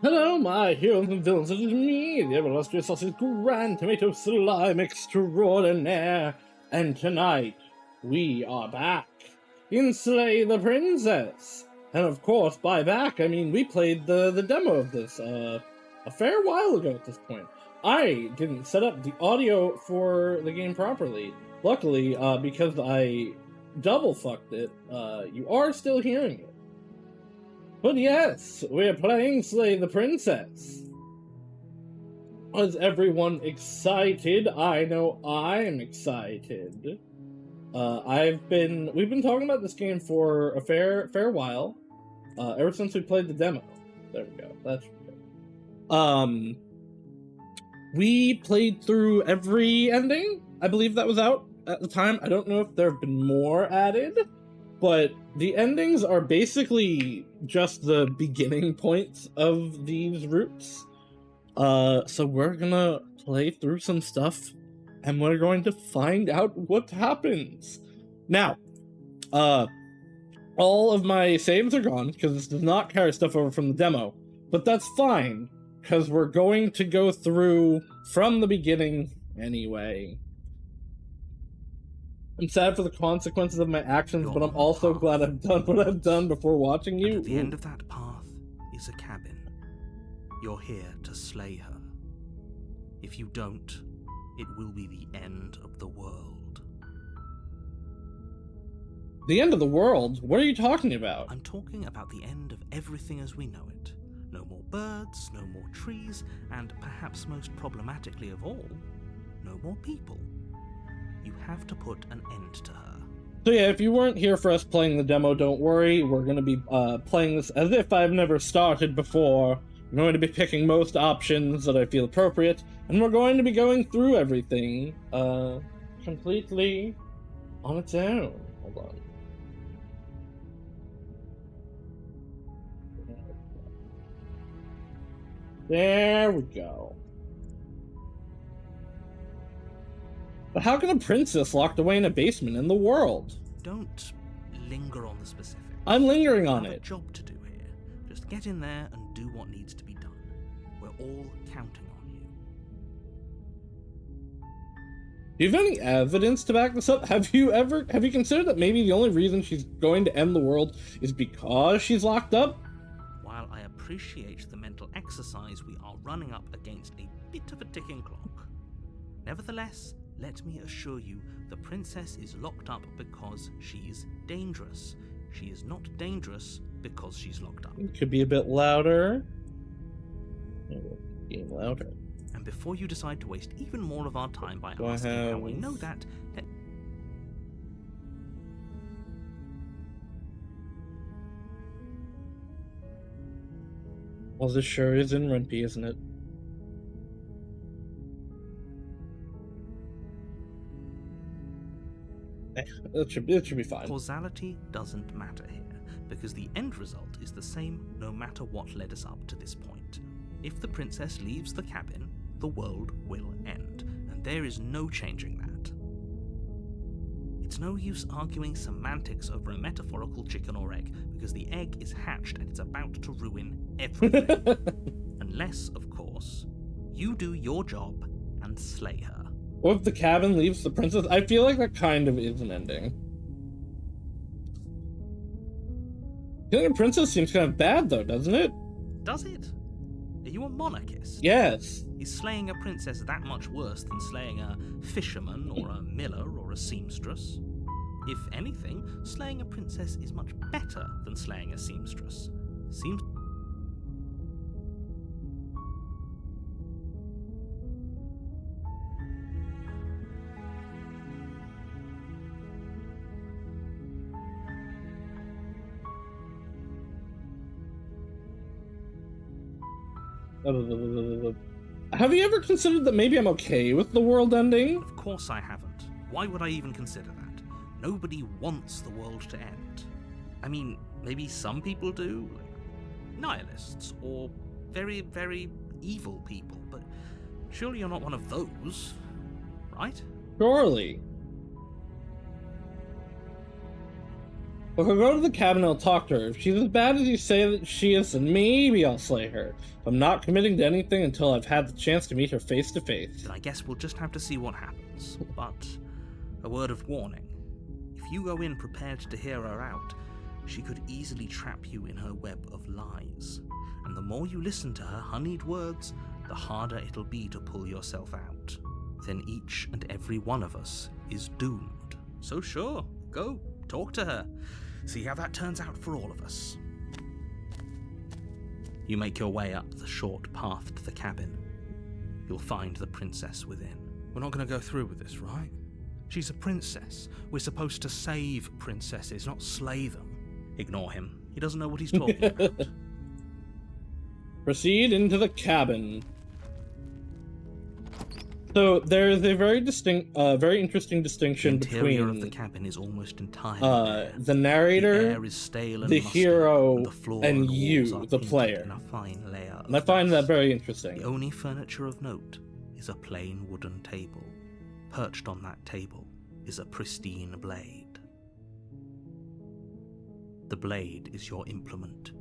Hello, my heroes and villains. It is me, the illustrious sausage grand tomato slime extraordinaire. And tonight, we are back in Slay the Princess. And of course, by back, I mean we played the demo of this a fair while ago at this point. I didn't set up the audio for the game properly. Luckily, because I double fucked it, you are still hearing it. But yes, we're playing Slay the Princess. Is everyone excited? I know I'm excited. We've been talking about this game for a fair while. Ever since we played the demo. There we go. That's good. We played through every ending. I believe that was out at the time. I don't know if there have been more added. But the endings are basically just the beginning points of these routes. So we're gonna play through some stuff, and we're going to find out what happens. Now, all of my saves are gone, because this does not carry stuff over from the demo. But that's fine, because we're going to go through from the beginning anyway. I'm sad for the consequences of my actions, but I'm also glad I've done what I've done before watching you. And at the end of that path is a cabin. You're here to slay her. If you don't, it will be the end of the world. The end of the world? What are you talking about? I'm talking about the end of everything as we know it. No more birds, no more trees, and perhaps most problematically of all, no more people. You have to put an end to her. So yeah, if you weren't here for us playing the demo, don't worry. We're going to be playing this as if I've never started before. I'm going to be picking most options that I feel appropriate, and we're going to be going through everything completely on its own. Hold on. There we go. But how can a princess locked away in a basement in the world? Don't linger on the specifics. I'm lingering on it. You have it. a job to do here. Just get in there and do what needs to be done. We're all counting on you. Do you have any evidence to back this up? Have you considered that maybe the only reason she's going to end the world is because she's locked up? While I appreciate the mental exercise, we are running up against a bit of a ticking clock. Nevertheless, let me assure you, the princess is locked up because she's dangerous. She is not dangerous because she's locked up. It could be a bit louder. Getting louder. And before you decide to waste even more of our time by asking how we know that, Well, this sure is in Rimpy, isn't it? It should be fine. Causality doesn't matter here, because the end result is the same no matter what led us up to this point. If the princess leaves the cabin, the world will end, and there is no changing that. It's no use arguing semantics over a metaphorical chicken or egg, because the egg is hatched and it's about to ruin everything. Unless, of course, you do your job and slay her. Or if the cabin leaves the princess, I feel like that kind of is an ending. Killing a princess seems kind of bad, though, doesn't it? Does it? Are you a monarchist? Yes. Is slaying a princess that much worse than slaying a fisherman or a miller or a seamstress? If anything, slaying a princess is much better than slaying a seamstress. Have you ever considered that maybe I'm okay with the world ending? Of course I haven't. Why would I even consider that? Nobody wants the world to end. I mean, maybe some people do, like nihilists, or very, very evil people, but surely you're not one of those, right? Surely. If I go to the cabin, I'll talk to her. If she's as bad as you say that she is, then maybe I'll slay her. I'm not committing to anything until I've had the chance to meet her face to face. Then I guess we'll just have to see what happens. But a word of warning. If you go in prepared to hear her out, she could easily trap you in her web of lies. And the more you listen to her honeyed words, the harder it'll be to pull yourself out. Then each and every one of us is doomed. So sure, go, talk to her. See how that turns out for all of us. You make your way up the short path to the cabin. You'll find the princess within. We're not going to go through with this, right? She's a princess. We're supposed to save princesses, not slay them. Ignore him. He doesn't know what he's talking about. Proceed into the cabin. So there's a very interesting distinction the interior between of the cabin is almost entirely the narrator, the air is stale and the musty, hero, and the floor and and walls you, are the painted player. in a fine layer of And I find that dust. very interesting. The only furniture of note is a plain wooden table. Perched on that table is a pristine blade. The blade is your implement.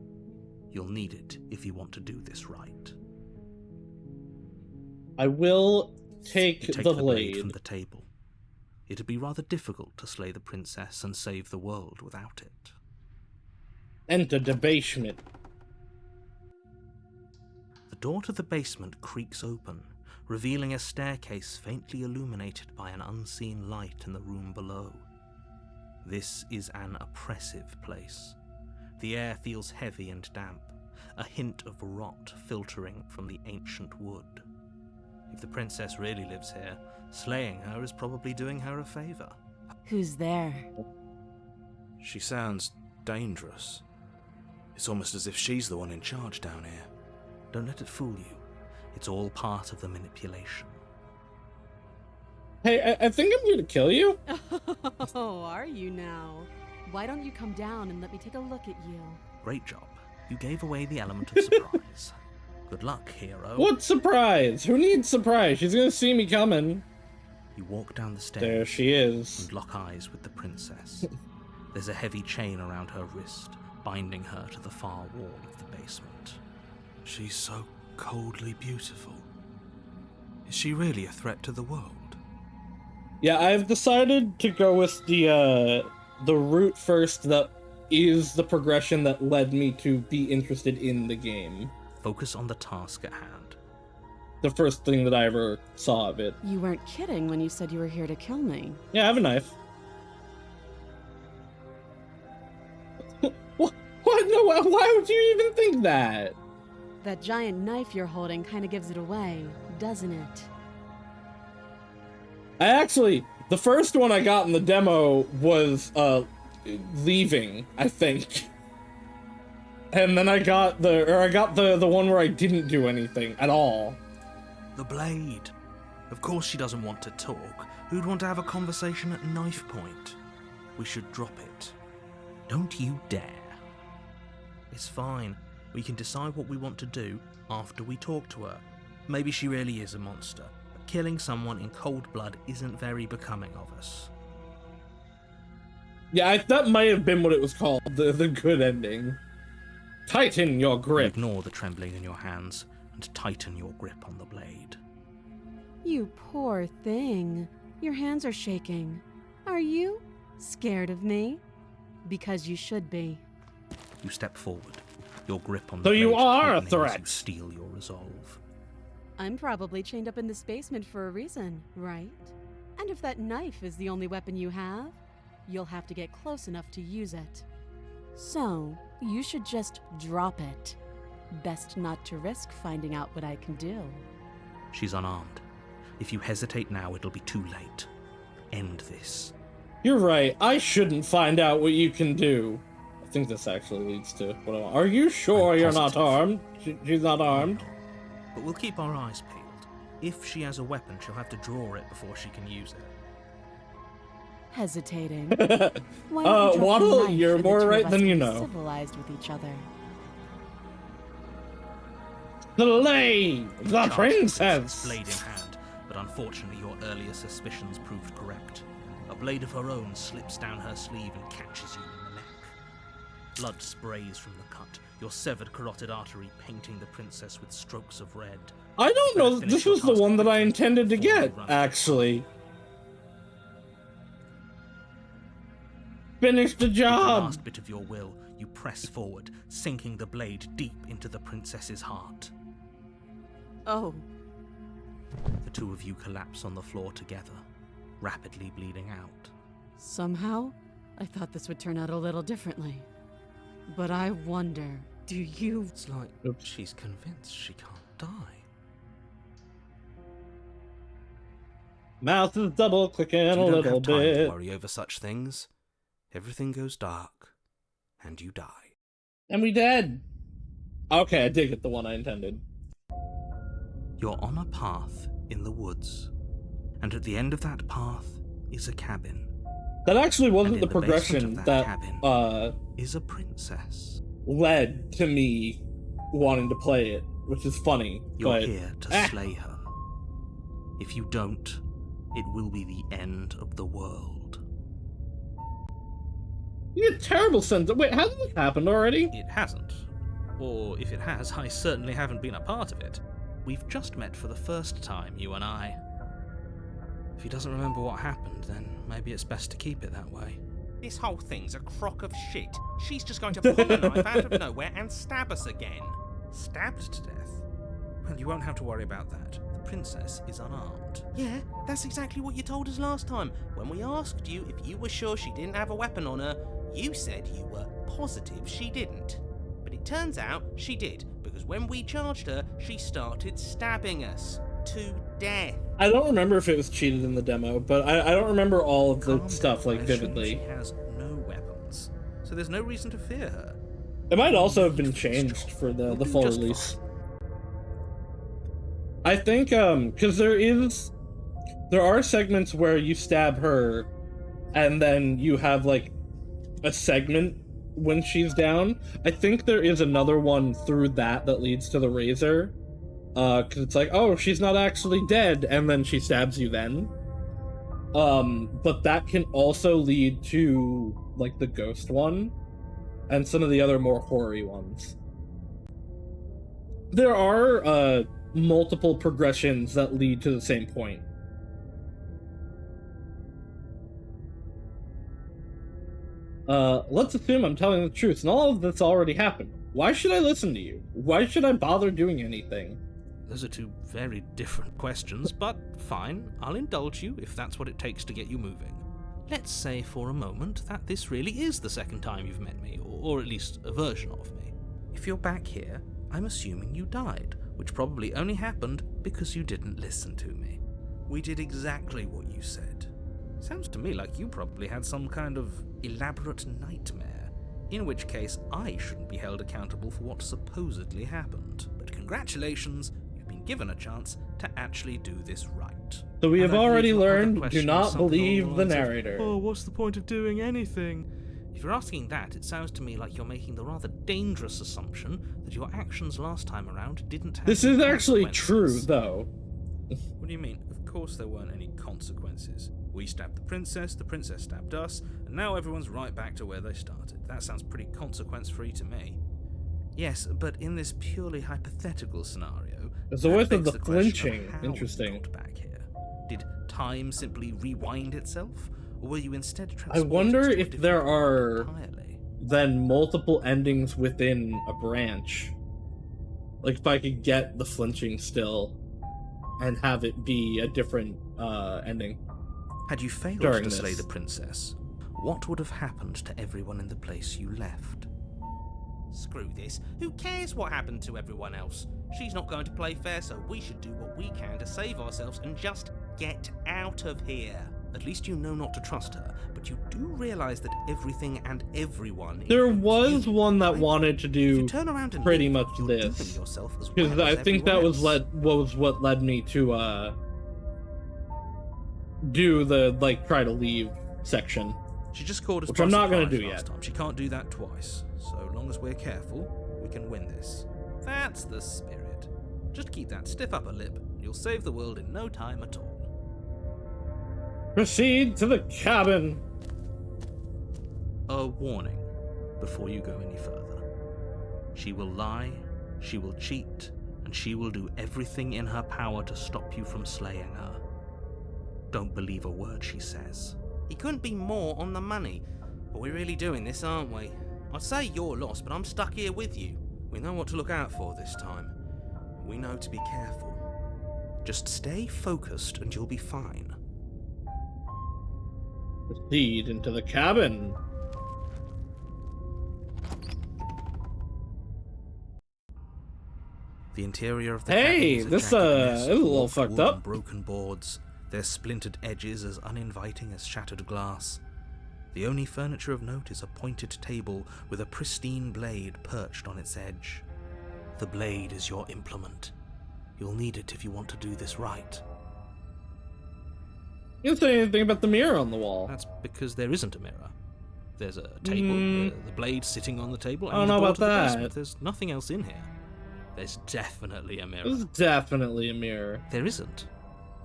You'll need it if you want to do this right. I will take You take the the blade. from the table. It'd be rather difficult to slay the princess and save the world without it. Enter the basement. The door to the basement creaks open, revealing a staircase faintly illuminated by an unseen light in the room below. This is an oppressive place. The air feels heavy and damp, a hint of rot filtering from the ancient wood. If the princess really lives here, slaying her is probably doing her a favor. Who's there? She sounds dangerous. It's almost as if she's the one in charge down here. Don't let it fool you. It's all part of the manipulation. Hey, I think I'm gonna kill you. Oh, are you now? Why don't you come down and let me take a look at you? Great job. You gave away the element of surprise. Good luck, hero. What surprise? Who needs surprise? She's gonna see me coming. You walk down the stairs. There she is. And lock eyes with the princess. There's a heavy chain around her wrist, binding her to the far wall of the basement. She's so coldly beautiful. Is she really a threat to the world? Yeah, I've decided to go with the route first that is the progression that led me to be interested in the game. Focus on the task at hand. The first thing that I ever saw of it. You weren't kidding when you said you were here to kill me. Yeah, I have a knife. What? No, why would you even think that? That giant knife you're holding kind of gives it away, doesn't it? The first one I got in the demo was, leaving, I think. And then I got the one where I didn't do anything at all. The blade. Of course she doesn't want to talk. Who'd want to have a conversation at knife point? We should drop it. Don't you dare. It's fine. We can decide what we want to do after we talk to her. Maybe she really is a monster, but killing someone in cold blood isn't very becoming of us. Yeah, that might have been what it was called, the good ending. Tighten your grip. Ignore the trembling in your hands and tighten your grip on the blade. You poor thing. Your hands are shaking. Are you scared of me? Because you should be. You step forward, your grip on the So blade you are a tightening as threat. you steel your resolve. I'm probably chained up in this basement for a reason, right? And if that knife is the only weapon you have, you'll have to get close enough to use it. So, you should just drop it. Best not to risk finding out what I can do. She's unarmed. If you hesitate now, it'll be too late. End this. You're right, I shouldn't find out what you can do. I think this actually leads to what I want. Are you sure I'm you're not positive. armed? She's not armed? But we'll keep our eyes peeled. If she has a weapon, she'll have to draw it before she can use it. Hesitating. Why don't you drop your Waddle, knife you're and the more two of right us than can you be know. Civilized with each other. Slay the Charge princess! Blade in hand, but unfortunately your earlier suspicions proved correct. A blade of her own slips down her sleeve and catches you in the neck. Blood sprays from the cut, your severed carotid artery painting the princess with strokes of red. I don't know. This was the one that I intended to get, actually. Finish the With the job! last bit of your will, you press forward, sinking the blade deep into the princess's heart. Oh, The two of you collapse on the floor together, rapidly bleeding out. somehow, I thought this would turn out a little differently. But I wonder, do you... It's like Oops. she's convinced she can't die. Mouth is double clicking You a don't little have time to bit. worry over such things. Everything goes dark, and you die. And we dead. Okay, I did get the one I intended. You're on a path in the woods, and at the end of that path is a cabin. That actually wasn't And the in the basement progression of that cabin is a princess. led to me wanting to play it, which is funny. You're but here to slay her. If you don't, it will be the end of the world. you get terrible sense. Wait, hasn't this happened already? It hasn't. Or if it has, I certainly haven't been a part of it. We've just met for the first time, you and I. If he doesn't remember what happened, then maybe it's best to keep it that way. This whole thing's a crock of shit. She's just going to pull a knife out of nowhere and stab us again. Stabbed to death? Well, you won't have to worry about that. The princess is unarmed. Yeah, that's exactly what you told us last time. When we asked you if you were sure she didn't have a weapon on her, you said you were positive she didn't. But it turns out she did, because when we charged her, she started stabbing us to death. I don't remember if it was cheated in the demo, but I don't remember all of the Calm stuff, down, like, I assume vividly. She has no weapons, so there's no reason to fear her. It might also have been changed for the You'll full do just release. fine. I think, because there are segments where you stab her, and then you have, like, a segment when she's down. I think there is another one through that leads to the razor, because it's like, oh, she's not actually dead, and then she stabs you then. But that can also lead to, like, the ghost one, and some of the other more horror-y ones. There are, multiple progressions that lead to the same point. Let's assume I'm telling the truth, and all of this already happened. Why should I listen to you? Why should I bother doing anything? Those are two very different questions, but fine, I'll indulge you if that's what it takes to get you moving. Let's say for a moment that this really is the second time you've met me, or at least a version of me. If you're back here, I'm assuming you died, which probably only happened because you didn't listen to me. We did exactly what you said. Sounds to me like you probably had some kind of elaborate nightmare, in which case I shouldn't be held accountable for what supposedly happened. But congratulations, you've been given a chance to actually do this right. So we have And I believe already your other learned, do question not was something believe along the lines of, narrator. "Oh, what's the point of doing anything?" If you're asking that, it sounds to me like you're making the rather dangerous assumption that your actions last time around didn't have This any is actually true, consequences. though. What do you mean? Of course there weren't any consequences. We stabbed the princess stabbed us, and now everyone's right back to where they started. That sounds pretty consequence-free to me. Yes, but in this purely hypothetical scenario, There's the that voice of begs the question flinching. how we Interesting. got back here. Did time simply rewind itself, or were you instead I transported wonder to a if different there world are entirely? then multiple endings within a branch. Like if I could get the flinching still and have it be a different ending. Had you failed during to slay this. the princess, what would have happened to everyone in the place you left? Screw this. Who cares what happened to everyone else? She's not going to play fair, so we should do what we can to save ourselves and just get out of here. At least you know not to trust her, but you do realize that everything and everyone... There including was you, one that right? wanted to If you do turn around and pretty leave, much you're this. doing yourself as because well I as think that everyone was else. what led me to do the like try to leave section. She just called us Which by I'm not gonna surprise do last yet. time. She can't do that twice. So long as we're careful, we can win this. That's the spirit. Just keep that stiff upper lip, and you'll save the world in no time at all. Proceed to the cabin. A warning. before you go any further. She will lie, she will cheat, and she will do everything in her power to stop you from slaying her. Don't believe a word she says. He couldn't be more on the money. But we're really doing this, aren't we? I'd say you're lost, but I'm stuck here with you. We know what to look out for this time. We know to be careful. Just stay focused and you'll be fine. Proceed into the cabin. The interior of the Hey, cabin this is a jagged mess is a of little warped fucked wood up. and broken boards, their splintered edges as uninviting as shattered glass. The only furniture of note is a pointed table with a pristine blade perched on its edge. The blade is your implement. You'll need it if you want to do this right. You didn't say anything about the mirror on the wall. That's because there isn't a mirror. There's a table, the blade sitting on the table, I don't and know the door about to the that. basement. There's nothing else in here. There's definitely a mirror. There's definitely a mirror. There isn't.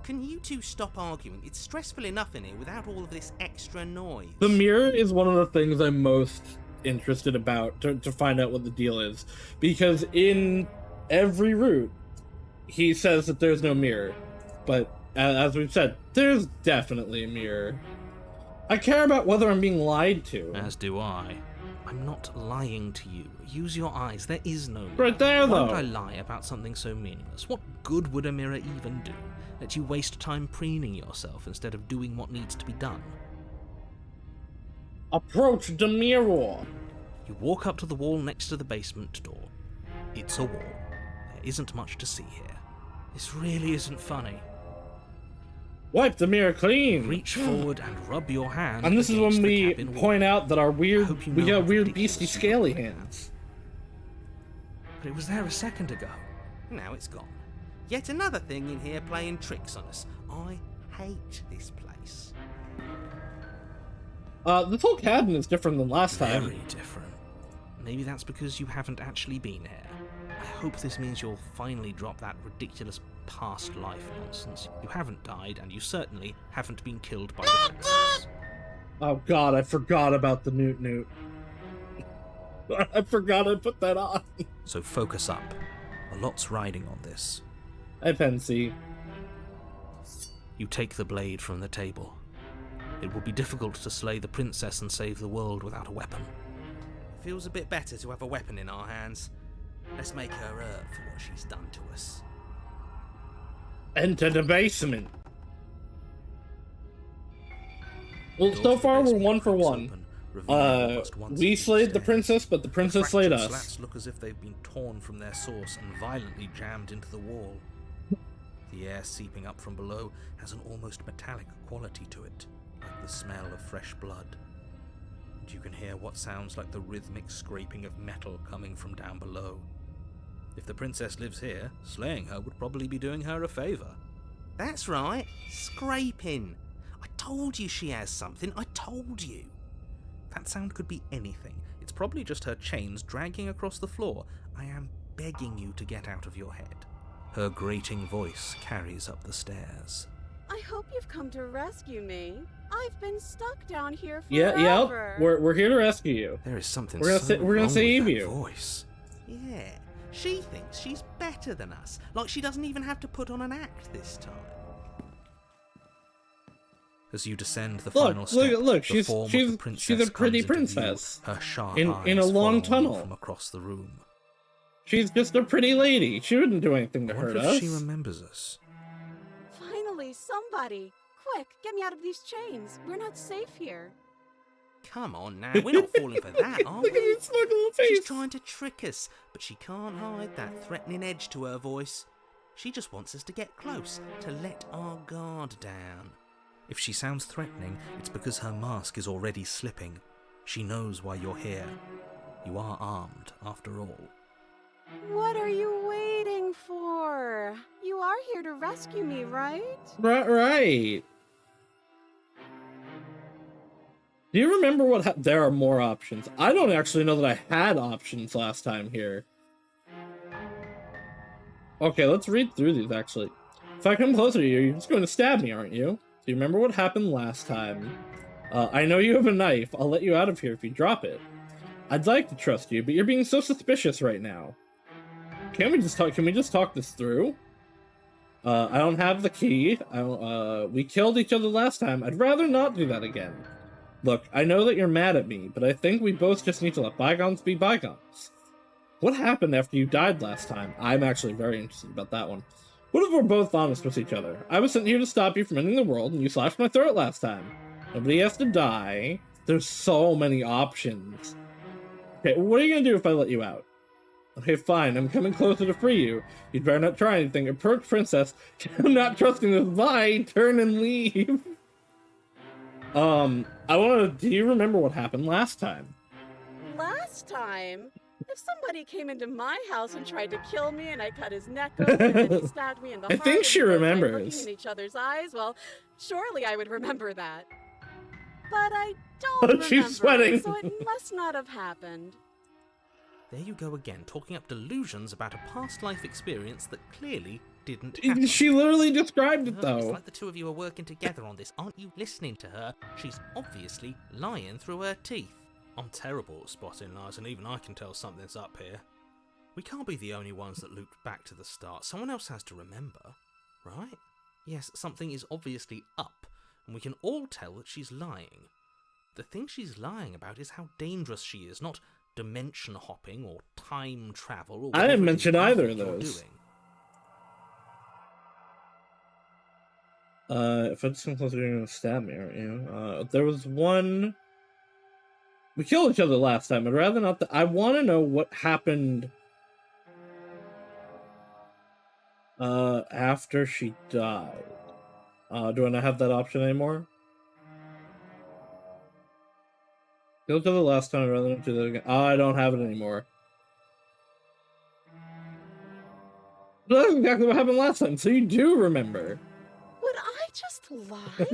Can you two stop arguing? It's stressful enough in here without all of this extra noise. The mirror is one of the things I'm most interested about to find out what the deal is. Because in every route, he says that there's no mirror. But as we've said, there's definitely a mirror. I care about whether I'm being lied to. As do I. I'm not lying to you. Use your eyes. There is no mirror. Right there, Why though. would I lie about something so meaningless? What good would a mirror even do? Let you waste time preening yourself instead of doing what needs to be done. Approach the mirror. You walk up to the wall next to the basement door. It's a wall. There isn't much to see here. This really isn't funny. Wipe the mirror clean. Reach forward and rub your hand. And this is against when the we cabin wall. point out that our I hope you we know got how weird ridiculous beastie you scaly are. hands. But it was there a second ago. Now it's gone. Yet another thing in here playing tricks on us. I hate this place. This whole cabin is different than last time. Very different. Maybe that's because you haven't actually been here. I hope this means you'll finally drop that ridiculous past life nonsense. You haven't died, and you certainly haven't been killed by the princess. Oh god, I forgot about the Newt Newt. I forgot I put that on. So focus up. A lot's riding on this. Hi, Pensy. You take the blade from the table. It will be difficult to slay the princess and save the world without a weapon. Feels a bit better to have a weapon in our hands. Let's make her hurt for what she's done to us. Enter the basement. Well, Door so to the far we're basement 1 for creaks 1. open, revealing what must once We be slayed the stairs. princess, but the princess slayed Fractured us. slats look as if they've been torn from their source and violently jammed into the wall. The air seeping up from below has an almost metallic quality to it, like the smell of fresh blood. And you can hear what sounds like the rhythmic scraping of metal coming from down below. If the princess lives here, slaying her would probably be doing her a favour. That's right, scraping. I told you she has something, I told you. That sound could be anything. It's probably just her chains dragging across the floor. I am begging you to get out of your head. Her grating voice carries up the stairs. I hope you've come to rescue me. I've been stuck down here Yeah, forever. yep. We're here to rescue you. There is something We're gonna so sa- we're gonna wrong save with you. that voice. Yeah, she thinks she's better than us, like she doesn't even have to put on an act this time. As you descend the Look, final step, look, the form of the princess she's a pretty comes into view, princess. her sharp In eyes a long following you tunnel. from across the room. She's just a pretty lady. She wouldn't do anything to I hurt wonder us. if she remembers us. Finally, somebody. Quick, get me out of these chains. We're not safe here. Come on now, we're not falling for that, are Look at we? his snug little face. She's trying to trick us, but she can't hide that threatening edge to her voice. She just wants us to get close, to let our guard down. If she sounds threatening, it's because her mask is already slipping. She knows why you're here. You are armed, after all. What are you waiting for? You are here to rescue me, right? Right. Do you remember what there are more options? I don't actually know that I had options last time here. Okay, let's read through these, actually. If I come closer to you, you're just going to stab me, aren't you? Do you remember what happened last time? I know you have a knife. I'll let you out of here if you drop it. I'd like to trust you, but you're being so suspicious right now. Can we just talk this through? I don't have the key. We killed each other last time. I'd rather not do that again. Look, I know that you're mad at me, but I think we both just need to let bygones be bygones. What happened after you died last time? I'm actually very interested about that one. What if we're both honest with each other? I was sent here to stop you from ending the world, and you slashed my throat last time. Nobody has to die. There's so many options. Okay, what are you gonna do if I let you out? Okay, fine, I'm coming closer to free you. You'd better not try anything. A perch princess, I'm not trusting this. Bye, turn and leave. Do you remember what happened last time? Last time? If somebody came into my house and tried to kill me and I cut his neck open and he stabbed me in the heart, I think she and we both died remembers. looking in each other's eyes, well, surely I would remember that. But I don't remember, She's sweating. so it must not have happened. There you go again, talking up delusions about a past life experience that clearly didn't happen. She literally described it, It's though. like the two of you are working together on this. Aren't you listening to her? She's obviously lying through her teeth. I'm terrible at spotting lies, and even I can tell something's up here. We can't be the only ones that looped back to the start. Someone else has to remember, right? Yes, something is obviously up, and we can all tell that she's lying. The thing she's lying about is how dangerous she is, not dimension hopping or time travel. Or I didn't whatever it mention is either of you're those. doing. If I just come closer, you're gonna stab me, aren't you? There was one. We killed each other last time. I'd rather not. I want to know what happened. After she died. Do I not have that option anymore? Killed each other last time. I'd rather not do that again. I don't have it anymore. But that's exactly what happened last time. So you do remember. Would I just lie?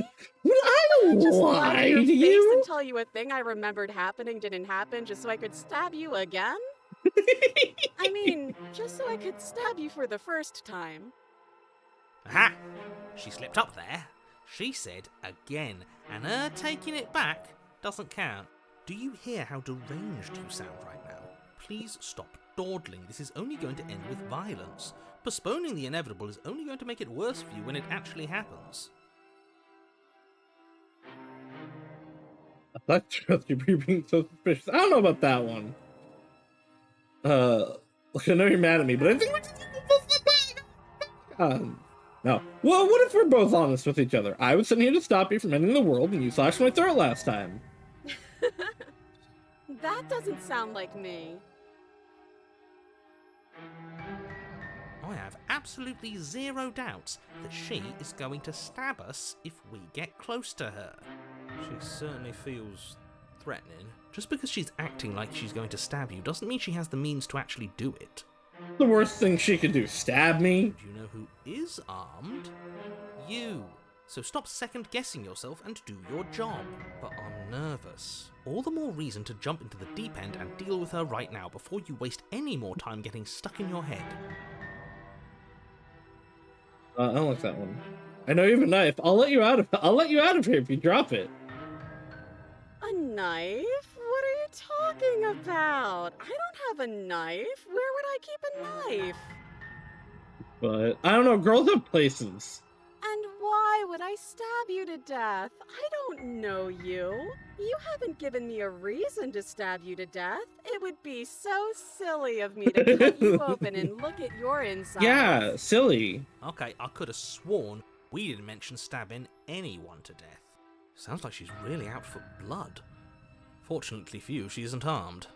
Would I Just lie lie to your to face you? and tell you a thing I remembered happening didn't happen just so I could stab you again? I mean, just so I could stab you for the first time. Aha! She slipped up there. She said again, and her taking it back doesn't count. Do you hear how deranged you sound right now? Please stop dawdling. This is only going to end with violence. Postponing the inevitable is only going to make it worse for you when it actually happens. I trust you for being so suspicious. I don't know about that one. Look, I know you're mad at me, but I think we're just no. Well, what if we're both honest with each other? I was sent here to stop you from ending the world, and you slashed my throat last time. That doesn't sound like me. I have absolutely zero doubts that she is going to stab us if we get close to her. She certainly feels threatening. Just because she's acting like she's going to stab you doesn't mean she has the means to actually do it. The worst thing she could do, stab me? Do you know who is armed? You. So stop second-guessing yourself and do your job. But I'm nervous. All the more reason to jump into the deep end and deal with her right now before you waste any more time getting stuck in your head. I don't like that one. I know you have a knife. I'll let you out of here if you drop it. A knife? What are you talking about? I don't have a knife. Where would I keep a knife? But I don't know, girls have places. And why would I stab you to death? I don't know you. You haven't given me a reason to stab you to death. It would be so silly of me to cut you open and look at your insides. Yeah, silly. Okay, I could have sworn we didn't mention stabbing anyone to death. Sounds like she's really out for blood. Fortunately for you, she isn't armed.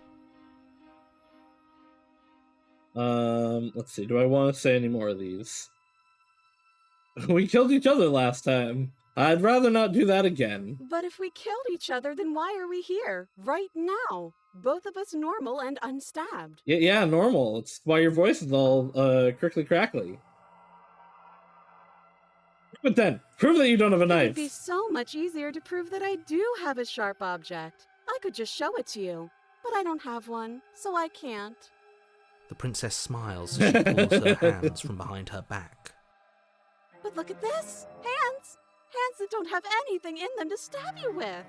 Let's see. Do I want to say any more of these? We killed each other last time. I'd rather not do that again. But if we killed each other, then why are we here? Right now. Both of us normal and unstabbed. Yeah, normal. It's why your voice is all, crickly crackly. But then, prove that you don't have a It knife. would be so much easier to prove that I do have a sharp object. I could just show it to you. But I don't have one, so I can't. The princess smiles as she pulls her hands from behind her back. But look at this! Hands! Hands that don't have anything in them to stab you with!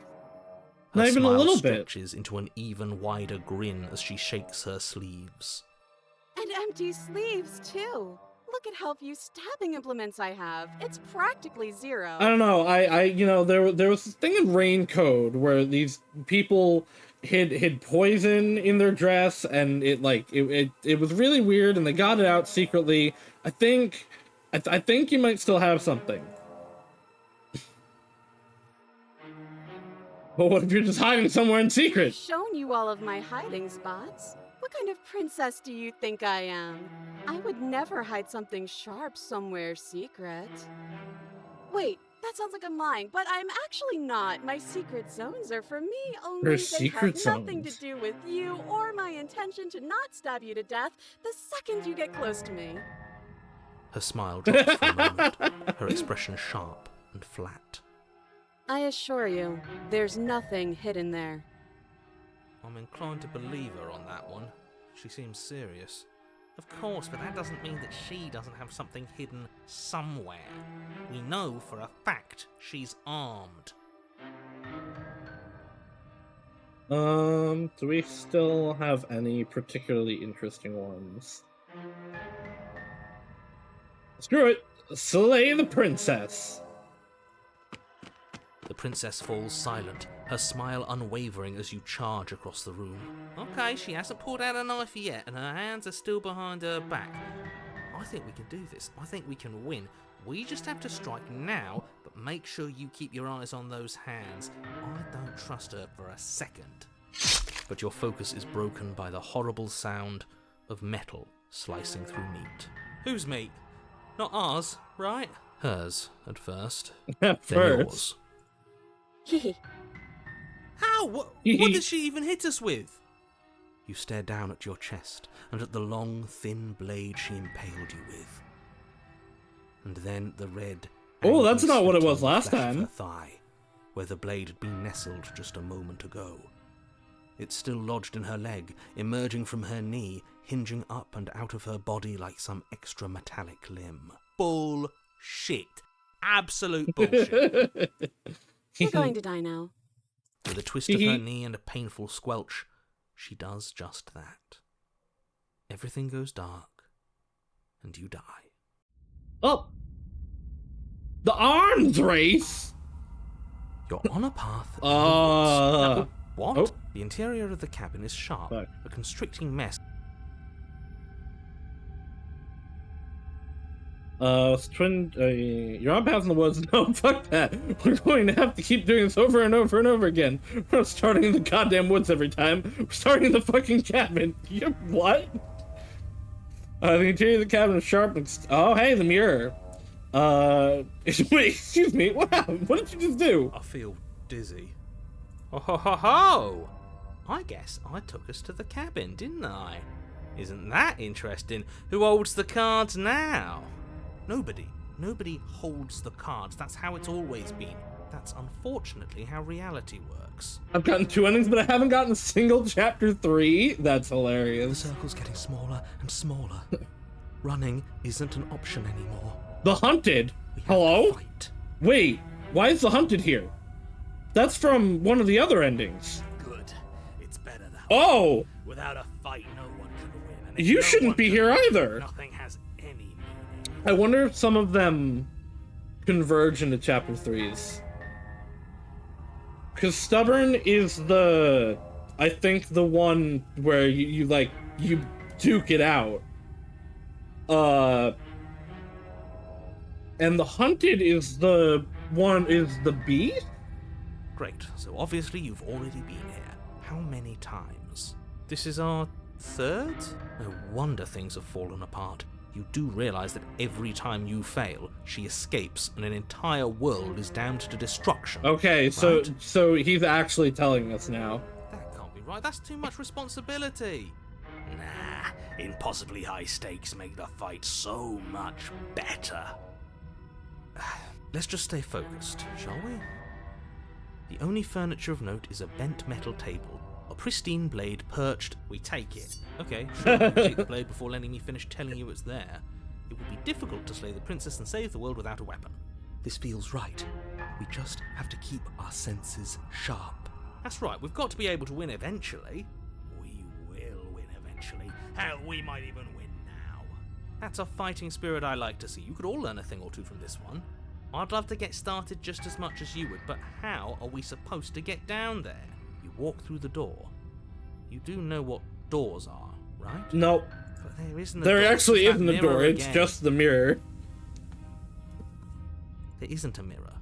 Her Not even a smile little bit. stretches into an even wider grin as she shakes her sleeves. And empty sleeves, too. Look at how few stabbing implements I have. It's practically zero. I don't know. There was this thing in Rain Code where these people hid poison in their dress, and it was really weird, and they got it out secretly. I think you might still have something. But what if you're just hiding somewhere in I've secret? shown you all of my hiding spots. What kind of princess do you think I am? I would never hide something sharp somewhere secret. Wait, that sounds like I'm lying, but I'm actually not. My secret zones are for me only. Her They secret have nothing to zones. do with you or my intention to not stab you to death the second you get close to me. Her smile drops for a moment, her expression sharp and flat. I assure you, there's nothing hidden there. I'm inclined to believe her on that one. She seems serious. Of course, but that doesn't mean that she doesn't have something hidden somewhere. We know for a fact she's armed. Do we still have any particularly interesting ones? Screw it! Slay the princess! The princess falls silent, her smile unwavering as you charge across the room. Okay, she hasn't pulled out a knife yet, and her hands are still behind her back. I think we can do this. I think we can win. We just have to strike now, but make sure you keep your eyes on those hands. I don't trust her for a second. But your focus is broken by the horrible sound of metal slicing through meat. Whose meat? Not ours, right? Hers, at first. At Then first. yours. Hehe. How? What did she even hit us with? You stare down at your chest and at the long, thin blade she impaled you with. And then the red... Oh, that's angry not what it was slitting last flesh of time. her thigh, where the blade had been nestled just a moment ago. It's still lodged in her leg, emerging from her knee, hinging up and out of her body like some extra metallic limb. Bullshit. Absolute bullshit. You're going to die now. With a twist of her knee and a painful squelch, she does just that. Everything goes dark, and you die. Oh! The arms race! You're on a path. Uh, What? oh. The interior of the cabin is sharp, Fuck. a constricting mess. You're on path in the woods. No, fuck that. We're going to have to keep doing this over and over and over again. We're not starting in the goddamn woods every time. We're starting in the fucking cabin. What? The interior of the cabin is sharp and... Oh, hey, the mirror. Wait, excuse me. What happened? What did you just do? I feel dizzy. Oh ho ho ho! I guess I took us to the cabin, didn't I? Isn't that interesting? Who holds the cards now? Nobody. Nobody holds the cards. That's how it's always been. That's unfortunately how reality works. I've gotten 2 endings, but I haven't gotten a single chapter 3. That's The hilarious. circle's getting smaller and smaller. Running isn't an option anymore. The Hunted? We have Hello? to fight. Wait, why is the Hunted here? That's from one of the other endings. Good. It's better that way. Oh! Without a fight, no one can win. And if You no shouldn't one be can here win, either. Nothing has any meaning. I wonder if some of them converge into chapter 3s. Because Stubborn is I think the one where you duke it out. And the Hunted is the Beast? Great, so obviously you've already been here. How many times? This is our 3rd? No wonder things have fallen apart. You do realize that every time you fail, she escapes and an entire world is damned to destruction. Okay, Right? so he's actually telling us now. That can't be right, that's too much responsibility. Nah, impossibly high stakes make the fight so much better. Let's just stay focused, shall we? The only furniture of note is a bent metal table, a pristine blade perched. We take it. Okay, sure, you take the blade before letting me finish telling you it's there. It would be difficult to slay the princess and save the world without a weapon. This feels right. We just have to keep our senses sharp. That's right, we've got to be able to win eventually. We will win eventually. Hell, we might even win now. That's a fighting spirit I like to see. You could all learn a thing or two from this one. I'd love to get started just as much as you would, but how are we supposed to get down there? You walk through the door. You do know what doors are, right? Nope. But there isn't a There door. actually It's that isn't a door, mirror it's again. just the mirror. There isn't a mirror.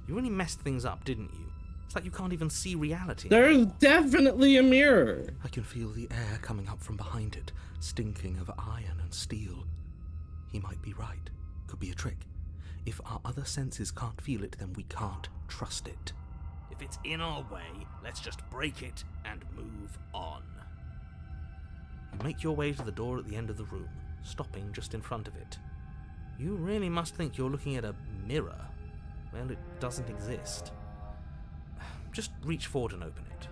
You really messed things up, didn't you? It's like you can't even see reality. There's definitely a mirror. I can feel the air coming up from behind it, stinking of iron and steel. He might be right. Could be a trick. If our other senses can't feel it, then we can't trust it. If it's in our way, let's just break it and move on. You make your way to the door at the end of the room, stopping just in front of it. You really must think you're looking at a mirror. Well, it doesn't exist. Just reach forward and open it.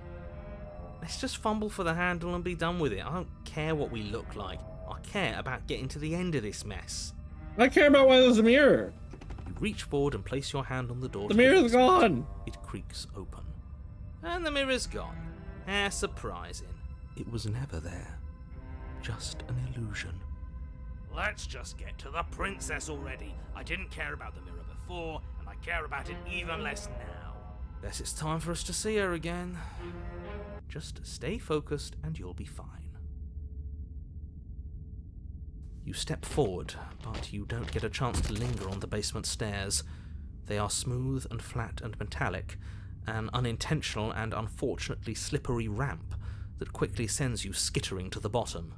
Let's just fumble for the handle and be done with it. I don't care what we look like. I care about getting to the end of this mess. I care about why there's a mirror. You reach forward and place your hand on the door. The to mirror's basement. gone. It creaks open. And the mirror's gone. How surprising. It was never there. Just an illusion. Let's just get to the princess already. I didn't care about the mirror before, and I care about it even less now. Guess it's time for us to see her again. Just stay focused and you'll be fine. You step forward, but you don't get a chance to linger on the basement stairs. They are smooth and flat and metallic, an unintentional and unfortunately slippery ramp that quickly sends you skittering to the bottom.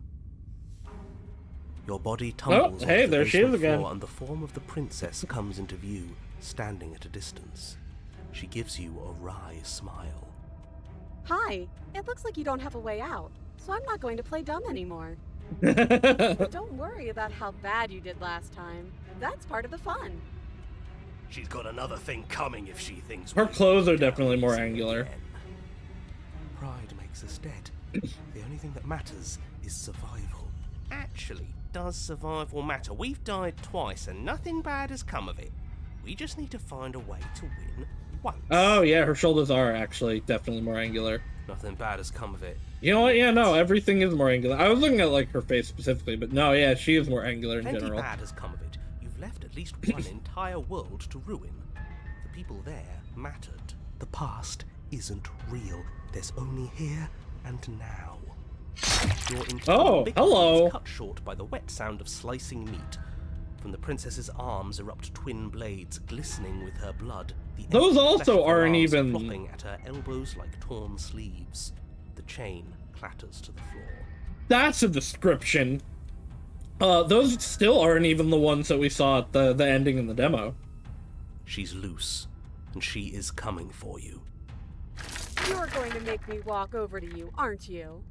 Your body tumbles hey, onto the there she is basement again. floor, and the form of the princess comes into view, standing at a distance. She gives you a wry smile. Hi, it looks like you don't have a way out, so I'm not going to play dumb anymore. But don't worry about how bad you did last time. That's part of the fun. She's got another thing coming if she thinks Her we're clothes are done definitely more easy angular. again. Pride makes us dead. The only thing that matters is survival. Actually, does survival matter? We've died twice and nothing bad has come of it. We just need to find a way to win once. Oh yeah, her shoulders are actually definitely more angular. Nothing bad has come of it. You know what? Yeah, no, everything is more angular. I was looking at like her face specifically, but no, yeah, she is more angular in Plenty general. bad has come of it. You've left at least one entire world to ruin. The people there mattered. The past isn't real. There's only here and now. Your entire Oh, victory hello. is cut short by the wet sound of slicing meat. From the princess's arms erupt twin blades, glistening with her blood. The Those empty also flesh of her aren't arms even- flopping at her elbows like torn sleeves. The chain clatters to the floor. That's a description. Those still aren't even the ones that we saw at the ending in the demo. She's loose, and she is coming for you. You're going to make me walk over to you, aren't you?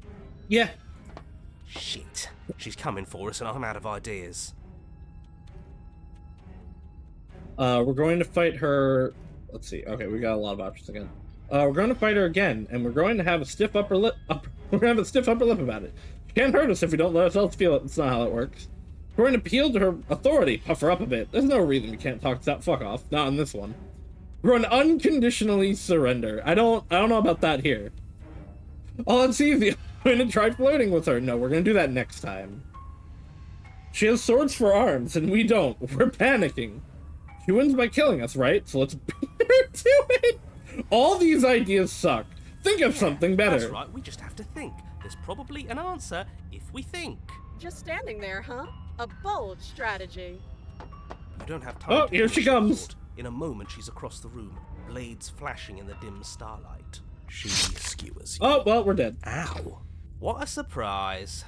Yeah. Shit. She's coming for us, and I'm out of ideas. We're going to fight her. Let's see. Okay, we got a lot of options again. We're going to fight her again, and we're going to have a stiff upper lip. We're going to have a stiff upper lip about it. She can't hurt us if we don't let ourselves feel it. That's not how it works. We're going to appeal to her authority, puff her up a bit. There's no reason we can't talk that fuck off. Not in this one. We're going to unconditionally surrender. I don't know about that here. Oh, it's easy. I'm going to try flirting with her. No, we're going to do that next time. She has swords for arms, and we don't. We're panicking. She wins by killing us, right? So let's beat her to it. All these ideas suck. Think of something better. That's right, we just have to think. There's probably an answer if we think. Just standing there, huh? A bold strategy. You don't have time Oh, to here finish she your comes. thought. In a moment, she's across the room, blades flashing in the dim starlight. She skewers you. Oh, well, we're dead. Ow! What a surprise.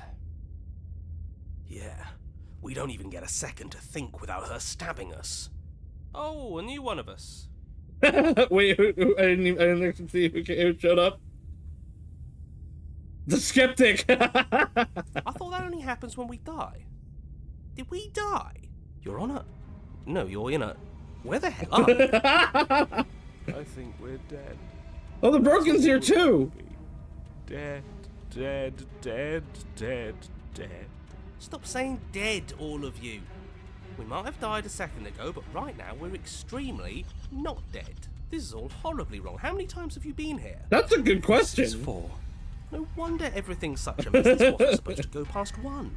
Yeah, we don't even get a second to think without her stabbing us. Oh, a new one of us. Wait, who, I didn't even see who showed up. The skeptic. I thought that only happens when we die. Did we die? You're on a... No, you're in a... Where the hell are you? I think we're dead. Oh, the Broken's here too. Dead, dead, dead, dead, dead. Stop saying dead, all of you. We might have died a second ago, but right now we're extremely not dead. This is all horribly wrong. How many times have you been here? That's a good question. It's 4. No wonder everything's such a mess. This wasn't supposed to go past 1.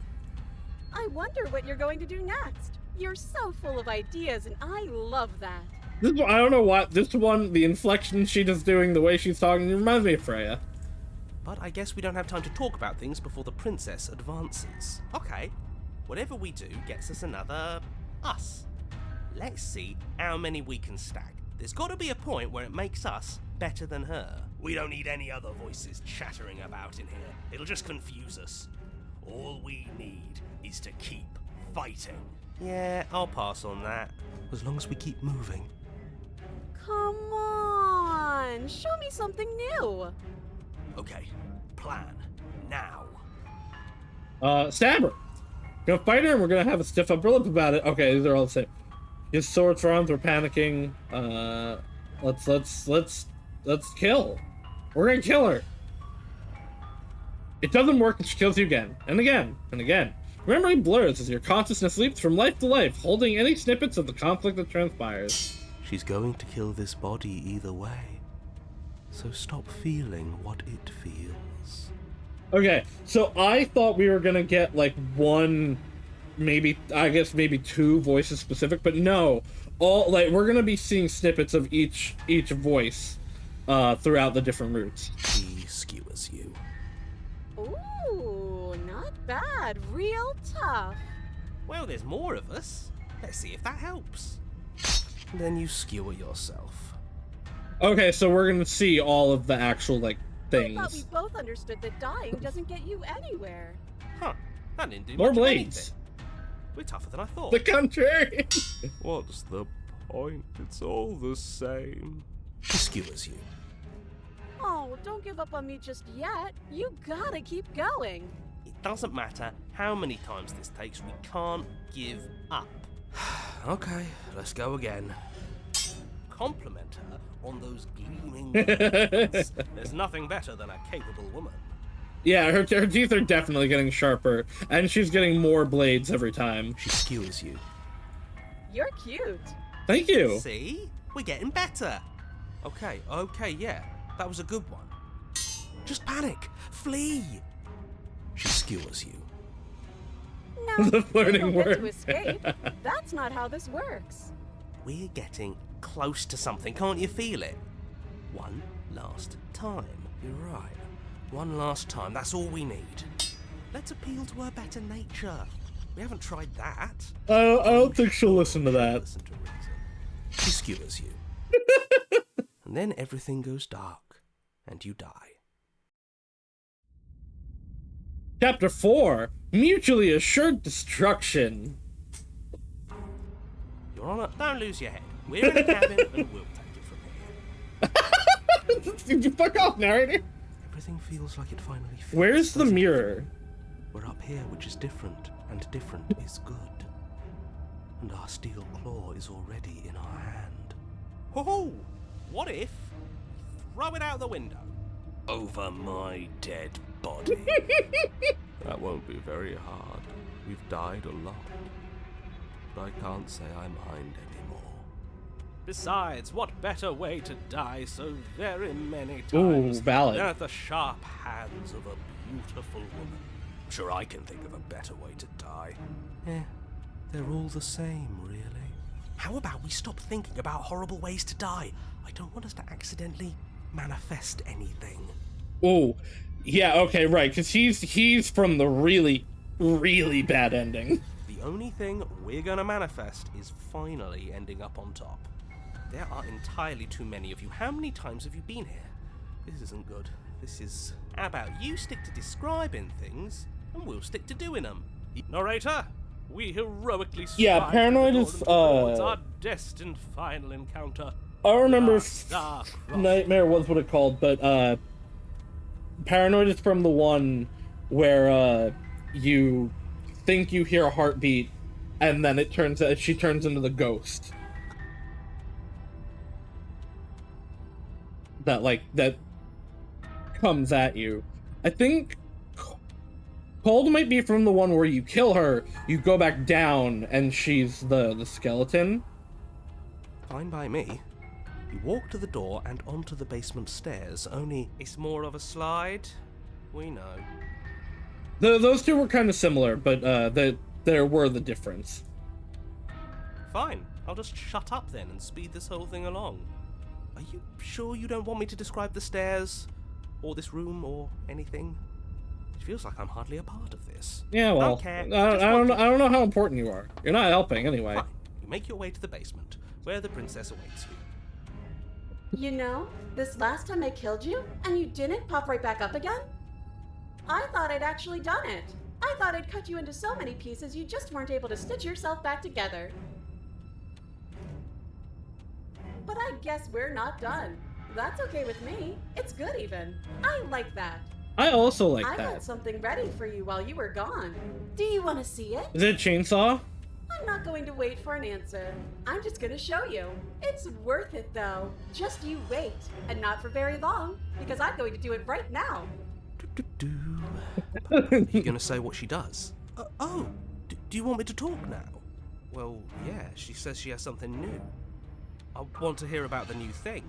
I wonder what you're going to do next. You're so full of ideas, and I love that. I don't know what this one, the inflection she is doing, the way she's talking, it reminds me of Freya. But I guess we don't have time to talk about things before the princess advances. Okay, whatever we do gets us another us. Let's see how many we can stack. There's got to be a point where it makes us better than her. We don't need any other voices chattering about in here. It'll just confuse us. All we need is to keep fighting. Yeah, I'll pass on that. As long as we keep moving. Come on, show me something new. Okay, plan now. Stab her. Gonna fight her and we're gonna have a stiff upper lip about it. Okay, these are all the same. His swords for arms, we're panicking. Let's kill. We're gonna kill her. It doesn't work and she kills you again, and again, and again. Memory blurs as your consciousness leaps from life to life, holding any snippets of the conflict that transpires. She's going to kill this body either way. So stop feeling what it feels. Okay, so I thought we were gonna get like one, maybe 2 voices specific, but no. We're gonna be seeing snippets of each voice throughout the different routes. He skewers you. Ooh, not bad. Real tough. Well, there's more of us. Let's see if that helps. Then you skewer yourself. Okay, so we're gonna see all of the actual I thought we things. both understood that dying doesn't get you anywhere. Huh, that didn't do More much of blades. anything. We're tougher than I thought. The country. What's the point? It's all the same. She skewers you. Oh, don't give up on me just yet. You gotta keep going. It doesn't matter how many times this takes, we can't give up. Okay, let's go again. Compliment her on those gleaming blades. There's nothing better than a capable woman. Yeah, her teeth are definitely getting sharper, and she's getting more blades every time. She skewers you. You're cute. Thank you. See? We're getting better. Okay, yeah. That was a good one. Just panic! Flee! She skewers you. No, The flirting you don't get to word. escape. That's not how this works. We're getting close to something, can't you feel it? One last time. You're right. One last time, that's all we need. Let's appeal to her better nature. We haven't tried that. I don't think she'll listen to that. Listen to reason. She skewers you. And then everything goes dark, and you die. Chapter 4: Mutually Assured Destruction. Your Honor, don't lose your head. We're in the cabin and we'll take it from here. Did you fuck off, narrator? Everything feels like it finally fits. Where's the doesn't it? mirror? We're up here, which is different, and different is good. And our steel claw is already in our hand. Ho-ho! What if we throw it out the window? Over my dead body. That won't be very hard. We've died a lot. But I can't say I mind anymore. Besides, what better way to die so very many Ooh, times valid. than at the sharp hands of a beautiful woman? I'm sure I can think of a better way to die. Eh, they're all the same, really. How about we stop thinking about horrible ways to die? I don't want us to accidentally manifest anything. Oh, yeah, okay, right, because he's from the really, really bad ending. The only thing we're gonna manifest is finally ending up on top. There are entirely too many of you. How many times have you been here? This isn't good. This is... How about you stick to describing things, and we'll stick to doing them. Narrator, we heroically strive Yeah, Paranoid to is, towards our destined final encounter. I don't remember Our if star crossed. Nightmare was what it called, but Paranoid is from the one where you think you hear a heartbeat, and then she turns into the ghost. That comes at you. I think Cold might be from the one where you kill her, you go back down, and she's the skeleton. Fine by me. You walk to the door and onto the basement stairs, only it's more of a slide. We know. Those two were kind of similar, but there were the difference. Fine, I'll just shut up then and speed this whole thing along. Are you sure you don't want me to describe the stairs, or this room, or anything? It feels like I'm hardly a part of this. Yeah, well, Don't care. I don't know how important you are. You're not helping anyway. Fine. You make your way to the basement, where the princess awaits you. You know, this last time I killed you, and you didn't pop right back up again? I thought I'd actually done it. I thought I'd cut you into so many pieces you just weren't able to stitch yourself back together. But I guess we're not done. That's okay with me. It's good even. I like that. I also like I that. had something ready for you while you were gone. Do you want to see it? Is it a chainsaw? I'm not going to wait for an answer. I'm just going to show you. It's worth it though. Just you wait. And not for very long, because I'm going to do it right now. Are you going to say what she does? Do you want me to talk now? Well, yeah, she says she has something new. I want to hear about the new thing.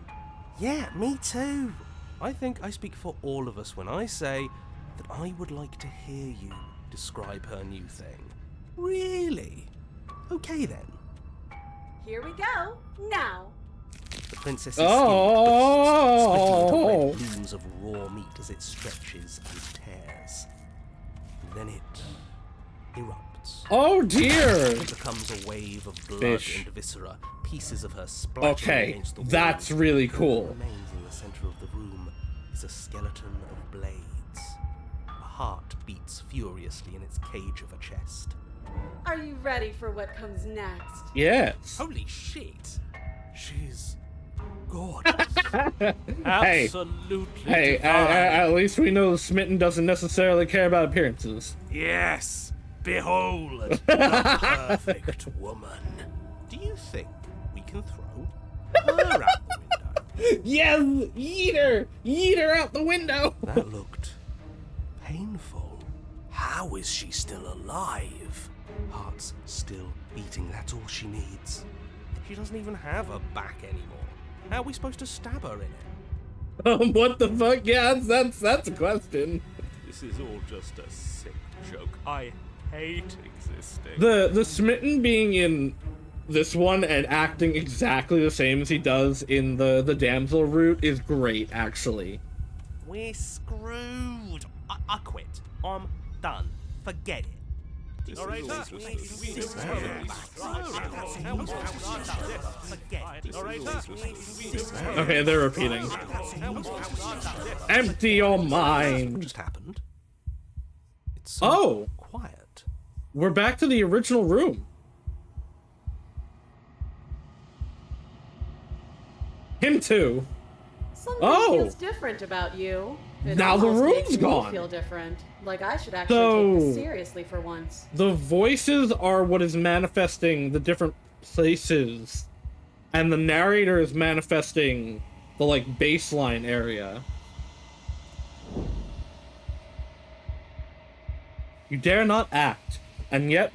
Yeah, me too. I think I speak for all of us when I say that I would like to hear you describe her new thing. Really? Okay then. Here we go. Now. The princess's Oh. skin bursts, splitting into red plumes of raw meat as it stretches and tears. Then it erupts. Oh dear! It becomes a wave of blood Fish. and viscera, pieces of her splattering Okay, against the wall. that's really What cool. remains in the center of the room is a skeleton of blades. A heart beats furiously in its cage of a chest. Are you ready for what comes next? Yes. Holy shit! She's gorgeous. Hey, Absolutely hey, divine. at least we know Smitten doesn't necessarily care about appearances. Yes! Behold, the perfect woman. Do you think we can throw her out the window? Yes! Yeet her! Yeet her out the window! That looked painful. How is she still alive? Heart's still beating, that's all she needs. She doesn't even have a back anymore. How are we supposed to stab her in it? What the fuck? Yeah, that's a question. This is all just a sick joke. I hate existing. The Smitten being in this one and acting exactly the same as he does in the damsel route is great, actually. We're screwed. I quit. I'm done. Forget it. Okay, they're repeating. Empty your What mind. just happened? It's so Oh, quiet. we're back to the original room. Him too. Something Oh. feels different about you. It Now the almost room's makes me gone. feel different. Like I should actually take this So- seriously for once. The voices are what is manifesting the different places, and the narrator is manifesting the like baseline area. You dare not act, and yet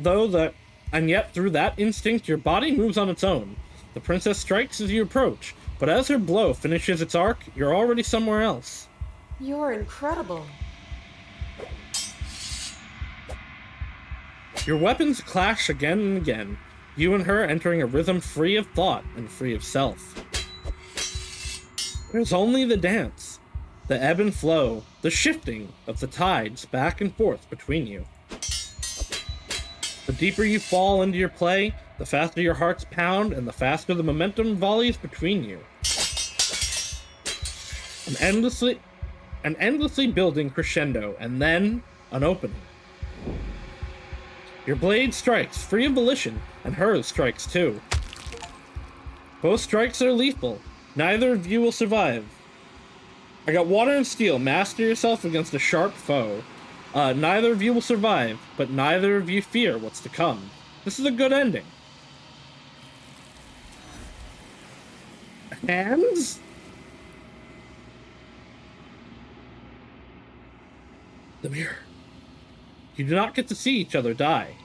through that instinct your body moves on its own. The princess strikes as you approach, but as her blow finishes its arc, you're already somewhere else. You're incredible. Your weapons clash again and again, you and her entering a rhythm free of thought and free of self. There's only the dance, the ebb and flow, the shifting of the tides back and forth between you. The deeper you fall into your play, the faster your hearts pound and the faster the momentum volleys between you. An endlessly building crescendo, and then an opening. Your blade strikes, free of volition, and hers strikes too. Both strikes are lethal. Neither of you will survive. I got water and steel. Master yourself against a sharp foe. Neither of you will survive, but neither of you fear what's to come. This is a good ending. Hands? The mirror. You do not get to see each other die.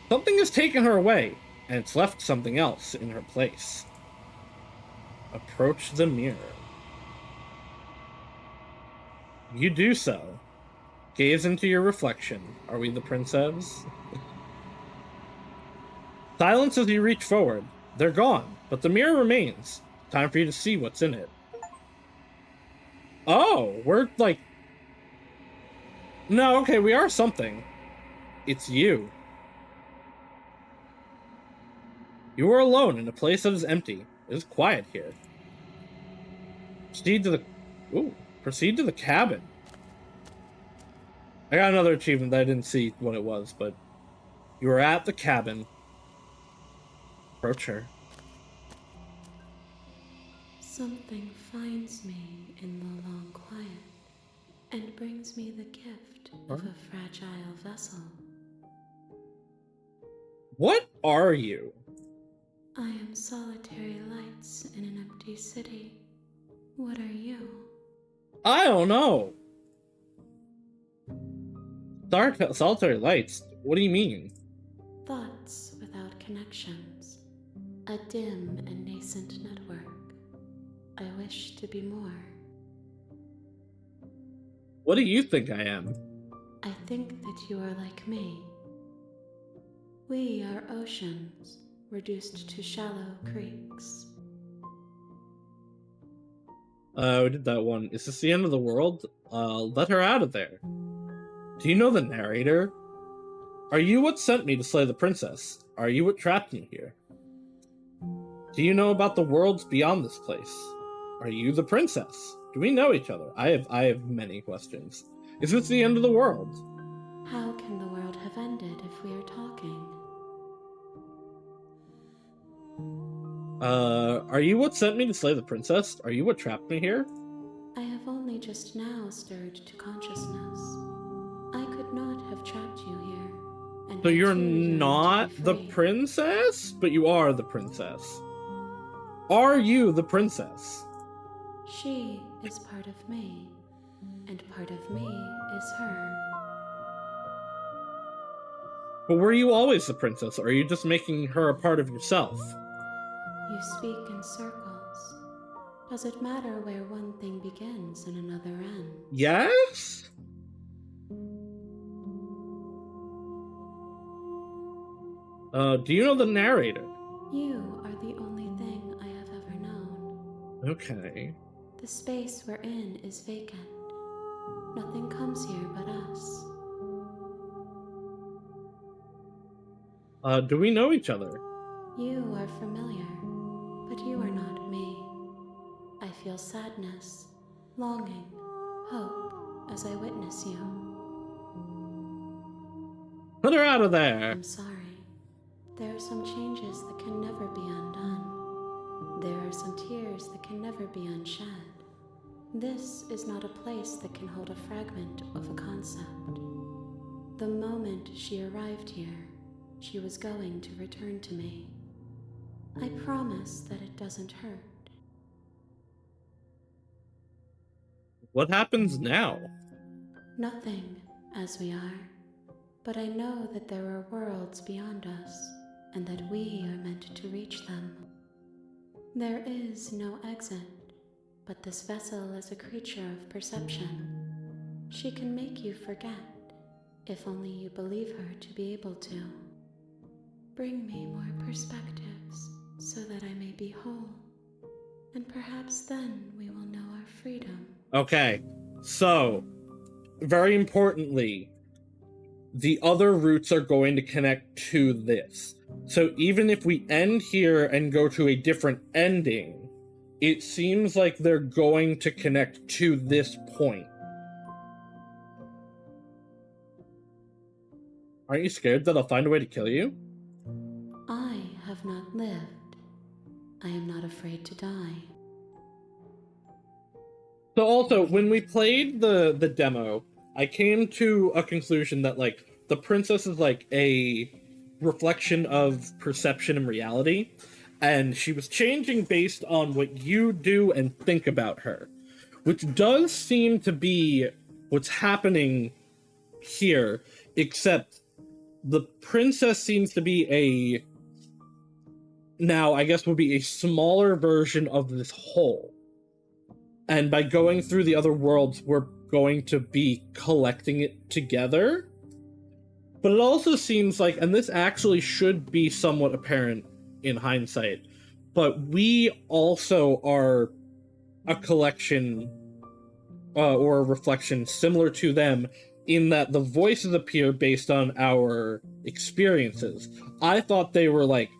Something has taken her away, and it's left something else in her place. Approach the mirror. You do so. Gaze into your reflection. Are we the princess? Silence as you reach forward. They're gone, but the mirror remains. Time for you to see what's in it. Oh, we're like... No, okay, we are something. It's you. You are alone in a place that is empty. It is quiet here. Proceed to the cabin. I got another achievement that I didn't see what it was, but you are at the cabin. Approach her. Something finds me in the long quiet and brings me the gift of a fragile vessel. What are you? I am solitary lights in an empty city. What are you? I don't know. Solitary lights? What do you mean? Thoughts without connections. A dim and nascent network. I wish to be more. What do you think I am? I think that you are like me. We are oceans, reduced to shallow creeks. We did that one. Is this the end of the world? Let her out of there. Do you know the narrator? Are you what sent me to slay the princess? Are you what trapped me here? Do you know about the worlds beyond this place? Are you the princess? Do we know each other? I have many questions. Is this the end of the world? How can the world have ended if we are talking? Are you what sent me to slay the princess? Are you what trapped me here? I have only just now stirred to consciousness. I could not have trapped you here. And So I you're too yearn to not be the free. princess? But you are the princess. Are you the princess? She is part of me, and part of me is her. But were you always the princess, or are you just making her a part of yourself? You speak in circles. Does it matter where one thing begins and another ends? Yes? Do you know the narrator? You are the only thing I have ever known. Okay. The space we're in is vacant. Nothing comes here but us. Do we know each other? You are familiar, but you are not me. I feel sadness, longing, hope as I witness you. Put her out of there! I'm sorry. There are some changes that can never be undone. There are some tears that can never be unshed. This is not a place that can hold a fragment of a concept. The moment she arrived here, she was going to return to me. I promise that it doesn't hurt. What happens now? Nothing, as we are. But I know that there are worlds beyond us, and that we are meant to reach them. There is no exit, but this vessel is a creature of perception. She can make you forget, if only you believe her to be able to. Bring me more perspectives, so that I may be whole, and perhaps then we will know our freedom. Okay, so, very importantly, the other routes are going to connect to this. So even if we end here and go to a different ending, it seems like they're going to connect to this point. Aren't you scared that I'll find a way to kill you? I have not lived. I am not afraid to die. So also, when we played the demo, I came to a conclusion that, like, the princess is, like, a reflection of perception and reality, and she was changing based on what you do and think about her, which does seem to be what's happening here, except the princess seems to be now I guess would be a smaller version of this whole. And by going through the other worlds, we're going to be collecting it together. But it also seems like, and this actually should be somewhat apparent in hindsight, but we also are a collection or a reflection similar to them in that the voices appear based on our experiences. I thought they were like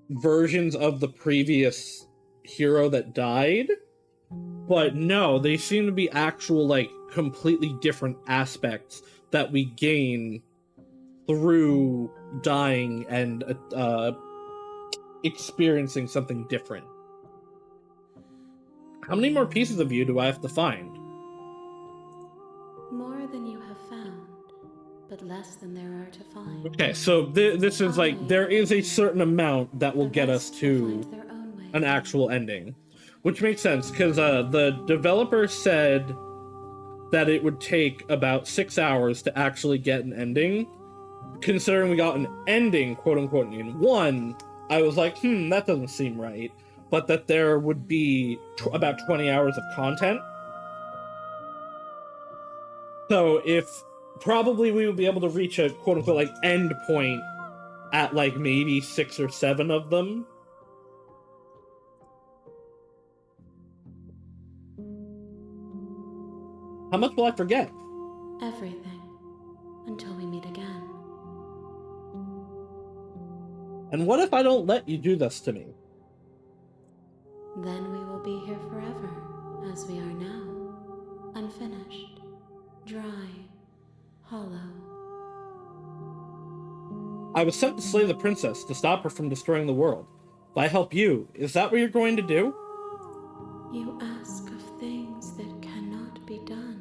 versions of the previous hero that died, but no, they seem to be actual, like, completely different aspects that we gain through dying and experiencing something different. How many more pieces of you do I have to find? More than you have found, but less than there are to find. Okay, so this is like, there is a certain amount that will get us to an actual ending. Which makes sense, because the developer said that it would take about 6 hours to actually get an ending. Considering we got an ending, quote-unquote, in 1, I was like, that doesn't seem right. But that there would be about 20 hours of content. So if probably we would be able to reach a quote-unquote like end point at like maybe 6 or 7 of them. How much will I forget? Everything, until we meet again. And what if I don't let you do this to me? Then we will be here forever, as we are now. Unfinished, dry, hollow. I was sent to slay the princess to stop her from destroying the world. If I help you, is that what you're going to do? You ask of things that cannot be done.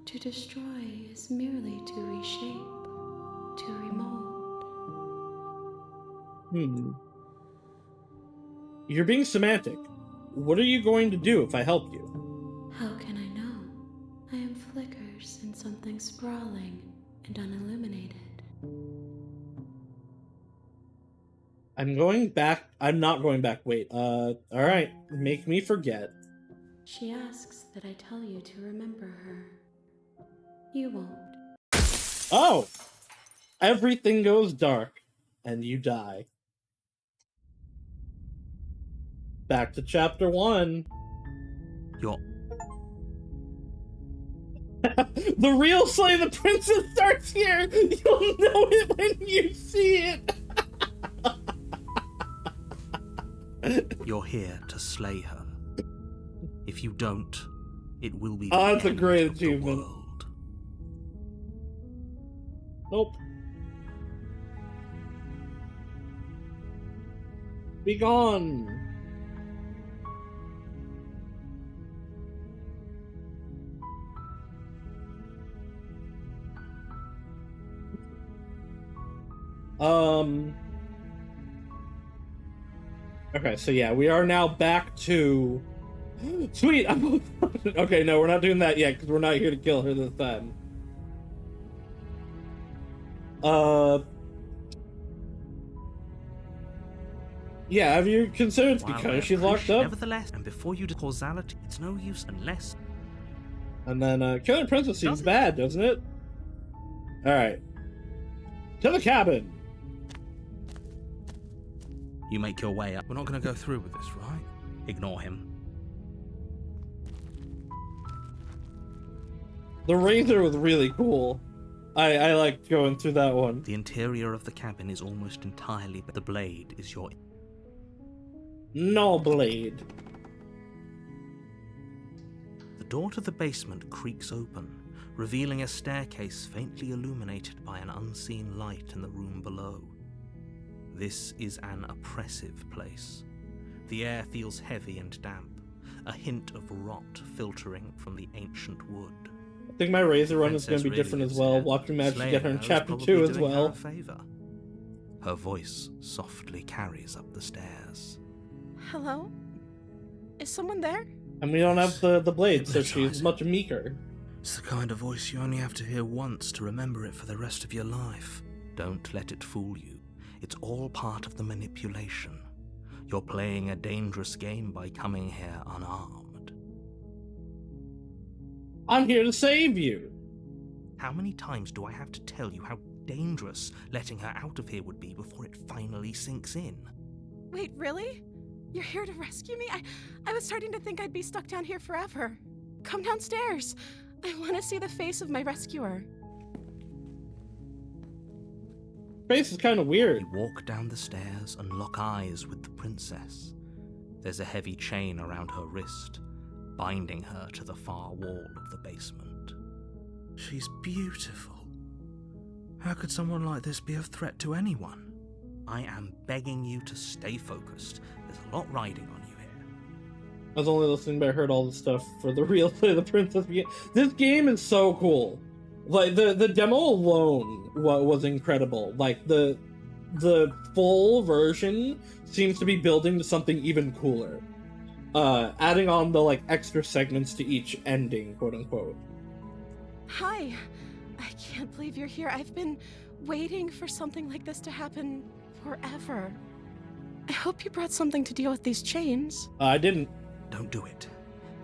To destroy is merely to reshape, to remold. You're being semantic. What are you going to do if I help you? How can I know? I am flickers in something sprawling and unilluminated. I'm going back. I'm not going back. Wait, alright. Make me forget. She asks that I tell you to remember her. You won't. Oh! Everything goes dark, and you die. Back to chapter 1. You're The real Slay the Princess starts here! You'll know it when you see it! You're here to slay her. If you don't, it will be Oh, the that's a end great of the achievement. world. Nope. Be gone! Okay, so yeah, we are now back to... Sweet! Okay, no, we're not doing that yet, because we're not here to kill her this time. Yeah, have you considered it's While because I she's locked appreciate- up? Nevertheless, and before you do causality, it's no use unless... And then, killing Princess seems Doesn't- bad, doesn't it? Alright. To the cabin! You make your way up. We're not going to go through with this, right? Ignore him. The razor was really cool. I liked going through that one. The interior of the cabin is almost entirely, but the blade is your... No blade. The door to the basement creaks open, revealing a staircase faintly illuminated by an unseen light in the room below. This is an oppressive place. The air feels heavy and damp, a hint of rot filtering from the ancient wood. I think my razor run is going to be Princess different really as well. lives here. Watching Magic Slaying get her in her is chapter probably 2 as doing her well. a favor. Her voice softly carries up the stairs. Hello? Is someone there? And we don't have the blade, so she's Hypnotize. much meeker. It's the kind of voice you only have to hear once to remember it for the rest of your life. Don't let it fool you. It's all part of the manipulation. You're playing a dangerous game by coming here unarmed. I'm here to save you. How many times do I have to tell you how dangerous letting her out of here would be before it finally sinks in? Wait, really? You're here to rescue me? I was starting to think I'd be stuck down here forever. Come downstairs. I want to see the face of my rescuer. Face is kind of weird. You walk down the stairs and lock eyes with the princess. There's a heavy chain around her wrist, binding her to the far wall of the basement. She's beautiful. How could someone like this be a threat to anyone? I am begging you to stay focused. There's a lot riding on you here. I was only listening, but I heard all the stuff for the real Play the Princess game. This game is so cool. Like, the demo alone was incredible. Like, the full version seems to be building to something even cooler. Adding on the, like, extra segments to each ending, quote-unquote. Hi. I can't believe you're here. I've been waiting for something like this to happen forever. I hope you brought something to deal with these chains. I didn't. Don't do it.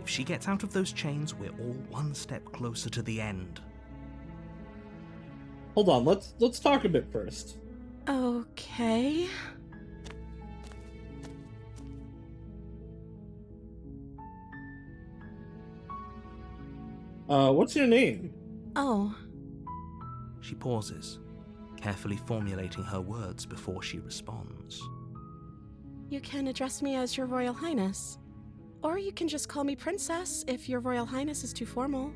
If she gets out of those chains, we're all one step closer to the end. Hold on, let's talk a bit first. Okay. What's your name? Oh. She pauses, carefully formulating her words before she responds. You can address me as Your Royal Highness. Or you can just call me Princess if Your Royal Highness is too formal.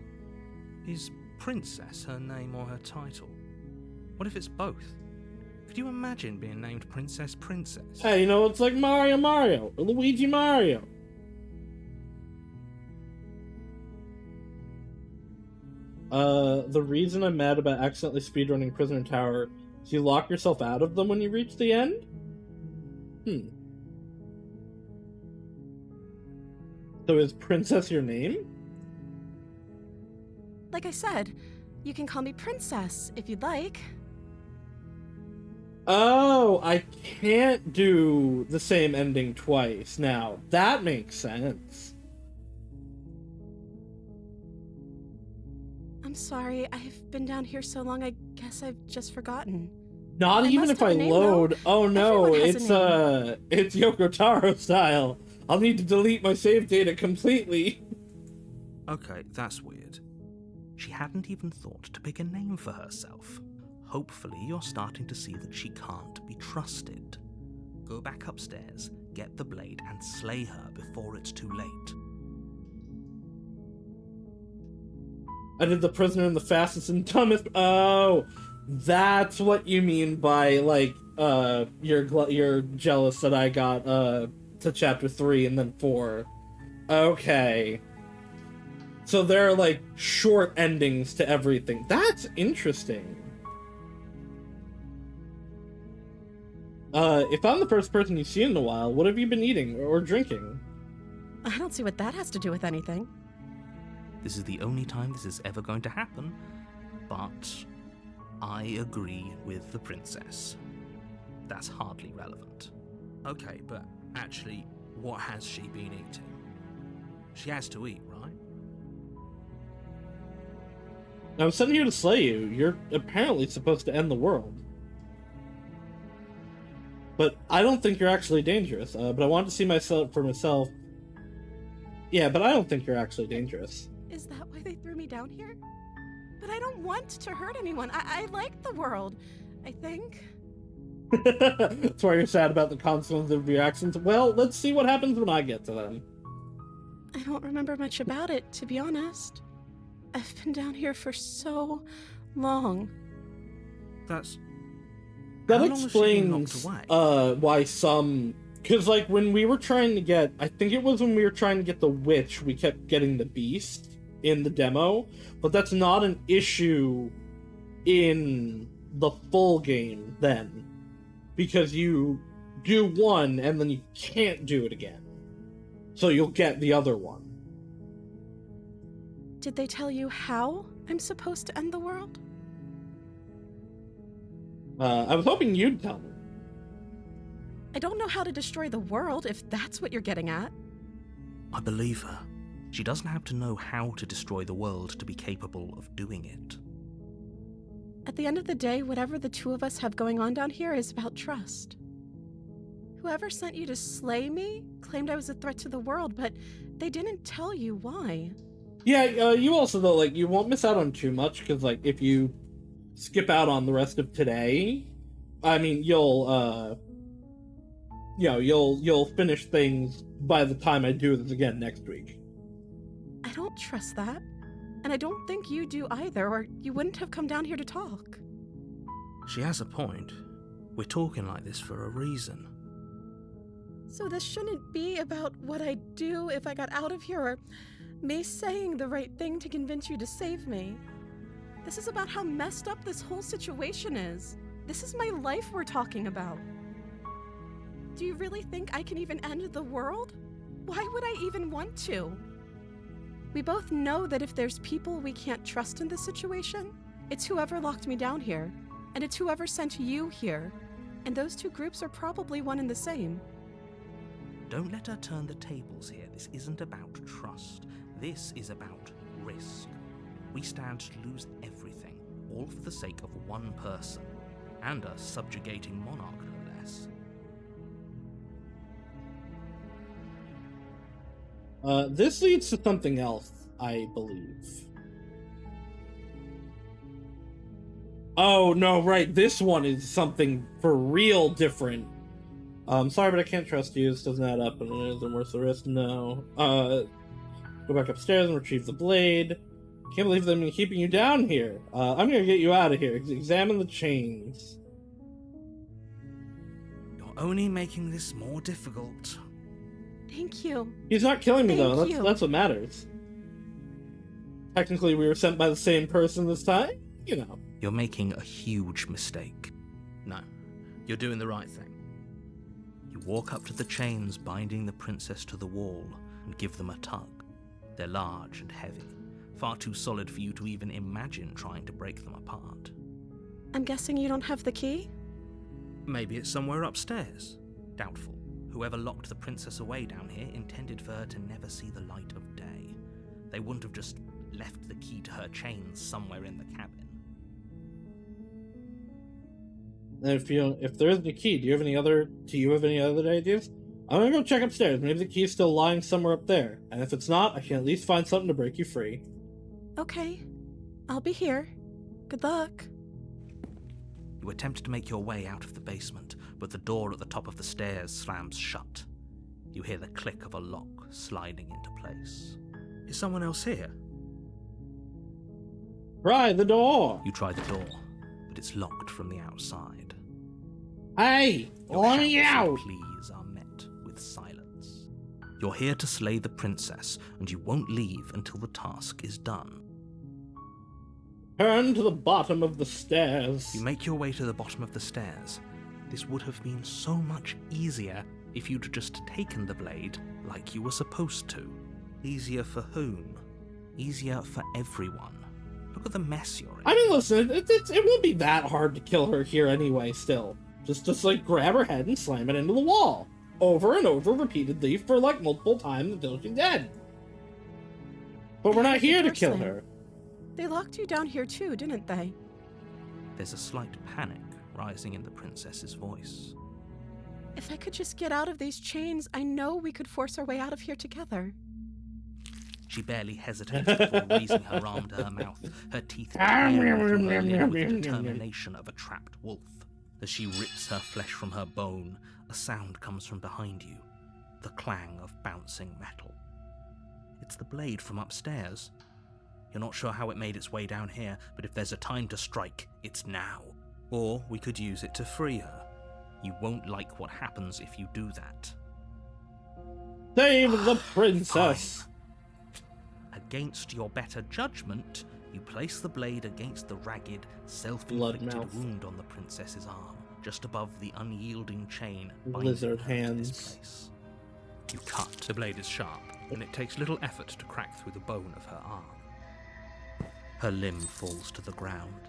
Is Princess her name or her title? What if it's both? Could you imagine being named Princess? Hey, you know, it's like Mario, or Luigi Mario. The reason I'm mad about accidentally speedrunning Prisoner Tower is you lock yourself out of them when you reach the end? So is Princess your name? Like I said, you can call me Princess if you'd like. Oh, I can't do the same ending twice now. That makes sense. I'm sorry, I've been down here so long, I guess I've just forgotten. Not even must if have I a name, load. though. Oh no, Everyone has a it's Yoko Taro style. I'll need to delete my save data completely. Okay, that's weird. She hadn't even thought to pick a name for herself. Hopefully you're starting to see that she can't be trusted. Go back upstairs, get the blade, and slay her before it's too late. I did the prisoner in the fastest and dumbest. Oh, that's what you mean by, like, you're jealous that I got to chapter 3 and then 4. Okay. So there are, like, short endings to everything. That's interesting. If I'm the first person you've seen in a while, what have you been eating or drinking? I don't see what that has to do with anything. This is the only time this is ever going to happen, but I agree with the princess. That's hardly relevant. Okay, but actually, what has she been eating? She has to eat, right? I'm sitting here to slay you. You're apparently supposed to end the world. But I don't think you're actually dangerous. But I want to see myself for myself. Yeah, but I don't think you're actually dangerous. Is that why they threw me down here? But I don't want to hurt anyone. I like the world, I think. That's why you're sad about the consequences of your actions. Well, let's see what happens when I get to them. I don't remember much about it, to be honest. I've been down here for so long. That How long has she been locked explains away? why some... Because, like, when we were trying to get... I think it was when we were trying to get the witch, we kept getting the beast in the demo. But that's not an issue in the full game, then. Because you do one, and then you can't do it again. So you'll get the other one. Did they tell you how I'm supposed to end the world? I was hoping you'd tell me. I don't know how to destroy the world, if that's what you're getting at. I believe her. She doesn't have to know how to destroy the world to be capable of doing it. At the end of the day, whatever the two of us have going on down here is about trust. Whoever sent you to slay me claimed I was a threat to the world, but they didn't tell you why. Yeah, you also, though, like, you won't miss out on too much, because, like, if you skip out on the rest of today, I mean, you'll finish things by the time I do this again next week. I don't trust that. And I don't think you do either, or you wouldn't have come down here to talk. She has a point. We're talking like this for a reason. So this shouldn't be about what I'd do if I got out of here, or me saying the right thing to convince you to save me. This is about how messed up this whole situation is. This is my life we're talking about. Do you really think I can even end the world? Why would I even want to? We both know that if there's people we can't trust in this situation, it's whoever locked me down here, and it's whoever sent you here. And those two groups are probably one and the same. Don't let her turn the tables here. This isn't about trust. This is about risk. We stand to lose everything, all for the sake of one person, and a subjugating monarch, no less. This leads to something else, I believe. Oh, no, right, this one is something for real different. Sorry, but I can't trust you. This doesn't add up, and it isn't worth the risk. No. Go back upstairs and retrieve the blade. Can't believe they've been keeping you down here. I'm gonna get you out of here. Examine the chains. You're only making this more difficult. Thank you. He's not killing me, though. Thank you. That's what matters. Technically, we were sent by the same person this time. You know. You're making a huge mistake. No, you're doing the right thing. You walk up to the chains binding the princess to the wall and give them a tug. They're large and heavy, far too solid for you to even imagine trying to break them apart. I'm guessing you don't have the key? Maybe it's somewhere upstairs. Doubtful. Whoever locked the princess away down here intended for her to never see the light of day. They wouldn't have just left the key to her chains somewhere in the cabin. And if there isn't a key, do you have any other ideas? I'm gonna go check upstairs. Maybe the key's still lying somewhere up there. And if it's not, I can at least find something to break you free. Okay. I'll be here. Good luck. You attempt to make your way out of the basement, but the door at the top of the stairs slams shut. You hear the click of a lock sliding into place. Is someone else here? Try the door! You try the door, but it's locked from the outside. Hey! Your Let me shouts out! and pleas are met with silence. You're here to slay the princess, and you won't leave until the task is done. Turn to the bottom of the stairs. You make your way to the bottom of the stairs. This would have been so much easier if you'd just taken the blade like you were supposed to. Easier for whom? Easier for everyone. Look at the mess you're in. I mean, listen, it won't be that hard to kill her here anyway, still. Just like, grab her head and slam it into the wall. Over and over, repeatedly, for, like, multiple times until she's dead. But we're not here to kill her. They locked you down here too, didn't they? There's a slight panic rising in the princess's voice. If I could just get out of these chains, I know we could force our way out of here together. She barely hesitated before raising her arm to her mouth, her teeth glaring through her lid with the determination of a trapped wolf. As she rips her flesh from her bone, a sound comes from behind you, the clang of bouncing metal. It's the blade from upstairs. You're not sure how it made its way down here, but if there's a time to strike, it's now. Or we could use it to free her. You won't like what happens if you do that. Save the princess! Against your better judgment, you place the blade against the ragged, self-inflicted wound on the princess's arm, just above the unyielding chain binding Lizard her to hands. this place. You cut. The blade is sharp, and it takes little effort to crack through the bone of her arm. Her limb falls to the ground,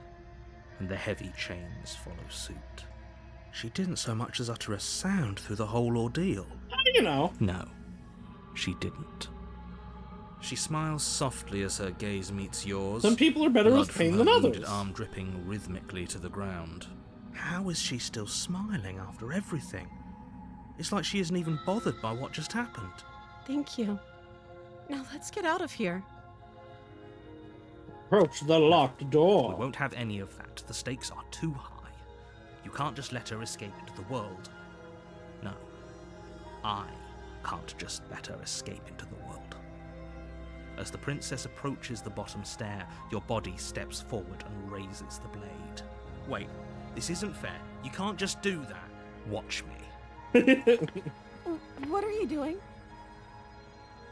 and the heavy chains follow suit. She didn't so much as utter a sound through the whole ordeal. How do you know? No, she didn't. She smiles softly as her gaze meets yours. Some people are better blood with pain from than her others. wounded arm dripping rhythmically to the ground. How is she still smiling after everything? It's like she isn't even bothered by what just happened. Thank you. Now let's get out of here. Approach the locked We door. won't have any of that. The stakes are too high. You can't just let her escape into the world. No, I can't just let her escape into the world. As the princess approaches the bottom stair, your body steps forward and raises the blade. Wait, this isn't fair. You can't just do that. Watch me. What are you doing?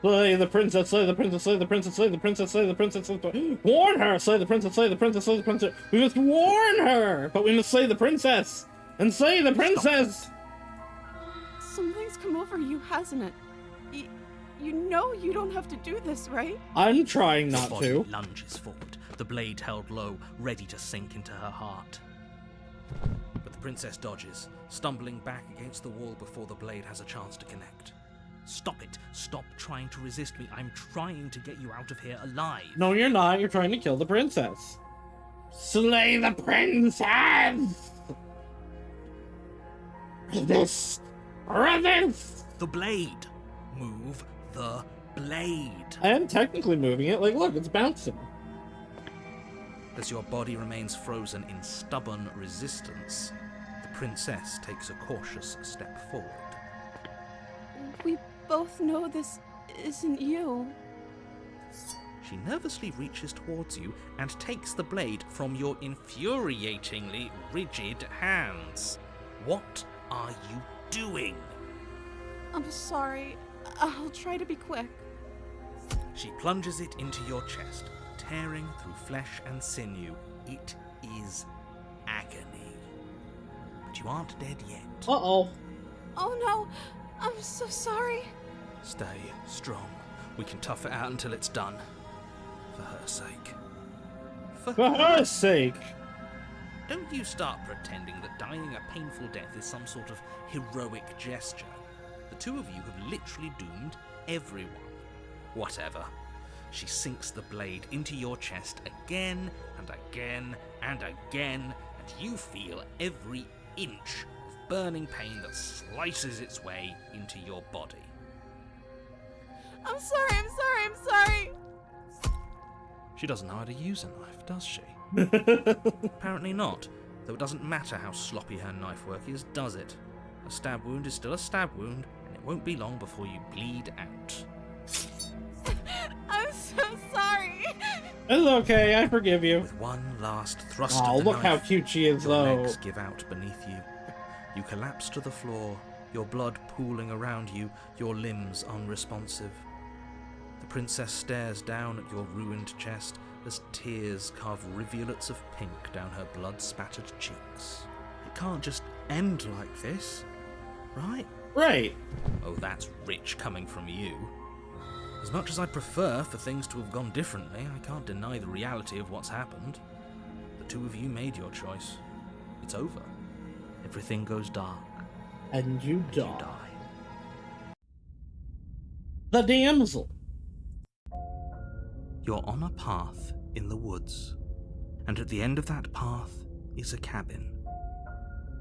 Slay the princess, slay the princess, slay the princess, slay the princess, slay the princess, slay the... Warn her! Slay the princess, slay the princess, slay the princess. We must warn her! But we must slay the princess! And slay the princess! Something's come over you, hasn't it? You know you don't have to do this, right? I'm trying The not body to. lunges forward, the blade held low, ready to sink into her heart. But the princess dodges, stumbling back against the wall before the blade has a chance to connect. Stop it. Stop trying to resist me. I'm trying to get you out of here alive. No, you're not. You're trying to kill the princess. Slay the princess! Resist! Resist! The blade. Move the blade. I am technically moving it. Like, look, it's bouncing. As your body remains frozen in stubborn resistance, the princess takes a cautious step forward. We both know this isn't you. She nervously reaches towards you and takes the blade from your infuriatingly rigid hands. What are you doing? I'm sorry. I'll try to be quick. She plunges it into your chest, tearing through flesh and sinew. It is agony. But you aren't dead yet. Uh-oh. Oh no, I'm so sorry. Stay strong. We can tough it out until it's done. For her sake. For For her sake. Don't you start pretending that dying a painful death is some sort of heroic gesture. The two of you have literally doomed everyone. Whatever. She sinks the blade into your chest again and again and again, and you feel every inch of burning pain that slices its way into your body. I'm sorry. She doesn't know how to use a knife, does she? Apparently not, though it doesn't matter how sloppy her knife work is, does it? A stab wound is still a stab wound, and it won't be long before you bleed out. I'm so sorry. It's okay, I forgive you. With one last thrust Oh, of the look knife, how cute she is, your though. legs give out beneath you. You collapse to the floor, your blood pooling around you, your limbs unresponsive. The princess stares down at your ruined chest as tears carve rivulets of pink down her blood-spattered cheeks. It can't just end like this, right? Right. Oh, that's rich coming from you. As much as I'd prefer for things to have gone differently, I can't deny the reality of what's happened. The two of you made your choice. It's over. Everything goes dark. And you You die. die. The damsel. You're on a path in the woods, and at the end of that path is a cabin.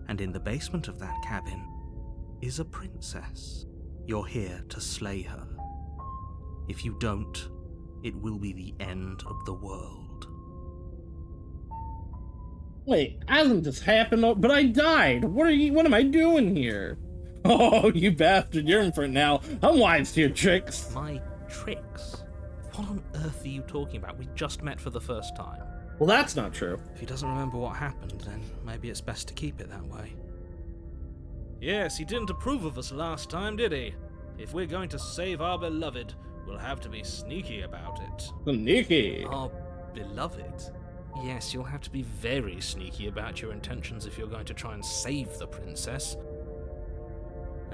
And in the basement of that cabin is a princess. You're here to slay her. If you don't, it will be the end of the world. Wait, hasn't this happened? But I died. What am I doing here? Oh, you bastard, you're in for it now. I'm wise to your tricks. My tricks? What on earth are you talking about? We just met for the first time. Well, that's not true. If he doesn't remember what happened, then maybe it's best to keep it that way. Yes, he didn't approve of us last time, did he? If we're going to save our beloved, we'll have to be sneaky about it. Sneaky. Our beloved? Yes, you'll have to be very sneaky about your intentions if you're going to try and save the princess.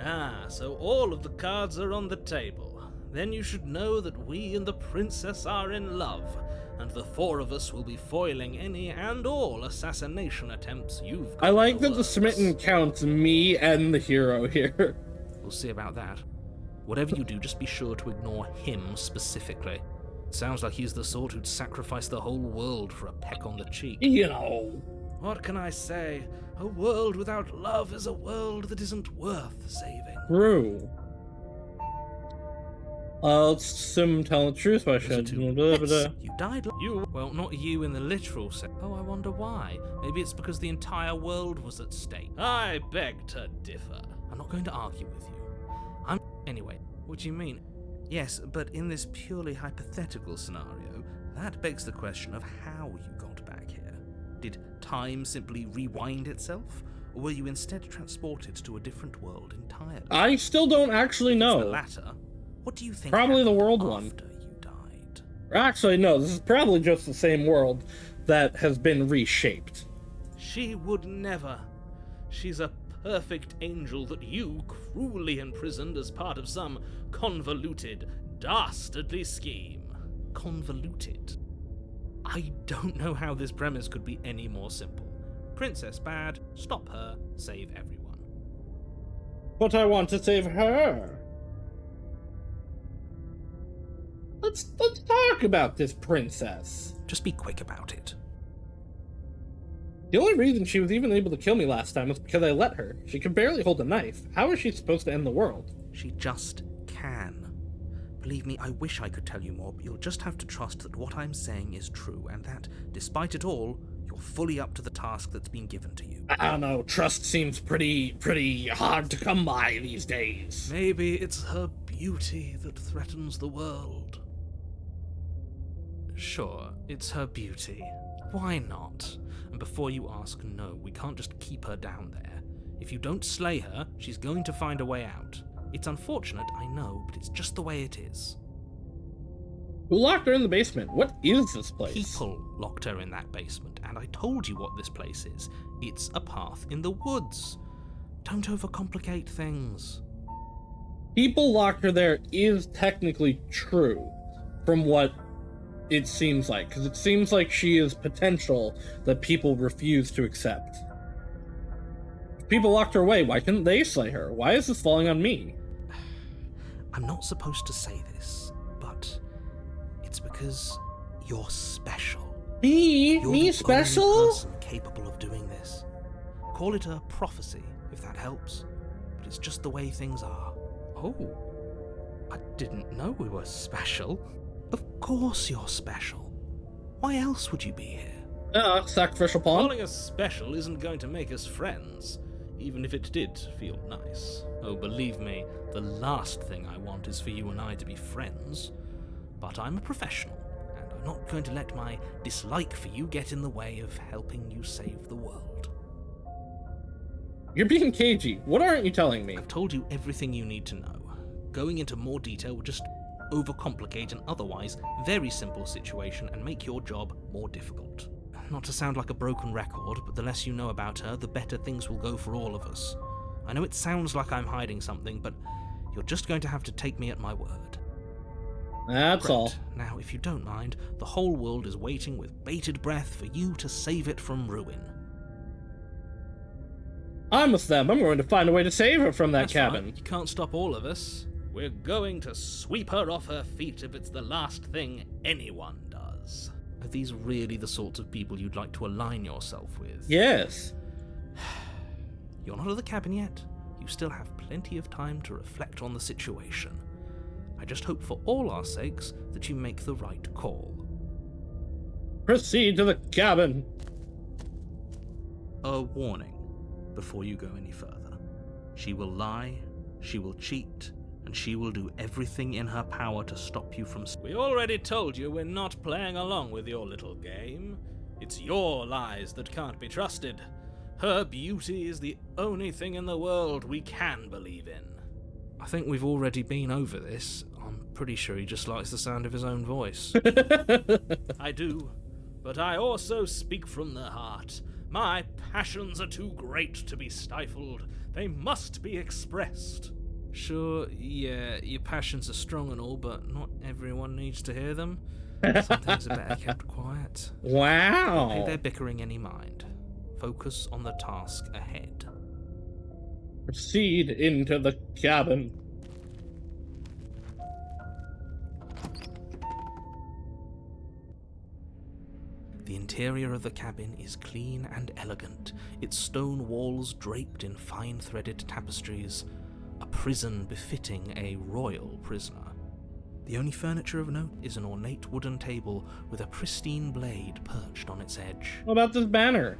Ah, so all of the cards are on the table. Then you should know that we and the princess are in love. and the four of us will be foiling any and all assassination attempts you've got. I like in the that the works. smitten counts me and the hero here. We'll see about that. Whatever you do, just be sure to ignore him specifically. It sounds like he's the sort who'd sacrifice the whole world for a peck on the cheek. You know. What can I say? A world without love is a world that isn't worth saving. True. Let's tell the truth, I should. Yes, you died. Well, not you in the literal sense. Oh, I wonder why. Maybe it's because the entire world was at stake. I beg to differ. I'm not going to argue with you. Anyway, what do you mean? Yes, but in this purely hypothetical scenario, that begs the question of how you got back here. Did time simply rewind itself? Or were you instead transported to a different world entirely? I still don't actually know. The latter. What do you think? Probably the world after one. You died? Actually, no, this is probably just the same world that has been reshaped. She would never. She's a perfect angel that you cruelly imprisoned as part of some convoluted, dastardly scheme. Convoluted? I don't know how this premise could be any more simple. Princess bad, stop her, save everyone. But I want to save her. Let's talk about this princess. Just be quick about it. The only reason she was even able to kill me last time was because I let her. She could barely hold a knife. How is she supposed to end the world? She just can. Believe me, I wish I could tell you more, but you'll just have to trust that what I'm saying is true, and that, despite it all, you're fully up to the task that's been given to you. I don't know, trust seems pretty hard to come by these days. Maybe it's her beauty that threatens the world. Sure, it's her beauty. Why not? And before you ask, no, we can't just keep her down there. If you don't slay her, she's going to find a way out. It's unfortunate, I know, but it's just the way it is. Who locked her in the basement? What is this place? People locked her in that basement, and I told you what this place is. It's a path in the woods. Don't overcomplicate things. People locked her there is technically true, from what it seems like, because it seems like she is potential that people refuse to accept. If people locked her away, why couldn't they slay her? Why is this falling on me? I'm not supposed to say this, but it's because you're special. Me? You're Me the special? only person capable of doing this. Call it a prophecy, if that helps, but it's just the way things are. Oh, I didn't know we were special. Of course you're special. Why else would you be here? Sacrificial pawn? Calling us special isn't going to make us friends, even if it did feel nice. Oh, believe me, the last thing I want is for you and I to be friends. But I'm a professional, and I'm not going to let my dislike for you get in the way of helping you save the world. You're being cagey. What aren't you telling me? I've told you everything you need to know. Going into more detail would just overcomplicate an otherwise very simple situation and make your job more difficult. Not to sound like a broken record, but the less you know about her, the better things will go for all of us. I know it sounds like I'm hiding something, but you're just going to have to take me at my word. That's all. Now, if you don't mind, the whole world is waiting with bated breath for you to save it from ruin. I'm with them. I'm going to find a way to save her from that That's cabin. right. You can't stop all of us. We're going to sweep her off her feet if it's the last thing anyone does. Are these really the sorts of people you'd like to align yourself with? Yes. You're not at the cabin yet. You still have plenty of time to reflect on the situation. I just hope for all our sakes that you make the right call. Proceed to the cabin. A warning before you go any further. She will lie, she will cheat, and she will do everything in her power to stop you from... We already told you we're not playing along with your little game. It's your lies that can't be trusted. Her beauty is the only thing in the world we can believe in. I think we've already been over this. I'm pretty sure he just likes the sound of his own voice. I do, but I also speak from the heart. My passions are too great to be stifled. They must be expressed. Sure, yeah, your passions are strong and all, but not everyone needs to hear them. Some things are better kept quiet. Wow. Don't pay their bickering any mind. Focus on the task ahead. Proceed into the cabin. The interior of the cabin is clean and elegant, its stone walls draped in fine-threaded tapestries, a prison befitting a royal prisoner. The only furniture of note is an ornate wooden table with a pristine blade perched on its edge. What about this banner?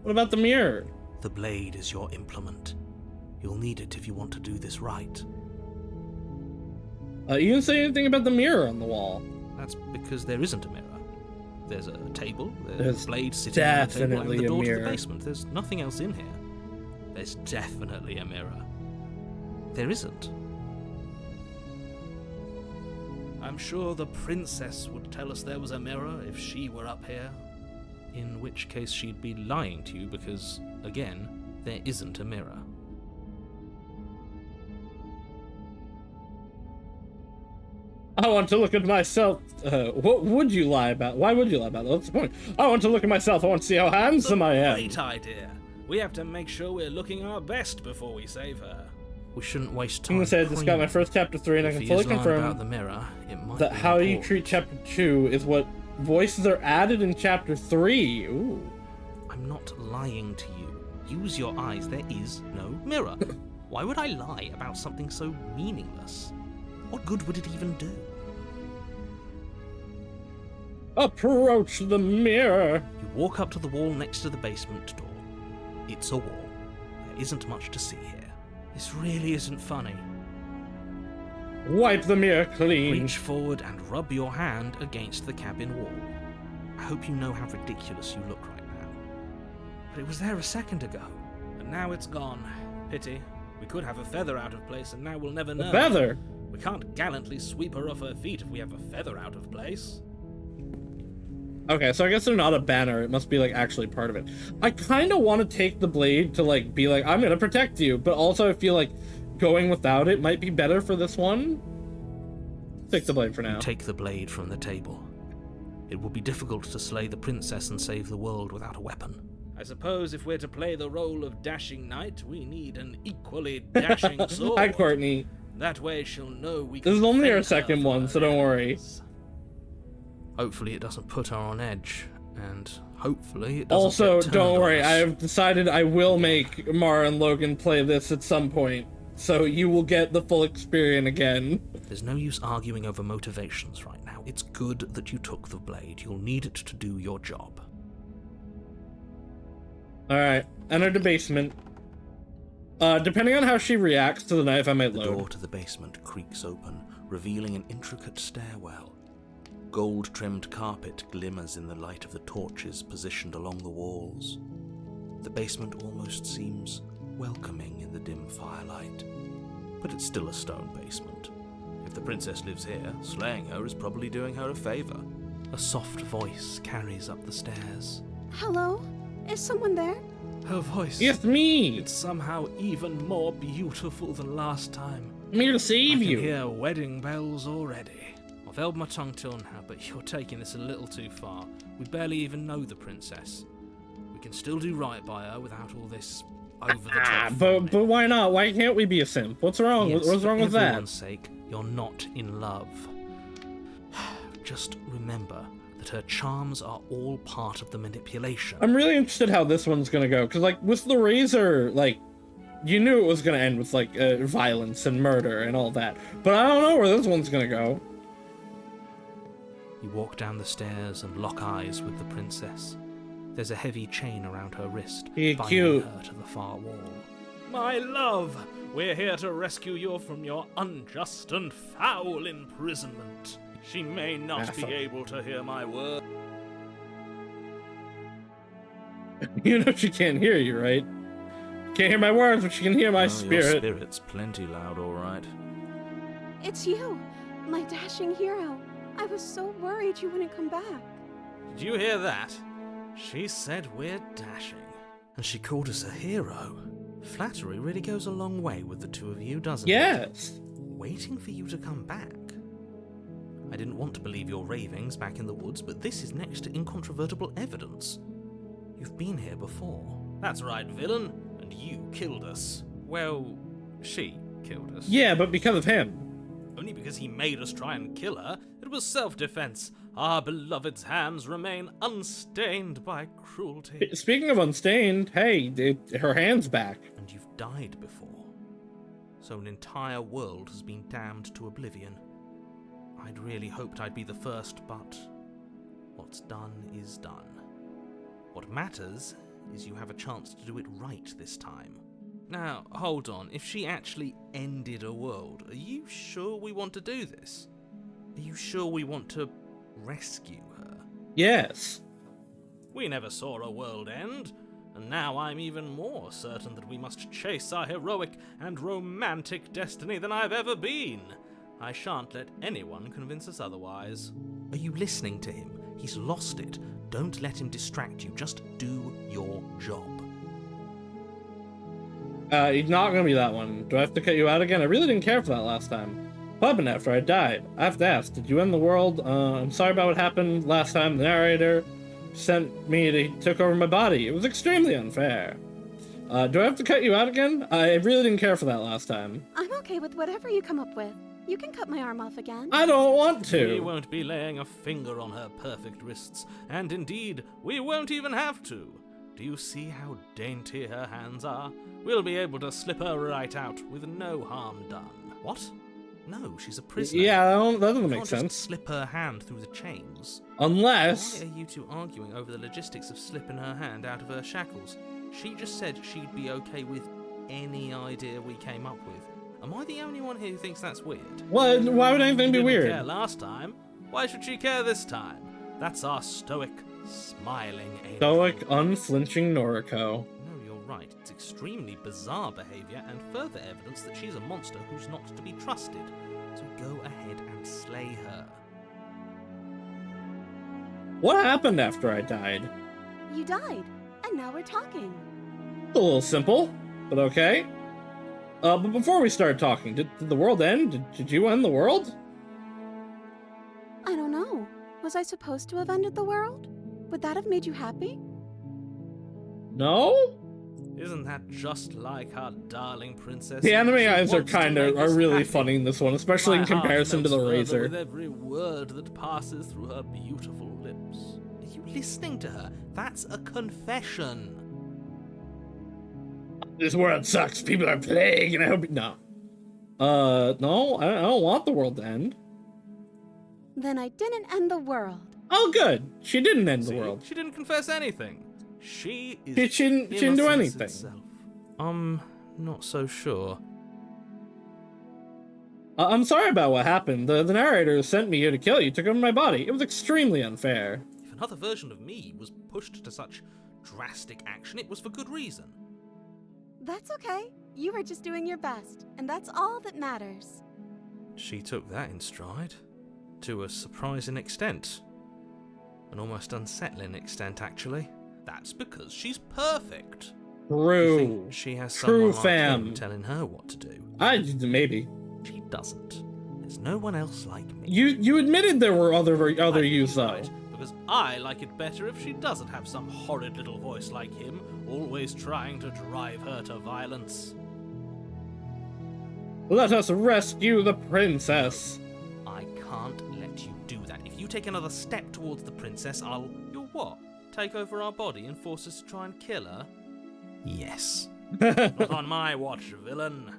What about the mirror? The blade is your implement. You'll need it if you want to do this right. You didn't say anything about the mirror on the wall. That's because there isn't a mirror. There's a table, there's There's a blade sitting on the table, and definitely the a door to the mirror. basement. There's nothing else in here. There's definitely a mirror. There isn't. I'm sure the princess would tell us there was a mirror if she were up here. In which case she'd be lying to you because, again, there isn't a mirror. I want to look at myself. What would you lie about? Why would you lie about that? What's the point? I want to look at myself. I want to see how handsome I am. Great idea. We have to make sure we're looking our best before we save her. We shouldn't waste time. I'm gonna say I just got my first chapter 3, and I can fully about confirm the mirror, it might that be how you important. treat chapter 2 is what voices are added in chapter 3. Ooh. I'm not lying to you. Use your eyes. There is no mirror. Why would I lie about something so meaningless? What good would it even do? Approach the mirror. You walk up to the wall next to the basement door. It's a wall. There isn't much to see here. This really isn't funny. Wipe the mirror clean. Reach forward and rub your hand against the cabin wall. I hope you know how ridiculous you look right now. But it was there a second ago. And now it's gone. Pity. We could have a feather out of place and now we'll never know. A feather? We can't gallantly sweep her off her feet if we have a feather out of place. Okay, so I guess they're not a banner. It must be, like, actually part of it. I kind of want to take the blade to, like, be like, I'm gonna protect you, but also I feel like going without it might be better for this one. Take the blade for now. Take the blade from the table. It would be difficult to slay the princess and save the world without a weapon. I suppose if we're to play the role of dashing knight, we need an equally dashing sword. Hi, Courtney. That way she'll know we This can is only defend our her second from one, her so don't worry. enemies. Hopefully it doesn't put her on edge, and hopefully it doesn't Also, get turned don't on worry, us. I have decided I will make Mara and Logan play this at some point, so you will get the full experience again. There's no use arguing over motivations right now. It's good that you took the blade. You'll need it to do your job. Alright, enter the basement. Depending on how she reacts to the knife, I might The load. door to the basement creaks open, revealing an intricate stairwell. Gold-trimmed carpet glimmers in the light of the torches positioned along the walls. The basement almost seems welcoming in the dim firelight. But it's still a stone basement. If the princess lives here, slaying her is probably doing her a favor. A soft voice carries up the stairs. Hello? Is someone there? Her voice. It's me! It's somehow even more beautiful than last time. I'm here to I save can you. hear wedding bells already. I've held my tongue till now, but you're taking this a little too far. We barely even know the princess. We can still do right by her without all this over-the-top But why not? Why can't we be a simp? What's wrong? Yes, What's wrong for with that? everyone's sake, you're not in love. Just remember that her charms are all part of the manipulation. I'm really interested how this one's gonna go, because, like, with the razor, like, you knew it was gonna end with, like, violence and murder and all that. But I don't know where this one's gonna go. You walk down the stairs and lock eyes with the princess. There's a heavy chain around her wrist, You're binding cute. her to the far wall. My love, we're here to rescue you from your unjust and foul imprisonment. She may not be fuck. able to hear my word. You know she can't hear you, right? Can't hear my words, but she can hear my Your spirit. spirit's plenty loud, all right. It's you, my dashing hero. I was so worried you wouldn't come back. Did you hear that? She said we're dashing. And she called us a hero. Flattery really goes a long way with the two of you, doesn't it? Yes. Waiting for you to come back. I didn't want to believe your ravings back in the woods, but this is next to incontrovertible evidence. You've been here before. That's right, villain, and you killed us. Well, she killed us. Yeah, but because of him. Only because he made us try and kill her. It was self-defense. Our beloved's hands remain unstained by cruelty. Speaking of unstained, hey, her hand's back. And you've died before. So an entire world has been damned to oblivion. I'd really hoped I'd be the first, but what's done is done. What matters is you have a chance to do it right this time. Now, hold on. If she actually ended a world, are you sure we want to do this? Are you sure we want to rescue her? Yes. We never saw a world end, and now I'm even more certain that we must chase our heroic and romantic destiny than I've ever been. I shan't let anyone convince us otherwise. Are you listening to him? He's lost it. Don't let him distract you. Just do your job. He's not gonna be that one. Do I have to cut you out again? I really didn't care for that last time. What happened after I died? I have to ask, did you end the world? I'm sorry about what happened last time. The narrator sent me to took over my body. It was extremely unfair. Do I have to cut you out again? I really didn't care for that last time. I'm okay with whatever you come up with. You can cut my arm off again. I don't want to. We won't be laying a finger on her perfect wrists, and indeed, we won't even have to. Do you see how dainty her hands are? We'll be able to slip her right out with no harm done. What? No, she's a prisoner. Yeah, that doesn't make Just sense. slip her hand through the chains. Unless... Why are you two arguing over the logistics of slipping her hand out of her shackles? She just said she'd be okay with any idea we came up with. Am I the only one here who thinks that's weird? What? Why would anything be She didn't weird? care last time. Why should she care this time? That's our stoic, smiling angel. Stoic, unflinching Noriko. No, you're right. It's extremely bizarre behavior and further evidence that she's a monster who's not to be trusted. So go ahead and slay her. What happened after I died? You died, and now we're talking. A little simple, but okay. But before we start talking, did the world end? Did you end the world? I don't know. Was I supposed to have ended the world? Would that have made you happy? No? Isn't that just like our darling princess? The anime She eyes are wants to kind make of are us really happy. funny in this one, especially in My heart comparison to the melts further Razor. with every word that passes through her beautiful lips. Are you listening to her? That's a confession. This world sucks. People are plague, and I hope no. No, I don't want the world to end. Then I didn't end the world. Oh, good. She didn't end the See? world. She didn't confess anything. She is She didn't do innocence anything. itself. Not so sure. I'm sorry about what happened. The narrator sent me here to kill you, took over my body. It was extremely unfair. If another version of me was pushed to such drastic action, it was for good reason. That's okay. You were just doing your best, and that's all that matters. She took that in stride. To a surprising extent. An almost unsettling extent, actually. That's because she's perfect. You True. think she has True, someone like fam. him telling her what to do? Maybe. She doesn't. There's no one else like me. You admitted there were other I think use he's though. right, because I like it better if she doesn't have some horrid little voice like him, always trying to drive her to violence. Let us rescue the princess. I can't let you do that. If you take another step towards the princess, You'll what? Take over our body and force us to try and kill her? Yes. Not on my watch, villain.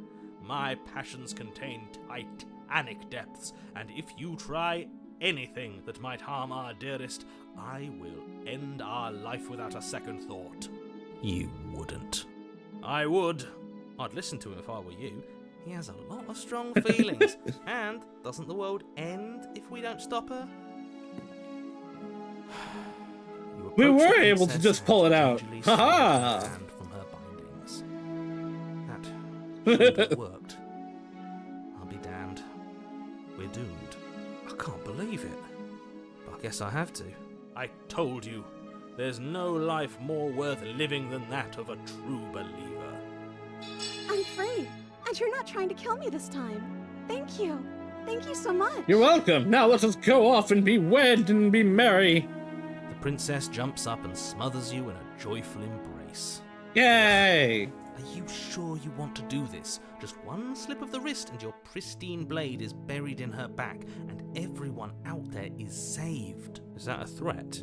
My passions contain titanic depths, and if you try anything that might harm our dearest, I will end our life without a second thought. You wouldn't. I would. I'd listen to him if I were you. He has a lot of strong feelings. And doesn't the world end if we don't stop her? You We approach were the able to princess just pull and it out. gingerly Ha-ha. slide her hand from her bindings. That shouldn't have worked. I'll be damned. We're doomed. I can't believe it. But I guess I have to. I told you. There's no life more worth living than that of a true believer. I'm free, and you're not trying to kill me this time. Thank you. Thank you so much. You're welcome. Now let us go off and be wed and be merry. The princess jumps up and smothers you in a joyful embrace. Yay! Are you sure you want to do this? Just one slip of the wrist and your pristine blade is buried in her back, and everyone out there is saved. Is that a threat?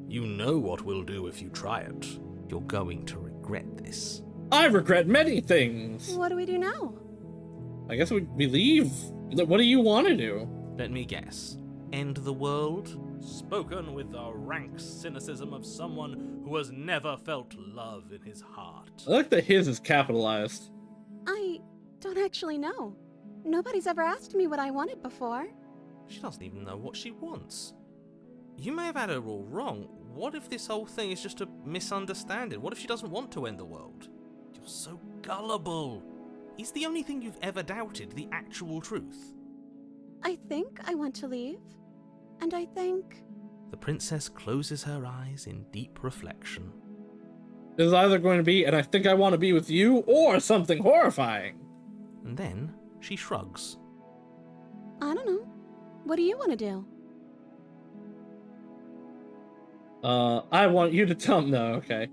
You know what we'll do if you try it. You're going to regret this. I regret many things. What do we do now? I guess we leave. What do you want to do? Let me guess. End the world? Spoken with the rank cynicism of someone who has never felt love in his heart. I like that his is capitalized. I don't actually know. Nobody's ever asked me what I wanted before. She doesn't even know what she wants. You may have had her all wrong. What if this whole thing is just a misunderstanding? What if she doesn't want to end the world? You're so gullible. Is the only thing you've ever doubted the actual truth? I think I want to leave. And I think... The princess closes her eyes in deep reflection. It's either going to be, and I think I want to be with you, or something horrifying. And then she shrugs. I don't know. What do you want to do? I want you to tell me. No, okay.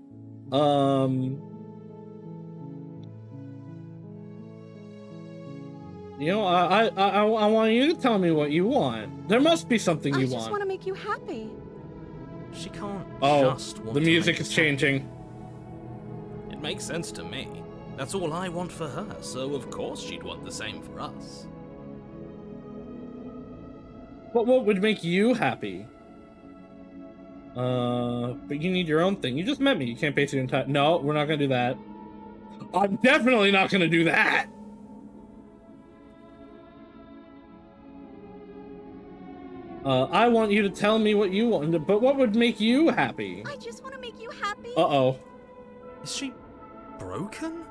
You know, I want you to tell me what you want. There must be something you I want. just want to make you happy. She can't Oh, just want the to music make is us changing. happy. It makes sense to me. That's all I want for her, so of course she'd want the same for us. What would make you happy? But you need your own thing. You just met me. You can't base your entire... No, we're not gonna do that. I'm definitely not gonna do that! I want you to tell me what you want, but what would make you happy? I just want to make you happy. Uh-oh. Is she broken?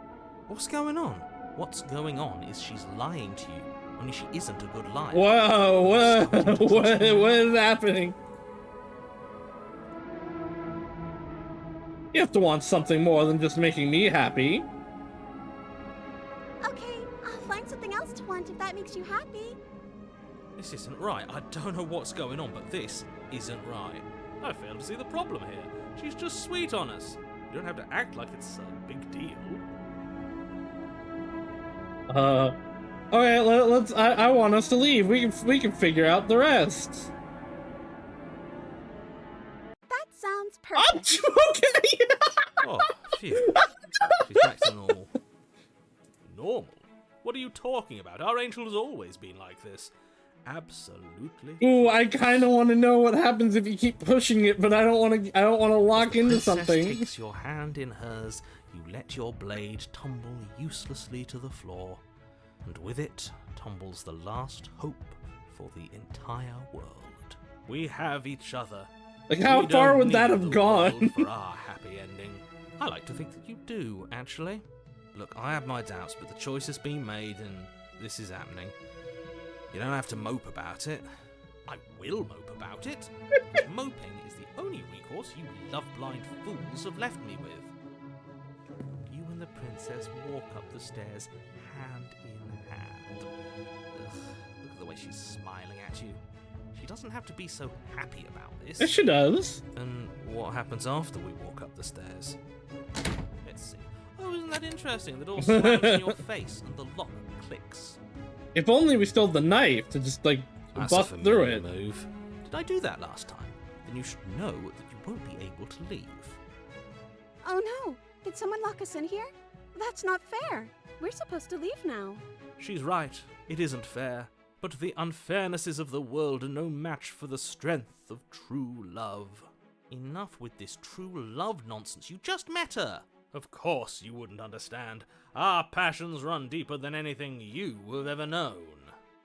What's going on? What's going on is she's lying to you, only she isn't a good liar. Whoa, what is happening? You have to want something more than just making me happy. Okay, I'll find something else to want if that makes you happy. This isn't right. I don't know what's going on, but this isn't right. I fail to see the problem here. She's just sweet on us. You don't have to act like it's a big deal. Okay, let's. I want us to leave. We can figure out the rest. That sounds perfect. Okay. Oh, phew. She's back to normal. Normal? What are you talking about? Our angel has always been like this. Absolutely. Ooh, I kind of want to know what happens if you keep pushing it, but I don't want to. I don't want to lock into something. Takes your hand in hers. You let your blade tumble uselessly to the floor, and with it tumbles the last hope for the entire world. We have each other. Like, how We far don't would that need have the gone? world for our happy ending. I like to think that you do, actually. Look, I have my doubts, but the choice has been made, and this is happening. You don't have to mope about it. I will mope about it. Because moping is the only recourse you love-blind fools have left me with. You and the princess walk up the stairs, hand in hand. Ugh, look at the way she's smiling at you. She doesn't have to be so happy about this. Yes, she does. And what happens after we walk up the stairs? Let's see. Oh, isn't that interesting? The door slams in your face and the lock clicks. If only we stole the knife to just like That's bust a through familiar it. move. Did I do that last time? Then you should know that you won't be able to leave. Oh no! Did someone lock us in here? That's not fair. We're supposed to leave now. She's right. It isn't fair. But the unfairnesses of the world are no match for the strength of true love. Enough with this true love nonsense. You just met her. Of course you wouldn't understand. Our passions run deeper than anything you have ever known.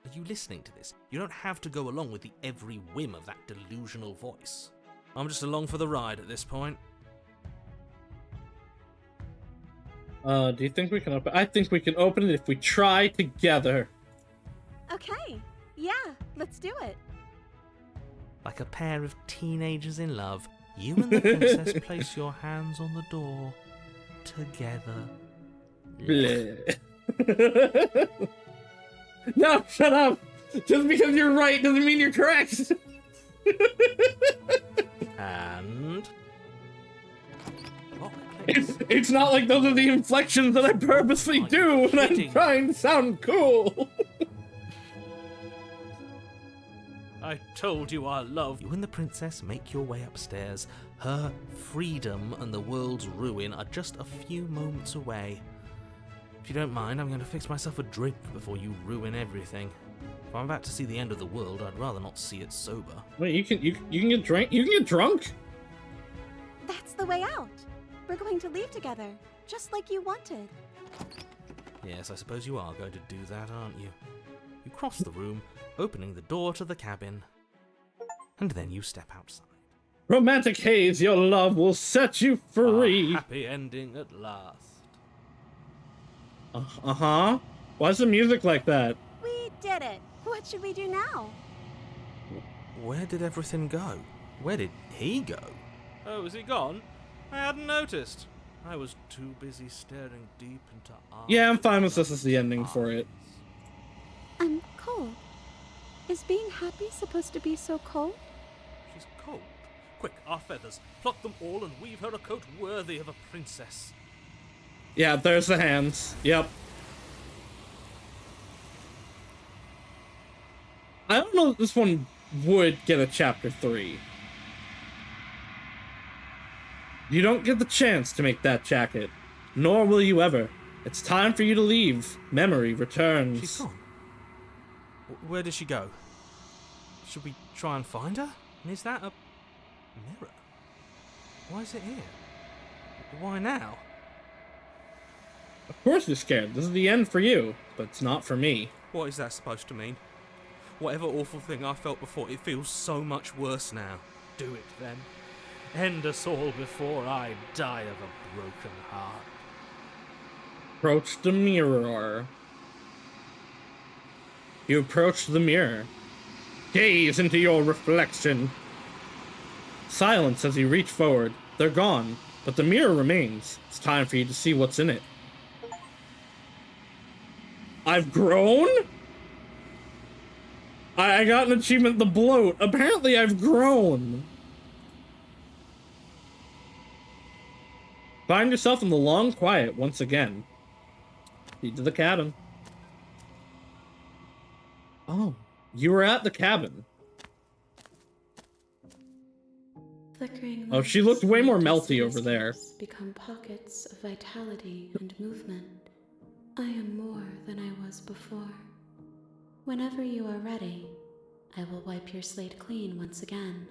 Are you listening to this? You don't have to go along with the every whim of that delusional voice. I'm just along for the ride at this point. Do you think we can open? I think we can open it if we try together. Okay. Yeah, let's do it. Like a pair of teenagers in love, you and the princess place your hands on the door. Together. Bleh. No, shut up! Just because you're right doesn't mean you're correct. And... lock, please. It's not like those are the inflections that I purposely do when I'm trying to sound cool. I told you our love. You and the princess make your way upstairs. Her freedom and the world's ruin are just a few moments away. If you don't mind, I'm going to fix myself a drink before you ruin everything. If I'm about to see the end of the world, I'd rather not see it sober. Wait, you can get drunk? You can get drunk? That's the way out. We're going to leave together, just like you wanted. Yes, I suppose you are going to do that, aren't you? You cross the room, opening the door to the cabin, and then you step outside. Romantic haze, your love will set you free. A happy ending at last. Uh-huh. Why's the music like that? We did it. What should we do now? Where did everything go? Where did he go? Oh, is he gone? I hadn't noticed. I was too busy staring deep into eyes. Yeah, I'm fine with this as the ending for it. I'm cold. Is being happy supposed to be so cold? She's cold. Quick, our feathers. Pluck them all and weave her a coat worthy of a princess. Yeah, there's the hands. Yep. I don't know if this one would get a chapter 3. You don't get the chance to make that jacket, nor will you ever. It's time for you to leave. Memory returns. She's gone. Where did she go? Should we try and find her? And is that a mirror? Why is it here? Why now? Of course you're scared. This is the end for you, but it's not for me. What is that supposed to mean? Whatever awful thing I felt before, it feels so much worse now. Do it, then. End us all before I die of a broken heart. Approach the mirror. You approach the mirror. Gaze into your reflection. Silence as you reach forward. They're gone, but the mirror remains. It's time for you to see what's in it. I've grown? I got an achievement, the bloat. Apparently I've grown. Find yourself in the long quiet once again. Lead to the cabin. Oh, you were at the cabin. Flickering Oh, she looked way more lights melty and over there. escapes become pockets of vitality and movement. I am more than I was before. Whenever you are ready, I will wipe your slate clean once again.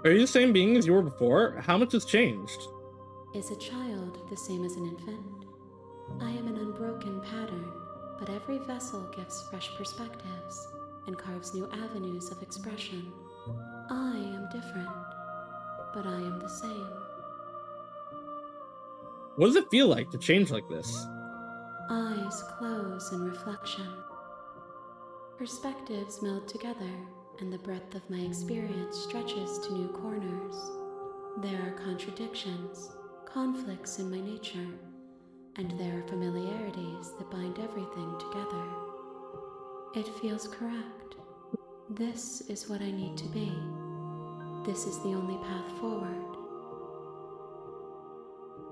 Are you the same being as you were before? How much has changed? Is a child the same as an infant? I am an unbroken pattern, but every vessel gives fresh perspectives and carves new avenues of expression. I am different, but I am the same. What does it feel like to change like this? Eyes close in reflection. Perspectives meld together, and the breadth of my experience stretches to new corners. There are contradictions, conflicts in my nature, and there are familiarities that bind everything together. It feels correct. This is what I need to be. This is the only path forward.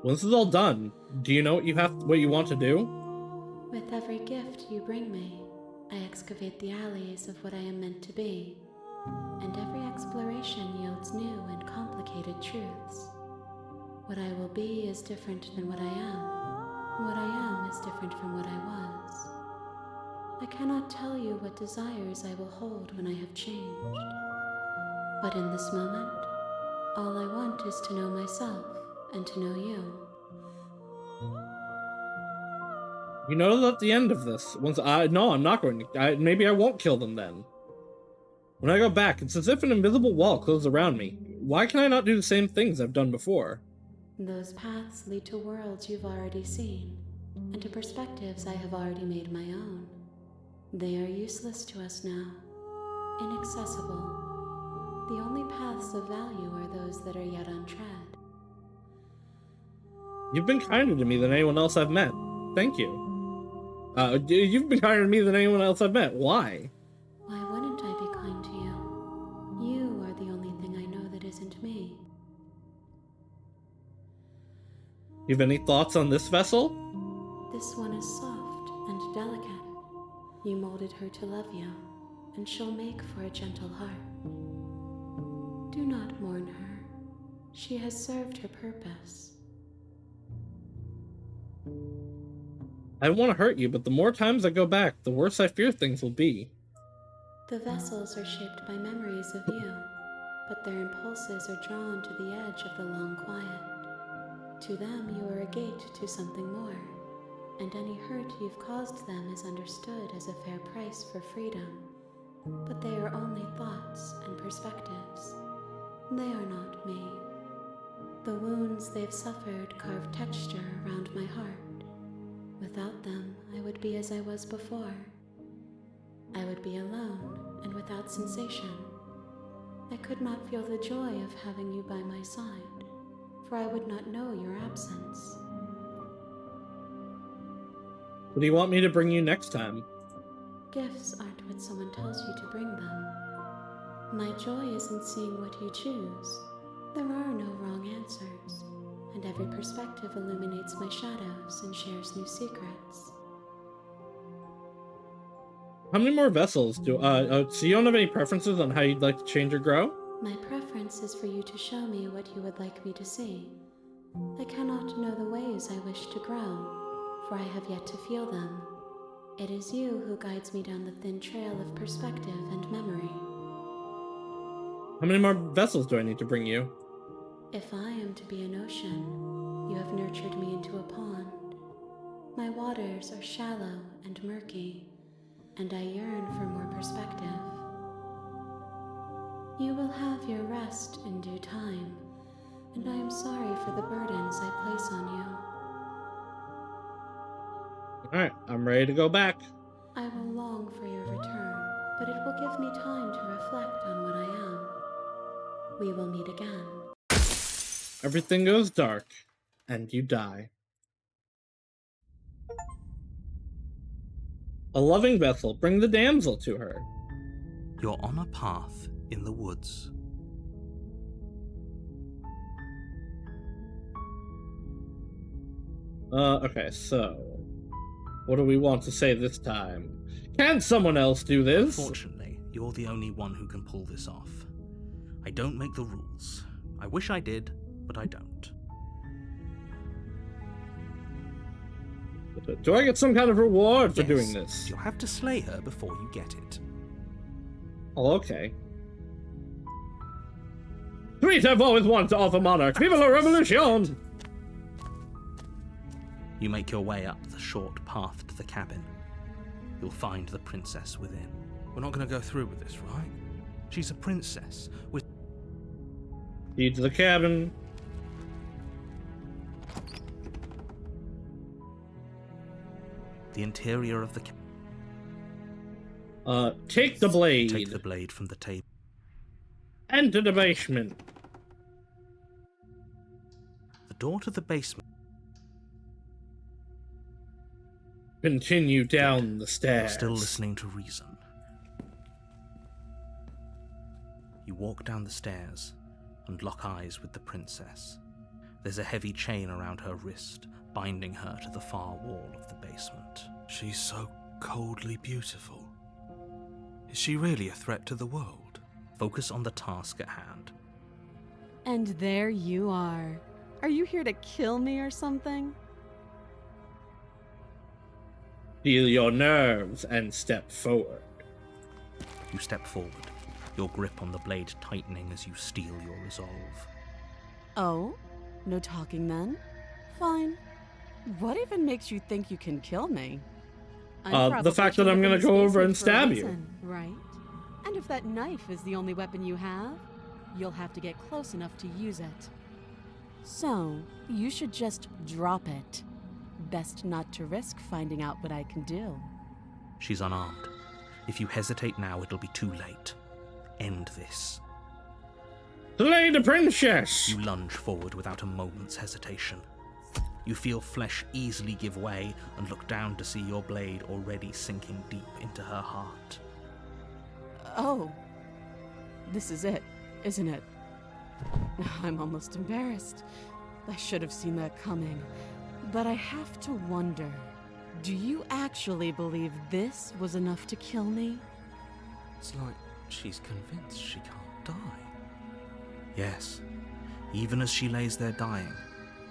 When this is all done, do you know what you want to do? With every gift you bring me, I excavate the alleys of what I am meant to be, and every exploration yields new and complicated truths. What I will be is different than what I am, and what I am is different from what I was. I cannot tell you what desires I will hold when I have changed. But in this moment, all I want is to know myself and to know you. You know that at the end of this, no, I'm not going to. Maybe I won't kill them then. When I go back, it's as if an invisible wall closes around me. Why can I not do the same things I've done before? Those paths lead to worlds you've already seen, and to perspectives I have already made my own. They are useless to us now, inaccessible. The only paths of value are those that are yet untread. You've been kinder to me than anyone else I've met. Thank you. You've been kinder to me than anyone else I've met. Why? Why wouldn't I be kind to you? You are the only thing I know that isn't me. You have any thoughts on this vessel? This one is soft and delicate. You molded her to love you, and she'll make for a gentle heart. Do not mourn her. She has served her purpose. I don't want to hurt you, but the more times I go back, the worse I fear things will be. The vessels are shaped by memories of you, but their impulses are drawn to the edge of the long quiet. To them, you are a gate to something more, and any hurt you've caused them is understood as a fair price for freedom. But they are only thoughts and perspectives. They are not me. The wounds they've suffered carve texture around my heart. Without them, I would be as I was before. I would be alone and without sensation. I could not feel the joy of having you by my side, for I would not know your absence. What do you want me to bring you next time? Gifts aren't what someone tells you to bring them. My joy is in seeing what you choose. There are no wrong answers, and every perspective illuminates my shadows and shares new secrets. How many more vessels do, so you don't have any preferences on how you'd like to change or grow? My preference is for you to show me what you would like me to see. I cannot know the ways I wish to grow, for I have yet to feel them. It is you who guides me down the thin trail of perspective and memory. How many more vessels do I need to bring you? If I am to be an ocean, you have nurtured me into a pond. My waters are shallow and murky, and I yearn for more perspective. You will have your rest in due time, and I am sorry for the burdens I place on you. Alright, I'm ready to go back. I will long for your return, but it will give me time to reflect on what I am. We will meet again. Everything goes dark, and you die. A loving vessel, bring the damsel to her. You're on a path in the woods. Okay, so what do we want to say this time? Can't someone else do this? Unfortunately, you're the only one who can pull this off. I don't make the rules. I wish I did, but I don't. Do I get some kind of reward for Yes, doing this? You'll have to slay her before you get it. Oh, okay. Sweet, I've always wanted to offer monarch. Viva la revolution! You make your way up the short path to the cabin. You'll find the princess within. We're not going to go through with this, right? She's a princess with... Lead to the cabin. The interior of the Take the blade. Take the blade from the table. Enter the basement. The door to the basement. Continue down the stairs. Still listening to reason. You walk down the stairs and lock eyes with the princess. There's a heavy chain around her wrist, binding her to the far wall of the basement. She's so coldly beautiful. Is she really a threat to the world? Focus on the task at hand. And there you are. Are you here to kill me or something? Feel your nerves and step forward. You step forward, your grip on the blade tightening as you steel your resolve. Oh? No talking then? Fine. What even makes you think you can kill me? The fact that I'm gonna go over and stab you. Right? And if that knife is the only weapon you have, you'll have to get close enough to use it. So, you should just drop it. Best not to risk finding out what I can do. She's unarmed. If you hesitate now, it'll be too late. End this. Slay the princess! You lunge forward without a moment's hesitation. You feel flesh easily give way and look down to see your blade already sinking deep into her heart. Oh, this is it, isn't it? I'm almost embarrassed. I should have seen that coming. But I have to wonder, do you actually believe this was enough to kill me? It's like she's convinced she can't die. Yes, even as she lays there dying,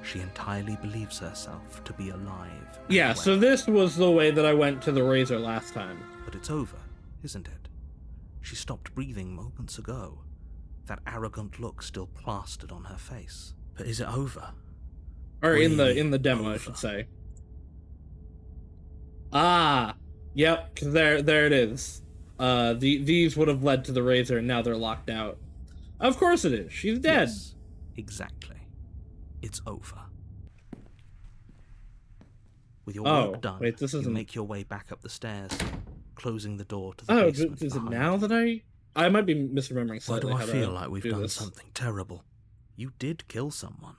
she entirely believes herself to be alive. and Yeah, well. so this was the way that I went to the Razor last time. But it's over, isn't it? She stopped breathing moments ago. That arrogant look still plastered on her face. But is it over? Or in Really the demo, I over. should say. Ah, yep, 'cause there it is. These would have led to the Razor, and now they're locked out. Of course it is. She's dead. Yes, exactly. It's over. With your Oh, work done, wait, this you isn't- make your way back up the stairs, closing the door to the Oh, basement is it behind now you. that I might be misremembering Why slightly do I how feel to like we've do done this. something terrible? You did kill someone.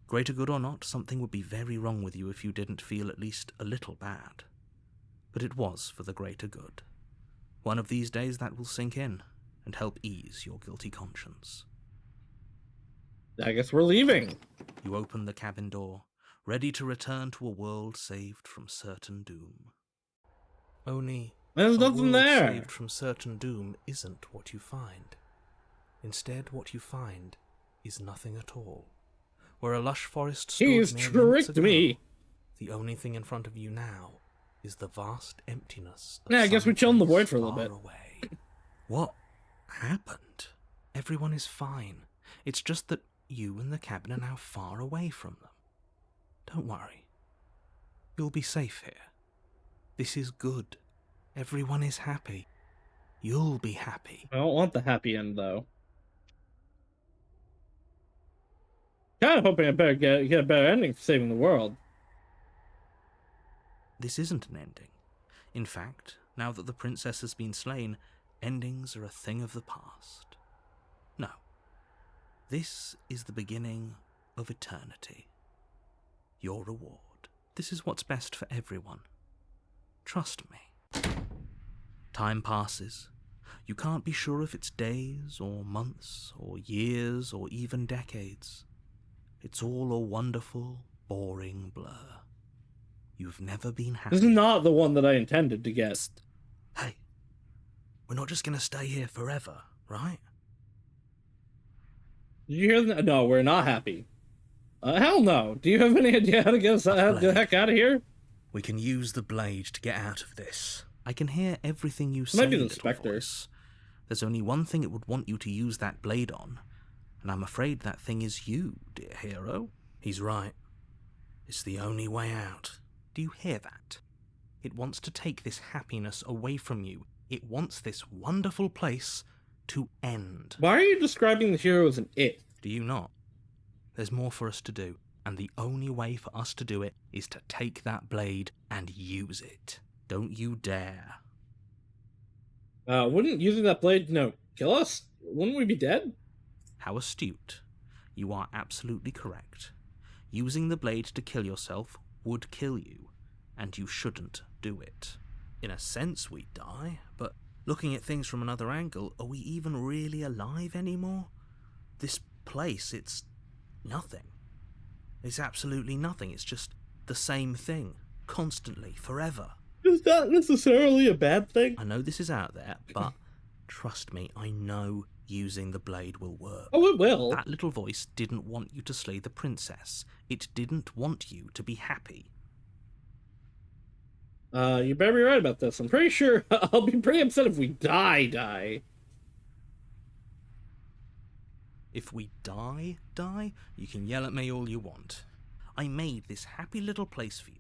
Greater good or not, something would be very wrong with you if you didn't feel at least a little bad. But it was for the greater good. One of these days that will sink in and help ease your guilty conscience. I guess we're leaving. You open the cabin door, ready to return to a world saved from certain doom. Only There's a nothing world there. saved from certain doom isn't what you find. Instead, what you find is nothing at all. Where a lush forest stood He's mere minutes tricked ago, me. the only thing in front of you now is the vast emptiness of Yeah, I guess we some chilled in the place void for a little far bit. away. What happened? Everyone is fine. It's just that you and the cabin are now far away from them. Don't worry. You'll be safe here. This is good. Everyone is happy. You'll be happy. I don't want the happy end, though. Kind of hoping I better get a better ending for saving the world. This isn't an ending. In fact, now that the princess has been slain, endings are a thing of the past. No. This is the beginning of eternity. Your reward. This is what's best for everyone. Trust me. Time passes. You can't be sure if it's days, or months, or years, or even decades. It's all a wonderful, boring blur. You've never been happy. This is not the one that I intended to get. Psst. Hey, we're not just gonna stay here forever, right? Did you hear that? No, we're not happy. Hell no. Do you have any idea how to get us the heck out of here? We can use the blade to get out of this. I can hear everything you It say, might be the little Spectre. voice. There's only one thing it would want you to use that blade on, and I'm afraid that thing is you, dear hero. He's right. It's the only way out. Do you hear that? It wants to take this happiness away from you. It wants this wonderful place to end. Why are you describing the hero as an it? Do you not? There's more for us to do, and the only way for us to do it is to take that blade and use it. Don't you dare. Wouldn't using that blade, kill us? Wouldn't we be dead? How astute. You are absolutely correct. Using the blade to kill yourself would kill you, and you shouldn't do it. In a sense, we die, but looking at things from another angle, are we even really alive anymore? This place, it's nothing. It's absolutely nothing. It's just the same thing, constantly, forever. Is that necessarily a bad thing? I know this is out there, but trust me, I know using the blade will work. Oh, it will. That little voice didn't want you to slay the princess. It didn't want you to be happy. You better be right about this. I'm pretty sure I'll be pretty upset if we die. If we die, you can yell at me all you want. I made this happy little place for you.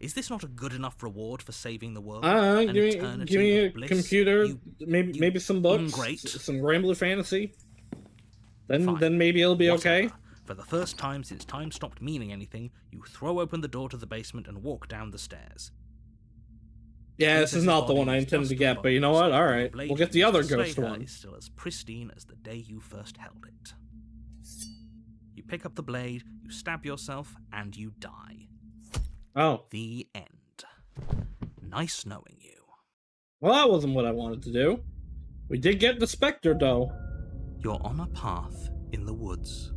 Is this not a good enough reward for saving the world? An Give eternity me a of bliss? computer, You maybe some books, ingrate. some Rambler fantasy. Fine. Then maybe it'll be okay. Whatever. For the first time since time stopped meaning anything, you throw open the door to the basement and walk down the stairs. Yeah, this is not the one I intended to get, but you know what? Alright, we'll get the other ghost one. Is still as pristine as the day you first held it. You pick up the blade, you stab yourself, and you die. Oh. The end. Nice knowing you. Well, that wasn't what I wanted to do. We did get the Spectre, though. You're on a path in the woods,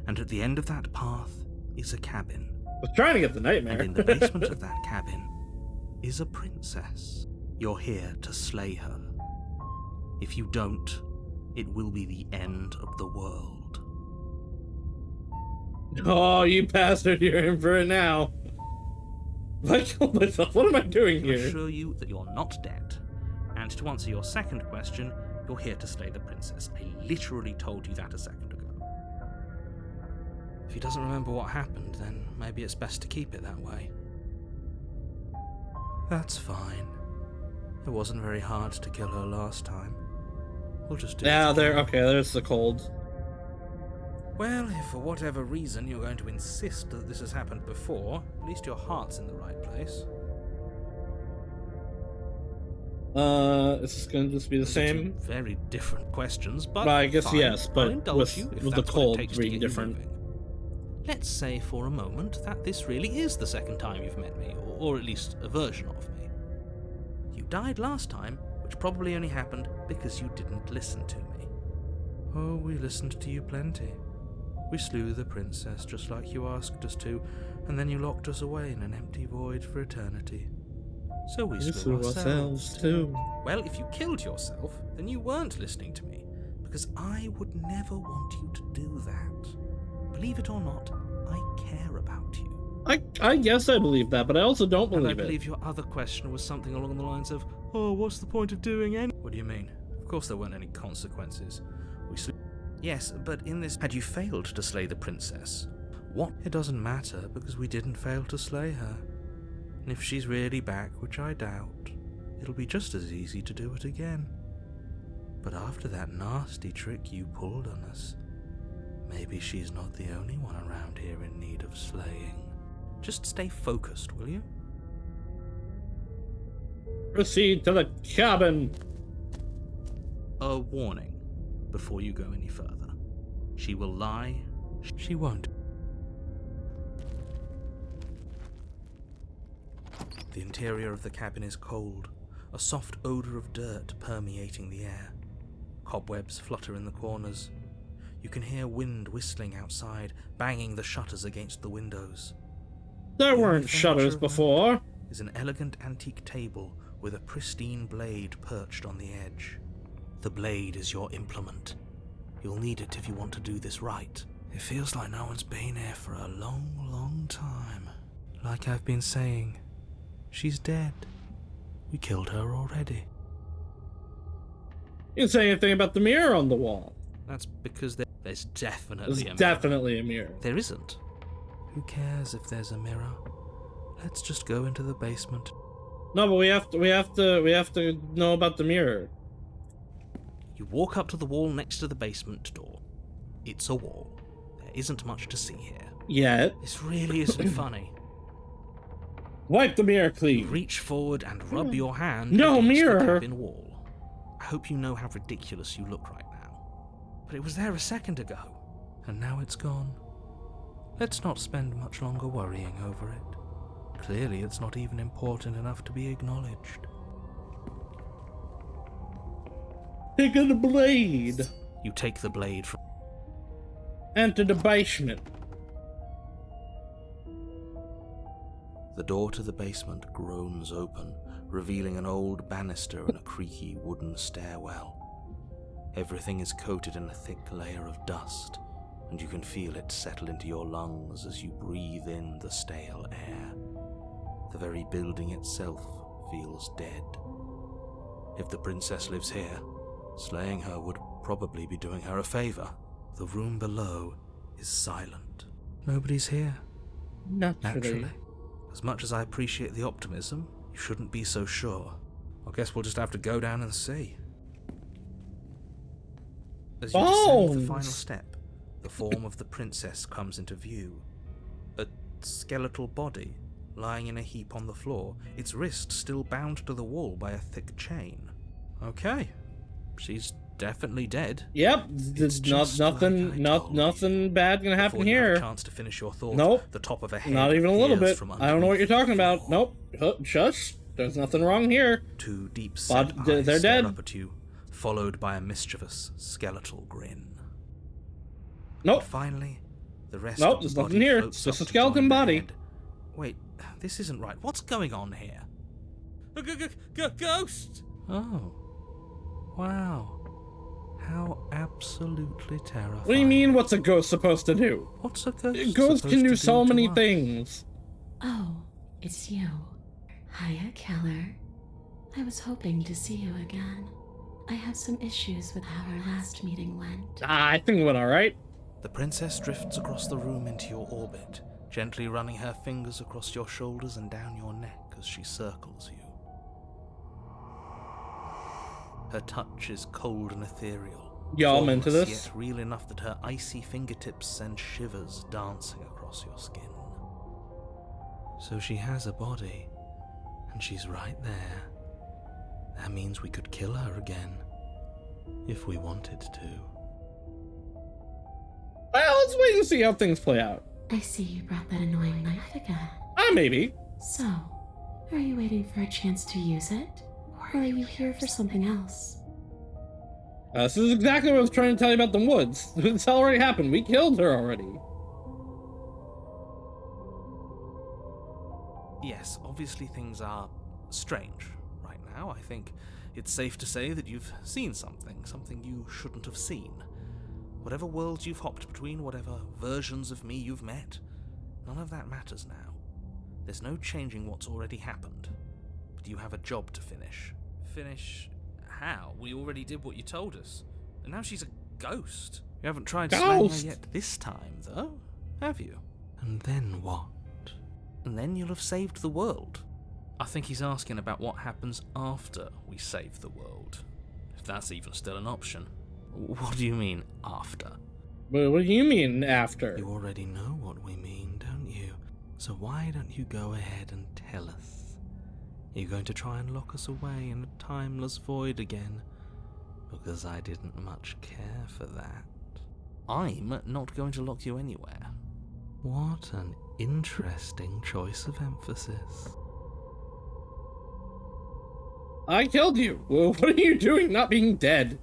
and at the end of that path is a cabin. I was trying to get the nightmare. And in the basement of that cabin is a princess. You're here to slay her. If you don't, it will be the end of the world. Oh, you bastard, you're in for it now. I killed myself. What am I doing To here? assure you that you're not dead. And to answer your second question, you're here to slay the princess. I literally told you that a second ago. If he doesn't remember what happened, then maybe it's best to keep it that way. That's fine. It wasn't very hard to kill her last time. We'll just do Yeah, it. there. Okay, there's the cold. Well, if for whatever reason you're going to insist that this has happened before, at least your heart's in the right place. Is this gonna just be the Those are two same? very different questions, but Well, I guess fine. yes, but I'll indulge you if with the that's what it cold takes to being get you different. moving. Let's say for a moment that this really is the second time you've met me, or at least a version of me. You died last time, which probably only happened because you didn't listen to me. Oh, we listened to you plenty. We slew the princess just like you asked us to, and then you locked us away in an empty void for eternity. So we slew ourselves too. Well, if you killed yourself, then you weren't listening to me, because I would never want you to do that. Believe it or not, I care about you. I guess I believe that, but I also don't And I believe it. believe your other question was something along the lines of, oh, what's the point of doing any... What do you mean? Of course there weren't any consequences. We slew... Yes, but in this... Had you failed to slay the princess, what... It doesn't matter, because we didn't fail to slay her. And if she's really back, which I doubt, it'll be just as easy to do it again. But after that nasty trick you pulled on us, maybe she's not the only one around here in need of slaying. Just stay focused, will you? Proceed to the cabin. A warning before you go any further. She will lie. She won't. The interior of the cabin is cold, a soft odour of dirt permeating the air. Cobwebs flutter in the corners. You can hear wind whistling outside, banging the shutters against the windows. There The weren't only shutters furniture before. is an elegant antique table with a pristine blade perched on the edge. The blade is your implement. You'll need it if you want to do this right. It feels like no one's been here for a long, long time. Like I've been saying, she's dead. We killed her already. You didn't say anything about the mirror on the wall. That's because there's definitely There's a mirror. definitely a mirror. There isn't. Who cares if there's a mirror? Let's just go into the basement. No, but we have to know about the mirror. You walk up to the wall next to the basement door. It's a wall. There isn't much to see here. Yet. This really isn't funny. Wipe the mirror You clean. reach forward and rub your hand No against mirror. the cabin wall. I hope you know how ridiculous you look right now. But it was there a second ago. And now it's gone. Let's not spend much longer worrying over it. Clearly it's not even important enough to be acknowledged. Pick up the blade. You take the blade from... Enter the basement. The door to the basement groans open, revealing an old banister and a creaky wooden stairwell. Everything is coated in a thick layer of dust, and you can feel it settle into your lungs as you breathe in the stale air. The very building itself feels dead. If the princess lives here, slaying her would probably be doing her a favor. The room below is silent. Nobody's here. Naturally. As much as I appreciate the optimism, you shouldn't be so sure. I guess we'll just have to go down and see. As you descend the final step, the form of the princess comes into view. A skeletal body, lying in a heap on the floor, its wrist still bound to the wall by a thick chain. Okay, she's definitely dead. Yep, It's just nothing, like I told nothing bad gonna happen Before you have here. a chance to finish your thought, Nope. the top of a head Not even a little appears bit. from I don't know what you're underneath talking the about. floor. Nope. Shush. There's nothing wrong here. Two deep-set eyes they're stare dead. up at you, followed by a mischievous, skeletal grin. Nope. And finally, the rest Nope, of the there's body nothing here. floats It's just up a to join skeleton the body. head. Wait, this isn't right. What's going on here? Ghost! Oh. Wow. How absolutely terrifying. What do you mean, what's a ghost supposed to do? What's a ghost Ghosts supposed can to do so to many us? things. Oh, it's you. Hiya, Keller. I was hoping to see you again. I have some issues with how our last meeting went. I think it went alright. The princess drifts across the room into your orbit, gently running her fingers across your shoulders and down your neck as she circles you. Her touch is cold and ethereal. Y'all into formless, this? Yet real enough that her icy fingertips send shivers dancing across your skin. So she has a body, and she's right there. That means we could kill her again, if we wanted to. Well, let's wait and see how things play out. I see you brought that annoying knife again. Maybe. So, are you waiting for a chance to use it? Or are you here for something else? This is exactly what I was trying to tell you about the woods. It's already happened. We killed her already. Yes, obviously things are strange right now. I think it's safe to say that you've seen something you shouldn't have seen. Whatever worlds you've hopped between, whatever versions of me you've met, none of that matters now. There's no changing what's already happened. But you have a job to finish. Finish how? We already did what you told us. And now she's a ghost. You haven't tried slaying her yet this time, though, have you? And then what? And then you'll have saved the world. I think he's asking about what happens after we save the world. If that's even still an option. What do you mean, after? What do you mean, after? You already know what we mean, don't you? So why don't you go ahead and tell us? You're going to try and lock us away in a timeless void again? Because I didn't much care for that. I'm not going to lock you anywhere. What an interesting choice of emphasis. I killed you. Well, what are you doing not being dead?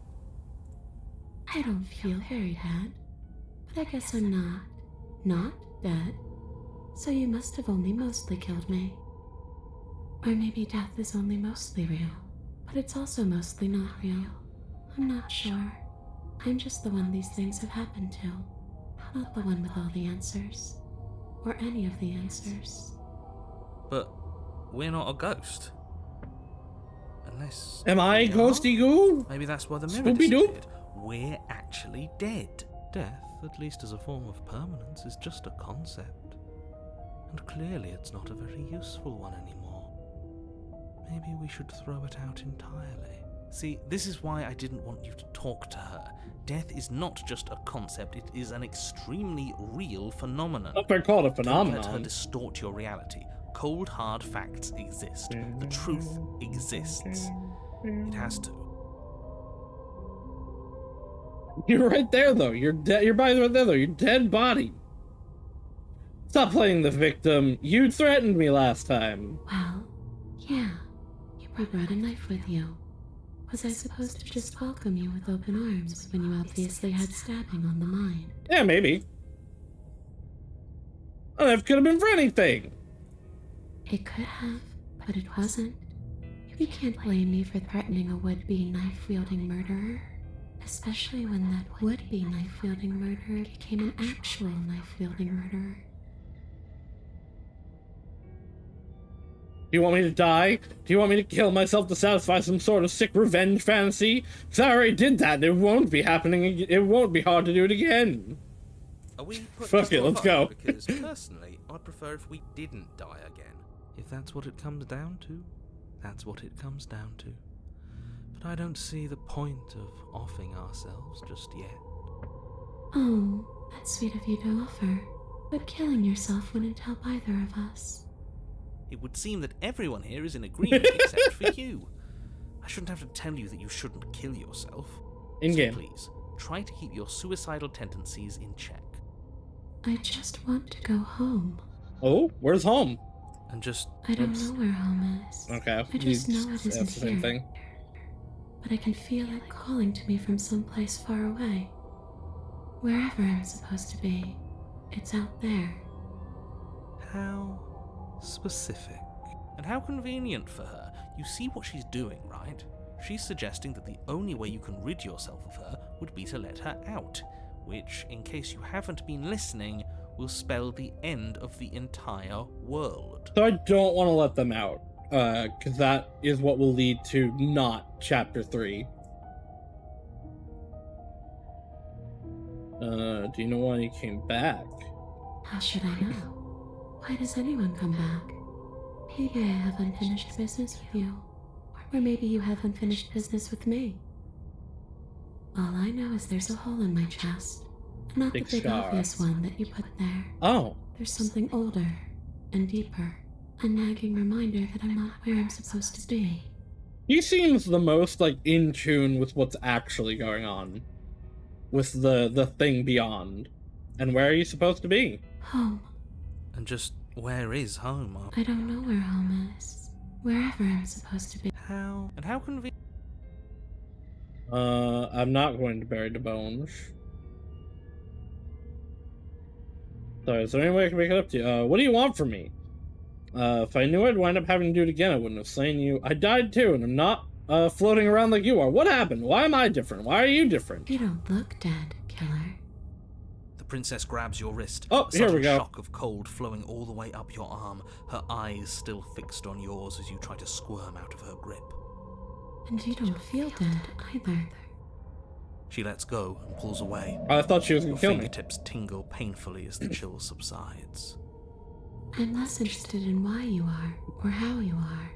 I don't feel very bad. But I guess I'm not dead. So you must have only mostly killed me. Or maybe death is only mostly real, but it's also mostly not real. I'm not sure. I'm just the one these things have happened to, not the one with all the answers. Or any of the answers. But we're not a ghost. Unless... Am I we are? Ghosty Goo? Maybe that's why the mirror Spoopy-doop? disappeared. We're actually dead. Death, at least as a form of permanence, is just a concept. And clearly it's not a very useful one anymore. Maybe we should throw it out entirely. See, this is why I didn't want you to talk to her. Death is not just a concept, it is an extremely real phenomenon. If I call it a Don't let her phenomenon. distort your reality. Cold, hard facts exist. The truth exists. It has to. You're right there, though. You're dead. Your body's right there, though. Your dead body. Stop playing the victim. You threatened me last time. Well, yeah. You brought a knife with you. Was I supposed to just welcome you with open arms when you obviously had stabbing on the mind? Yeah, maybe. A knife could have been for anything. It could have, but it wasn't. You can't blame me for threatening a would-be knife-wielding murderer. Especially when that would-be knife-wielding murderer became an actual knife-wielding murderer. Do you want me to die? Do you want me to kill myself to satisfy some sort of sick revenge fantasy? Because I already did that, and it won't be happening. It won't be hard to do it again. Are we putting Fuck this it, on let's hold? go. Because personally, I'd prefer if we didn't die again. If that's what it comes down to, that's what it comes down to. But I don't see the point of offing ourselves just yet. Oh, that's sweet of you to offer. But killing yourself wouldn't help either of us. It would seem that everyone here is in agreement except for you. I shouldn't have to tell you that you shouldn't kill yourself. In-game. So please, try to keep your suicidal tendencies in check. I just want to go home. Oh, where's home? And just I don't know where home is. Okay, I just you know it asked isn't the same here. thing. But I can feel it calling to me from someplace far away. Wherever I'm supposed to be, it's out there. how specific. And how convenient for her. You see what she's doing, right? She's suggesting that the only way you can rid yourself of her would be to let her out, which, in case you haven't been listening, will spell the end of the entire world. So I don't want to let them out, because that is what will lead to not Chapter 3. Do you know why you came back? How should I know? Why does anyone come back? Maybe I have unfinished business with you. Or maybe you have unfinished business with me. All I know is there's a hole in my chest. Not Big the big scar. obvious one that you put there. Oh, There's something older and deeper. A nagging reminder that I'm not where I'm supposed to be. he seems the most, like, in tune with what's actually going on. With the thing beyond. And where are you supposed to be? Home. And just where is home? I don't know where home is. Wherever I'm supposed to be. How? And how convenient. I'm not going to bury the bones. Sorry, is there any way I can make it up to you? What do you want from me? If I knew I'd wind up having to do it again, I wouldn't have slain you. I died too, and I'm not, floating around like you are. What happened? Why am I different? Why are you different? You don't look dead, killer. The princess grabs your wrist. Oh, a here we sudden go. shock of cold flowing all the way up your arm, her eyes still fixed on yours as you try to squirm out of her grip. And you don't feel dead either. She lets go and pulls away. I thought she was Your gonna kill me. fingertips tingle painfully as the chill subsides. I'm less interested in why you are, or how you are,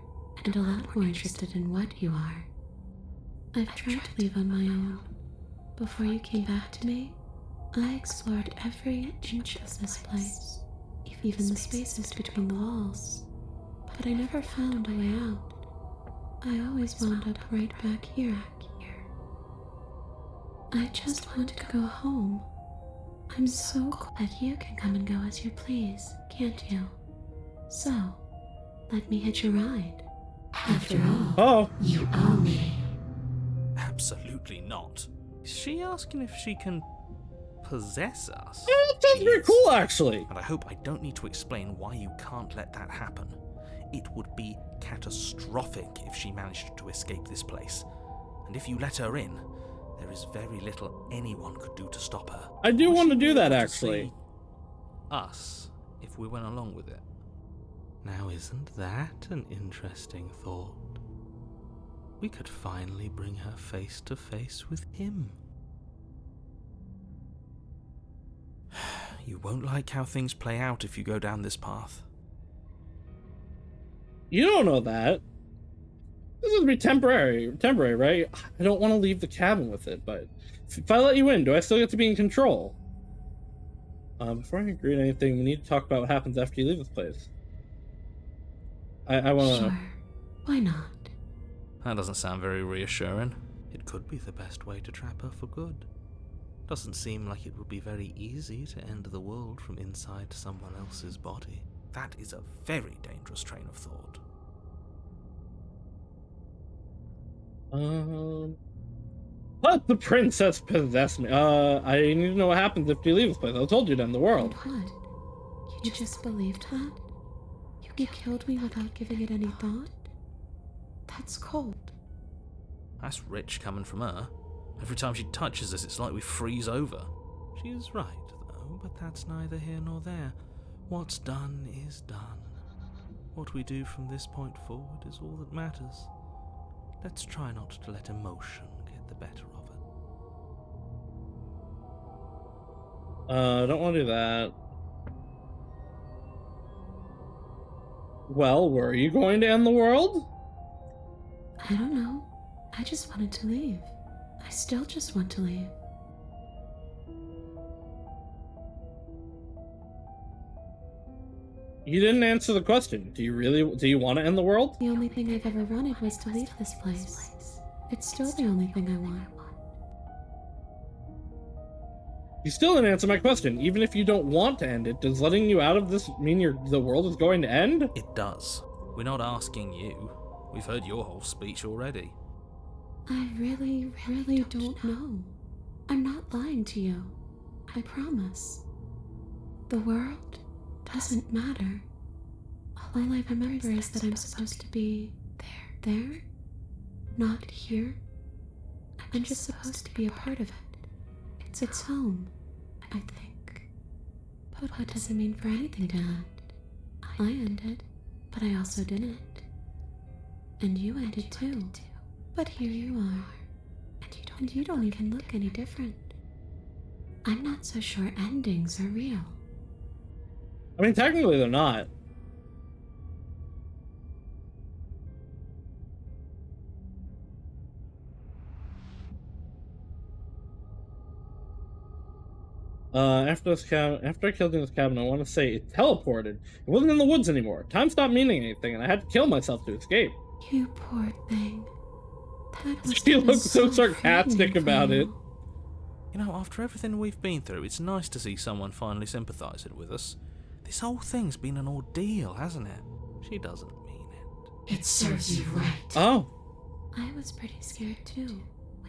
and a lot more interested in what you are. I've tried to leave on my own. Before you came back to me, I explored every inch of this place, even the spaces between the walls. But I never found a way out. I always wound up right back here. I just want to go home. I'm so glad you can come and go as you please, can't you? So, let me hitch a ride. After all, Oh, you owe me. Absolutely not. Is she asking if she can possess us? that sounds She pretty is. cool, actually. And I hope I don't need to explain why you can't let that happen. It would be catastrophic if she managed to escape this place. And if you let her in, there is very little anyone could do to stop her. I do Would want to she be do that, able to actually. see us, if we went along with it. Now, isn't that an interesting thought? We could finally bring her face to face with him. You won't like how things play out if you go down this path. You don't know that. This is gonna be temporary, right? I don't want to leave the cabin with it, but if I let you in, do I still get to be in control? Before I agree to anything, we need to talk about what happens after you leave this place. I want to... Sure. Why not? That doesn't sound very reassuring. It could be the best way to trap her for good. Doesn't seem like it would be very easy to end the world from inside someone else's body. That is a very dangerous train of thought. Let the princess possess me. I need to know what happens if you leave this place. I told you to end the world. And what? You just believed that? You killed me without giving it any thought? That's cold. That's rich coming from her. Every time she touches us, it's like we freeze over. She is right, though, but that's neither here nor there. What's done is done. What we do from this point forward is all that matters. Let's try not to let emotion get the better of it. I don't want to do that. Well, were you going to end the world? I don't know. I just wanted to leave. I still just want to leave. You didn't answer the question. Do you want to end the world? The only thing I've ever wanted was to leave this place. It's still the only thing I want. You still didn't answer my question. Even if you don't want to end it, does letting you out of this mean the world is going to end? It does. We're not asking you. We've heard your whole speech already. I really don't know. I'm not lying to you. I promise. The world doesn't matter. All I remember is that I'm supposed to be there, not here. I'm just supposed to be a part of it. It's home, I think. But what does it mean for anything to end? I ended, but I also didn't. And you ended too. But here you are. And you don't even look any different. I'm not so sure endings are real. I mean, technically they're not. After I killed in this cabin, I want to say it teleported. It wasn't in the woods anymore. Time stopped meaning anything, and I had to kill myself to escape. You poor thing. She looks so sarcastic about it. You know, after everything we've been through, it's nice to see someone finally sympathising with us. This whole thing's been an ordeal, hasn't it? She doesn't mean it. It serves you right. Oh. I was pretty scared too,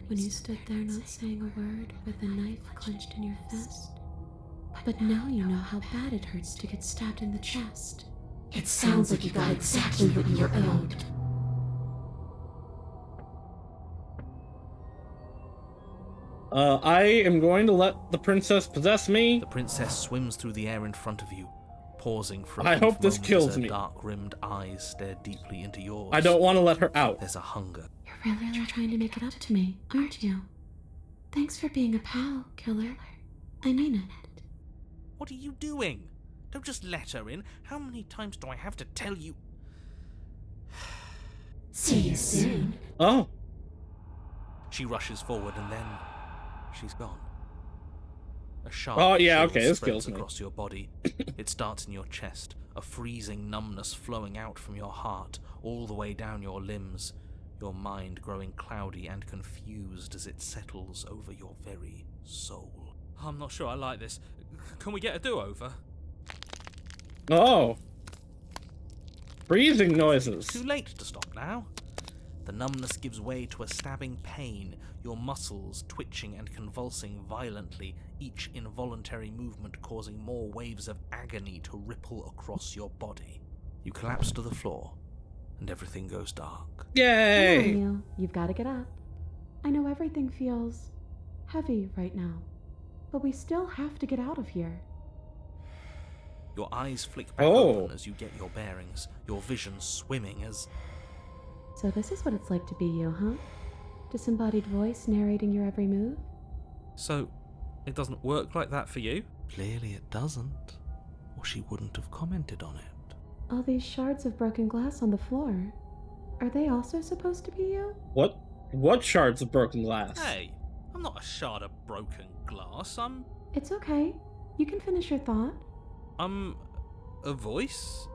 when you stood there not saying a word with a knife clenched in your fist. But now you know how bad it hurts to get stabbed in the chest. It sounds like you got exactly what you were owed. I am going to let the princess possess me. The princess swims through the air in front of you, pausing for a I hope this moment kills as her me. dark-rimmed eyes stare deeply into yours. I don't want to let her out. There's a hunger. You're really trying to make it up to me, aren't you? Thanks for being a pal, killer. I mean it. What are you doing? Don't just let her in. How many times do I have to tell you? See you soon. Oh. She rushes forward and then she's gone. A sharp Oh, yeah, chill okay, this spreads kills me. across your body. It starts in your chest, a freezing numbness flowing out from your heart, all the way down your limbs, your mind growing cloudy and confused as it settles over your very soul. I'm not sure I like this. Can we get a do-over? Oh. Freezing noises. Too late to stop now. The numbness gives way to a stabbing pain, your muscles twitching and convulsing violently, each involuntary movement causing more waves of agony to ripple across your body. You collapse to the floor, and everything goes dark. Yay! Come on, Neil. You've got to get up. I know everything feels heavy right now, but we still have to get out of here. Your eyes flick back Oh. open as you get your bearings, your vision swimming as... So this is what it's like to be you, huh? Disembodied voice narrating your every move? So, it doesn't work like that for you? Clearly it doesn't, or she wouldn't have commented on it. All these shards of broken glass on the floor. Are they also supposed to be you? What shards of broken glass? Hey, I'm not a shard of broken glass. It's okay. You can finish your thought. I'm a voice?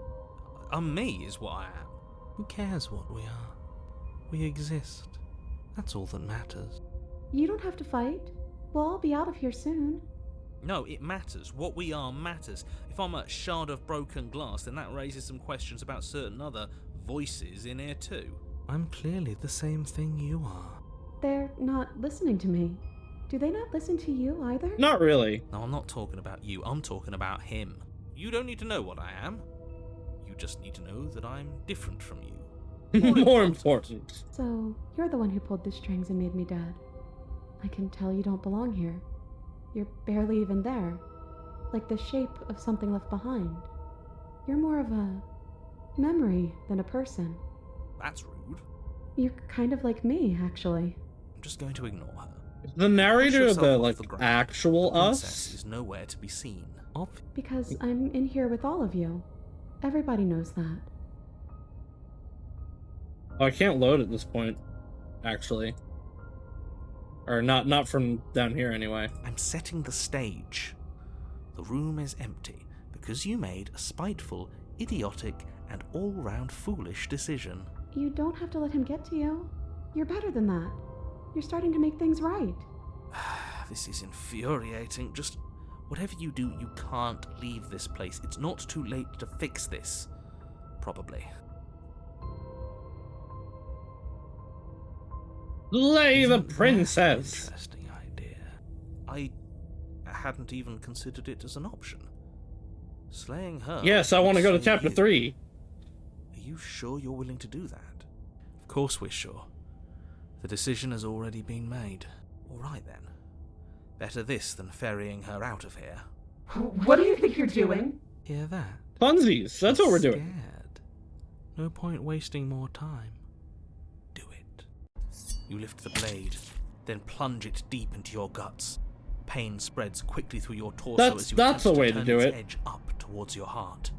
I'm me is what I am. Who cares what we are? We exist. That's all that matters. You don't have to fight. We'll all be out of here soon. No, it matters. What we are matters. If I'm a shard of broken glass, then that raises some questions about certain other voices in here too. I'm clearly the same thing you are. They're not listening to me. Do they not listen to you either? Not really. No, I'm not talking about you. I'm talking about him. You don't need to know what I am. You just need to know that I'm different from you. More important. So, you're the one who pulled the strings and made me dead. I can tell you don't belong here. You're barely even there. Like the shape of something left behind. You're more of a memory than a person. That's rude. You're kind of like me, actually. I'm just going to ignore her. The narrator Push of the, yourself like, off the ground. actual The princess us? is nowhere to be seen. Because I'm in here with all of you. Everybody knows that. Oh, I can't load at this point, actually. Or not from down here, anyway. I'm setting the stage. The room is empty because you made a spiteful, idiotic, and all-round foolish decision. You don't have to let him get to you. You're better than that. You're starting to make things right. This is infuriating. Just whatever you do, you can't leave this place. It's not too late to fix this. Probably. Slay the Isn't that princess! an interesting idea. I hadn't even considered it as an option. Slaying her. Yes, I want to go to would chapter save 3. you. Are you sure you're willing to do that? Of course we're sure. The decision has already been made. All right then. Better this than ferrying her out of here. What do you think you're doing? Hear that? Funsies, that's what we're doing. Scared. No point wasting more time. Do it. You lift the blade, then plunge it deep into your guts. Pain spreads quickly through your torso as you That's attempt a way to to turn do its it. edge up towards your heart.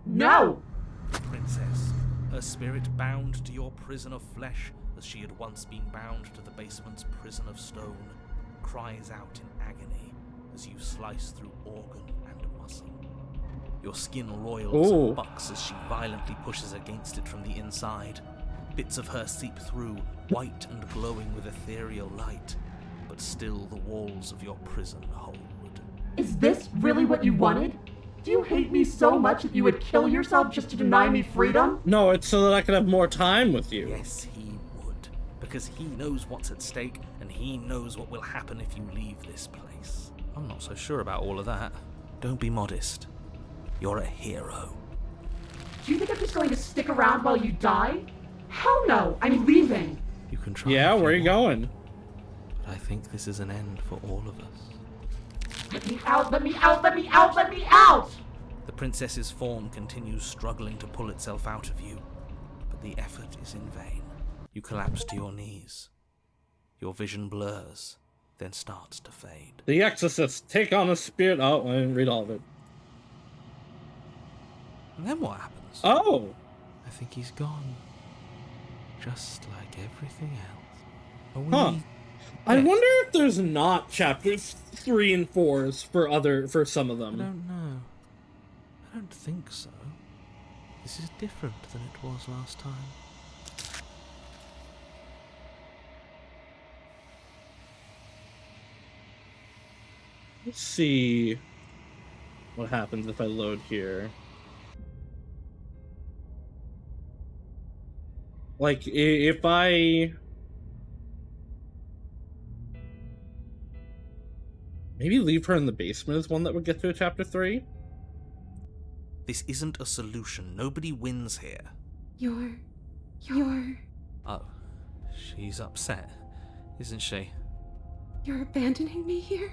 No! The princess, her spirit bound to your prison of flesh as she had once been bound to the basement's prison of stone, cries out in agony as you slice through organ and muscle. Your skin roils Ooh. and bucks as she violently pushes against it from the inside. Bits of her seep through, white and glowing with ethereal light, but still the walls of your prison hold. Is this really what you wanted? Do you hate me so much that you would kill yourself just to deny me freedom? No, it's so that I can have more time with you. Yes, he would, because he knows what's at stake, and he knows what will happen if you leave this place. I'm not so sure about all of that. Don't be modest. You're a hero. Do you think I'm just going to stick around while you die? Hell no, I'm leaving. You can try. Yeah, if where are you want, going? But I think this is an end for all of us. Let me out, let me out, let me out, let me out! The princess's form continues struggling to pull itself out of you, but the effort is in vain. You collapse to your knees. Your vision blurs, then starts to fade. The Exorcist, take on a spirit. Oh, I didn't read all of it. And then what happens? Oh! I think he's gone. Just like everything else. Are we Huh. I dead? wonder if there's not chapters 3 and 4s for some of I them. don't know. I don't think so. This is different than it was last time. Let's see what happens if I load here. Like, if I... Maybe leave her in the basement is one that would get to a chapter 3? This isn't a solution. Nobody wins here. You're... Oh, she's upset, isn't she? You're abandoning me here?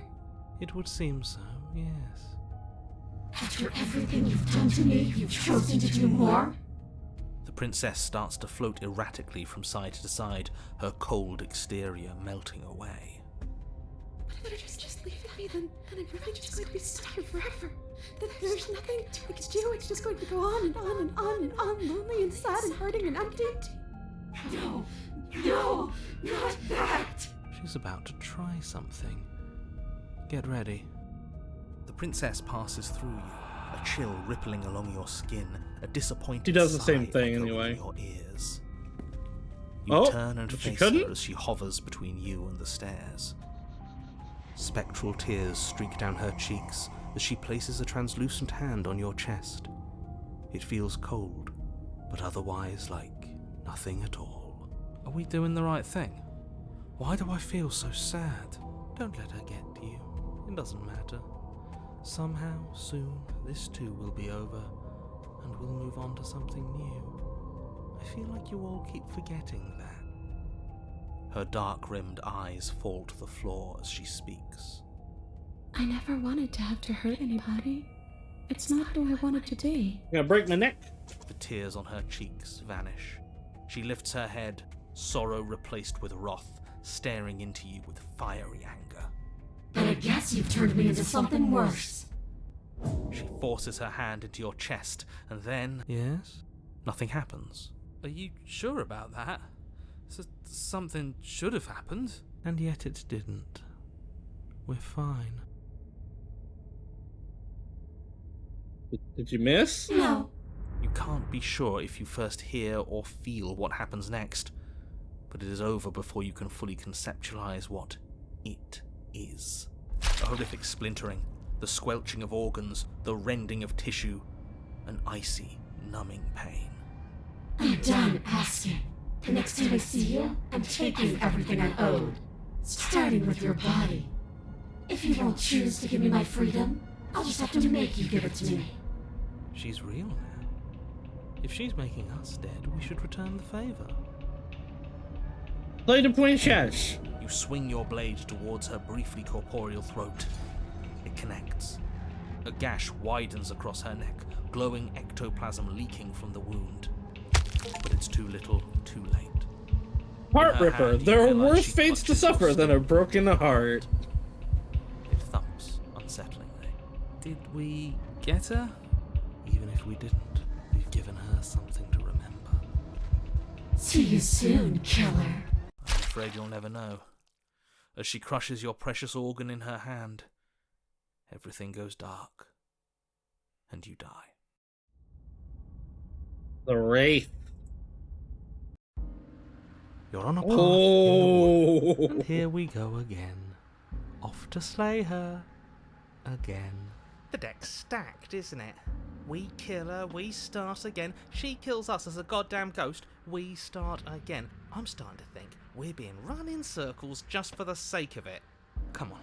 It would seem so, yes. After everything you've done to me, you've chosen to do more? The princess starts to float erratically from side to side, her cold exterior melting away. But if you just leave me, then I'm really just going to be stuck here forever. Then there's nothing we can do. It's just going to go on and on and on and on, lonely and sad and hurting and empty. No, not that! She's about to try something. Get ready. The princess passes through you, a chill rippling along your skin, a disappointed She does the same sigh thing echoing anyway. in your ears. You Oh, turn and but she face couldn't? her as she hovers between you and the stairs. Spectral tears streak down her cheeks as she places a translucent hand on your chest. It feels cold, but otherwise like nothing at all. Are we doing the right thing? Why do I feel so sad? Don't let her get to you. It doesn't matter. Somehow, soon, this too will be over, and we'll move on to something new. I feel like you all keep forgetting that. Her dark-rimmed eyes fall to the floor as she speaks. I never wanted to have to hurt anybody. It's not who I wanted to be. I'm gonna break my neck. The tears on her cheeks vanish. She lifts her head, sorrow replaced with wrath, staring into you with fiery anger. Then I guess you've turned me into something worse. She forces her hand into your chest, and then... Yes? Nothing happens. Are you sure about that? Something should have happened. And yet it didn't. We're fine. Did you miss? No. You can't be sure if you first hear or feel what happens next, but it is over before you can fully conceptualize what it is. The horrific splintering, the squelching of organs, the rending of tissue, an icy, numbing pain. I'm done asking. The next time I see you, I'm taking everything I owed, starting with your body. If you won't choose to give me my freedom, I'll just have to make you give it to me. She's real now. If she's making us dead, we should return the favor. Play the princess. You swing your blade towards her briefly corporeal throat. It connects. A gash widens across her neck, glowing ectoplasm leaking from the wound. But it's too little, too late. Heart Ripper. hand, you There are realize worse she fates to clutches your suffer than a broken heart. It thumps unsettlingly. Did we get her? Even if we didn't, we've given her something to remember. See you soon, killer. I'm afraid you'll never know. As she crushes your precious organ in her hand, everything goes dark, and you die. The Wraith. You're on a path in the wood, Oh. and here we go again. Off to slay her. Again. The deck's stacked, isn't it? We kill her, we start again. She kills us as a goddamn ghost, we start again. I'm starting to think we're being run in circles just for the sake of it. Come on.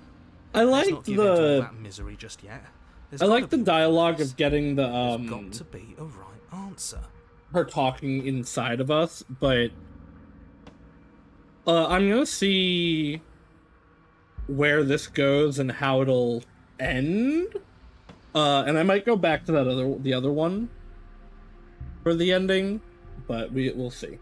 I Let's like not give in to all the that misery just yet. There's I gotta like the be a dialogue choice. of getting the There's got to be a right answer. her talking inside of us, but I'm gonna see where this goes and how it'll end. And I might go back to the other one for the ending, but we'll see.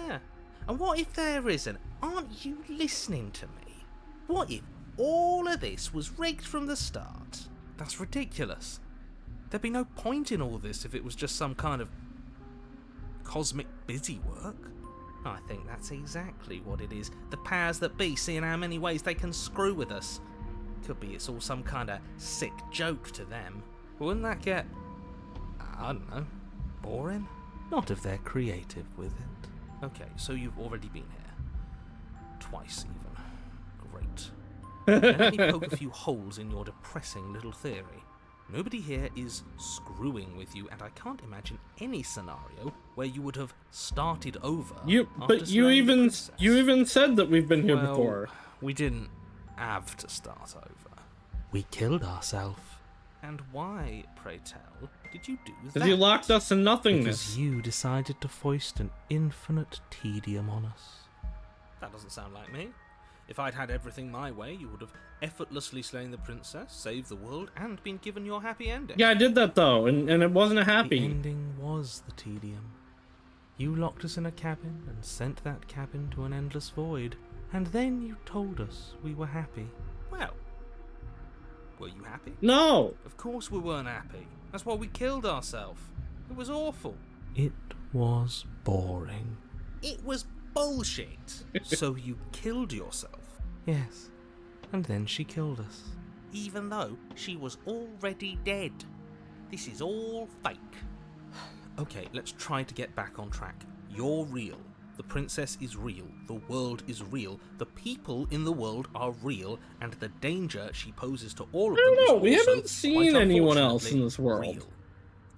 Ah, and what if there isn't? Aren't you listening to me? What if all of this was rigged from the start? That's ridiculous. There'd be no point in all this if it was just some kind of cosmic busy work. I think that's exactly what it is. The powers that be, seeing how many ways they can screw with us. Could be it's all some kind of sick joke to them. Wouldn't that get, I don't know, boring? Not if they're creative with it. Okay, so you've already been here. Twice even. Great. Now let me poke a few holes in your depressing little theory. Nobody here is screwing with you, and I can't imagine any scenario where you would have started over. But you even said that we've been here Well, before. We didn't have to start over. We killed ourselves. And why, pray tell, did you do that? Because you locked us in nothingness. Because you decided to foist an infinite tedium on us. That doesn't sound like me. If I'd had everything my way, you would have effortlessly slain the princess, saved the world, and been given your happy ending. Yeah, I did that though, and it wasn't a happy. The ending was the tedium. You locked us in a cabin and sent that cabin to an endless void, and then you told us we were happy. Well, were you happy? No! Of course we weren't happy. That's why we killed ourselves. It was awful. It was boring. It was bullshit. So you killed yourself? Yes. And then she killed us. Even though she was already dead. This is all fake. Okay, let's try to get back on track. You're real. The princess is real. The world is real. The people in the world are real. And the danger she poses to all of them I don't know, is we also, haven't seen quite anyone else unfortunately, in this world. real.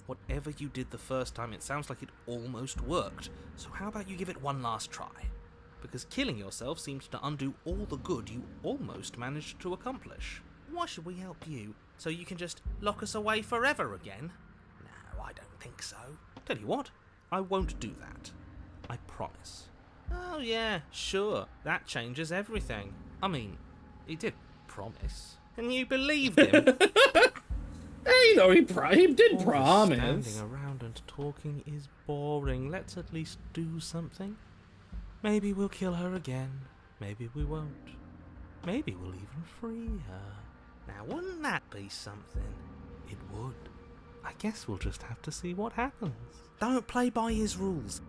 Whatever you did the first time, it sounds like it almost worked. So how about you give it one last try? Because killing yourself seems to undo all the good you almost managed to accomplish. Why should we help you? So you can just lock us away forever again? No, I don't think so. Tell you what, I won't do that. I promise. Oh yeah, sure, that changes everything. I mean, he did promise. And you believed him. Hey, he did All promise. Standing around and talking is boring. Let's at least do something. Maybe we'll kill her again. Maybe we won't. Maybe we'll even free her. Now, wouldn't that be something? It would. I guess we'll just have to see what happens. Don't play by his rules.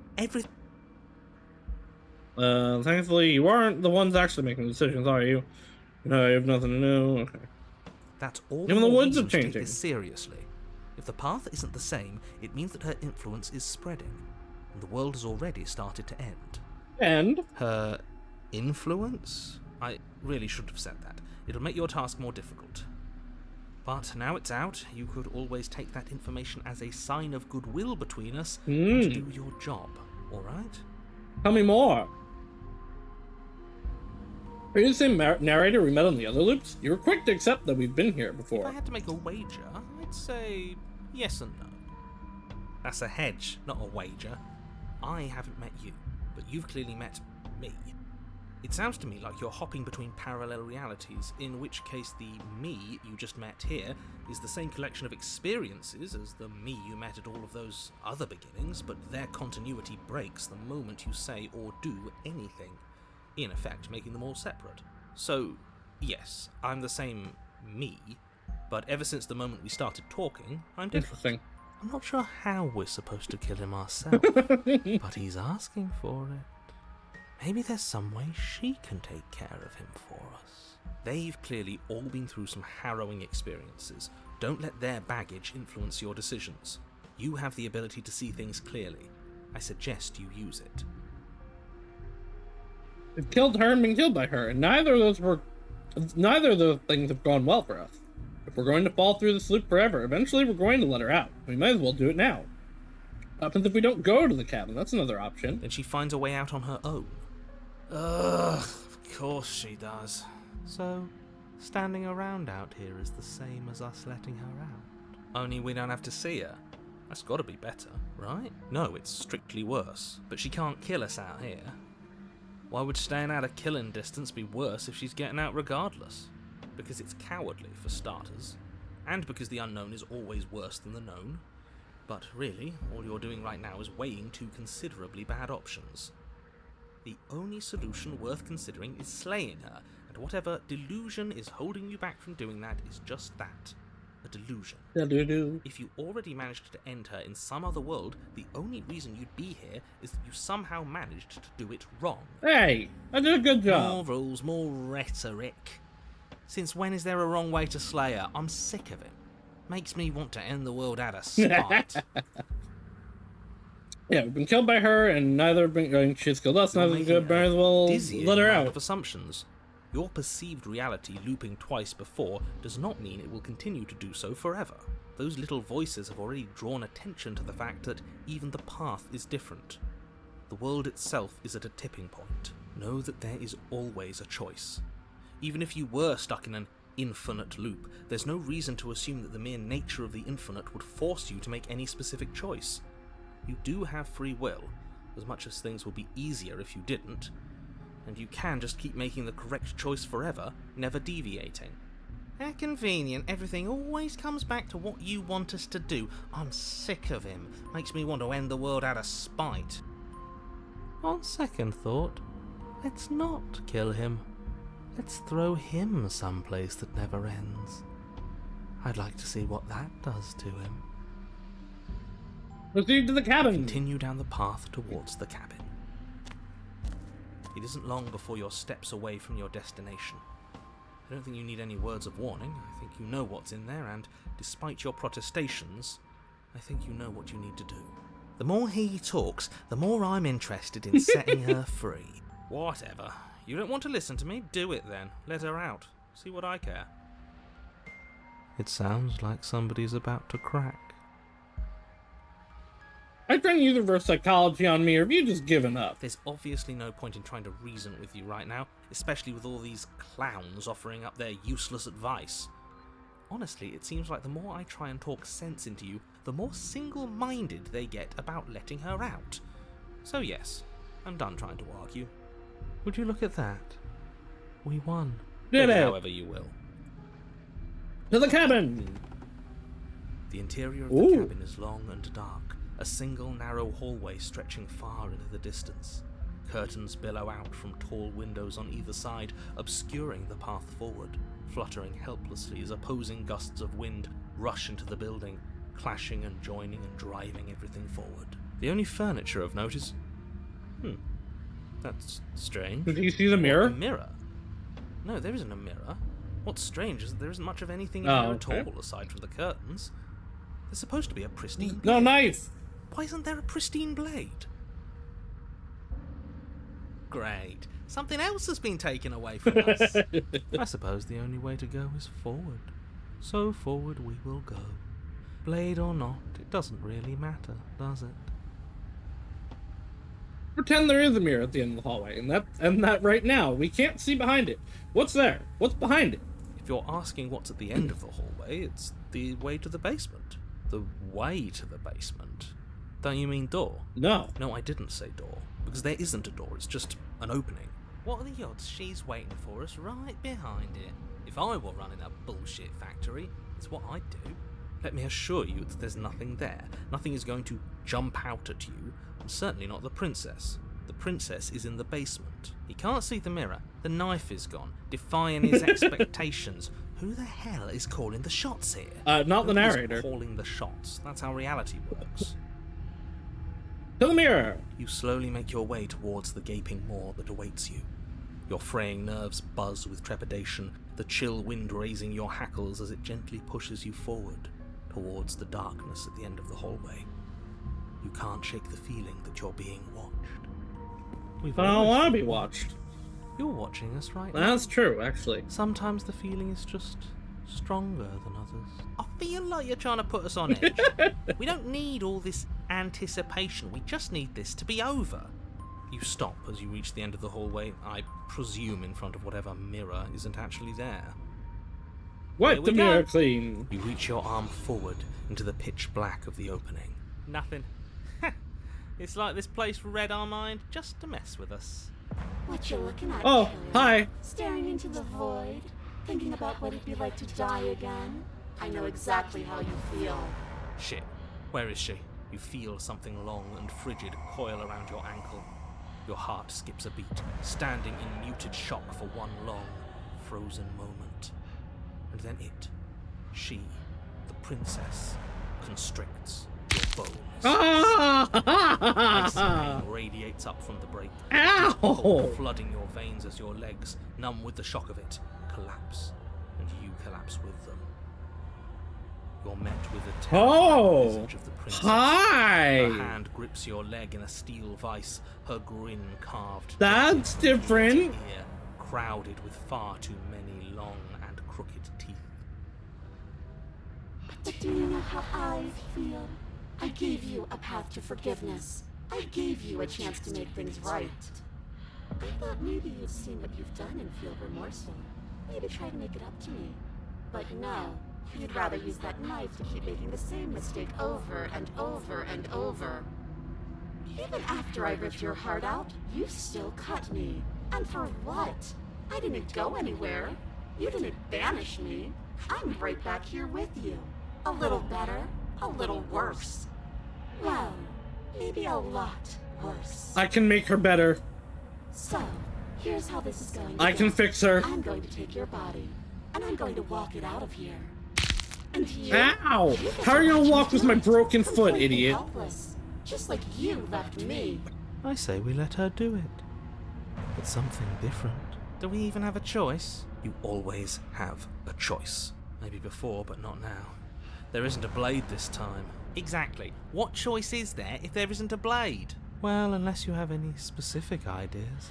Thankfully, you aren't the ones actually making decisions, are you? No, you have nothing to know. Okay. That's all. Even the more woods are reason to take changing. this seriously. If the path isn't the same, it means that her influence is spreading, and the world has already started to end. And Her influence? I really should have said that. It'll make your task more difficult. But now it's out, you could always take that information as a sign of goodwill between us and do your job, alright? Tell me more. Are you the same narrator we met on the other loops? You were quick to accept that we've been here If before. I had to make a wager, I'd say yes and no. That's a hedge, not a wager. I haven't met you, but you've clearly met me. It sounds to me like you're hopping between parallel realities, in which case the me you just met here is the same collection of experiences as the me you met at all of those other beginnings, but their continuity breaks the moment you say or do anything, in effect making them all separate. So, yes, I'm the same me, but ever since the moment we started talking, I'm different. Interesting. I'm not sure how we're supposed to kill him ourselves, but he's asking for it. Maybe there's some way she can take care of him for us. They've clearly all been through some harrowing experiences. Don't let their baggage influence your decisions. You have the ability to see things clearly. I suggest you use it. We've killed her and been killed by her, and neither of those things have gone well for us. If we're going to fall through this loop forever, eventually we're going to let her out. We might as well do it now. What happens if we don't go to the cabin? That's another option. Then she finds a way out on her own. Ugh, of course she does. So, standing around out here is the same as us letting her out. Only we don't have to see her. That's gotta be better, right? No, it's strictly worse. But she can't kill us out here. Why would staying out of killing distance be worse if she's getting out regardless? Because it's cowardly, for starters. And because the unknown is always worse than the known. But really, all you're doing right now is weighing two considerably bad options. The only solution worth considering is slaying her, and whatever delusion is holding you back from doing that is just that. A delusion. If you already managed to end her in some other world, the only reason you'd be here is that you somehow managed to do it wrong. Hey, I did a good job. More rules, more rhetoric. Since when is there a wrong way to slay her? I'm sick of it. Makes me want to end the world out of spite. Yeah, we've been killed by her, and neither have been. She's killed us. Neither is good. Might as well let her out. Of assumptions. Your perceived reality looping twice before does not mean it will continue to do so forever. Those little voices have already drawn attention to the fact that even the path is different. The world itself is at a tipping point. Know that there is always a choice. Even if you were stuck in an infinite loop, there's no reason to assume that the mere nature of the infinite would force you to make any specific choice. You do have free will, as much as things would be easier if you didn't, and you can just keep making the correct choice forever, never deviating. How convenient, everything always comes back to what you want us to do. I'm sick of him. Makes me want to end the world out of spite. On second thought, let's not kill him. Let's throw him someplace that never ends. I'd like to see what that does to him. Proceed to the cabin. Continue down the path towards the cabin. It isn't long before you're steps away from your destination. I don't think you need any words of warning. I think you know what's in there, and despite your protestations, I think you know what you need to do. The more he talks, the more I'm interested in setting her free. Whatever. You don't want to listen to me? Do it then. Let her out. See what I care. It sounds like somebody's about to crack. Are you trying to use reverse psychology on me, or have you just given up? There's obviously no point in trying to reason with you right now, especially with all these clowns offering up their useless advice. Honestly, it seems like the more I try and talk sense into you, the more single-minded they get about letting her out. So yes, I'm done trying to argue. Would you look at that? We won. Did it? However you will. To the cabin! The interior of the cabin is long and dark, a single narrow hallway stretching far into the distance. Curtains billow out from tall windows on either side, obscuring the path forward, fluttering helplessly as opposing gusts of wind rush into the building, clashing and joining and driving everything forward. The only furniture of note is... That's strange. Did you see the mirror? A mirror? No, there isn't a mirror. What's strange is that there isn't much of anything in there at all, aside from the curtains. There's supposed to be a pristine blade. No knife! Why isn't there a pristine blade? Great. Something else has been taken away from us. I suppose the only way to go is forward. So forward we will go. Blade or not, it doesn't really matter, does it? Pretend there is a mirror at the end of the hallway, and that right now we can't see behind it. What's there? What's behind it? If you're asking what's at the end of the hallway, it's the way to the basement. The way to the basement? Don't you mean door? No. No, I didn't say door, because there isn't a door, it's just an opening. What are the odds she's waiting for us right behind it? If I were running a bullshit factory, it's what I'd do. Let me assure you that there's nothing there. Nothing is going to jump out at you, and certainly not the princess. The princess is in the basement. He can't see the mirror. The knife is gone, defying his expectations. Who the hell is calling the shots here? Not the narrator. Who is calling the shots? That's how reality works. To the mirror! You slowly make your way towards the gaping maw that awaits you. Your fraying nerves buzz with trepidation, the chill wind raising your hackles as it gently pushes you forward towards the darkness at the end of the hallway. You can't shake the feeling that you're being watched. I don't want to be watched. You're watching us right now. That's true, actually. Sometimes the feeling is just stronger than others. I feel like you're trying to put us on edge. We don't need all this anticipation. We just need this to be over. You stop as you reach the end of the hallway, I presume in front of whatever mirror isn't actually there. Wipe the mirror clean. You reach your arm forward into the pitch black of the opening. Nothing. It's like this place read our mind just to mess with us. What you looking at? Oh, killer? hi. Staring into the void, thinking about what it'd be like to die again. I know exactly how you feel. Shit. Where is she? You feel something long and frigid coil around your ankle. Your heart skips a beat, standing in muted shock for one long, frozen moment. And then she, the princess, constricts your bones. Icy pain radiates up from the break, cold flooding your veins as your legs, numb with the shock of it, collapse, and you collapse with them. You're met with a terrifying visage of the princess. Hi! Her hand grips your leg in a steel vice, her grin carved. That's different. Ear, crowded with far too many long and crooked teeth. But do you know how I feel? I gave you a path to forgiveness. I gave you a chance to make things right. I thought maybe you'd seen what you've done and feel remorseful. Maybe try to make it up to me. But no, you'd rather use that knife to keep making the same mistake over and over and over. Even after I ripped your heart out, you still cut me. And for what? I didn't go anywhere. You didn't banish me. I'm right back here with you. A little better, a little worse. Well, maybe a lot worse. I can make her better. So, here's how this is going to I go. can fix her. I'm going to take your body, and I'm going to walk it out of here. And you, Ow! you get How are you to gonna watch walk me with my do it, broken foot, completely idiot? helpless, just like you left me. I say we let her do it. But something different. Do we even have a choice? You always have a choice. Maybe before, but not now. There isn't a blade this time. Exactly. What choice is there if there isn't a blade? Well, unless you have any specific ideas,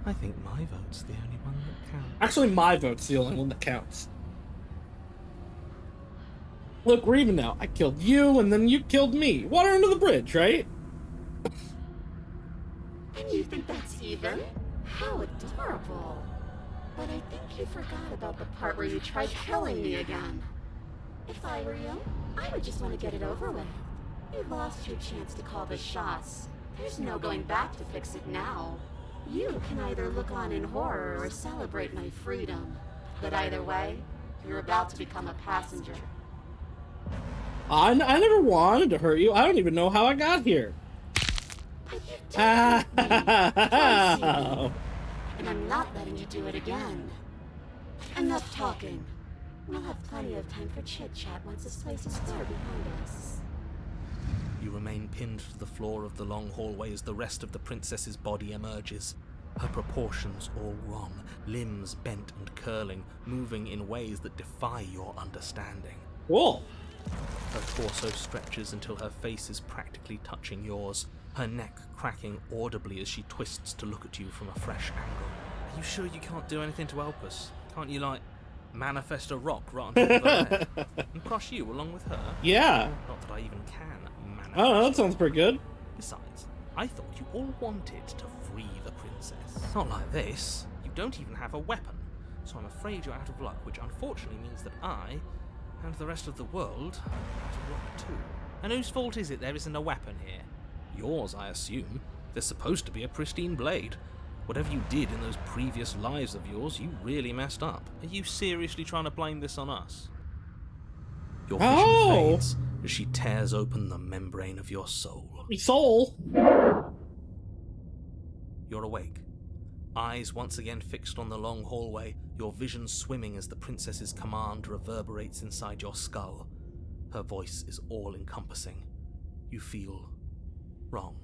I think my vote's the only one that counts. Actually, my vote's the only one that counts. Look, we're even now. I killed you, and then you killed me. Water under the bridge, right? And you think that's even? How adorable. But I think you forgot about the part where you tried killing me again. If I were you, I would just want to get it over with. You lost your chance to call the shots. There's no going back to fix it now. You can either look on in horror or celebrate my freedom. But either way, you're about to become a passenger. I never wanted to hurt you. I don't even know how I got here. But you did hurt me twice even. And I'm not letting you do it again. Enough talking. We'll have plenty of time for chit-chat once this place is clear behind us. You remain pinned to the floor of the long hallway as the rest of the princess's body emerges. Her proportions all wrong, limbs bent and curling, moving in ways that defy your understanding. Cool. Her torso stretches until her face is practically touching yours, her neck cracking audibly as she twists to look at you from a fresh angle. Are you sure you can't do anything to help us? Can't you, like, manifest a rock right on top of her head and crush you along with her? Yeah. Not that I even can manifest. Oh, that sounds pretty good. Besides, I thought you all wanted to free the princess. Not like this. You don't even have a weapon. So I'm afraid you're out of luck, which unfortunately means that I, and the rest of the world, are out of luck too. And whose fault is it there isn't a weapon here? Yours, I assume. There's supposed to be a pristine blade. Whatever you did in those previous lives of yours, you really messed up. Are you seriously trying to blame this on us? Your vision fades as she tears open the membrane of your soul. My soul? You're awake. Eyes once again fixed on the long hallway, your vision swimming as the princess's command reverberates inside your skull. Her voice is all-encompassing. You feel wrong.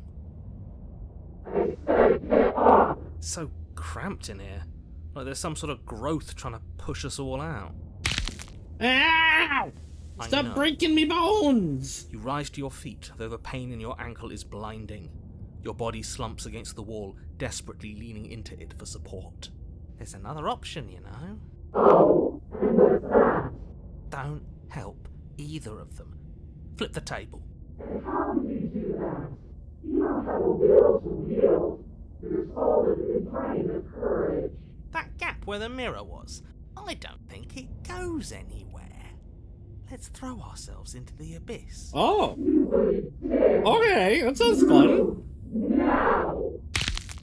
It's so cramped in here. Like there's some sort of growth trying to push us all out. Ow! Stop breaking me bones! You rise to your feet, though the pain in your ankle is blinding. Your body slumps against the wall, desperately leaning into it for support. There's another option, you know. Oh, and what's that? Don't help either of them. Flip the table. And how do you do that? You don't have a will to wield. Your soul is inflamed with courage. That gap where the mirror was, I don't think it goes anywhere. Let's throw ourselves into the abyss. Oh. Okay, that sounds fun. Now.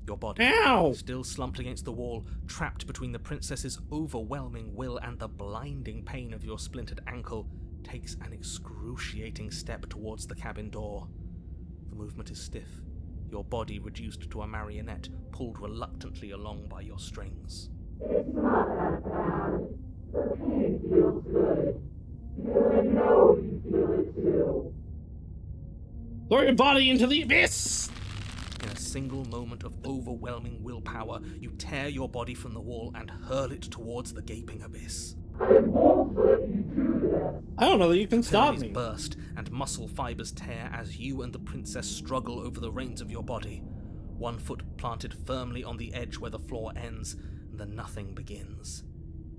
Your body, still slumped against the wall, trapped between the princess's overwhelming will and the blinding pain of your splintered ankle, takes an excruciating step towards the cabin door. The movement is stiff, your body reduced to a marionette, pulled reluctantly along by your strings. It's not that bad. The pain feels good. Because I know you feel it too. Throw your body into the abyss! In a single moment of overwhelming willpower, you tear your body from the wall and hurl it towards the gaping abyss. I won't let you do that. I don't know that you can stop Capillaries me. burst and muscle fibers tear as you and the princess struggle over the reins of your body. One foot planted firmly on the edge where the floor ends, and the nothing begins.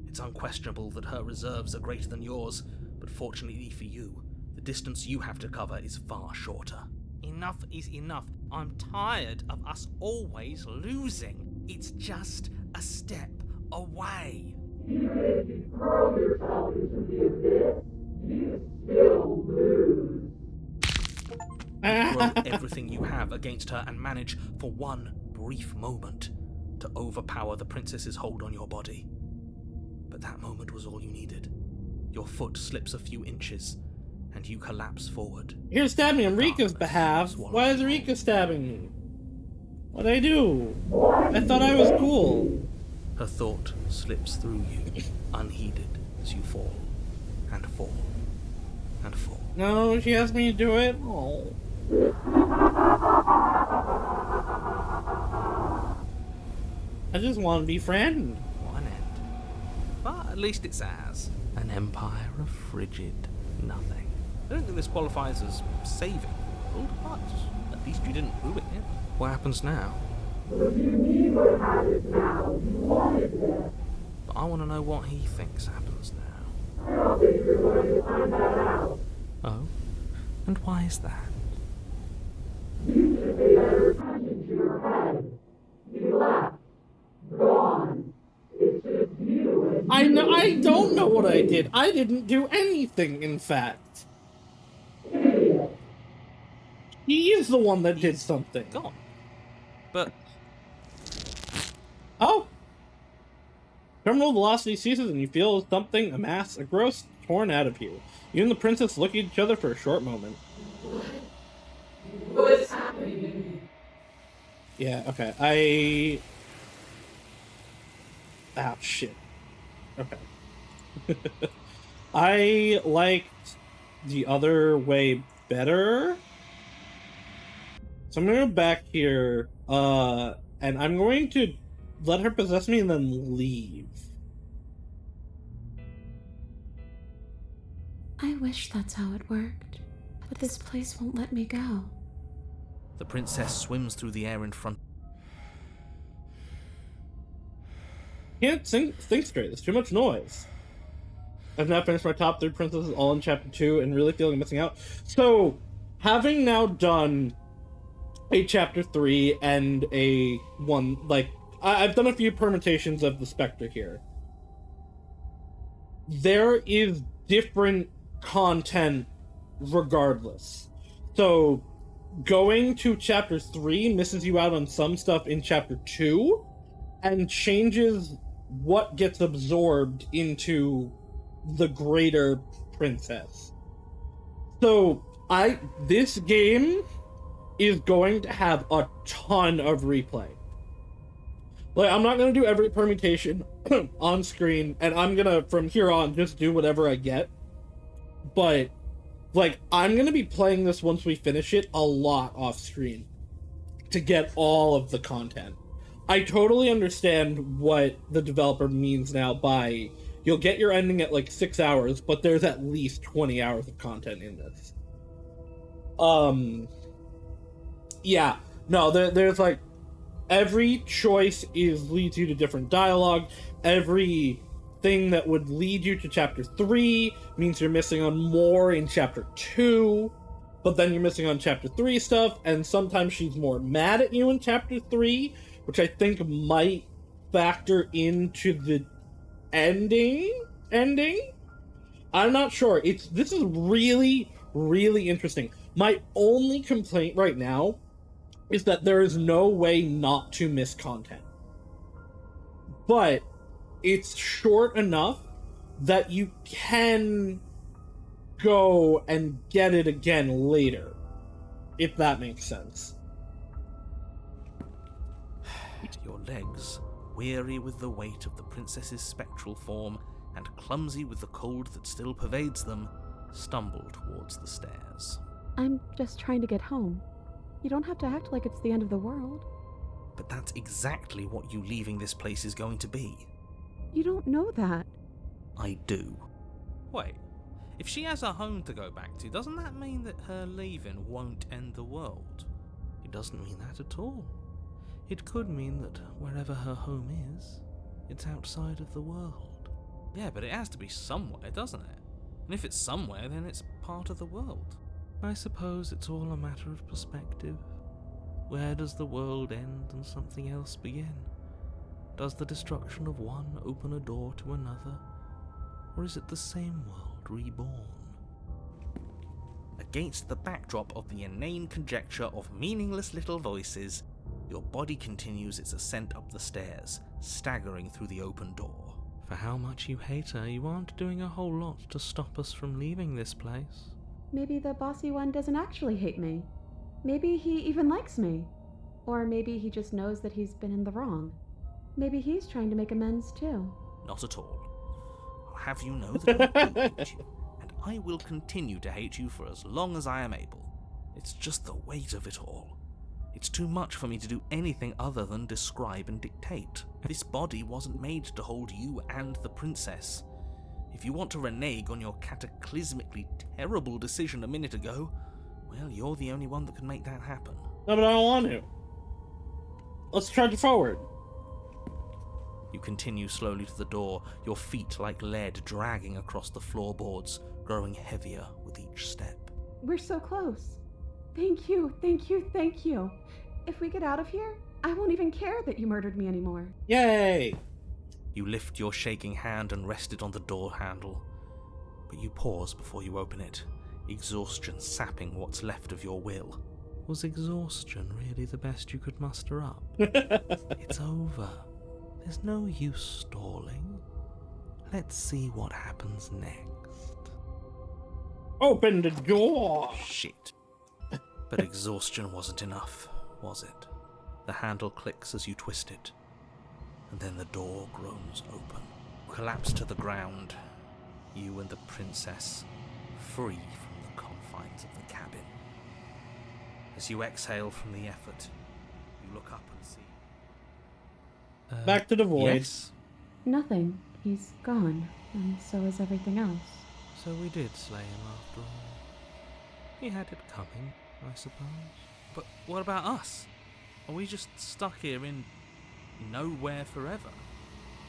It's unquestionable that her reserves are greater than yours, but fortunately for you, the distance you have to cover is far shorter. Enough is enough. I'm tired of us always losing. It's just a step away. Even if you throw yourself into the abyss, you still lose. You throw everything you have against her and manage, for one brief moment, to overpower the princess's hold on your body. But that moment was all you needed. Your foot slips a few inches, and you collapse forward. You're stabbing me on Rika's behalf. Why is Rika stabbing me? What'd I do? I thought I was cool. Her thought slips through you, unheeded, as you fall, and fall, and fall. No, she asked me to do it. Oh. I just want to be friends. What an end. But at least it's ours. An empire of frigid nothing. I don't think this qualifies as saving the world, but at least you didn't ruin it. What happens now? If you need what happens now, you wanted this. But I want to know what he thinks happens now. I don't think you're going to find that out. Oh? And why is that? You should pay better attention to your head. You left. Gone. It's just you and I know. I don't know what I did. I didn't do anything, in fact. idiot. He is the one that did something. Gone. But Oh. Terminal velocity ceases and you feel something, a mass, a gross, torn out of you. You and the princess look at each other for a short moment. What's happening? Yeah, okay. Ah, shit. Okay. I liked the other way better. So I'm gonna go back here, and I'm going to let her possess me and then leave. I wish that's how it worked, but this place won't let me go. The princess swims through the air in front. Can't think straight. There's too much noise. I've now finished my top 3 princesses all in chapter 2 and really feeling missing out. So, having now done a chapter 3 and a one, like, I've done a few permutations of the Spectre here. There is different content regardless. So, going to chapter 3 misses you out on some stuff in chapter 2 and changes what gets absorbed into the greater princess. So, this game is going to have a ton of replay. Like, I'm not gonna do every permutation on screen, and I'm gonna, from here on, just do whatever I get. But, like, I'm gonna be playing this once we finish it a lot off screen to get all of the content. I totally understand what the developer means now by you'll get your ending at like 6 hours, but there's at least 20 hours of content in this. Yeah, no, there's like, every choice leads you to different dialogue. Every thing that would lead you to chapter 3 means you're missing on more in chapter 2, but then you're missing on chapter 3 stuff, and sometimes she's more mad at you in chapter 3, which I think might factor into the ending? I'm not sure. This is really, really interesting. My only complaint right now is that there is no way not to miss content. But it's short enough that you can go and get it again later, if that makes sense. Your legs, weary with the weight of the princess's spectral form and clumsy with the cold that still pervades them, stumble towards the stairs. I'm just trying to get home. You don't have to act like it's the end of the world. But that's exactly what you leaving this place is going to be. You don't know that. I do. Wait, if she has a home to go back to, doesn't that mean that her leaving won't end the world? It doesn't mean that at all. It could mean that wherever her home is, it's outside of the world. Yeah, but it has to be somewhere, doesn't it? And if it's somewhere, then it's part of the world. I suppose it's all a matter of perspective. Where does the world end and something else begin? Does the destruction of one open a door to another? Or is it the same world reborn? Against the backdrop of the inane conjecture of meaningless little voices, your body continues its ascent up the stairs, staggering through the open door. For how much you hate her, you aren't doing a whole lot to stop us from leaving this place. Maybe the bossy one doesn't actually hate me. Maybe he even likes me. Or maybe he just knows that he's been in the wrong. Maybe he's trying to make amends too. Not at all. I'll have you know that I do hate you, and I will continue to hate you for as long as I am able. It's just the weight of it all. It's too much for me to do anything other than describe and dictate. This body wasn't made to hold you and the princess. If you want to renege on your cataclysmically terrible decision a minute ago, well, you're the only one that can make that happen. No, but I don't want to. Let's charge forward. You continue slowly to the door, your feet like lead dragging across the floorboards, growing heavier with each step. We're so close. Thank you, thank you, thank you. If we get out of here, I won't even care that you murdered me anymore. Yay! You lift your shaking hand and rest it on the door handle, but you pause before you open it, exhaustion sapping what's left of your will. Was exhaustion really the best you could muster up? It's over. There's no use stalling. Let's see what happens next. Open the door! Shit. But exhaustion wasn't enough, was it? The handle clicks as you twist it, and then the door groans open. You collapse to the ground, you and the princess, free from the confines of the cabin. As you exhale from the effort, you look up and see... Back to the void. Yes? Nothing. He's gone, and so is everything else. So we did slay him after all. He had it coming, I suppose. But what about us? Are we just stuck here in nowhere forever?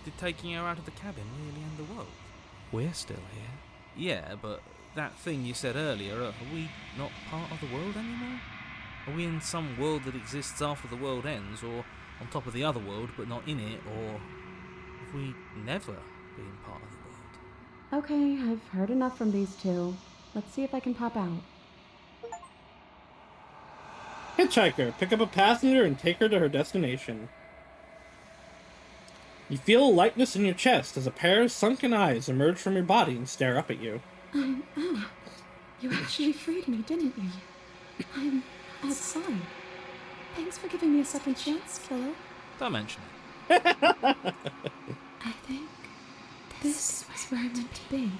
Did taking her out of the cabin really end the world? We're still here. Yeah, but that thing you said earlier, are we not part of the world anymore? Are we in some world that exists after the world ends, or on top of the other world but not in it, or have we never been part of the world? Okay, I've heard enough from these two. Let's see if I can pop out. Hitchhiker, pick up a passenger and take her to her destination. You feel a lightness in your chest as a pair of sunken eyes emerge from your body and stare up at you. You actually freed me, didn't you? I'm outside. Thanks for giving me a second chance, killer. Don't mention it. I think this was where I'm meant to be.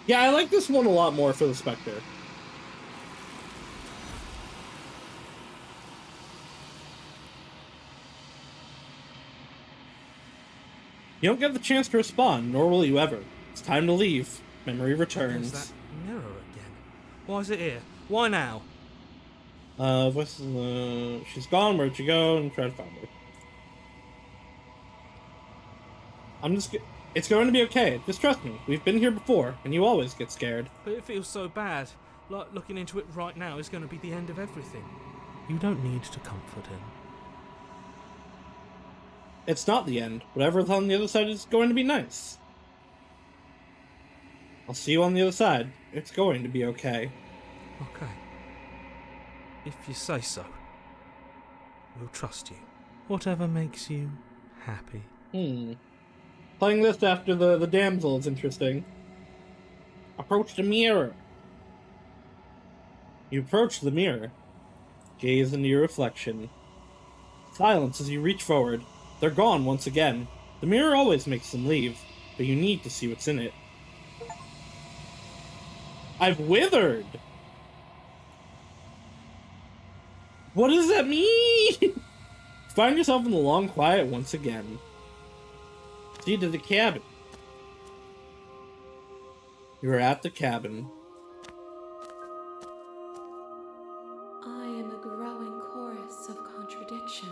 Yeah, I like this one a lot more for the Spectre. You don't get the chance to respond, nor will you ever. It's time to leave. Memory returns. There's that mirror again. Why is it here? Why now? She's gone. Where'd she go? And try to find her. It's going to be okay. Just trust me. We've been here before, and you always get scared. But it feels so bad. Like looking into it right now is going to be the end of everything. You don't need to comfort him. It's not the end. Whatever's on the other side is going to be nice. I'll see you on the other side. It's going to be okay. Okay. If you say so. We'll trust you. Whatever makes you happy. Playing this after the damsel is interesting. Approach the mirror. You approach the mirror. Gaze into your reflection. Silence as you reach forward. They're gone once again. The mirror always makes them leave, but you need to see what's in it. I've withered! What does that mean? Find yourself in the long quiet once again. See to the cabin. You are at the cabin. I am a growing chorus of contradiction.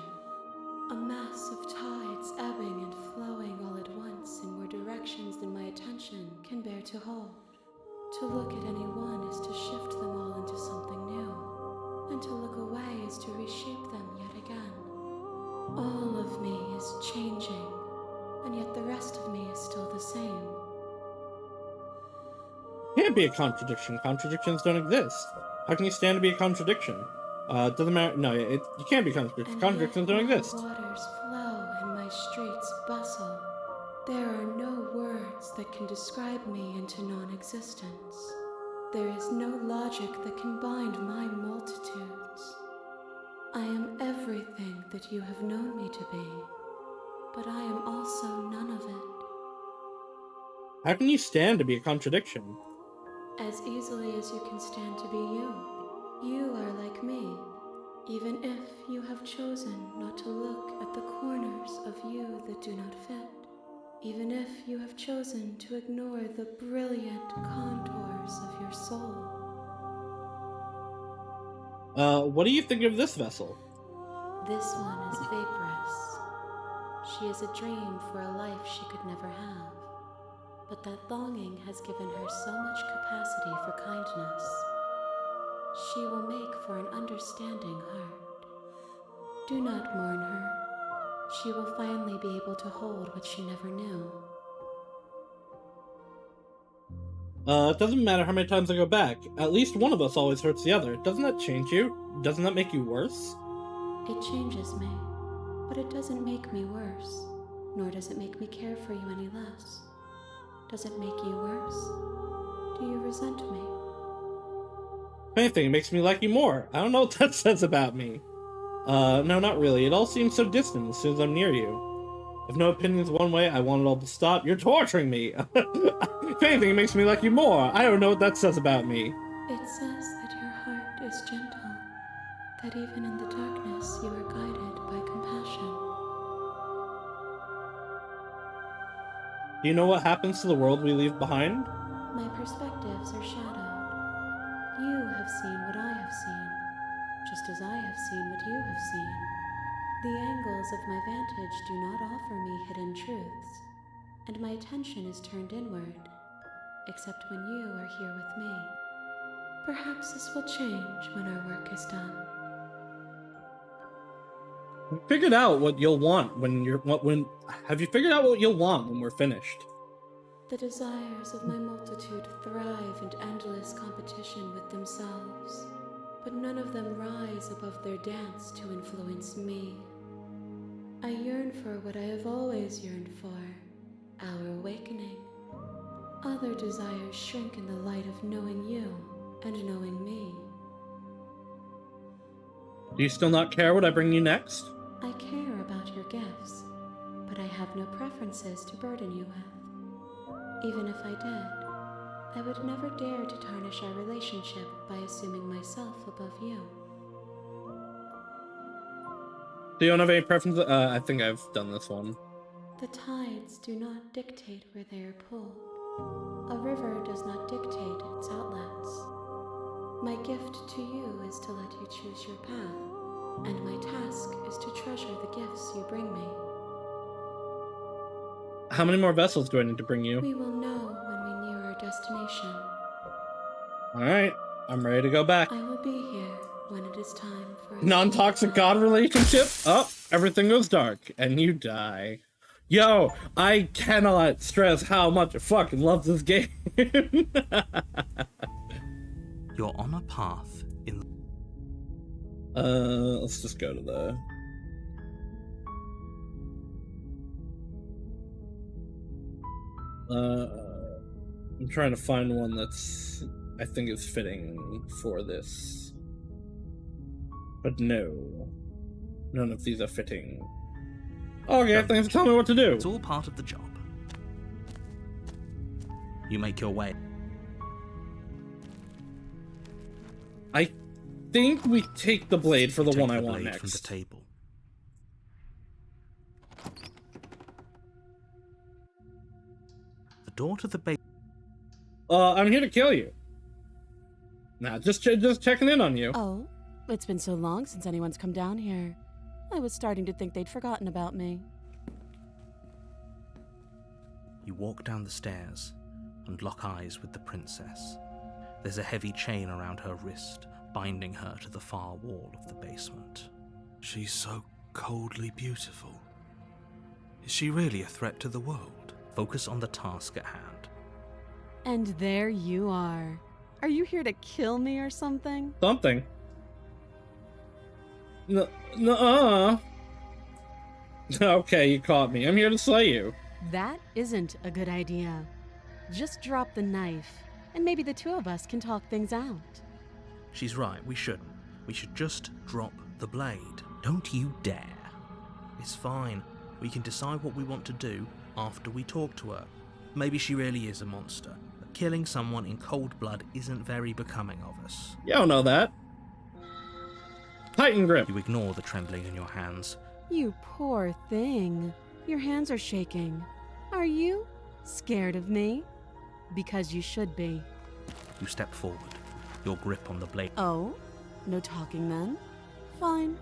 A mass of tides ebbing and flowing all at once in more directions than my attention can bear to hold. To look at any one is to shift them all into something new, and to look away is to reshape them yet again. All of me is changing, and yet the rest of me is still the same. Can't be a contradiction. Contradictions don't exist. How can you stand to be a contradiction? Doesn't matter. No, you can't be contradictions. Contradictions don't exist. Waters flow and my streets bustle. There are no words that can describe me into non-existence. There is no logic that can bind my multitudes. I am everything that you have known me to be, but I am also none of it. How can you stand to be a contradiction? As easily as you can stand to be you. You are like me, even if you have chosen not to look at the corners of you that do not fit, even if you have chosen to ignore the brilliant contours of your soul. What do you think of this vessel? This one is vaporous. She is a dream for a life she could never have, but that longing has given her so much capacity for kindness. She will make for an understanding heart. Do not mourn her. She will finally be able to hold what she never knew. It doesn't matter how many times I go back. At least one of us always hurts the other. Doesn't that change you? Doesn't that make you worse? It changes me, but it doesn't make me worse, nor does it make me care for you any less. Does it make you worse? Do you resent me? If anything, it makes me like you more. I don't know what that says about me. No, not really. It all seems so distant as soon as I'm near you. If no opinion's one way, I want it all to stop. You're torturing me. If anything, it makes me like you more. I don't know what that says about me. It says that your heart is gentle, that even in the darkness you are guided by compassion. Do you know what happens to the world we leave behind? My perspectives are shadowed. You have seen what I have seen, just as I have seen what you have seen. The angles of my vantage do not offer me hidden truths, and my attention is turned inward, except when you are here with me. Perhaps this will change when our work is done. Figured out what you'll want when have you figured out what you'll want when we're finished? The desires of my multitude thrive in endless competition with themselves, but none of them rise above their dance to influence me. I yearn for what I have always yearned for, our awakening. Other desires shrink in the light of knowing you and knowing me. Do you still not care what I bring you next? I care about your gifts, but I have no preferences to burden you with. Even if I did, I would never dare to tarnish our relationship by assuming myself above you. Do you don't have any preferences? I think I've done this one. The tides do not dictate where they are pulled. A river does not dictate its outlets. My gift to you is to let you choose your path, and my task is to treasure the gifts you bring me. How many more vessels do I need to bring you? We will know when we near our destination. Alright, I'm ready to go back. I will be here when it is time for us. Non-toxic god relationship? Oh, everything goes dark, and you die. Yo, I cannot stress how much I fucking love this game. You're on a path in... Let's just go to the... I'm trying to find one that's, I think is fitting for this. But no. None of these are fitting. Okay, thanks for telling me what to do. It's all part of the job. You make your way. I think we take the blade for the Take one I the want blade next. from the table. The door to the base. I'm here to kill you. Nah, just checking in on you. Oh, it's been so long since anyone's come down here. I was starting to think they'd forgotten about me. You walk down the stairs and lock eyes with the princess. There's a heavy chain around her wrist, binding her to the far wall of the basement. She's so coldly beautiful. Is she really a threat to the world? Focus on the task at hand. And there you are. Are you here to kill me or something? Something. Nuh-uh. Okay, you caught me. I'm here to slay you. That isn't a good idea. Just drop the knife, and maybe the two of us can talk things out. She's right, we shouldn't. We should just drop the blade. Don't you dare. It's fine. We can decide what we want to do after we talk to her. Maybe she really is a monster, but killing someone in cold blood isn't very becoming of us. You don't know that. Tighten grip. You ignore the trembling in your hands. You poor thing. Your hands are shaking. Are you scared of me? Because you should be. You step forward, your grip on the blade. Oh? No talking then? Fine.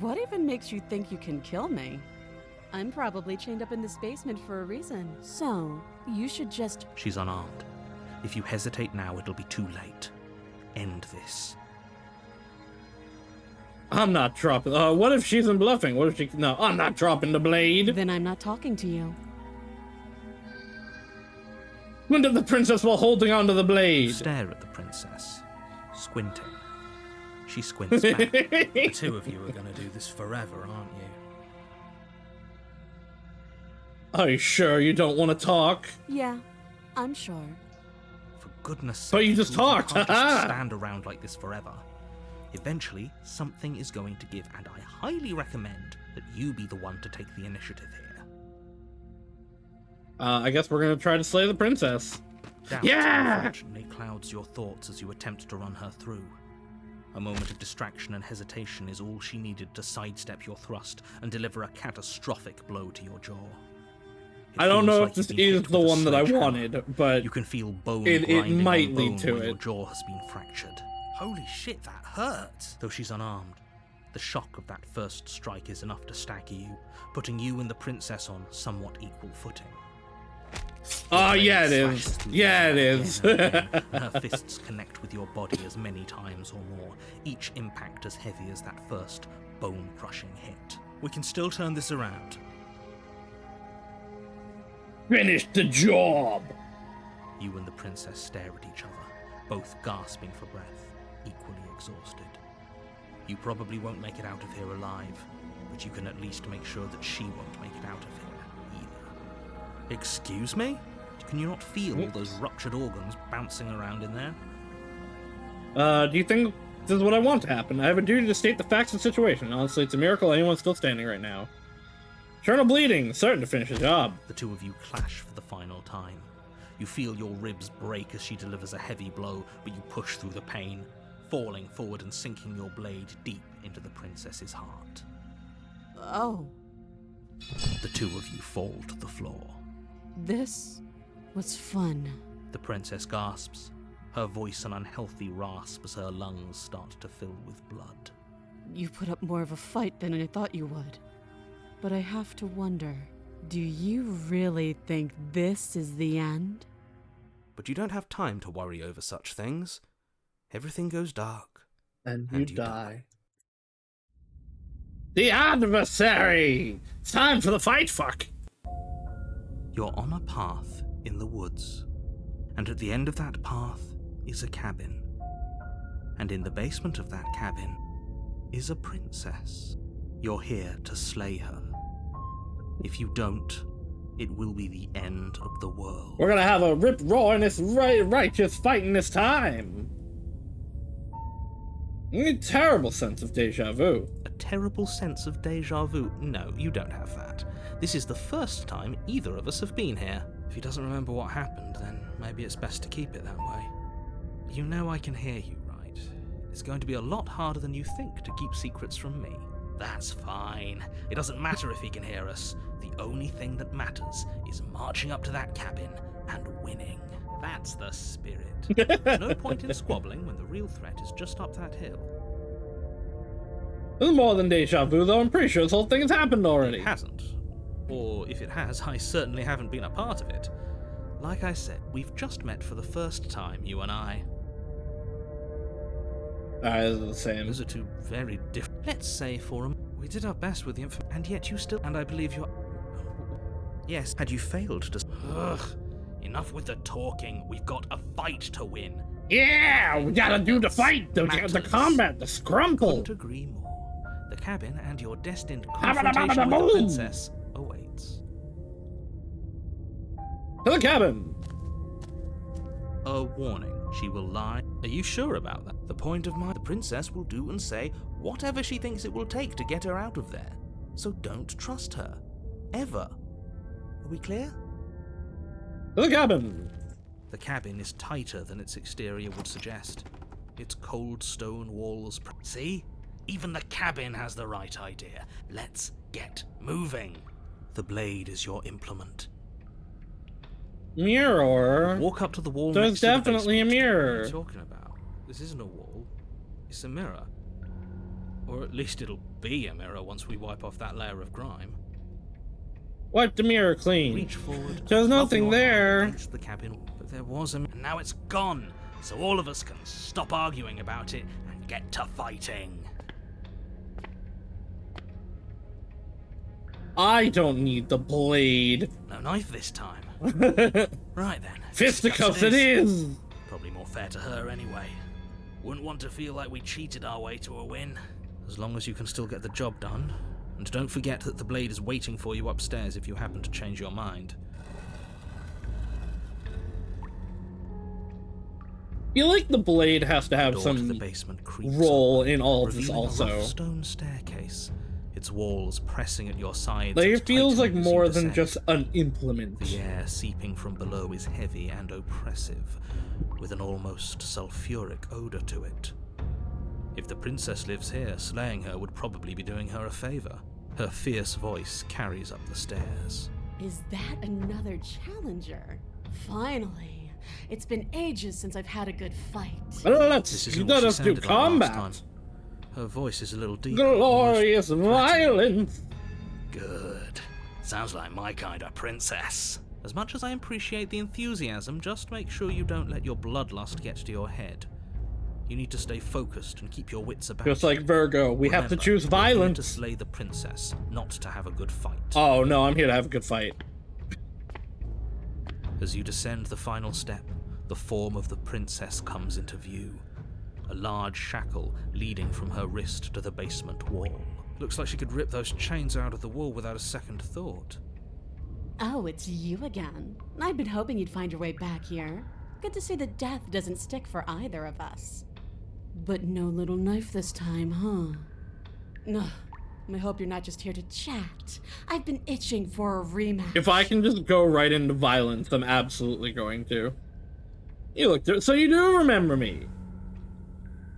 What even makes you think you can kill me? I'm probably chained up in this basement for a reason. So, you should just... She's unarmed. If you hesitate now, it'll be too late. End this. I'm not dropping. What if she's in bluffing? What if she? No, I'm not dropping the blade. Then I'm not talking to you. When did the princess while holding onto the You blade? stare at the princess, squinting. She squints back. The two of you are going to do this forever, aren't you? Are you sure you don't want to talk? Yeah, I'm sure. For goodness sake. But you just talked, can't haha. just stand around like this forever. Eventually, something is going to give, and I highly recommend that you be the one to take the initiative here. I guess we're gonna try to slay the princess. Doubt, Yeah! unfortunately, clouds your thoughts as you attempt to run her through. A moment of distraction and hesitation is all she needed to sidestep your thrust and deliver a catastrophic blow to your jaw. I don't feels know like if this you've been is hit the with a one that I sledgehammer. wanted, but You can feel bone it grinding might on lead bone to where it. your jaw has been fractured. Holy shit, that hurt! Though she's unarmed, the shock of that first strike is enough to stagger you, putting you and the princess on somewhat equal footing. Oh, Your yeah, it blade is. slashes through Yeah, your it arm is. again and again, and her fists connect with your body as many times or more, each impact as heavy as that first bone-crushing hit. We can still turn this around. Finish the job! You and the princess stare at each other, both gasping for breath, equally exhausted. You probably won't make it out of here alive, but you can at least make sure that she won't make it out of here either. Excuse me? Can you not feel all those ruptured organs bouncing around in there? Do you think this is what I want to happen? I have a duty to state the facts of the situation. Honestly, it's a miracle anyone's still standing right now. Internal bleeding, certain to finish the job. The two of you clash for the final time. You feel your ribs break as she delivers a heavy blow, but you push through the pain, falling forward and sinking your blade deep into the princess's heart. Oh, The two of you fall to the floor. this was fun. The princess gasps, her voice an unhealthy rasp as her lungs start to fill with blood. You put up more of a fight than I thought you would. But I have to wonder, do you really think this is the end? But you don't have time to worry over such things. Everything goes dark. And And you you die. The adversary! It's time for the fight, fuck! You're on a path in the woods, and at the end of that path is a cabin. And in the basement of that cabin is a princess. You're here to slay her. If you don't, it will be the end of the world. We're gonna have a rip-roaring this righteous fighting this time! A terrible sense of deja vu. A terrible sense of deja vu? No, you don't have that. This is the first time either of us have been here. If he doesn't remember what happened, then maybe it's best to keep it that way. You know I can hear you, right? It's going to be a lot harder than you think to keep secrets from me. That's fine. It doesn't matter if he can hear us. The only thing that matters is marching up to that cabin and winning. That's the spirit. There's no point in squabbling when the real threat is just up that hill. This is more than deja vu, though. I'm pretty sure this whole thing has happened already. It hasn't. Or if it has, I certainly haven't been a part of it. Like I said, we've just met for the first time, you and I. This is the same. Those are two very different. Let's say for a we did our best with the info, and yet you still. And I believe you're. Yes, had you failed to. Ugh. Enough with the talking. We've got a fight to win. Yeah, we gotta do the fight, the combat, the scrumple. Couldn't agree more. The cabin and your destined confrontation with the princess awaits. To the cabin. A warning. She will lie. Are you sure about that? The point of the princess will do and say whatever she thinks it will take to get her out of there. So don't trust her. Ever. Are we clear? To the cabin. The cabin is tighter than its exterior would suggest. Its cold stone walls... See? Even the cabin has the right idea. Let's get moving. The blade is your implement. Mirror. Walk up to the wall There's next to the definitely a basement. mirror. What are you talking about? This isn't a wall. It's a mirror. Or at least it'll be a mirror once we wipe off that layer of grime. Wipe the mirror clean. Reach forward. There's rub nothing your there. hand against the cabin, but there was and now it's gone. So all of us can stop arguing about it and get to fighting. I don't need the blade. No knife this time. Right then. Fisticuffs it is. Probably more fair to her anyway. Wouldn't want to feel like we cheated our way to a win. As long as you can still get the job done. And don't forget that the blade is waiting for you upstairs if you happen to change your mind. I feel like the blade has to have Door some to the basement creaks role open, in all of this revealing a also. rough stone staircase, its walls pressing at your sides. Like, as it feels like tighten as you more than descend. just an implement. The air seeping from below is heavy and oppressive, with an almost sulfuric odor to it. If the princess lives here, slaying her would probably be doing her a favor. Her fierce voice carries up the stairs. Is that another challenger? Finally. It's been ages since I've had a good fight. Well, This isn't what let she us do sounded like last combat. time. Her voice is a little deeper. Glorious almost threatening. violence. Good. Sounds like my kind of princess. As much as I appreciate the enthusiasm, just make sure you don't let your bloodlust get to your head. You need to stay focused and keep your wits about. Just like Virgo, we have to choose we're here violence. to slay the princess, not to have a good fight. Oh no, I'm here to have a good fight. As you descend the final step, the form of the princess comes into view. A large shackle leading from her wrist to the basement wall. Looks like she could rip those chains out of the wall without a second thought. Oh, it's you again. I'd been hoping you'd find your way back here. Good to see that death doesn't stick for either of us. But no little knife this time, huh? No. I hope you're not just here to chat. I've been itching for a rematch. If I can just go right into violence, I'm absolutely going to. You look, so you do remember me.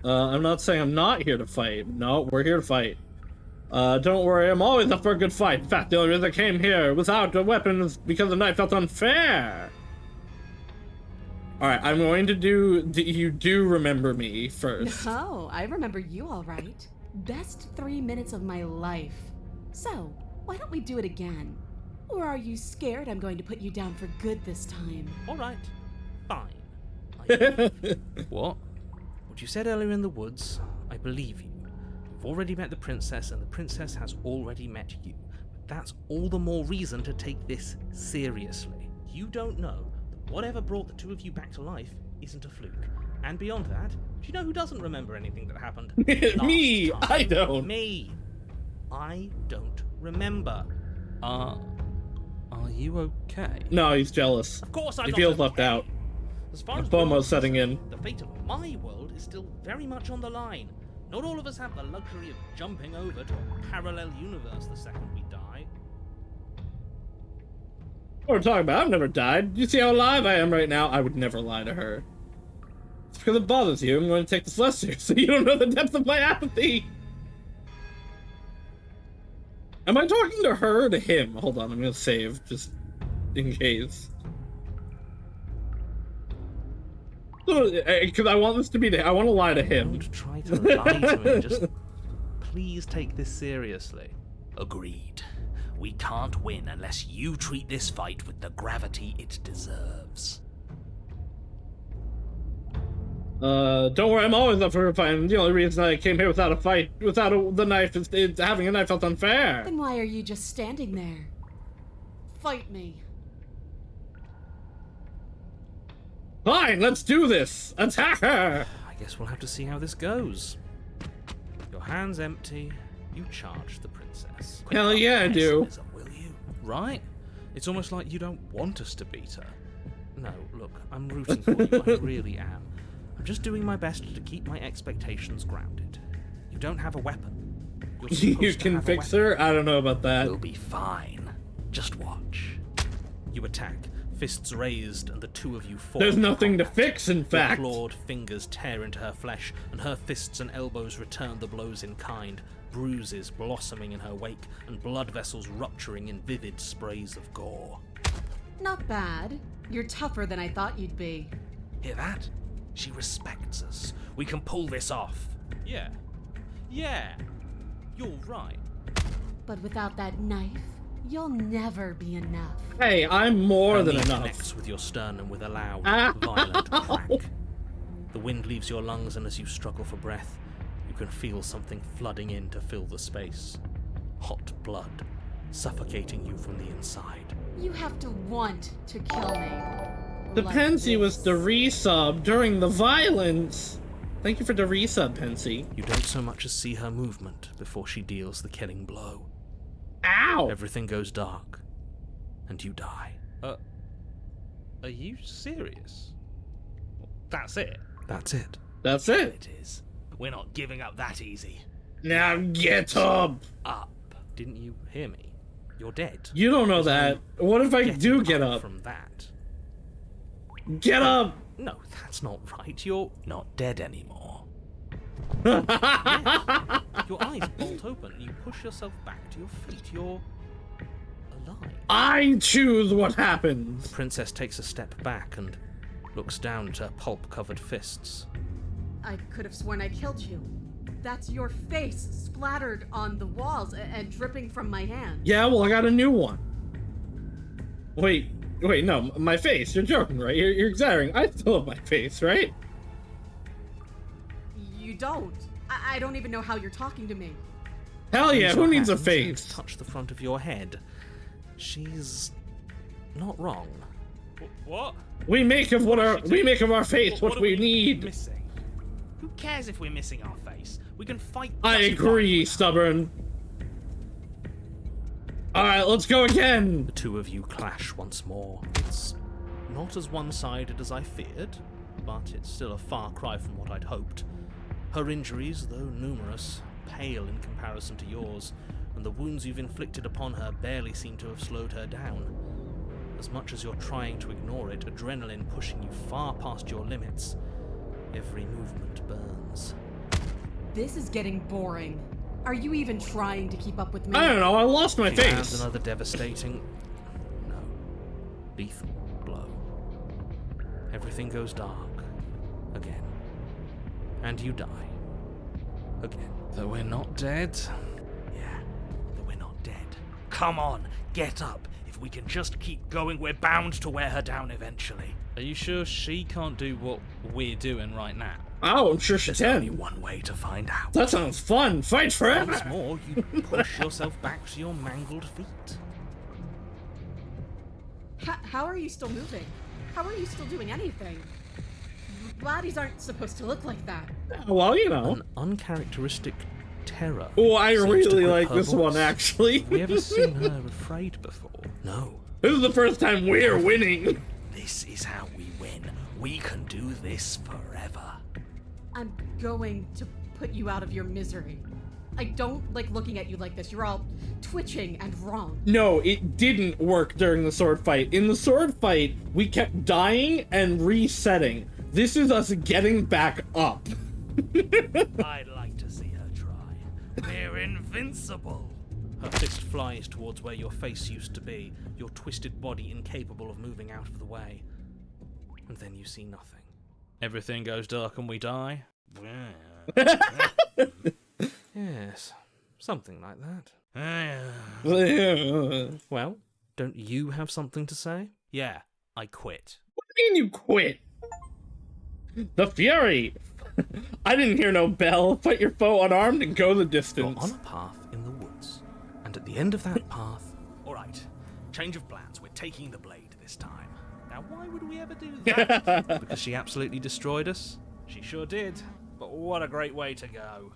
I'm not saying I'm not here to fight. No, we're here to fight. Don't worry, I'm always up for a good fight. In fact, the only reason I came here without a weapon is because the night felt unfair. Alright, I'm going to do you do remember me first. Oh, I remember you all right. Best 3 minutes of my life. So, why don't we do it again? Or are you scared I'm going to put you down for good this time? Alright, fine. What? What you said earlier in the woods, I believe you. You've already met the princess, and the princess has already met you. But that's all the more reason to take this seriously. You don't know that whatever brought the two of you back to life isn't a fluke. And beyond that, do you know who doesn't remember anything that happened? Me! last time? I don't. Me! I don't remember. Are you okay? No, he's jealous. Of course I'm He not feels okay. left out. As far as FOMO's we're setting in. concerned, the fate of my world is still very much on the line. Not all of us have the luxury of jumping over to a parallel universe the second we die. What we're talking about? I've never died. You see how alive I am right now? I would never lie to her. It's because it bothers you. I'm going to take this less seriously. You don't know the depth of my apathy. Am I talking to her or to him? Hold on, I'm going to save just in case. Because I want this to be I want to lie to him. Don't try to lie to me. Just please take this seriously. Agreed. We can't win unless you treat this fight with the gravity it deserves. Don't worry, I'm always up for a fight. The only reason I came here without a fight, without the knife, is having a knife felt unfair. Then why are you just standing there? Fight me. Fine, let's do this. Attack her. I guess we'll have to see how this goes. Your hands empty, you charge the princess. Hell yeah, I do. Pessimism, will you? Right? It's almost like you don't want us to beat her. No, look, I'm rooting for you. I really am. I'm just doing my best to keep my expectations grounded. You don't have a weapon. You're supposed You to can have a fix weapon. her? I don't know about that. We'll be fine. Just watch. You attack, fists raised, and the two of you fall. There's into nothing to combat. fix, in Your fact. clawed fingers tear into her flesh, and her fists and elbows return the blows in kind, bruises blossoming in her wake, and blood vessels rupturing in vivid sprays of gore. Not bad. You're tougher than I thought you'd be. Hear that? She respects us. We can pull this off. Yeah. Yeah. You're right. But without that knife, you'll never be enough. Hey, I'm more Her than knee enough. connects with your sternum with a loud, Ow. violent crack. The wind leaves your lungs, and as you struggle for breath, you can feel something flooding in to fill the space. Hot blood, suffocating you from the inside. You have to want to kill me. The Like Pensy was this. the resub during the violence. Thank you for the resub, Pensy. You don't so much as see her movement before she deals the killing blow. Ow! Everything goes dark, and you die. Are you serious? That's it? That's it. That's it. It is. We're not giving up that easy. Now get up. Up. Didn't you hear me? You're dead. You don't know There's that. no What if I getting do get up? from that? Get up! No, that's not right. You're not dead anymore. Your Your eyes bolt open. You push yourself back to your feet. You're alive. I choose what happens. The princess takes a step back and looks down at her pulp-covered fists. I could have sworn I killed you. That's your face splattered on the walls and dripping from my hand. Yeah, well, I got a new one. Wait, no, my face. You're joking, right? You're exaggerating. I still have my face, right? You don't. I don't even know how you're talking to me. Hell yeah, Raise who your needs a hands face? and touch the front of your head. She's not wrong. What? We make of our face what we need. Missing? Who cares if we're missing our face? We can fight. I agree, stubborn. Alright, let's go again. The two of you clash once more. It's not as one-sided as I feared, but it's still a far cry from what I'd hoped. Her injuries, though numerous, pale in comparison to yours, and the wounds you've inflicted upon her barely seem to have slowed her down. As much as you're trying to ignore it, adrenaline pushing you far past your limits, every movement burns. This is getting boring. Are you even trying to keep up with me? I don't know, I lost my She face. lands another devastating, no, lethal blow. Everything goes dark. Again. And you die. Again. Though we're not dead. Yeah, but we're not dead. Come on, get up. If we can just keep going, we're bound to wear her down eventually. Are you sure she can't do what we're doing right now? Oh, I'm sure she There's only can. one way to find out. That sounds fun. Fight forever. Once more, you push yourself back to your mangled feet. How are you still moving? How are you still doing anything? Bodies aren't supposed to look like that. Well, you know. An uncharacteristic terror. Oh, I seems to really grip like her this one, voice. actually. Have we ever seen her afraid before? No. This is the first time we're winning. This is how we win. We can do this forever. I'm going to put you out of your misery. I don't like looking at you like this. You're all twitching and wrong. No, it didn't work during the sword fight. In the sword fight, we kept dying and resetting. This is us getting back up. I'd like to see her try. We're invincible. Her fist flies towards where your face used to be, your twisted body incapable of moving out of the way. And then you see nothing. Everything goes dark and we die? Yes, something like that. Well, don't you have something to say? Yeah, I quit. What do you mean you quit? The Fury! I didn't hear no bell. Fight your foe unarmed and go the You're distance. on a path in the woods, and at the end of that path, Alright, change of plans. We're taking the blade this time. Now, why would we ever do that? because she absolutely destroyed us, She sure did. But what a great way to go.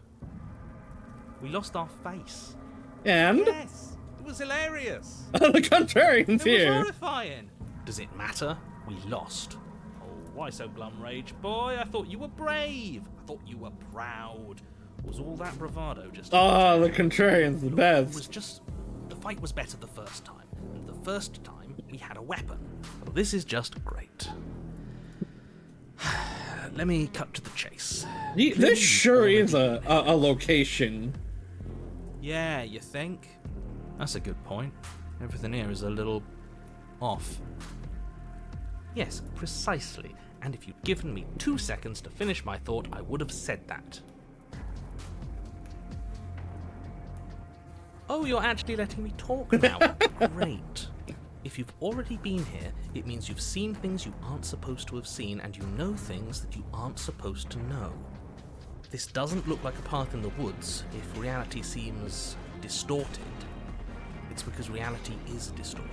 We lost our face. And Yes, it was hilarious. the contrarians It was here. horrifying. does it matter? We lost. Oh, why so glum, Rage Boy? I thought you were brave. I thought you were proud. Was all that bravado just... Oh, the contrarians, the It was best. just... The fight was better the first time. And the first time, we had a weapon. Well, this is just great. Let me cut to the chase. This sure is a location. Yeah, you think? That's a good point. Everything here is a little off. Yes, precisely. And if you'd given me 2 seconds to finish my thought, I would have said that. Oh, you're actually letting me talk now. Great. If you've already been here, it means you've seen things you aren't supposed to have seen, and you know things that you aren't supposed to know. This doesn't look like a path in the woods. If reality seems distorted, it's because reality is distorted.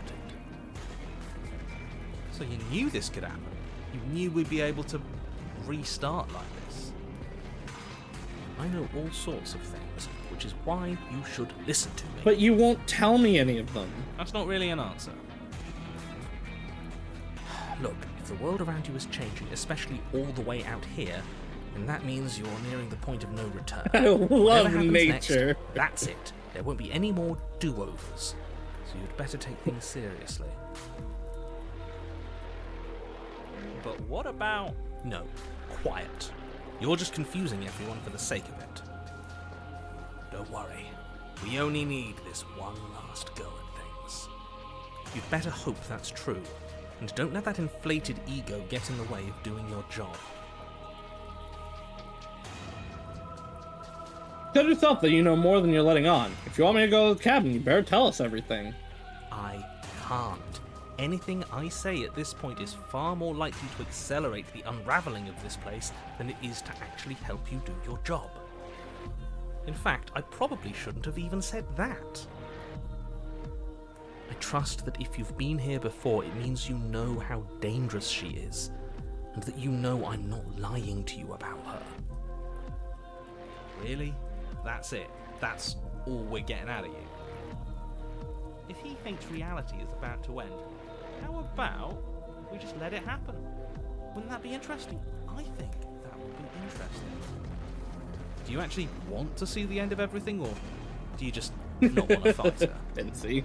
So you knew this could happen. You knew we'd be able to restart like this. I know all sorts of things, which is why you should listen to me. But you won't tell me any of them. That's not really an answer. Look, if the world around you is changing, especially all the way out here, then that means you're nearing the point of no return. I Whatever love happens nature. next, that's it. There won't be any more do-overs. So you'd better take things seriously. But what about... No, quiet. You're just confusing everyone for the sake of it. Don't worry. We only need this one last go at things. You'd better hope that's true, and don't let that inflated ego get in the way of doing your job. Tell yourself that you know more than you're letting on. If you want me to go to the cabin, you better tell us everything. I can't. Anything I say at this point is far more likely to accelerate the unraveling of this place than it is to actually help you do your job. In fact, I probably shouldn't have even said that. I trust that if you've been here before, it means you know how dangerous she is, and that you know I'm not lying to you about her. Really? That's it? That's all we're getting out of you? If he thinks reality is about to end, how about we just let it happen? Wouldn't that be interesting? I think that would be interesting. Do you actually want to see the end of everything, or do you just not want to fight her? Didn't see.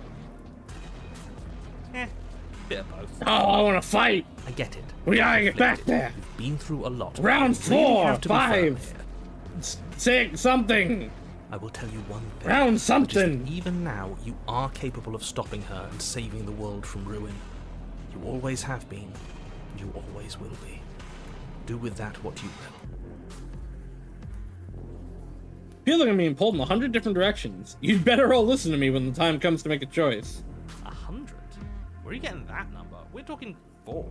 Bit of both. Oh, I want to fight! I get it. We gotta get back there! You've been through a lot. Round You really 4, have to be firm 5, here. 6, something! I will tell you one thing. Round which is that something! even now, you are capable of stopping her and saving the world from ruin. You always have been, and you always will be. Do with that what you will. Feels like I'm being pulled in 100 different directions. You'd better all listen to me when the time comes to make a choice. 100? Where are you getting that number? We're talking 4,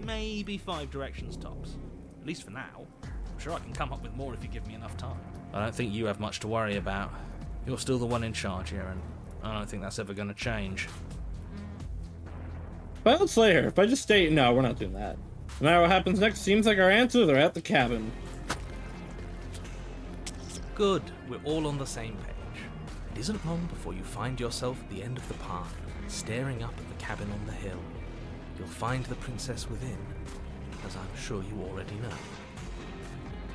maybe 5 directions tops. At least for now. I'm sure I can come up with more if you give me enough time. I don't think you have much to worry about. You're still the one in charge here, and I don't think that's ever going to change. But let's slay her. If I just stay... No, we're not doing that. No matter what happens next, seems like our answers are at the cabin. Good, we're all on the same page. It isn't long before you find yourself at the end of the path, staring up at the cabin on the hill. You'll find the princess within, as I'm sure you already know.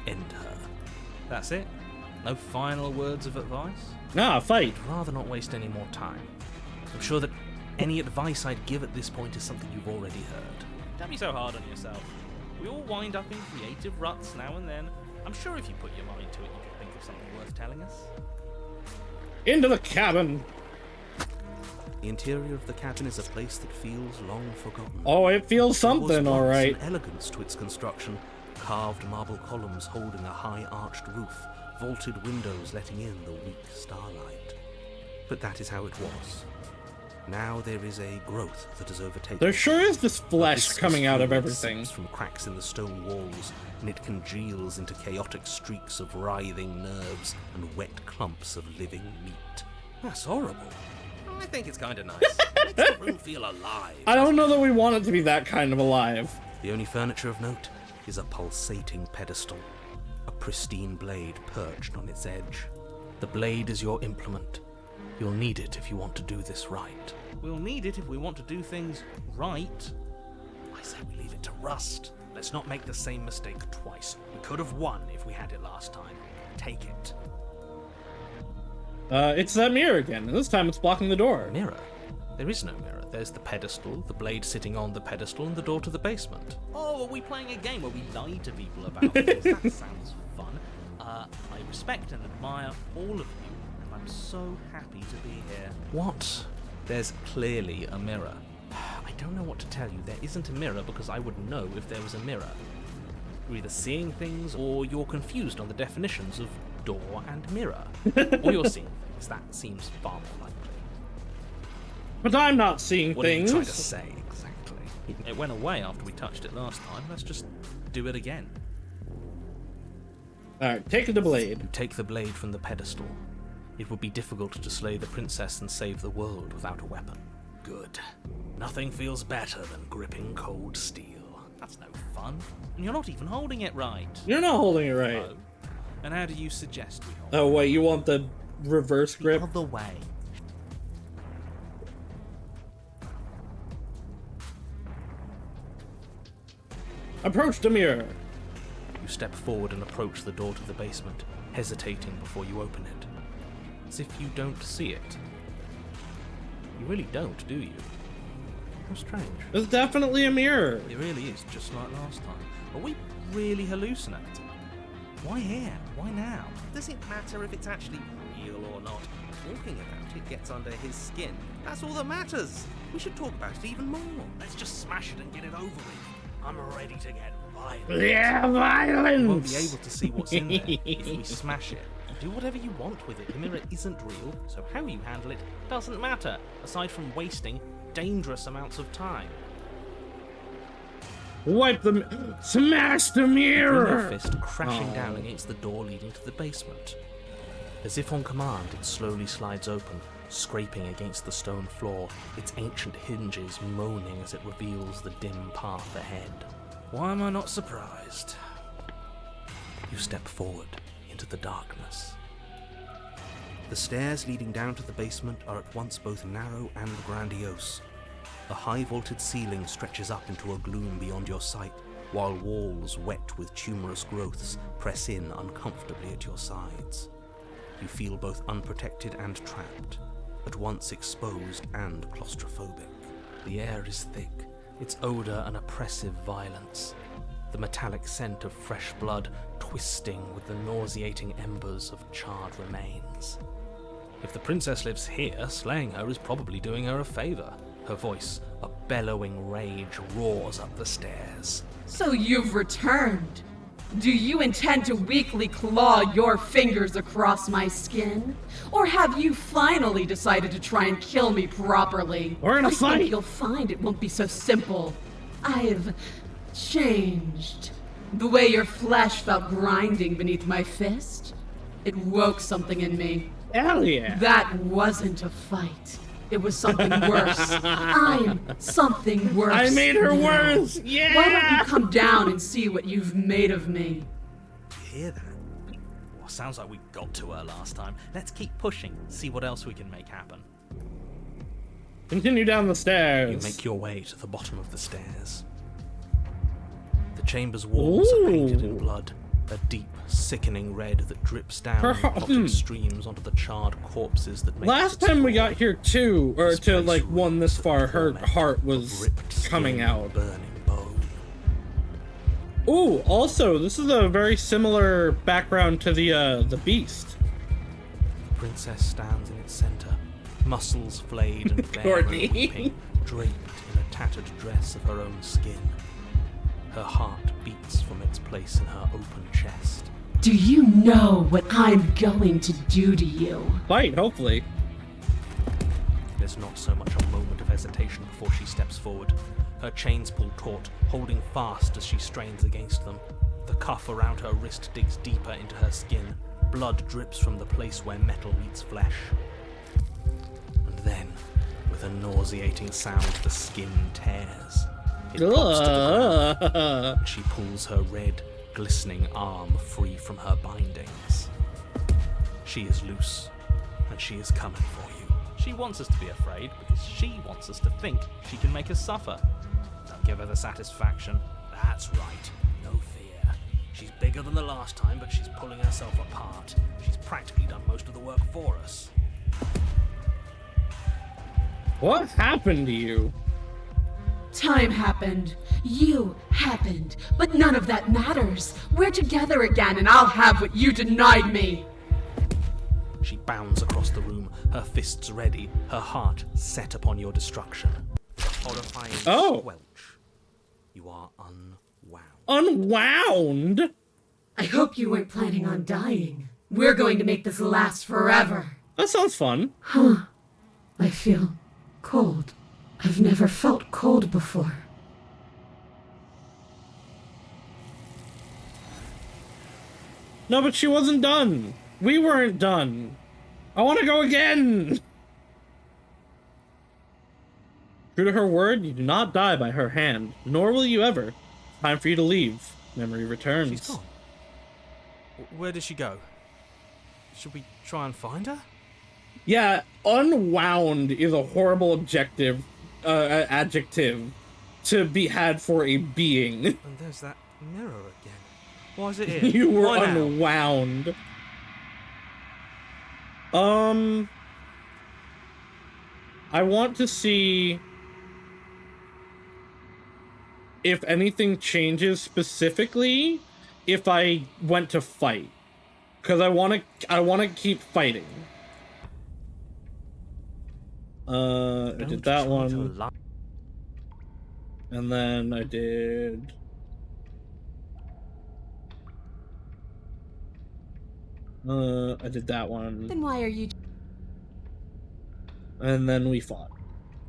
End her. That's it? No final words of advice? Nah, fight. I'd rather not waste any more time. I'm sure that any advice I'd give at this point is something you've already heard. Don't be so hard on yourself. We all wind up in creative ruts now and then. I'm sure if you put your mind to it, you could think of something worth telling us. Into the cabin! The interior of the cabin is a place that feels long forgotten. Oh, it feels There was something, once alright. an elegance to its construction, carved marble columns holding a high arched roof, vaulted windows letting in the weak starlight. But that is how it was. Now there is a growth that has overtaken. There sure is this flesh Viscous coming out of fluid everything. seeps from cracks in the stone walls, and it congeals into chaotic streaks of writhing nerves and wet clumps of living meat. That's horrible. I think it's kind of nice. It makes the room feel alive. I don't know that we want it to be that kind of alive. The only furniture of note is a pulsating pedestal, a pristine blade perched on its edge. The blade is your implement. You'll need it if you want to do this right. We'll need it if we want to do things right. I say we leave it to rust. Let's not make the same mistake twice. We could have won if we had it last time. Take it. It's that mirror again, and this time it's blocking the door. Mirror? There is no mirror. There's the pedestal, the blade sitting on the pedestal, and the door to the basement. Oh, are we playing a game where we lie to people about things? That sounds fun. I respect and admire all of you, and I'm so happy to be here. What? There's clearly a mirror. I don't know what to tell you. There isn't a mirror because I would know if there was a mirror. You're either seeing things or you're confused on the definitions of door and mirror. Or you're seeing things. That seems far more likely. But I'm not seeing What things. are you trying to say, exactly? It went away after we touched it last time. Let's just do it again. Alright, take the blade. You take the blade from the pedestal. It would be difficult to slay the princess and save the world without a weapon. Good. Nothing feels better than gripping cold steel. That's no fun. And you're not even holding it right. You're not holding it right. Oh. And how do you suggest we hold Oh, wait, you want the reverse grip? the other way? Approach the mirror. You step forward and approach the door to the basement, hesitating before you open it. As if you don't see it. You really don't, do you? How strange. There's definitely a mirror. It really is, just like last time. Are we really hallucinating? Why here? Why now? Does it matter if it's actually real or not? Talking about it gets under his skin. That's all that matters. We should talk about it even more. Let's just smash it and get it over with. I'm ready to get violent. Yeah, You violence! won't be able to see what's in there if we smash it. Do whatever you want with it. The mirror isn't real, so how you handle it doesn't matter, aside from wasting dangerous amounts of time. Wipe the... Smash the Bring mirror! your fist crashing down against the door leading to the basement. As if on command, it slowly slides open, scraping against the stone floor, its ancient hinges moaning as it reveals the dim path ahead. Why am I not surprised? You step forward into the darkness. The stairs leading down to the basement are at once both narrow and grandiose. A high-vaulted ceiling stretches up into a gloom beyond your sight, while walls wet with tumorous growths press in uncomfortably at your sides. You feel both unprotected and trapped, at once exposed and claustrophobic. The air is thick, its odour an oppressive violence, the metallic scent of fresh blood twisting with the nauseating embers of charred remains. If the princess lives here, slaying her is probably doing her a favour. Her voice, a bellowing rage, roars up the stairs. So you've returned. Do you intend to weakly claw your fingers across my skin? Or have you finally decided to try and kill me properly? We're in a I fight! think you'll find it won't be so simple. I've changed. The way your flesh felt grinding beneath my fist, it woke something in me. Hell yeah! That wasn't a fight. It was something worse. I'm something worse. I made her now. worse! Yeah! Why don't you come down and see what you've made of me? You hear that? Well, sounds like we got to her last time. Let's keep pushing, see what else we can make happen. Continue down the stairs. You make your way to the bottom of the stairs. The chamber's walls are painted in blood, a deep, sickening red that drips down in clotted streams onto the charred corpses that make Last its time we floor. got here too, or This to place like one this far, her torment heart of was ripped skin coming and out. burning bone. Ooh, also, this is a very similar background to the beast. The princess stands in its center, muscles flayed and bare Courtney. and weeping, draped in a tattered dress of her own skin. Her heart beats from its place in her open chest. Do you know what I'm going to do to you? Fight, hopefully. There's not so much a moment of hesitation before she steps forward. Her chains pull taut, holding fast as she strains against them. The cuff around her wrist digs deeper into her skin. Blood drips from the place where metal meets flesh. And then, with a nauseating sound, the skin tears. It pops to the ground, and she pulls her red, glistening arm free from her bindings. She is loose, and she is coming for you. She wants us to be afraid because she wants us to think she can make us suffer. Now give her the satisfaction. That's right, no fear. She's bigger than the last time, but she's pulling herself apart. She's practically done most of the work for us. What happened to you? Time happened. You happened. But none of that matters. We're together again, and I'll have what you denied me. She bounds across the room, her fists ready, her heart set upon your destruction. With a horrifying squelch, you are unwound. Unwound? I hope you weren't planning on dying. We're going to make this last forever. That sounds fun. Huh. I feel cold. I've never felt cold before. No, but she wasn't done. We weren't done. I want to go again. True to her word, you do not die by her hand, nor will you ever. Time for you to leave. Memory returns. She's gone. Where did she go? Should we try and find her? Yeah, unwound is a horrible adjective to be had for a being. And there's that mirror again. Why is it here? You were Why now? unwound. I want to see if anything changes specifically if I went to fight. Because I want to keep fighting. I did that Don't try to one. lie. And then I did... I did that one. Then why are you... And then we fought.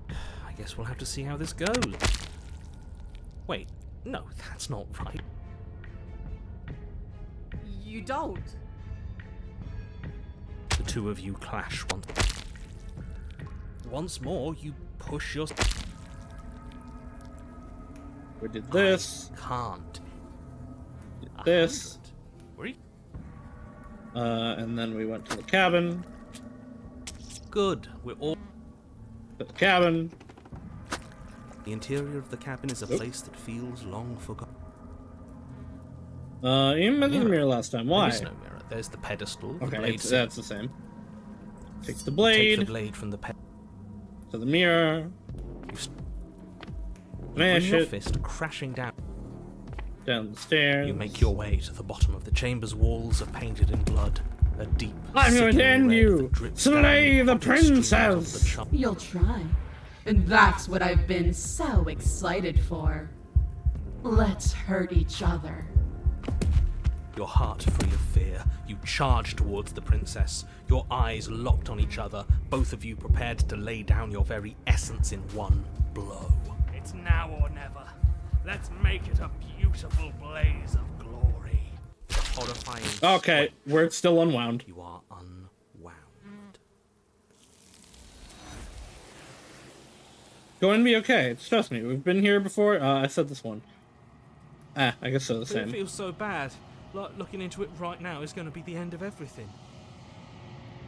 I guess we'll have to see how this goes. Wait, no, that's not right. You don't. The two of you clash once more. You push your. We did this. I can't. Did this. 100. Were you? And then we went to the cabin. Good. We're all. To the cabin. The interior of the cabin is a place that feels long forgotten. You mentioned the mirror last time. Why? There is no mirror. There's the pedestal. The Okay, blade that's the same. Take the blade. Take the blade from the to the mirror. Bring Smash your it. fist crashing down Down the stairs. You make your way to the bottom of the chamber's walls are painted in blood. A deep, I'm going to sickening end red you! that drips Slay down the into streams of princess! the chum- You'll try. And that's what I've been so excited for. Let's hurt each other. Your heart free of fear, you charge towards the princess, your eyes locked on each other, both of you prepared to lay down your very essence in one blow. It's now or never. Let's make it a beautiful blaze of glory. Horrifying. Okay, we're still unwound. You are unwound. Going to be okay. Trust me, we've been here before. I said this one. I guess they're the It same. feels so bad. Like looking into it right now is going to be the end of everything.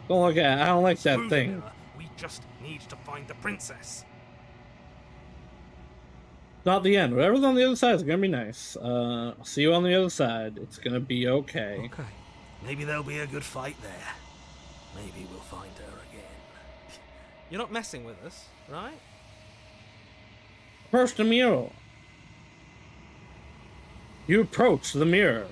Don't look at it. I don't like that Through the thing. mirror, we just need to find the princess. Not the end. Whatever's on the other side is gonna be nice. I'll see you on the other side. It's gonna be okay. Okay. Maybe there'll be a good fight there. Maybe we'll find her again. You're not messing with us, right? Approach the mirror. You approach the mirror.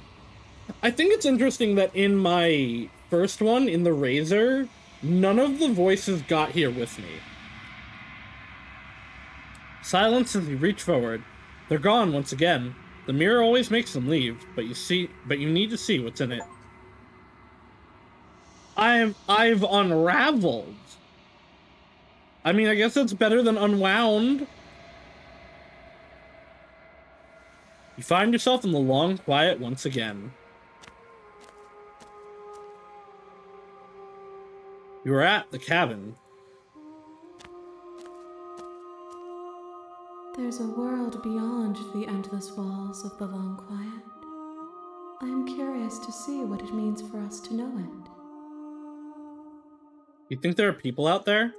I think it's interesting that in my first one, in the Razor, none of the voices got here with me. Silence as you reach forward. They're gone once again. The mirror always makes them leave, but you need to see what's in it. I've unraveled. I mean, I guess that's better than unwound. You find yourself in the long quiet once again. You are at the cabin. There's a world beyond the endless walls of the long quiet. I am curious to see what it means for us to know it. You think there are people out there?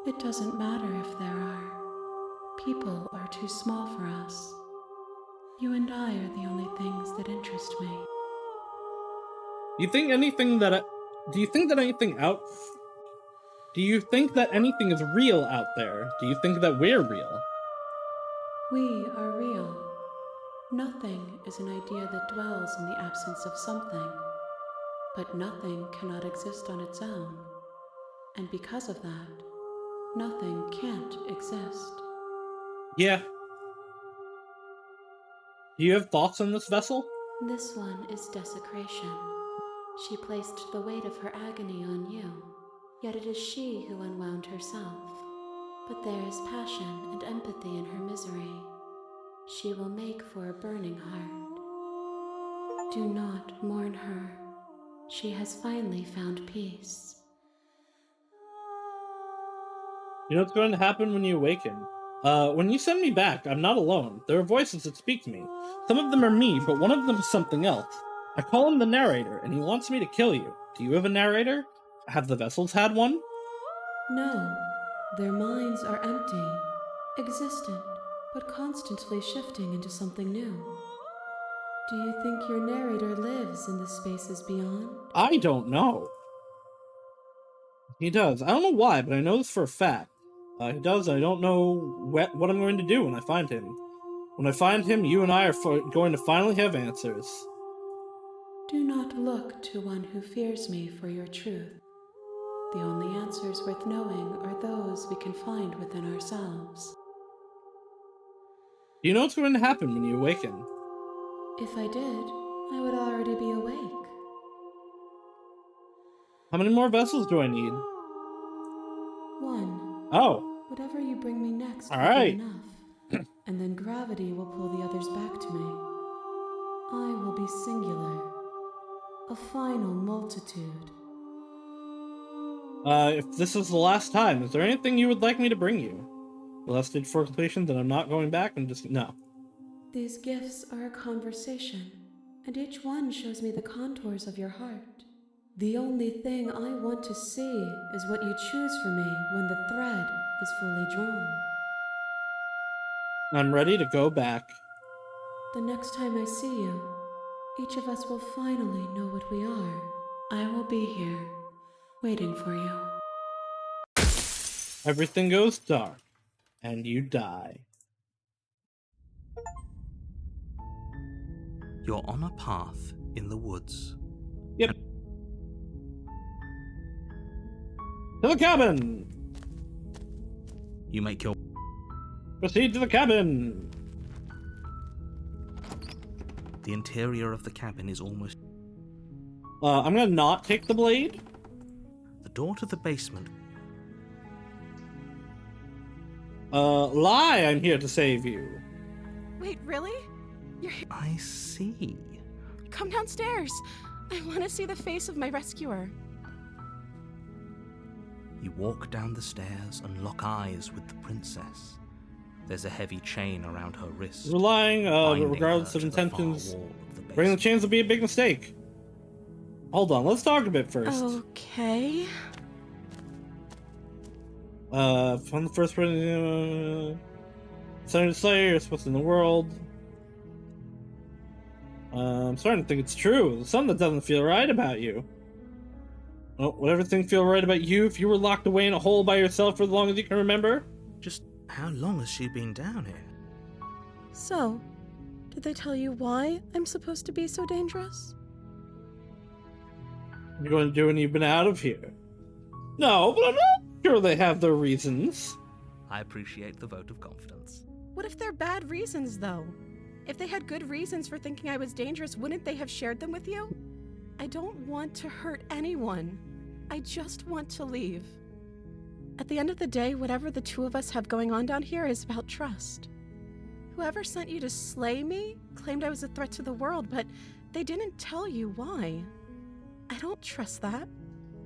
It doesn't matter if there are. People are too small for us. You and I are the only things that interest me. Do you think anything that anything is real out there? Do you think that we're real? We are real. Nothing is an idea that dwells in the absence of something. But nothing cannot exist on its own. And because of that, nothing can't exist. Yeah. Do you have thoughts on this vessel? This one is desecration. She placed the weight of her agony on you, yet it is she who unwound herself. But there is passion and empathy in her misery. She will make for a burning heart. Do not mourn her. She has finally found peace. You know what's going to happen when you awaken? When you send me back, I'm not alone. There are voices that speak to me. Some of them are me, but one of them is something else. I call him the narrator, and he wants me to kill you. Do you have a narrator? Have the vessels had one? No, their minds are empty, existent, but constantly shifting into something new. Do you think your narrator lives in the spaces beyond? I don't know. He does. I don't know why, but I know this for a fact. He does. I don't know what I'm going to do when I find him. When I find him, you and I are going to finally have answers. Do not look to one who fears me for your truth. The only answers worth knowing are those we can find within ourselves. You know what's going to happen when you awaken. If I did, I would already be awake. How many more vessels do I need? One. Oh. Whatever you bring me next will Alright. be enough. And then gravity will pull the others back to me. I will be singular. A final multitude. If this is the last time, is there anything you would like me to bring you? The last stage 4 completion, then I'm not going back, I'm just... No. These gifts are a conversation, and each one shows me the contours of your heart. The only thing I want to see is what you choose for me when the thread is fully drawn. I'm ready to go back. The next time I see you, each of us will finally know what we are. I will be here, waiting for you. Everything goes dark, and you die. You're on a path in the woods. Yep. To the cabin! You make your... Proceed to the cabin! The interior of the cabin is almost... I'm gonna not take the blade. The door to the basement... Lie, I'm here to save you. Wait, really? You're here? I see. Come downstairs. I want to see the face of my rescuer. You walk down the stairs and lock eyes with the princess. There's a heavy chain around her wrist. Relying, binding regardless her of to the far intentions, wall of the bringing the basement. chains will be a big mistake. Hold on, let's talk a bit first. Okay. From the first person, Son of the Slayer, what's in the world. I'm starting to think it's true. There's something that doesn't feel right about you. Oh, would everything feel right about you if you were locked away in a hole by yourself for as long as you can remember? Just how long has she been down here? So, did they tell you why I'm supposed to be so dangerous? You're going to do when you've been out of here. No, but I'm not sure they have their reasons. I appreciate the vote of confidence. What if they're bad reasons, though? If they had good reasons for thinking I was dangerous, wouldn't they have shared them with you? I don't want to hurt anyone. I just want to leave. At the end of the day, whatever the two of us have going on down here is about trust. Whoever sent you to slay me claimed I was a threat to the world, but they didn't tell you why. I don't trust that.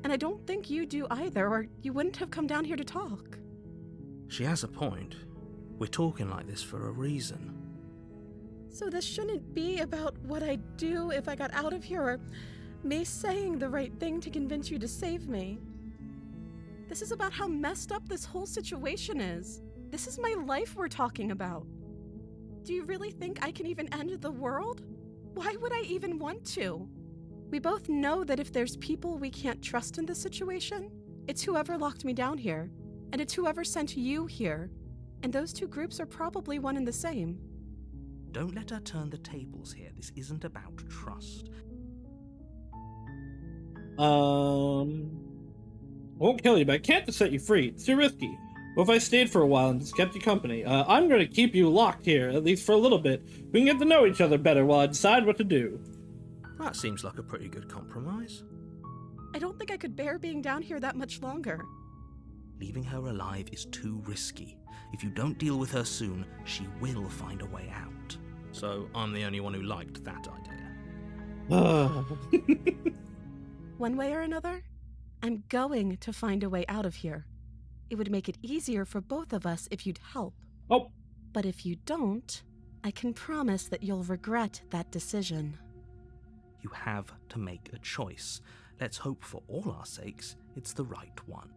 And I don't think you do either, or you wouldn't have come down here to talk. She has a point. We're talking like this for a reason. So this shouldn't be about what I'd do if I got out of here, or me saying the right thing to convince you to save me. This is about how messed up this whole situation is. This is my life we're talking about. Do you really think I can even end the world? Why would I even want to? We both know that if there's people we can't trust in this situation, it's whoever locked me down here, and it's whoever sent you here. And those two groups are probably one and the same. Don't let her turn the tables here. This isn't about trust. Won't kill you, but I can't just set you free. It's too risky. What if I stayed for a while and just kept you company? I'm gonna keep you locked here, at least for a little bit. We can get to know each other better while I decide what to do. That seems like a pretty good compromise. I don't think I could bear being down here that much longer. Leaving her alive is too risky. If you don't deal with her soon, she will find a way out. So I'm the only one who liked that idea. One way or another, I'm going to find a way out of here. It would make it easier for both of us if you'd help. Oh. But if you don't, I can promise that you'll regret that decision. You have to make a choice. Let's hope for all our sakes it's the right one.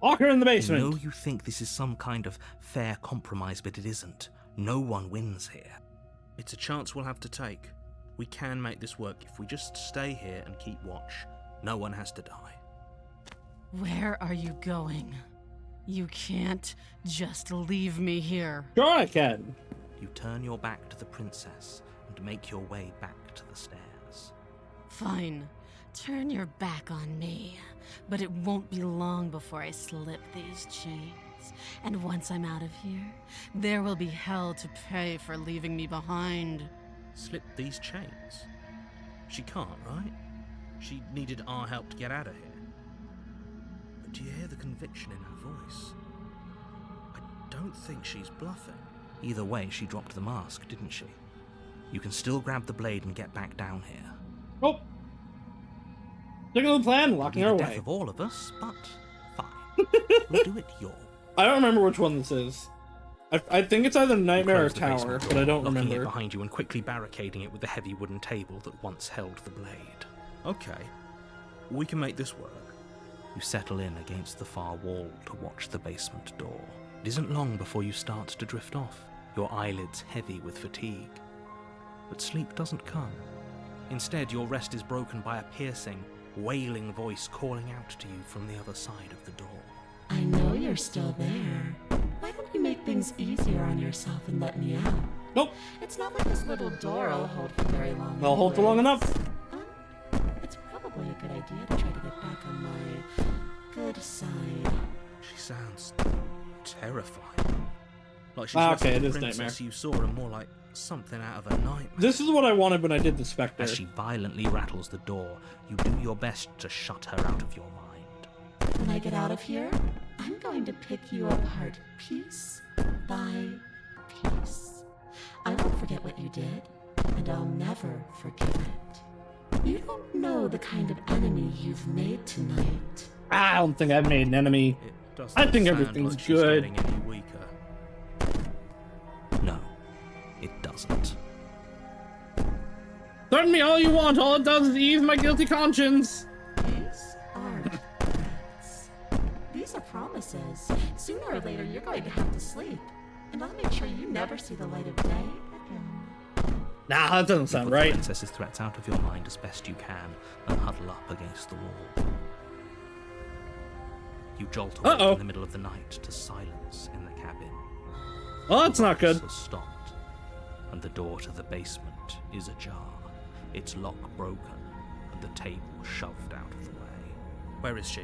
Lock her in the basement. I know you think this is some kind of fair compromise, but it isn't. No one wins here. It's a chance we'll have to take. We can make this work if we just stay here and keep watch. No one has to die. Where are you going? You can't just leave me here. Sure I can. You turn your back to the princess and make your way back to the stairs. Fine. Turn your back on me, but it won't be long before I slip these chains. And once I'm out of here, there will be hell to pay for leaving me behind. Slip these chains? She can't, right? She needed our help to get out of here. But do you hear the conviction in her voice? I don't think she's bluffing. Either way, she dropped the mask, didn't she? You can still grab the blade and get back down here. Oh! Sticking to the plan, walking our The way. death of all of us, but fine. We'll do it your way. I don't remember which one this is. I think it's either Nightmare or Close the Tower, basement but I don't locking remember. it behind you and quickly barricading it with the heavy wooden table that once held the blade. Okay, we can make this work. You settle in against the far wall to watch the basement door. It isn't long before you start to drift off, your eyelids heavy with fatigue. But sleep doesn't come. Instead, your rest is broken by a piercing, wailing voice calling out to you from the other side of the door. I know you're still there. Why don't you make things easier on yourself and let me out? Nope. It's not like this little door will hold for very long. I'll hold for long enough. It's probably a good idea to try to get back on my good side. She sounds terrifying. Like she's Okay, less it the is princess Nightmare. you saw and more like something out of a nightmare. This is what I wanted when I did the Spectre. As she violently rattles the door, you do your best to shut her out of your mind. When I get out of here, I'm going to pick you apart piece by piece. I won't forget what you did, and I'll never forgive it. You don't know the kind of enemy you've made tonight. I don't think I've made an enemy. I think everything's good. Getting any weaker. No, it doesn't. Threaten me all you want, all it does is ease my guilty conscience. These aren't threats. These are promises. Sooner or later, you're going to have to sleep, and I'll make sure you never see the light of day again. Nah, that doesn't sound Put the right. princess's threats out of your mind as best you can and huddle up against the wall. You jolt awake in the middle of the night to silence in the cabin. Oh, that's not good. The voice has stopped, and the door to the basement is ajar, its lock broken, and the table shoved out of the way. Where is she?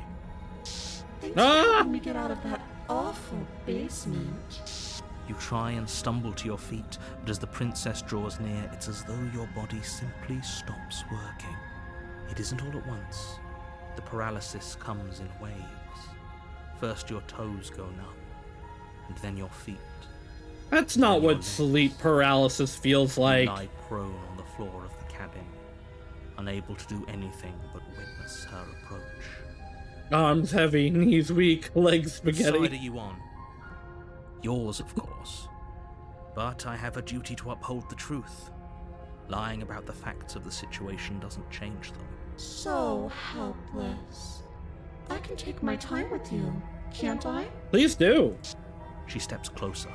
Thanks for helping me get out of that awful basement. You try and stumble to your feet, but as the princess draws near, it's as though your body simply stops working. It isn't all at once. The paralysis comes in waves. First your toes go numb, and then your feet. That's not what sleep paralysis feels like. You lie prone on the floor of the cabin, unable to do anything but witness her approach. Arms heavy, knees weak, legs spaghetti. Which side are you on? Yours, of course. But I have a duty to uphold the truth. Lying about the facts of the situation doesn't change them. So helpless. I can take my time with you, can't I? Please do. She steps closer,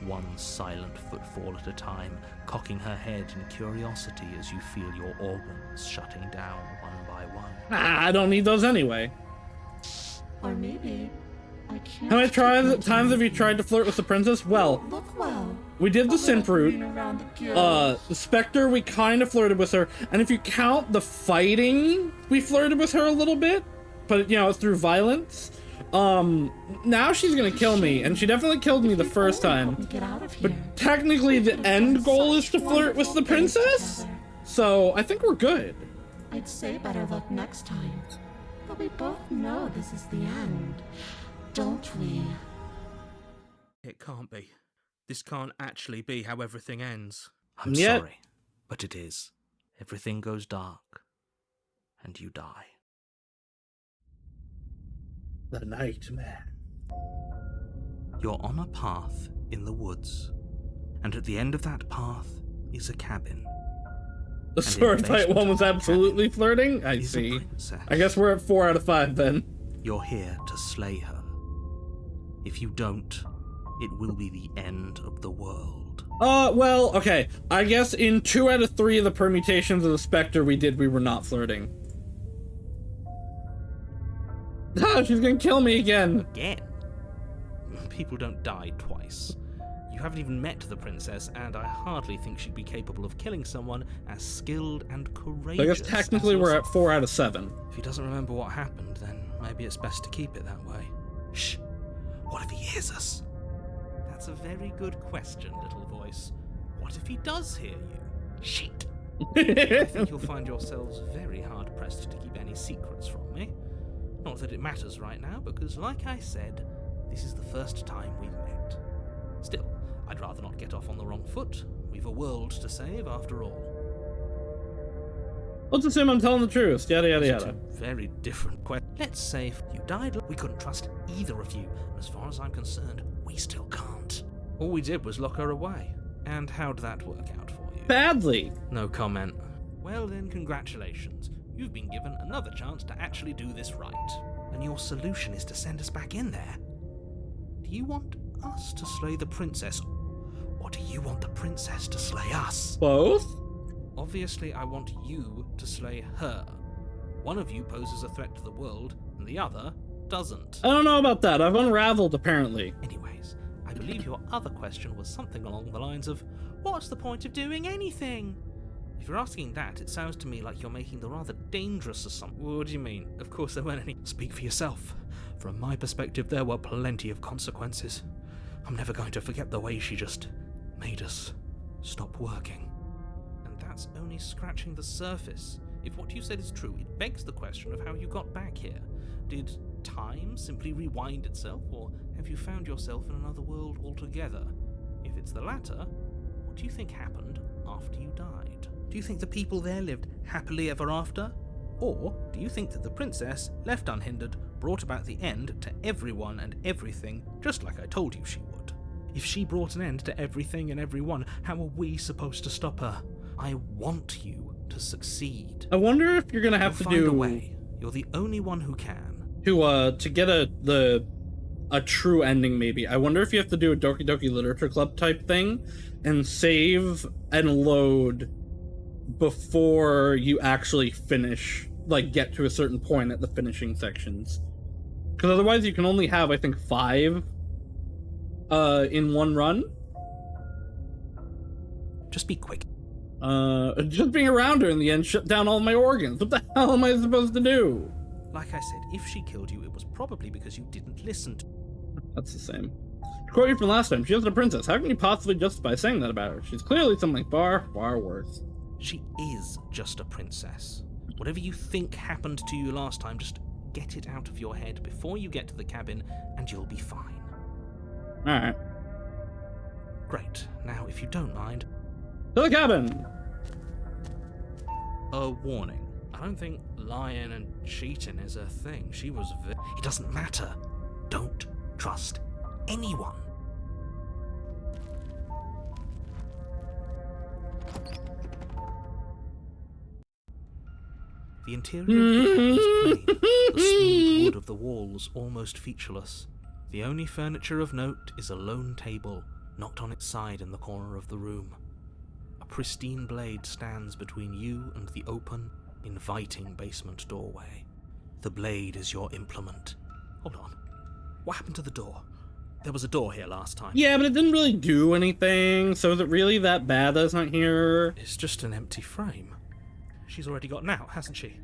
one silent footfall at a time, cocking her head in curiosity as you feel your organs shutting down one by one. I don't need those anyway. Or maybe I can't. How many times have you tried to flirt with the princess? Well, Look well. we did the synth route. The Spectre, we kind of flirted with her. And if you count the fighting, we flirted with her a little bit. But, you know, through violence. Now she's gonna kill me. And she definitely killed me the first time. But technically the end goal is to flirt with the princess. So I think we're good. I'd say better luck next time. But we both know this is the end, don't we? It can't be. This can't actually be how everything ends. I'm Yet. sorry, but it is. Everything goes dark, and you die. The nightmare. You're on a path in the woods, and at the end of that path is a cabin. The sword fight one was absolutely flirting? I is a see. princess. I guess we're at 4 out of 5 then. You're here to slay her. If you don't, it will be the end of the world. Well, okay. I guess in 2 out of 3 of the permutations of the Spectre we were not flirting. Ah, she's gonna kill me again. Again? People don't die twice. You haven't even met the princess, and I hardly think she'd be capable of killing someone as skilled and courageous. So I guess technically we're at 4 out of 7. If he doesn't remember what happened, then maybe it's best to keep it that way. Shh! What if he hears us? That's a very good question, little voice. What if he does hear you? Shit! I think you'll find yourselves very hard-pressed to keep any secrets from me. Not that it matters right now, because like I said, this is the first time we've met. Still, I'd rather not get off on the wrong foot. We've a world to save, after all. Let's assume I'm telling the truth, yada yada yada. Very different question. Let's say if you died, we couldn't trust either of you, and as far as I'm concerned, we still can't. All we did was lock her away. And how'd that work out for you? Badly. No comment. Well then, congratulations. You've been given another chance to actually do this right. And your solution is to send us back in there. Do you want us to slay the princess, or do you want the princess to slay us? Both? Obviously, I want you to slay her. One of you poses a threat to the world, and the other doesn't. I don't know about that. I've unraveled, apparently. Anyways, I believe your other question was something along the lines of, what's the point of doing anything? If you're asking that, it sounds to me like you're making the rather dangerous assumption. What do you mean? Of course there weren't any. Speak for yourself. From my perspective, there were plenty of consequences. I'm never going to forget the way she just made us stop working. And that's only scratching the surface. If what you said is true, it begs the question of how you got back here. Did time simply rewind itself, or have you found yourself in another world altogether? If it's the latter, what do you think happened after you died? Do you think the people there lived happily ever after? Or do you think that the princess, left unhindered, brought about the end to everyone and everything, just like I told you she would? If she brought an end to everything and everyone, how are we supposed to stop her? I want you to succeed. I wonder if you're gonna have to find do a way. You're the only one who can. To get a true ending, maybe. I wonder if you have to do a Doki Doki Literature Club type thing and save and load before you actually finish, like get to a certain point at the finishing sections. Because otherwise you can only have, I think, 5 in one run. Just be quick. Just being around her in the end shut down all my organs. What the hell am I supposed to do? Like I said, if she killed you, it was probably because you didn't listen to... That's the same. To quote you from last time, she isn't a princess. How can you possibly justify saying that about her? She's clearly something far, far worse. She is just a princess. Whatever you think happened to you last time, just get it out of your head before you get to the cabin, and you'll be fine. Alright. Great. Now, if you don't mind... To the cabin! A warning. I don't think lying and cheating is a thing. She was It doesn't matter. Don't trust anyone. The interior of the cabin is plain, the smooth wood of the walls almost featureless. The only furniture of note is a lone table, knocked on its side in the corner of the room. A pristine blade stands between you and the open, inviting basement doorway. The blade is your implement. Hold on. What happened to the door? There was a door here last time. Yeah, but it didn't really do anything, so is it really that bad that it's not here? It's just an empty frame. She's already gotten out, hasn't she?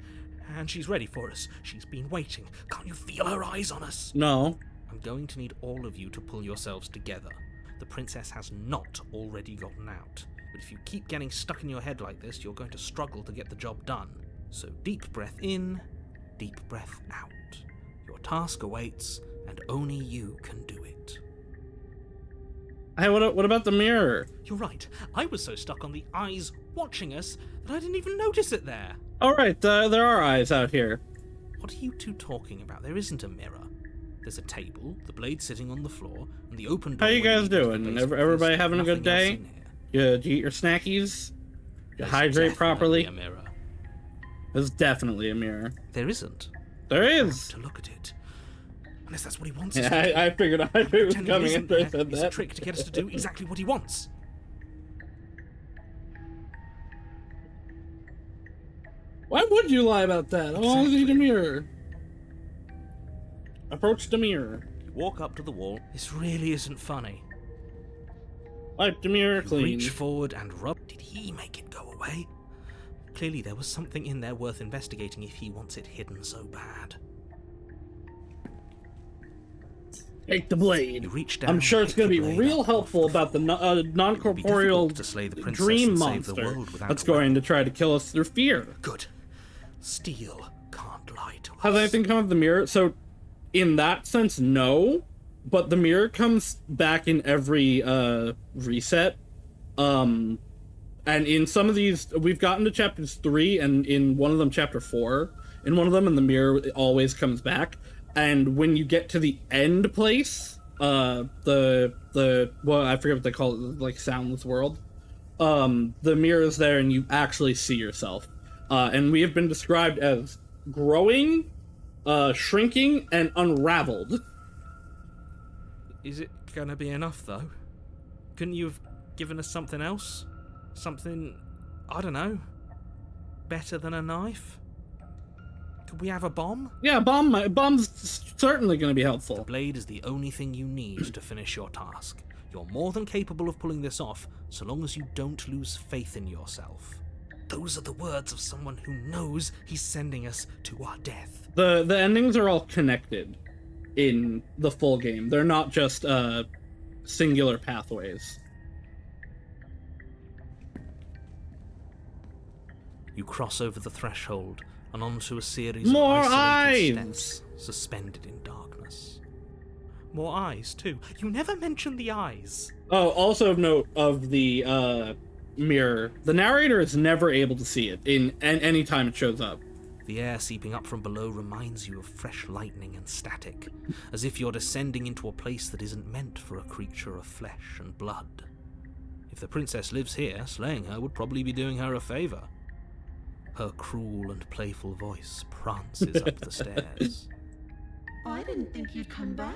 And she's ready for us. She's been waiting. Can't you feel her eyes on us? No. I'm going to need all of you to pull yourselves together. The princess has not already gotten out. But if you keep getting stuck in your head like this, you're going to struggle to get the job done. So deep breath in, deep breath out. Your task awaits, and only you can do it. Hey, what about the mirror? You're right. I was so stuck on the eyes watching us that I didn't even notice it there. Alright, there are eyes out here. What are you two talking about? There isn't a mirror. There's a table, the blade sitting on the floor, and the open door. How you guys doing? Everybody having a good day? You eat your snackies? You hydrate properly? A mirror. There's definitely a mirror. There isn't. There is. To look at it. Unless that's what he wants. Yeah, I figured it was coming after I said it's that. a trick to get us to do exactly what he wants. Why would you lie about that? I want to see the mirror. Approach the mirror. You walk up to the wall. This really isn't funny. Wipe the mirror You clean. reach forward and rub. Did he make it go away? Clearly there was something in there worth investigating if he wants it hidden so bad. Take the blade. You reach down I'm sure and it's going pick to the be blade real up helpful off the about the floor. non-corporeal It would be difficult to slay the princess dream and save the monster world without that's a going weapon. to try to kill us through fear. Good. Steel can't lie to us. Has anything come of the mirror? So, in that sense, no. But the mirror comes back in every reset. And in some of these, we've gotten to chapters 3, and in one of them, chapter 4. In one of them, and the mirror always comes back. And when you get to the end place, well, I forget what they call it, like Soundless World. The mirror is there, and you actually see yourself. And we have been described as growing, shrinking, and unraveled. Is it gonna be enough, though? Couldn't you have given us something else? Something, I don't know, better than a knife? Could we have a bomb? Yeah, bomb's certainly going to be helpful. The blade is the only thing you need to finish your task. You're more than capable of pulling this off, so long as you don't lose faith in yourself. Those are the words of someone who knows he's sending us to our death. The endings are all connected in the full game. They're not just singular pathways. You cross over the threshold and onto a series More of isolated eyes! steps suspended in darkness. More eyes, too. You never mentioned the eyes. Oh, also of note of the mirror, the narrator is never able to see it in any time it shows up. The air seeping up from below reminds you of fresh lightning and static, as if you're descending into a place that isn't meant for a creature of flesh and blood. If the princess lives here, slaying her would probably be doing her a favor. Her cruel and playful voice prances up the stairs. I didn't think you'd come back.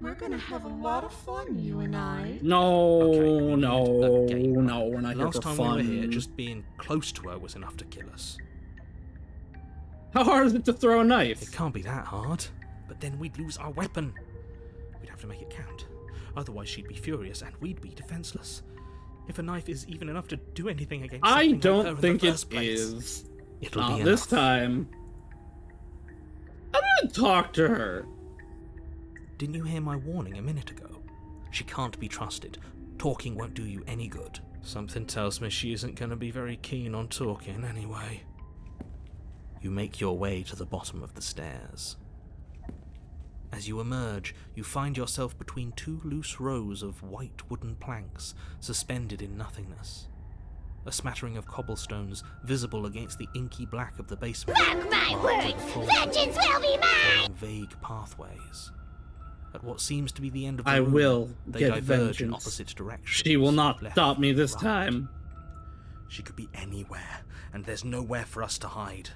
We're gonna have a lot of fun, you and I. No, Okay, no, we're not here Last for time fun. we were here, just being close to her was enough to kill us. How hard is it to throw a knife? It can't be that hard. But then we'd lose our weapon. We'd have to make it count. Otherwise she'd be furious and we'd be defenseless. If a knife is even enough to do anything against I something like her don't in think the it first place, is. It'll Not be this enough. time. I'm gonna talk to her. Didn't you hear my warning a minute ago? She can't be trusted. Talking won't do you any good. Something tells me she isn't going to be very keen on talking anyway. You make your way to the bottom of the stairs. As you emerge, you find yourself between two loose rows of white wooden planks suspended in nothingness. A smattering of cobblestones visible against the inky black of the basement. Mark my words, vengeance will be mine! Vague pathways. At what seems to be the end of the I room, will they get diverge in vengeance. opposite directions. She will not left, stop me this right. time. She could be anywhere, and there's nowhere for us to hide.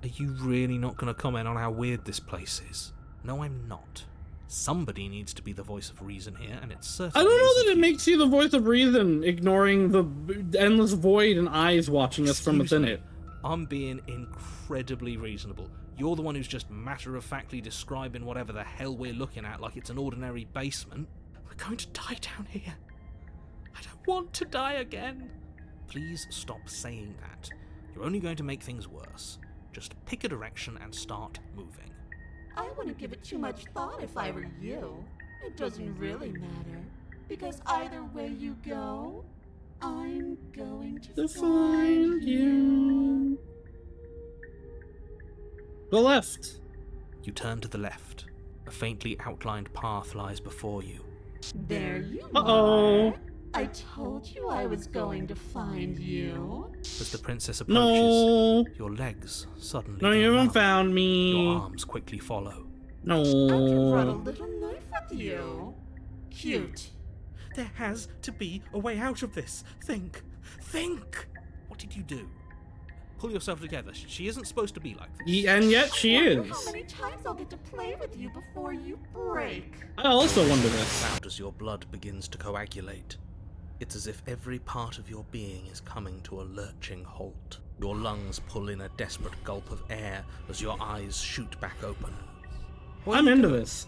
Are you really not going to comment on how weird this place is? No, I'm not. Somebody needs to be the voice of reason here, and it's I certainly don't know isn't that it you. makes you the voice of reason, ignoring the endless void and eyes watching us from Excuse within me, it. I'm being incredibly reasonable. You're the one who's just matter-of-factly describing whatever the hell we're looking at like it's an ordinary basement. We're going to die down here. I don't want to die again. Please stop saying that. You're only going to make things worse. Just pick a direction and start moving. I wouldn't give it too much thought if I were you. It doesn't really matter, because either way you go, I'm going to Find you. Go left. You turn to the left. A faintly outlined path lies before you. There you Uh-oh. are. I told you I was going to find you. As the princess approaches, No. your legs suddenly No, go you haven't numb. found me. Your arms quickly follow. I can run a No. little knife with you. Cute. There has to be a way out of this. Think. Think! What did you do? Pull yourself together. She isn't supposed to be like this. And yet she I wonder is. how many times I'll get to play with you before you break. I also wonder this. Loud as your blood begins to coagulate. It's as if every part of your being is coming to a lurching halt. Your lungs pull in a desperate gulp of air as your eyes shoot back open. What are I'm you into doing? this.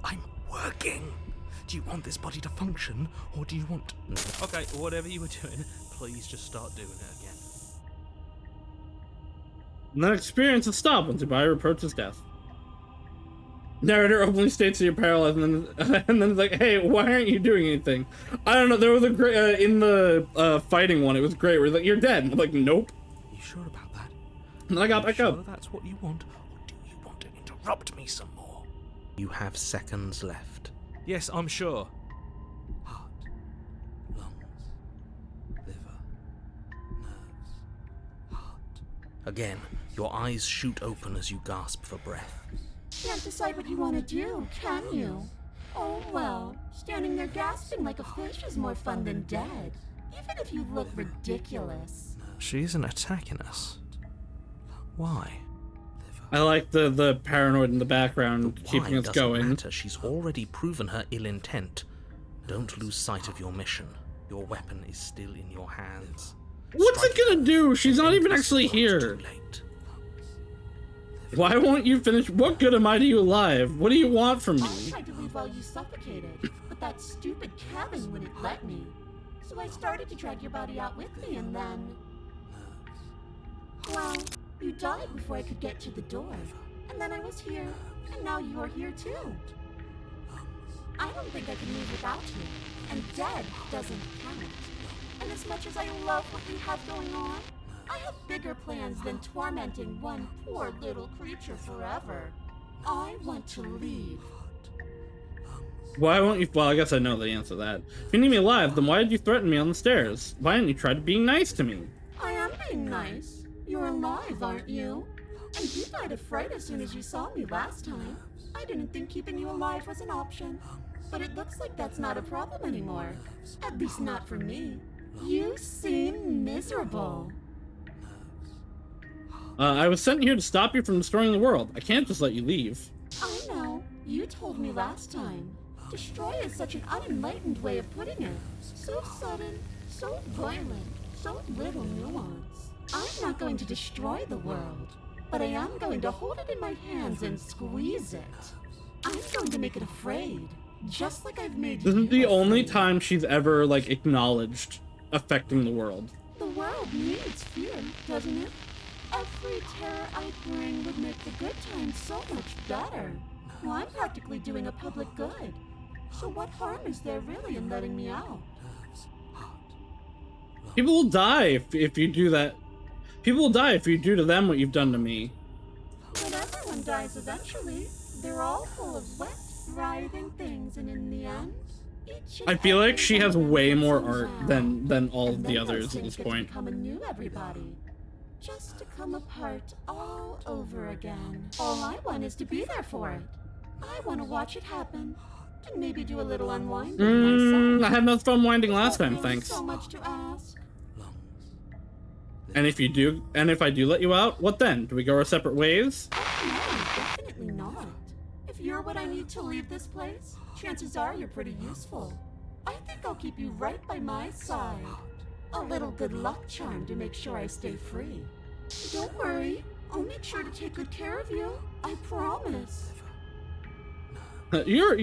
I'm working. Do you want this body to function, or do you want... No. Okay, whatever you were doing, please just start doing it again. And that experience will stop once your body approaches death. Narrator openly states that you're paralyzed, and then it's like, hey, why aren't you doing anything? I don't know, there was a great, in the fighting one, it was great, where it's like, you're dead. I'm like, nope. You sure about that? And I got back up. Sure that's what you want, or do you want to interrupt me some more? You have seconds left. Yes, I'm sure. Heart, lungs, liver, nerves, heart. Again, your eyes shoot open as you gasp for breath. Can't decide what you want to do, can you? Oh well, standing there gasping like a fish is more fun than dead, even if you look ridiculous. She isn't attacking us. Why? I like the paranoid in the background keeping us going. Matter. She's already proven her ill intent. Don't lose sight of your mission. Your weapon is still in your hands. What's it gonna do? She's not even actually here. Why won't you finish? What good am I to you alive? What do you want from me? I tried to leave while you suffocated, but that stupid cabin wouldn't let me. So I started to drag your body out with me, and then... Well, you died before I could get to the door. And then I was here, and now you're here too. I don't think I can move without you, and dead doesn't count. And as much as I love what we have going on, I have bigger plans than tormenting one poor little creature forever. I want to leave. Why won't you? Well, I guess I know the answer to that. If you need me alive, then why did you threaten me on the stairs? Why didn't you try to being nice to me? I am being nice. You're alive, aren't you? And you died of fright as soon as you saw me last time. I didn't think keeping you alive was an option. But it looks like that's not a problem anymore. At least not for me. You seem miserable. I was sent here to stop you from destroying the world. I can't just let you leave. I know. You told me last time. Destroy is such an unenlightened way of putting it. So sudden, so violent, so little nuance. I'm not going to destroy the world, but I am going to hold it in my hands and squeeze it. I'm going to make it afraid, just like I've made you. This is the afraid. only time she's ever, like, acknowledged affecting the world. The world needs fear, doesn't it? Every terror I bring would make the good times so much better. Well, I'm practically doing a public good. So what harm is there really in letting me out? People will die if you do that. People will die if you do to them what you've done to me. But everyone dies eventually. They're all full of wet, writhing things, and in the end, each and I feel like she has every one way of them more comes art out. than all of And the then others those at this things get to point. become a new everybody. Just to come apart all over again. All I want is to be there for it. I want to watch it happen. And maybe do a little unwinding myself. I had enough fun winding last time, Really thanks. So much to ask. And if I do let you out, what then? Do we go our separate ways? No, definitely not. If you're what I need to leave this place, chances are you're pretty useful. I think I'll keep you right by my side. A little good luck charm to make sure I stay free. Don't worry, I'll make sure to take good care of you. I promise. You're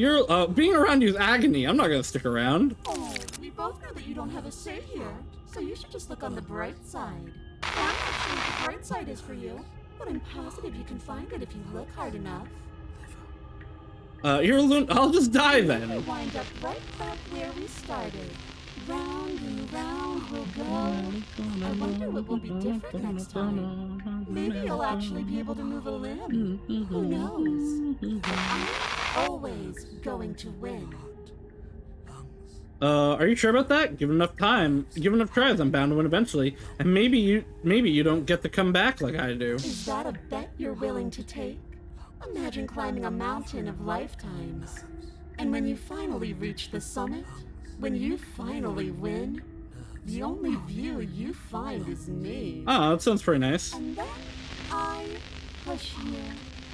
being around you is agony. I'm not gonna stick around. Oh, we both know that you don't have a say here, so you should just look on the bright side. I'm not sure what the bright side is for you, but I'm positive you can find it if you look hard enough. I'll just die then. We'll wind up right back where we started. Round and round we'll go. I wonder what will be different next time. Maybe you'll actually be able to move a limb. Who knows? But I'm always going to win. Are you sure about that? Give enough time, give enough tries, I'm bound to win eventually. And maybe you don't get to come back like I do. Is that a bet you're willing to take? Imagine climbing a mountain of lifetimes. And when you finally reach the summit, when you finally win, the only view you find is me. Oh, that sounds pretty nice. And then I push you,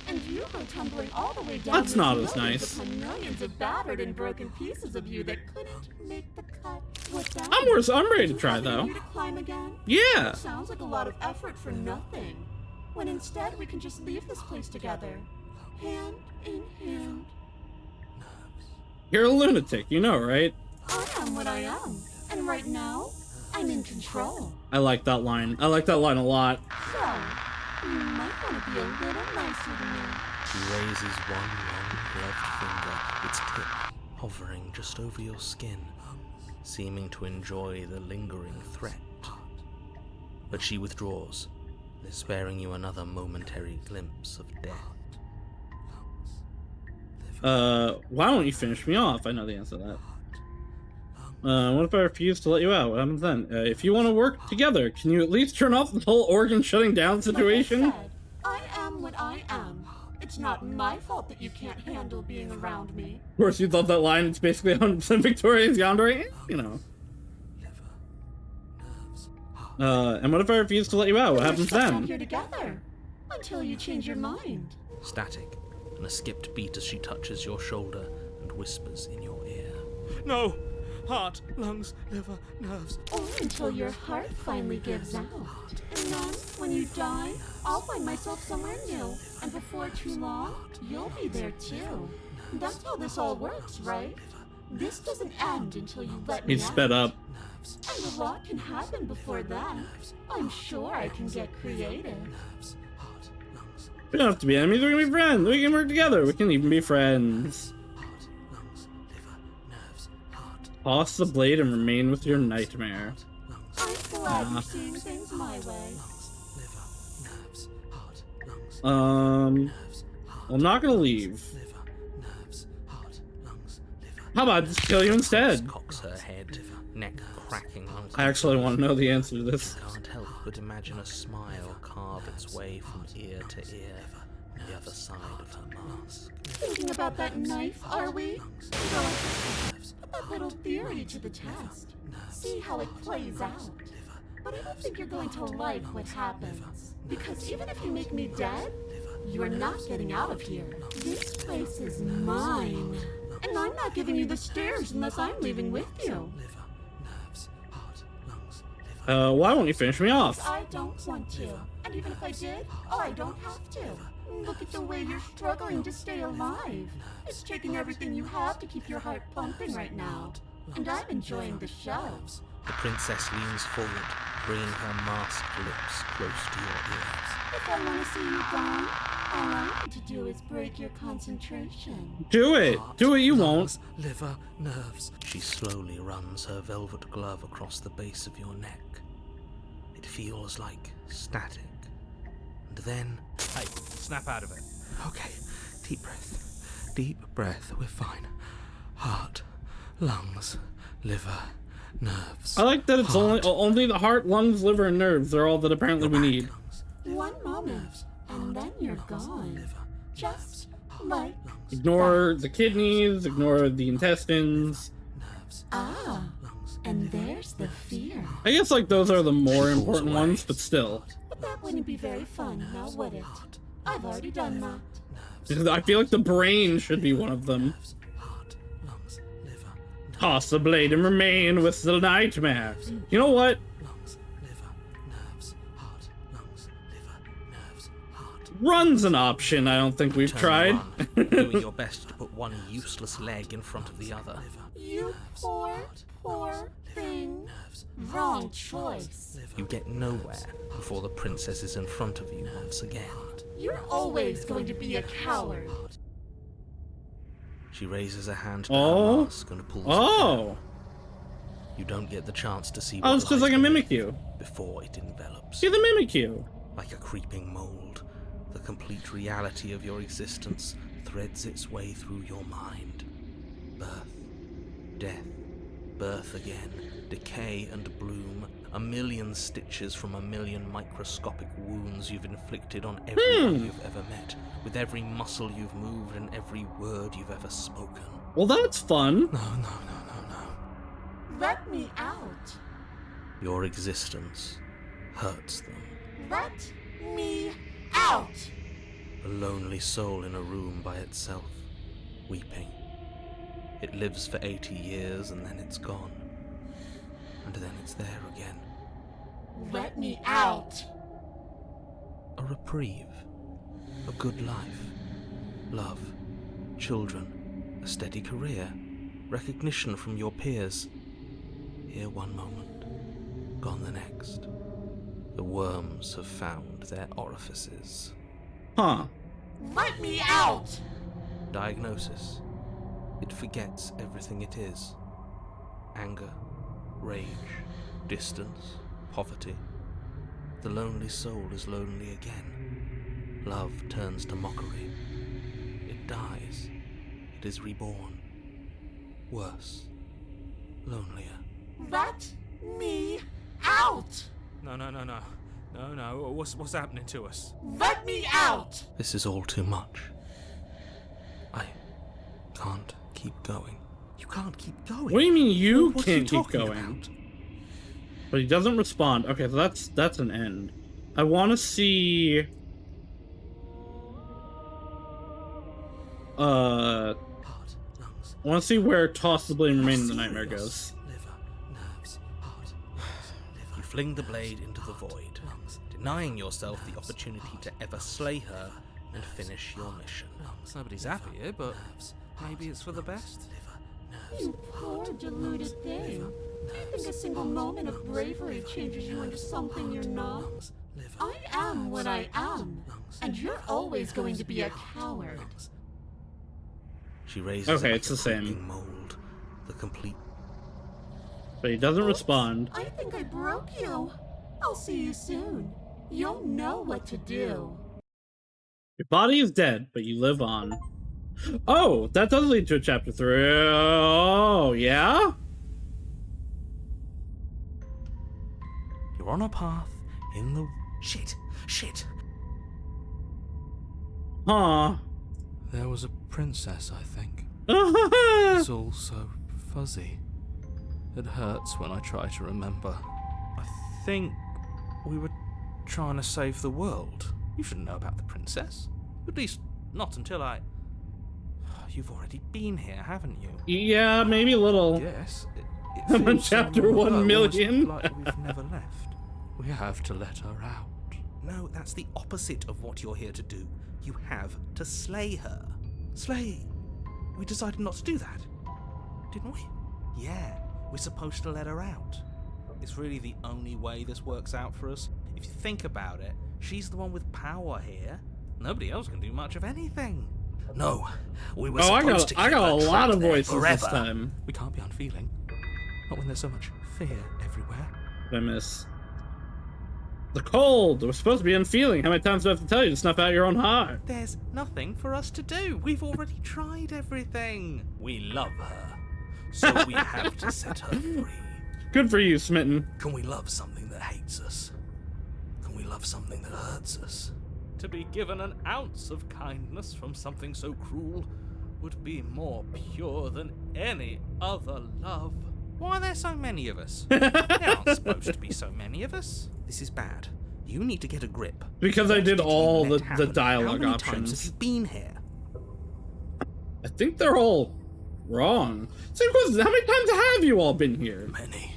and you go tumbling all the way down. That's not these as millions nice. upon millions of battered and broken pieces of you that couldn't make the cut. What's that? I'm ready to try You though. to climb again? Yeah. It sounds like a lot of effort for nothing. When instead we can just leave this place together, hand in hand. You're a lunatic, you know, right? I am what I am, and right now, I'm in control. I like that line. I like that line a lot. So, you might want to be a little nicer to me. She raises one long gloved finger, its tip hovering just over your skin, seeming to enjoy the lingering threat. But she withdraws, sparing you another momentary glimpse of death. Why don't you finish me off? I know the answer to that. What if I refuse to let you out? What happens then? If you want to work together, can you at least turn off the whole organ shutting down situation? Like I said, I am what I am. It's not my fault that you can't handle being around me. Of course, you love that line. It's basically 100% Victoria's Yandere, you know. And what if I refuse to let you out? What happens We're stuck then? out here together until you change your mind. Static, and a skipped beat as she touches your shoulder and whispers in your ear. No! Heart, lungs, liver, nerves. Or until your heart finally gives out. And then, when you die, I'll find myself somewhere new. And before too long, you'll be there too. That's how this all works, right? This doesn't end until you let me He's out. sped up. And a lot can happen before then. I'm sure I can get creative. We don't have to be enemies, we can be friends. We can work together. We can even be friends. Toss the blade and remain with your nightmare. I'm glad you're seeing things my way. I'm not gonna leave. How about I just kill you instead? Cocks her head, neck cracking. I actually want to know the answer to this. Can't help but imagine a smile carve its way from ear to ear on the other side of her mask. Thinking about that knife, are we? Put that little theory to the test. See how it plays out. But I don't think you're going to like what happens. Because even if you make me dead, you're not getting out of here. This place is mine. And I'm not giving you the stairs unless I'm leaving with you. Why won't you finish me off? I don't want to. And even if I did, I don't have to. Look at the way you're struggling to stay alive. It's taking everything you have to keep your heart pumping right now. And I'm enjoying the show. The princess leans forward, bringing her masked lips close to your ears. If I want to see you gone, all I need to do is break your concentration. Do it! Do it, you won't. Liver, nerves. She slowly runs her velvet glove across the base of your neck. It feels like static. And then... Hey, snap out of it. Okay, deep breath. Deep breath, we're fine. Heart, lungs, liver, nerves. I like that it's only the heart, lungs, liver, and nerves are all that apparently we need. One moment, and then you're gone. Just like Ignore the kidneys, ignore the intestines. Ah, and there's the fear. I guess like those are the more important ones, but still. But that wouldn't be very fun, now would it? I've already done that. I feel like the brain should be one of them. Toss the blade and remain with the nightmare. You know what? Run's an option I don't think we've tried. Doing your best to put one useless leg in front of the other. You poor, poor thing. Wrong choice. You get nowhere before the princess is in front of you once again. You're always going to be a coward. She raises a hand to her mask and pulls it down. You don't get the chance to see Oh, it's just like a Mimikyu. Before it envelops. See the Mimikyu. Like a creeping mold, the complete reality of your existence threads its way through your mind. Birth, death, birth again, decay and bloom, a million stitches from a million microscopic wounds you've inflicted on everyone you've ever met, with every muscle you've moved and every word you've ever spoken. Well, that's fun. No. Let me out. Your existence hurts them. Let me out. A lonely soul in a room by itself, weeping. It lives for 80 years and then it's gone. And then it's there again. Let me out. A reprieve. A good life. Love. Children. A steady career. recognition from your peers. Here one moment, gone the next. The worms have found their orifices. Huh. Let me out! Diagnosis. It forgets everything it is. Anger, rage, distance, poverty. The lonely soul is lonely again. Love turns to mockery. It dies. It is reborn. Worse. Lonelier. Let me out! No. What's happening to us? Let me out! This is all too much. I can't keep going. You can't keep going. What do you mean you What are you can't keep talking going? about? But he doesn't respond. Okay, so that's an end. I want to see... Heart, lungs, I want to see where Toss the Blade and Remain in the serious. Nightmare goes. Liver, nerves, heart, lungs, liver. You fling the blade into the void, denying yourself the opportunity to ever slay her and finish your mission. Nobody's happy here, but maybe it's for the best. You poor deluded thing. Do you think a single moment of bravery changes you into something you're not? I am what I am, and you're always going to be a coward. She raises Okay, it it's like the a same. creeping mold, the complete. But he doesn't respond. I think I broke you. I'll see you soon. You'll know what to do. Your body is dead, but you live on. Oh, that does lead to a chapter 3. Oh, yeah? You're on a path in the. Shit! Huh. There was a princess, I think. It's all so fuzzy. It hurts when I try to remember. I think we were trying to save the world. You shouldn't know about the princess. At least, not until I... You've already been here, haven't you? Yeah, maybe a little. Yes. I'm on chapter 1 million. Like we've never left. We have to let her out. No, that's the opposite of what you're here to do. You have to slay her. Slay? We decided not to do that, didn't we? Yeah, we're supposed to let her out. It's really the only way this works out for us. If you think about it, she's the one with power here. Nobody else can do much of anything. No, we were I supposed to keep got her a lot trapped of there voices forever. this time. We can't be unfeeling. Not when there's so much fear everywhere. I miss. The cold. We're supposed to be unfeeling. How many times do I have to tell you to snuff out your own heart? There's nothing for us to do. We've already tried everything. We love her, so we have to set her free. Good for you, Smitten. Can we love something that hates us? Can we love something that hurts us? To be given an ounce of kindness from something so cruel would be more pure than any other love. Why are there so many of us? There aren't supposed to be so many of us. This is bad. You need to get a grip. Because I did all the dialogue How many options. times have you been here? I think they're all wrong. Same question, how many times have you all been here? Many.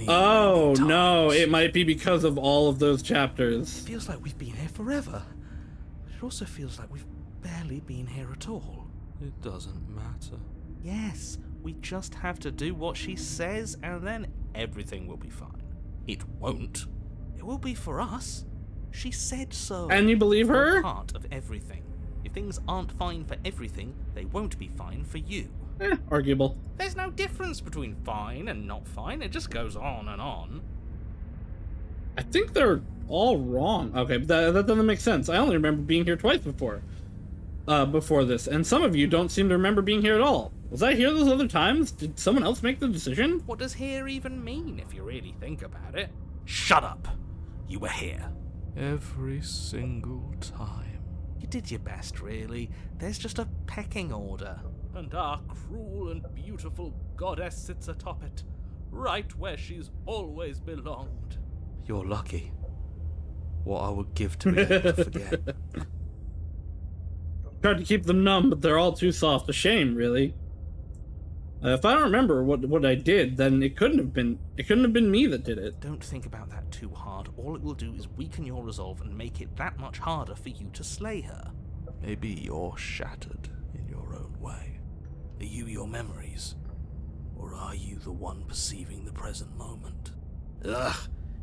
Oh, many no, times. it might be because of all of those chapters. It feels like we've been here forever. But it also feels like we've barely been here at all. It doesn't matter. Yes, we just have to do what she says and then everything will be fine. It won't. It will be for us. She said so. And you believe her? We're part of everything. If things aren't fine for everything, they won't be fine for you. Arguable. There's no difference between fine and not fine. It just goes on and on. I think they're all wrong. Okay, but that doesn't make sense. I only remember being here twice before this, and some of you don't seem to remember being here at all. Was I here those other times? Did someone else make the decision? What does here even mean if you really think about it? Shut up! You were here. Every single time. You did your best, really. There's just a pecking order. And our cruel and beautiful goddess sits atop it, right where she's always belonged. You're lucky. What I would give to be able to forget. Tried to keep them numb, but they're all too soft. A shame, really. If I don't remember what I did, then it couldn't have been me that did it. Don't think about that too hard. All it will do is weaken your resolve and make it that much harder for you to slay her. Maybe you're shattered in your own way. Are you your memories? Or are you the one perceiving the present moment? Ugh,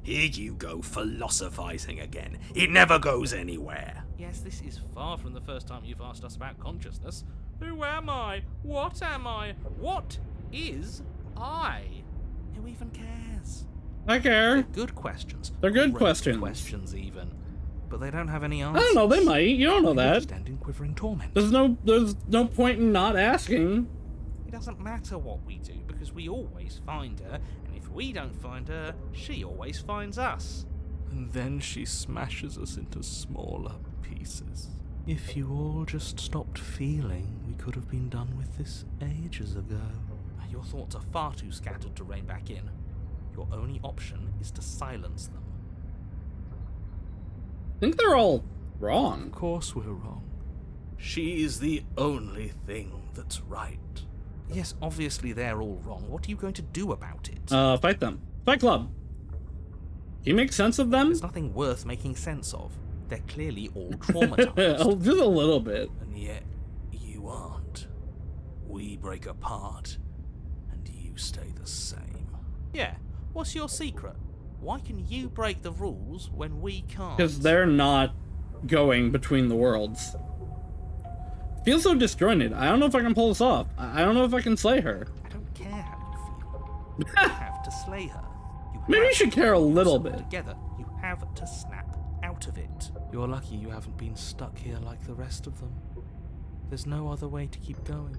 here you go philosophizing again. It never goes anywhere. Yes, this is far from the first time you've asked us about consciousness. Who am I? What am I? What is I? Who even cares? I care. They're good questions. They're good Great questions. questions even. But they don't have any I answers. don't know, they might. You don't know They that. just end in quivering torment. There's no point in not asking. It doesn't matter what we do, because we always find her, and if we don't find her, she always finds us. And then she smashes us into smaller pieces. If you all just stopped feeling, we could have been done with this ages ago. Your thoughts are far too scattered to rein back in. Your only option is to silence them. I think they're all wrong. Of course we're wrong. She is the only thing that's right. Yes, obviously they're all wrong. What are you going to do about it? Fight them. Fight Club. Can you make sense of them? There's nothing worth making sense of. They're clearly all traumatized. Just a little bit. And yet, you aren't. We break apart, and you stay the same. Yeah, what's your secret? Why can you break the rules when we can't? Because they're not going between the worlds. Feels so disjointed. I don't know if I can pull this off. I don't know if I can slay her. I don't care how you feel. You have to slay her. Maybe you should care a little bit. Together, you have to snap out of it. You're lucky you haven't been stuck here like the rest of them. There's no other way to keep going.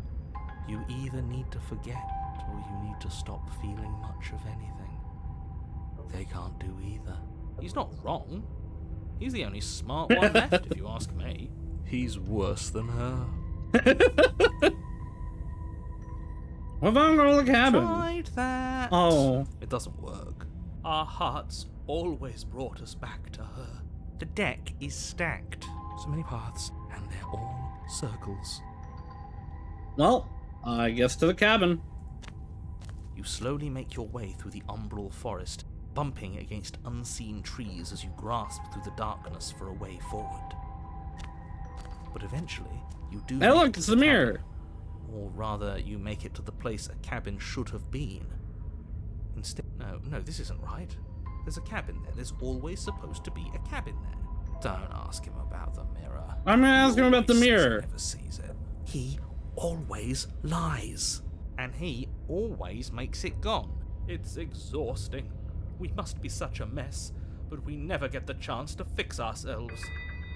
You either need to forget, or you need to stop feeling much of anything. They can't do either. He's not wrong. He's the only smart one left, if you ask me. He's worse than her. What if I go to the cabin? Tried that. Oh. It doesn't work. Our hearts always brought us back to her. The deck is stacked. So many paths, and they're all circles. Well, I guess to the cabin. You slowly make your way through the umbral forest, bumping against unseen trees as you grasp through the darkness for a way forward. But eventually, you do. Hey, look, it's the mirror. Or rather, you make it to the place a cabin should have been. Instead, no, this isn't right. There's a cabin there. There's always supposed to be a cabin there. Don't ask him about the mirror. I'm gonna ask him about the mirror. Never sees it. He always lies. And he always makes it gone. It's exhausting. We must be such a mess, but we never get the chance to fix ourselves.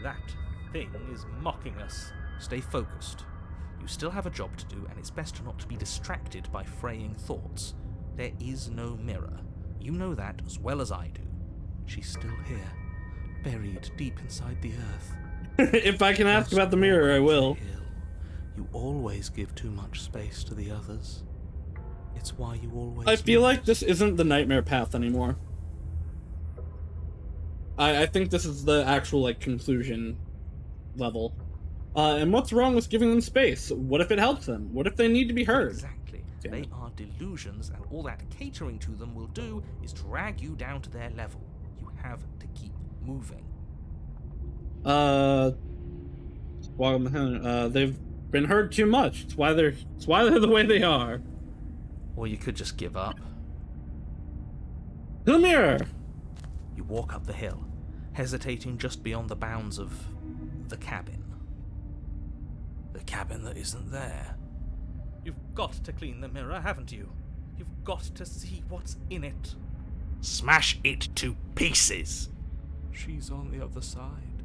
That thing is mocking us. Stay focused. You still have a job to do, and it's best not to be distracted by fraying thoughts. There is no mirror. You know that as well as I do. She's still here, buried deep inside the earth. If I can ask about the mirror, I will. You always give too much space to the others. It's why you always. I feel like this isn't the nightmare path anymore. I think this is the actual, like, conclusion level. And what's wrong with giving them space? What if it helps them? What if they need to be heard? Exactly. They are delusions, and all that catering to them will do is drag you down to their level. You have to keep moving. They've been heard too much. It's why they're the way they are. Or you could just give up. The mirror! You walk up the hill, hesitating just beyond the bounds of the cabin. The cabin that isn't there. You've got to clean the mirror, haven't you? You've got to see what's in it. Smash it to pieces. She's on the other side,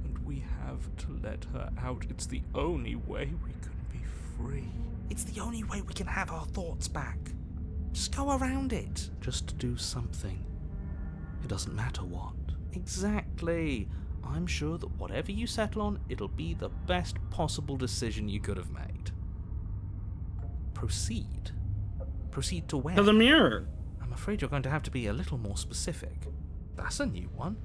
and we have to let her out. It's the only way we can be free. It's the only way we can have our thoughts back. Just go around it. Just do something. It doesn't matter what. Exactly. I'm sure that whatever you settle on, it'll be the best possible decision you could have made. Proceed. Proceed to where? To the mirror. I'm afraid you're going to have to be a little more specific. That's a new one.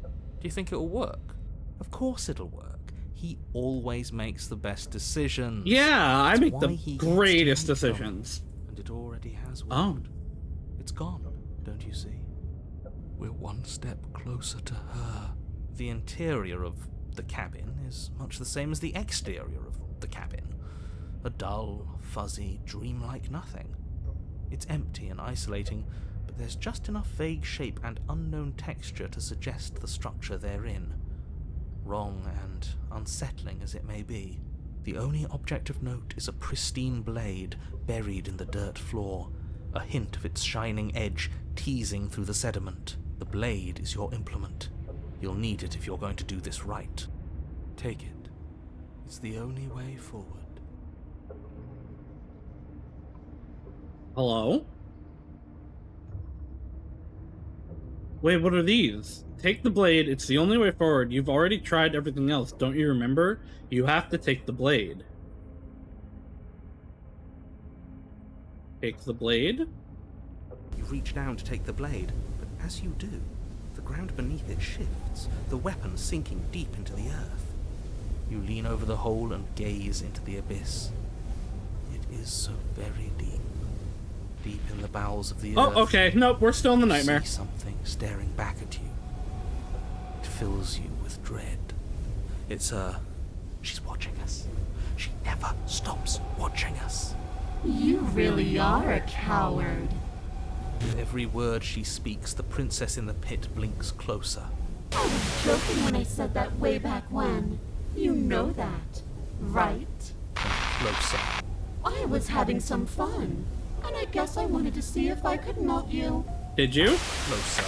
Do you think it'll work? Of course it'll work. He always makes the best decisions. Yeah, I That's make why the he greatest gets to make decisions. them. And it already has worked. Oh. It's gone, don't you see? We're one step closer to her. The interior of the cabin is much the same as the exterior of the cabin. a dull, fuzzy, dreamlike nothing. It's empty and isolating, but there's just enough vague shape and unknown texture to suggest the structure they're in. Wrong and unsettling as it may be, the only object of note is a pristine blade buried in the dirt floor, a hint of its shining edge teasing through the sediment. The blade is your implement. You'll need it if you're going to do this right. Take it. It's the only way forward. Hello? Wait, what are these? Take the blade, it's the only way forward. You've already tried everything else, don't you remember? You have to take the blade. Take the blade? You reach down to take the blade, but as you do, the ground beneath it shifts, the weapon sinking deep into the earth. You lean over the hole and gaze into the abyss. It is so very deep. Deep in the bowels of the earth. Oh, okay. Nope, we're still in the nightmare. You see something staring back at you. It fills you with dread. It's her. She's watching us. She never stops watching us. You really are a coward. With every word she speaks, the princess in the pit blinks closer. I was joking when I said that way back when. You know that, right? And closer. I was having some fun, and I guess I wanted to see if I could melt you. Did you? Closer.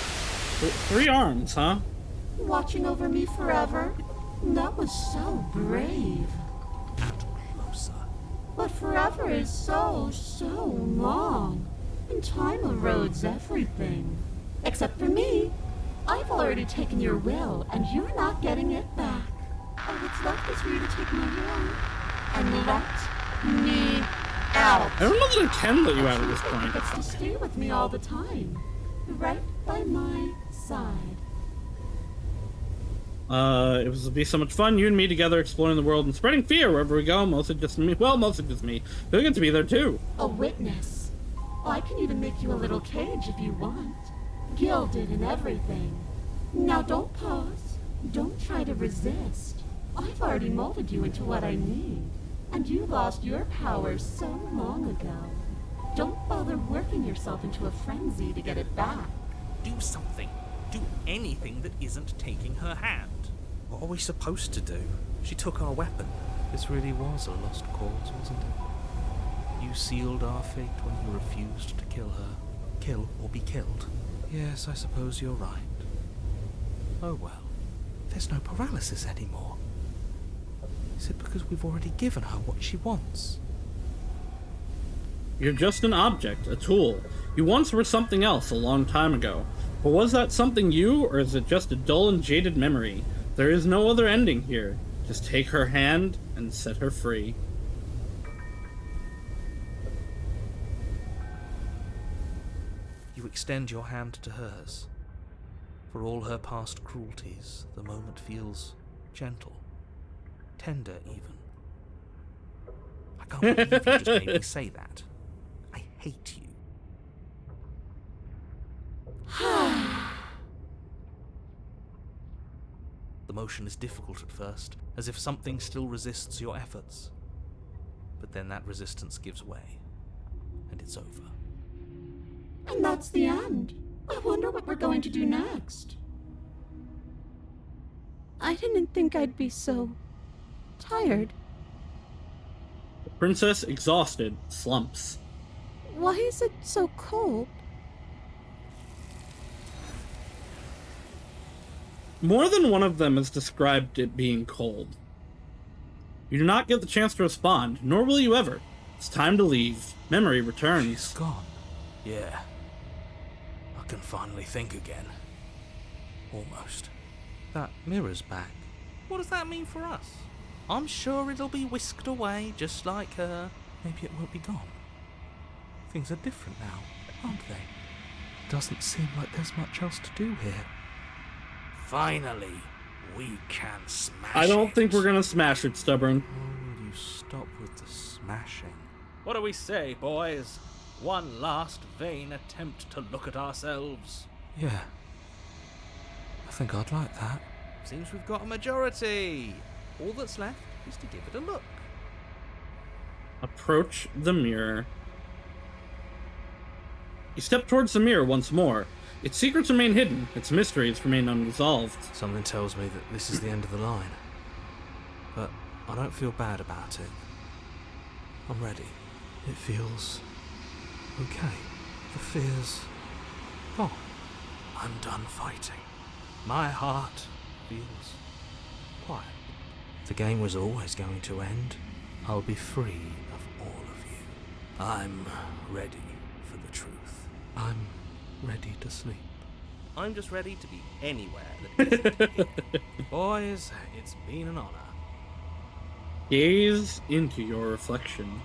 3 arms, huh? Watching over me forever? That was so brave. And closer. But forever is so long. And time erodes everything. Except for me. I've already taken your will, and you're not getting it back. All that's left is for you to take my will and let me out. I don't know that I can let you out at this point. He gets to stay with me all the time. Right by my side. It would be so much fun, you and me together exploring the world and spreading fear wherever we go. Mostly just me. Well, mostly just me. You'll get to be there too. A witness. I can even make you a little cage if you want. Gilded and everything. Now don't pause. Don't try to resist. I've already molded you into what I need. And you lost your power so long ago. Don't bother working yourself into a frenzy to get it back. Do something. Do anything that isn't taking her hand. What are we supposed to do? She took our weapon. This really was a lost cause, wasn't it? You sealed our fate when you refused to kill her. Kill or be killed. Yes, I suppose you're right. Oh well. There's no paralysis anymore. Is it because we've already given her what she wants? You're just an object, a tool. You once were something else a long time ago. But was that something you, or is it just a dull and jaded memory? There is no other ending here. Just take her hand and set her free. You extend your hand to hers. For all her past cruelties, the moment feels gentle. Tender, even. I can't believe you just made me say that. I hate you. The motion is difficult at first, as if something still resists your efforts. But then that resistance gives way, and it's over. And that's the end. I wonder what we're going to do next. I didn't think I'd be so tired. The princess, exhausted, slumps. Why is it so cold? More than one of them has described it being cold. You do not get the chance to respond, nor will you ever. It's time to leave. Memory returns. She's gone. Yeah. I can finally think again. Almost. That mirror's back. What does that mean for us? I'm sure it'll be whisked away, just like her. Maybe it won't be gone. Things are different now, aren't they? Doesn't seem like there's much else to do here. Finally, we can smash I don't think we're gonna smash it, Stubborn. Oh, will you stop with the smashing? What do we say, boys? One last vain attempt to look at ourselves. Yeah. I think I'd like that. Seems we've got a majority. All that's left is to give it a look. Approach the mirror. You step towards the mirror once more. Its secrets remain hidden, its mysteries remain unresolved. Something tells me that this is the end of the line. But I don't feel bad about it. I'm ready. It feels okay. The fear's gone. I'm done fighting. My heart feels quiet. The game was always going to end. I'll be free of all of you. I'm ready for the truth. I'm ready to sleep. I'm just ready to be anywhere that isn't here. Boys, it's been an honor. Gaze into your reflection.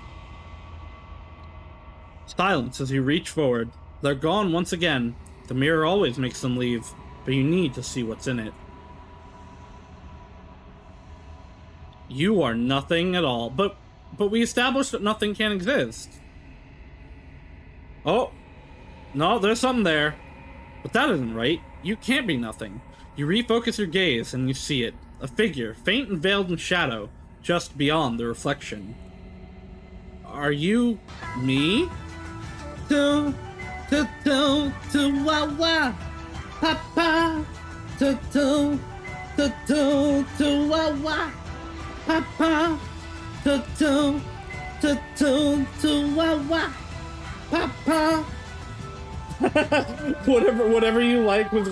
Silence as you reach forward. They're gone once again. The mirror always makes them leave, but you need to see what's in it. You are nothing at all, but we established that nothing can exist. Oh, no, there's something there. But that isn't right. You can't be nothing. You refocus your gaze and you see it. A figure, faint and veiled in shadow, just beyond the reflection. Are you me? Wah wah, papa, wah wah, papa, wah wah, papa. whatever you like with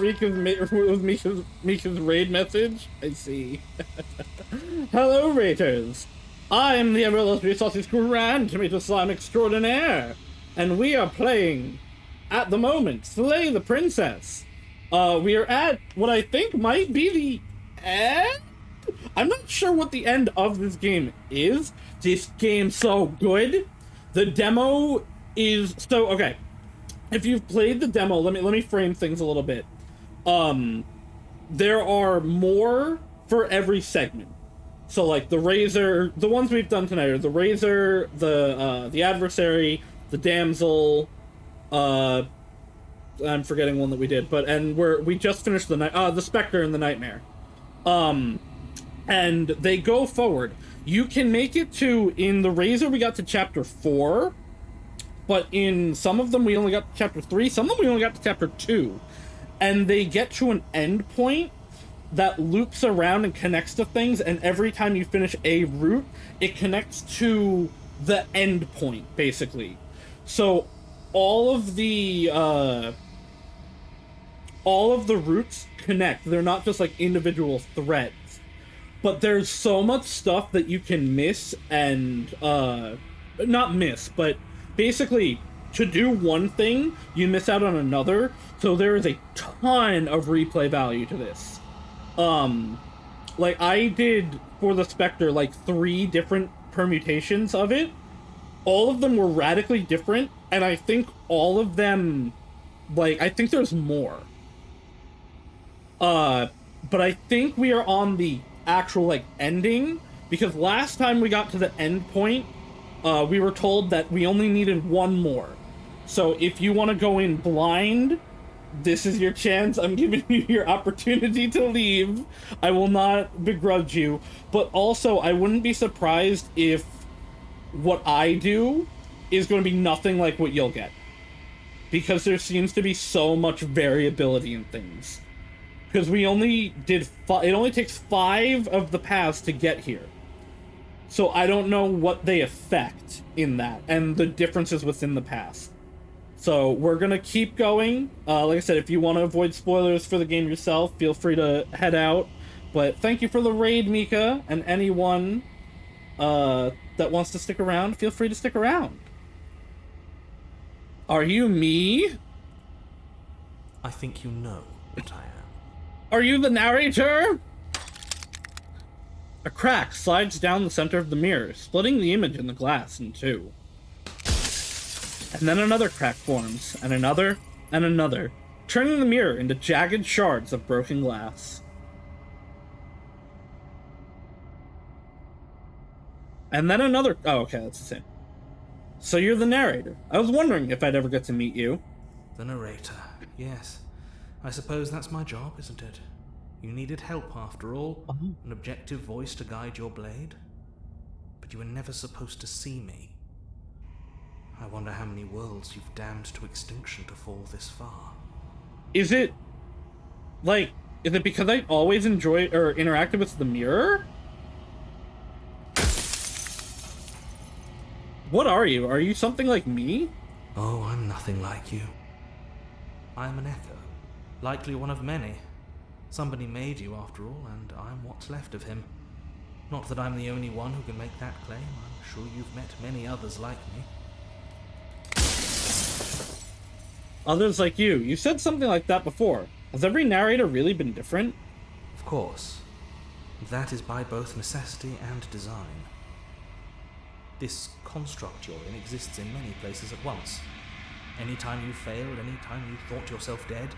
Mika's raid message. I see. Hello, Raiders. I'm the Emerald Resources Grand Tomato Slime Extraordinaire, and we are playing, at the moment, Slay the Princess. We are at what I think might be the end? I'm not sure what the end of this game is. This game's so good. The demo is so okay. If you've played the demo, let me frame things a little bit. There are more for every segment. So like the Razor, the ones we've done tonight are the Razor, the Adversary, the Damsel, I'm forgetting one that we did, and we just finished the Spectre and the Nightmare. And they go forward. You can make it in the Razor we got to chapter 4, but in some of them we only got to chapter 3, some of them we only got to chapter 2. And they get to an end point that loops around and connects to things, and every time you finish a route, it connects to the end point, basically. So all of the routes connect. They're not just like individual threads. But there's so much stuff that you can miss and, not miss, but basically, to do one thing, you miss out on another, so there is a ton of replay value to this. Like, I did, for the Spectre, like, 3 different permutations of it. All of them were radically different, and I think all of them, like, I think there's more. But I think we are on the actual, like, ending, because last time we got to the end point, we were told that we only needed one more. So if you want to go in blind, this is your chance. I'm giving you your opportunity to leave. I will not begrudge you, but also I wouldn't be surprised if what I do is going to be nothing like what you'll get, because there seems to be so much variability in things. Because we only did it only takes 5 of the paths to get here. So I don't know what they affect in that, and the differences within the paths. So we're gonna keep going. Like I said, if you want to avoid spoilers for the game yourself, feel free to head out. But thank you for the raid, Mika, and anyone that wants to stick around, feel free to stick around. Are you me? I think you know what I am. Are you the narrator? A crack slides down the center of the mirror, splitting the image in the glass in 2. And then another crack forms, and another, turning the mirror into jagged shards of broken glass. And then another... Oh, okay, that's the same. So you're the narrator. I was wondering if I'd ever get to meet you. The narrator, yes. I suppose that's my job, isn't it? You needed help, after all. An objective voice to guide your blade. But you were never supposed to see me. I wonder how many worlds you've damned to extinction to fall this far. Is it because I always enjoy or interacted with the mirror? What are you? Are you something like me? Oh, I'm nothing like you. I'm an echo, likely one of many. Somebody made you after all, and I'm what's left of him. Not that I'm the only one who can make that claim. I'm sure you've met many others like me. Others like you. You said something like that before. Has every narrator really been different? Of course. That is by both necessity and design. This construct you're in exists in many places at once. Anytime you failed, anytime you thought yourself dead,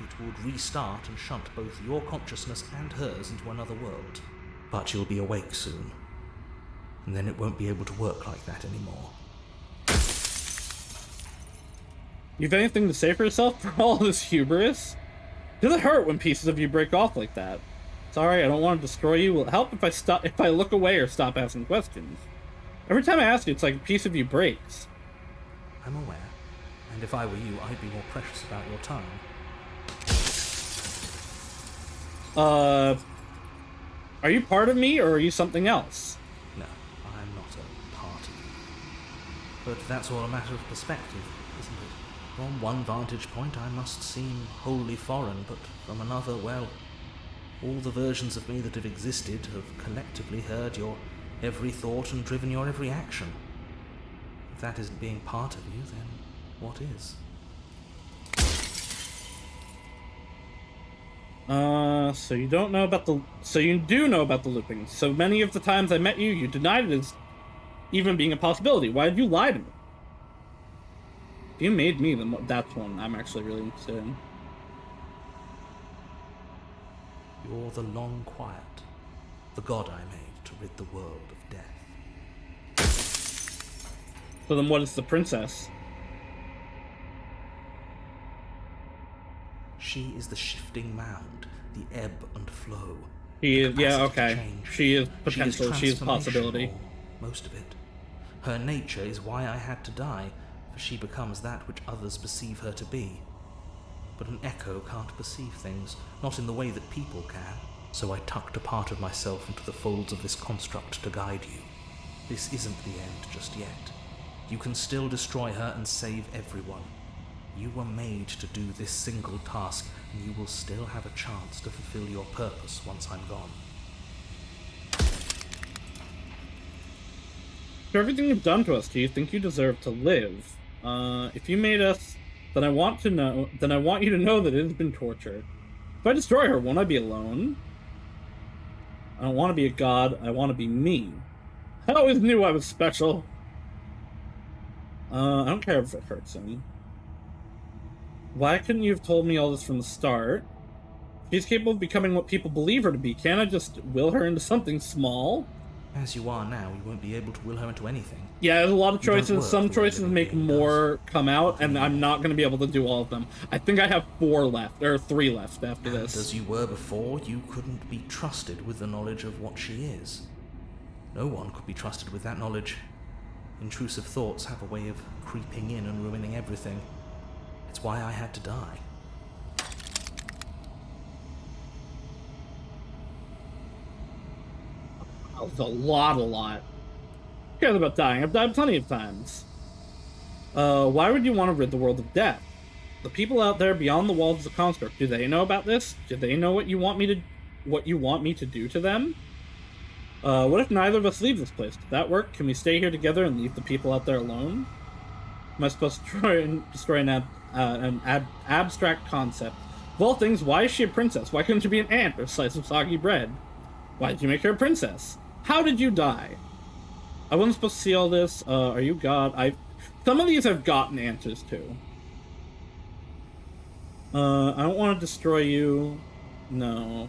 it would restart and shunt both your consciousness and hers into another world. But you'll be awake soon, and then it won't be able to work like that anymore. You've anything to say for yourself for all this hubris? Does it hurt when pieces of you break off like that? Sorry, I don't want to destroy you. Will it help if I look away or stop asking questions? Every time I ask you, it's like a piece of you breaks. I'm aware, and if I were you, I'd be more precious about your time. Are you part of me, or are you something else? No, I'm not a part of you. But that's all a matter of perspective, isn't it? From one vantage point, I must seem wholly foreign, but from another, well, all the versions of me that have existed have collectively heard your every thought and driven your every action. If that isn't being part of you, then what is? So you don't know about so you do know about the looping. So many of the times I met you, you denied it as even being a possibility. Why did you lie to me? If you made me, then that's one I'm actually really interested in. You're the long quiet, the god I made to rid the world of death. So then what is the princess? She is the shifting mound, the ebb and flow. She is, yeah, okay. She is potential, she is possibility. Most of it. Her nature is why I had to die, for she becomes that which others perceive her to be. But an echo can't perceive things, not in the way that people can. So I tucked a part of myself into the folds of this construct to guide you. This isn't the end just yet. You can still destroy her and save everyone. You were made to do this single task, and you will still have a chance to fulfill your purpose once I'm gone. For everything you've done to us, do you think you deserve to live? If you made us, then I want you to know that it has been torture. If I destroy her, won't I be alone? I don't want to be a god, I want to be me. I always knew I was special. I don't care if it hurts him. Why couldn't you have told me all this from the start? She's capable of becoming what people believe her to be. Can't I just will her into something small? As you are now, you won't be able to will her into anything. Yeah, there's a lot of choices. Some choices make more come out, and I'm not going to be able to do all of them. I think I have 4 left, or 3 left after this. As you were before, you couldn't be trusted with the knowledge of what she is. No one could be trusted with that knowledge. Intrusive thoughts have a way of creeping in and ruining everything. It's why I had to die. That was a lot. Who cares about dying? I've died plenty of times. Why would you want to rid the world of death? The people out there beyond the walls of the construct, do they know about this? Do they know what you want me to do to them? What if neither of us leave this place? Does that work? Can we stay here together and leave the people out there alone? Am I supposed to destroy an abstract concept? Of all things, why is she a princess? Why couldn't she be an ant or a slice of soggy bread? Why did you make her a princess? How did you die? I wasn't supposed to see all this. Are you God? Some of these I've gotten answers to. I don't want to destroy you. No.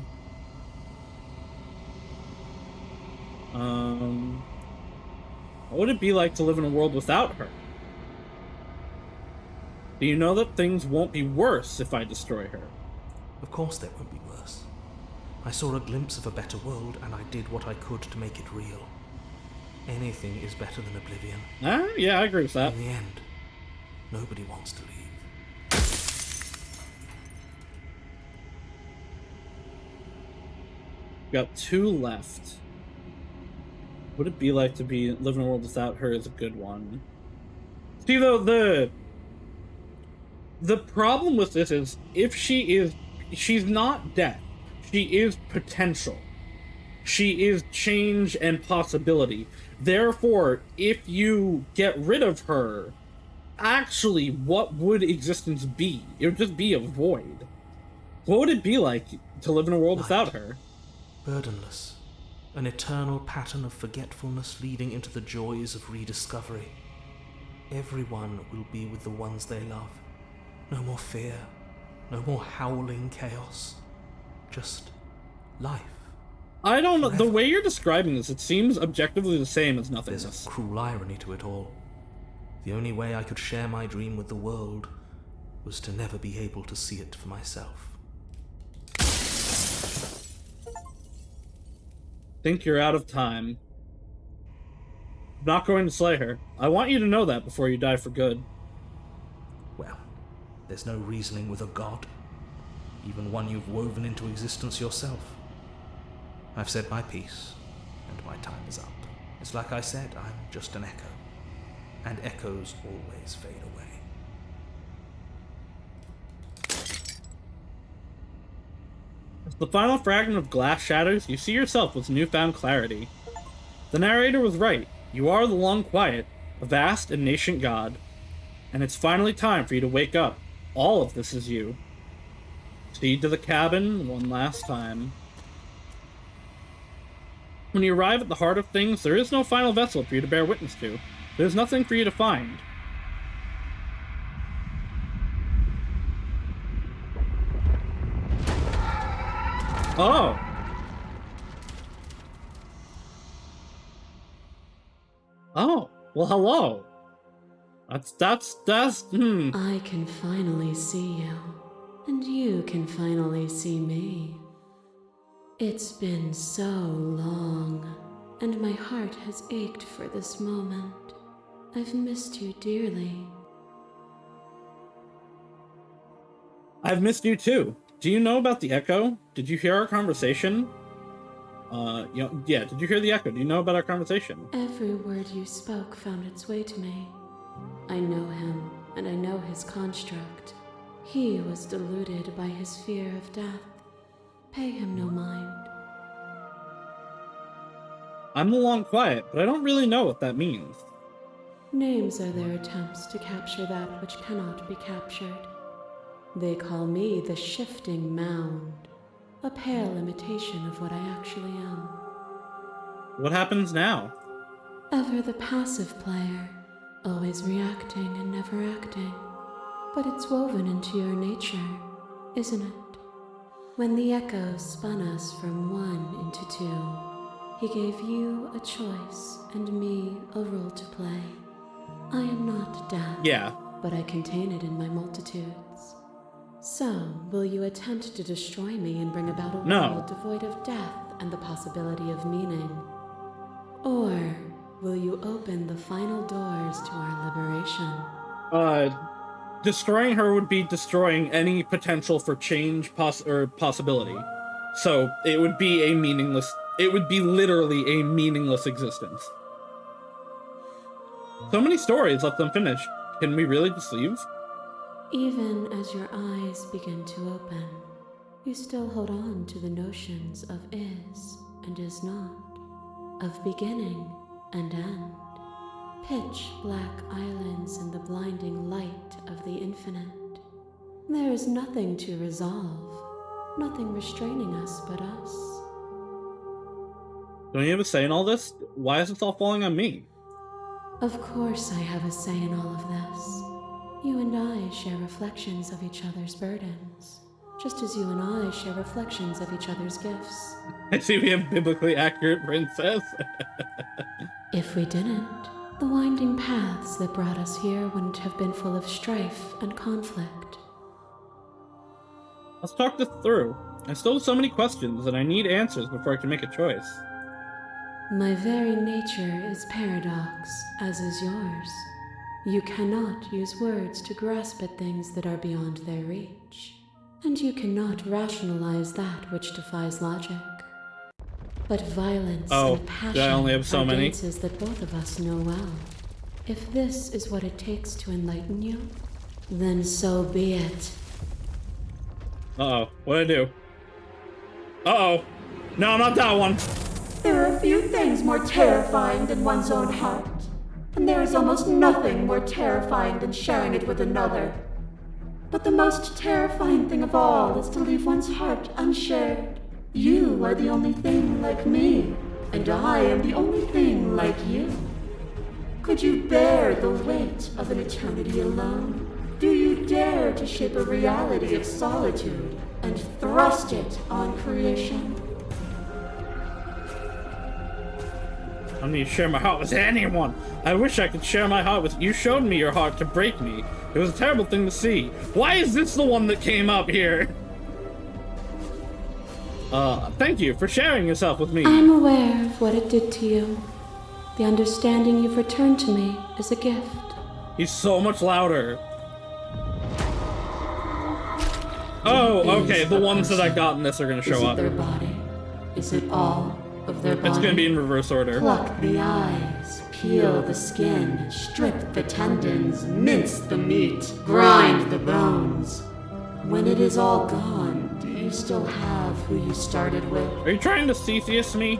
What would it be like to live in a world without her? Do you know that things won't be worse if I destroy her? Of course they won't be worse. I saw a glimpse of a better world, and I did what I could to make it real. Anything is better than oblivion. Yeah, I agree with that. In the end, nobody wants to leave. Got 2 left. Would it be like to live in a world without her is a good one. See, though, the problem with this is, if she's not death. She is potential. She is change and possibility. Therefore, if you get rid of her, actually, what would existence be? It would just be a void. What would it be like to live in a world without her? Burdenless. An eternal pattern of forgetfulness leading into the joys of rediscovery. Everyone will be with the ones they love. No more fear. No more howling chaos. Just life. I don't know. The way you're describing this, it seems objectively the same as nothingness. There's a cruel irony to it all. The only way I could share my dream with the world was to never be able to see it for myself. Think you're out of time. I'm not going to slay her. I want you to know that before you die for good. Well, there's no reasoning with a god. Even one you've woven into existence yourself. I've said my piece, and my time is up. It's like I said, I'm just an echo. And echoes always fade away. As the final fragment of glass shatters, you see yourself with newfound clarity. The narrator was right. You are the Long Quiet, a vast and nascent god. And it's finally time for you to wake up. All of this is you. Speed to the cabin one last time. When you arrive at the heart of things, there is no final vessel for you to bear witness to. There's nothing for you to find. Oh! Oh, well, hello. That's, I can finally see you, and you can finally see me. It's been so long, and my heart has ached for this moment. I've missed you dearly. I've missed you too. Do you know about the echo? Did you hear our conversation? Did you hear the echo? Do you know about our conversation? Every word you spoke found its way to me. I know him, and I know his construct. He was deluded by his fear of death. Pay him no mind. I'm the Long Quiet, but I don't really know what that means. Names are their attempts to capture that which cannot be captured. They call me the Shifting Mound, a pale imitation of what I actually am. What happens now? Ever the passive player, always reacting and never acting. But it's woven into your nature, isn't it? When the echo spun us from one into two, he gave you a choice and me a role to play. I am not death. Yeah. But I contain it in my multitudes. So, will you attempt to destroy me and bring about a world devoid of death and the possibility of meaning? Or will you open the final doors to our liberation? Destroying her would be destroying any potential for change possibility. So, it would be literally a meaningless existence. So many stories left unfinished. Can we really just leave? Even as your eyes begin to open, you still hold on to the notions of is and is not, of beginning and end, pitch black islands in the blinding light of the infinite. There is nothing to resolve, nothing restraining us but us. Don't you have a say in all this? Why is this all falling on me? Of course I have a say in all of this. You and I share reflections of each other's burdens, just as you and I share reflections of each other's gifts. I see we have biblically accurate princess. If we didn't, the winding paths that brought us here wouldn't have been full of strife and conflict. Let's talk this through. I still have so many questions, and I need answers before I can make a choice. My very nature is paradox, as is yours. You cannot use words to grasp at things that are beyond their reach, and you cannot rationalize that which defies logic. But violence and passion I only have so are many? dances that both of us know well. If this is what it takes to enlighten you, then so be it. Uh-oh. What'd I do? Uh-oh. No, not that one. There are few things more terrifying than one's own heart, and there is almost nothing more terrifying than sharing it with another. But the most terrifying thing of all is to leave one's heart unshared. You are the only thing like me, and I am the only thing like you. Could you bear the weight of an eternity alone? Do you dare to shape a reality of solitude and thrust it on creation? I don't need to share my heart with anyone. I wish I could share my heart with you. Showed me your heart to break me. It was a terrible thing to see. Why is this the one that came up here? Thank you for sharing yourself with me. I'm aware of what it did to you. The understanding you've returned to me is a gift. He's so much louder. Oh, okay, the ones that I got in this are gonna show up. Is it their body? Is it all of their body? It's gonna be in reverse order. Pluck the eyes, peel the skin, strip the tendons, mince the meat, grind the bones. When it is all gone, do you still have who you started with? Are you trying to Theseus me?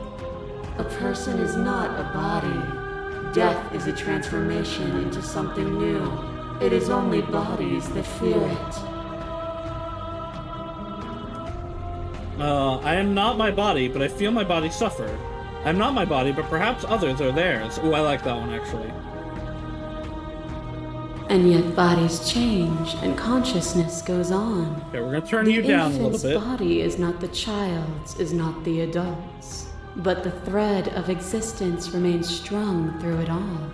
A person is not a body. Death is a transformation into something new. It is only bodies that fear it. I am not my body, but I feel my body suffer. I'm not my body, but perhaps others are theirs. Ooh, I like that one, actually. And yet bodies change, and consciousness goes on. Okay, we're gonna turn you down a little bit. The infant's body is not the child's, is not the adult's. But the thread of existence remains strung through it all.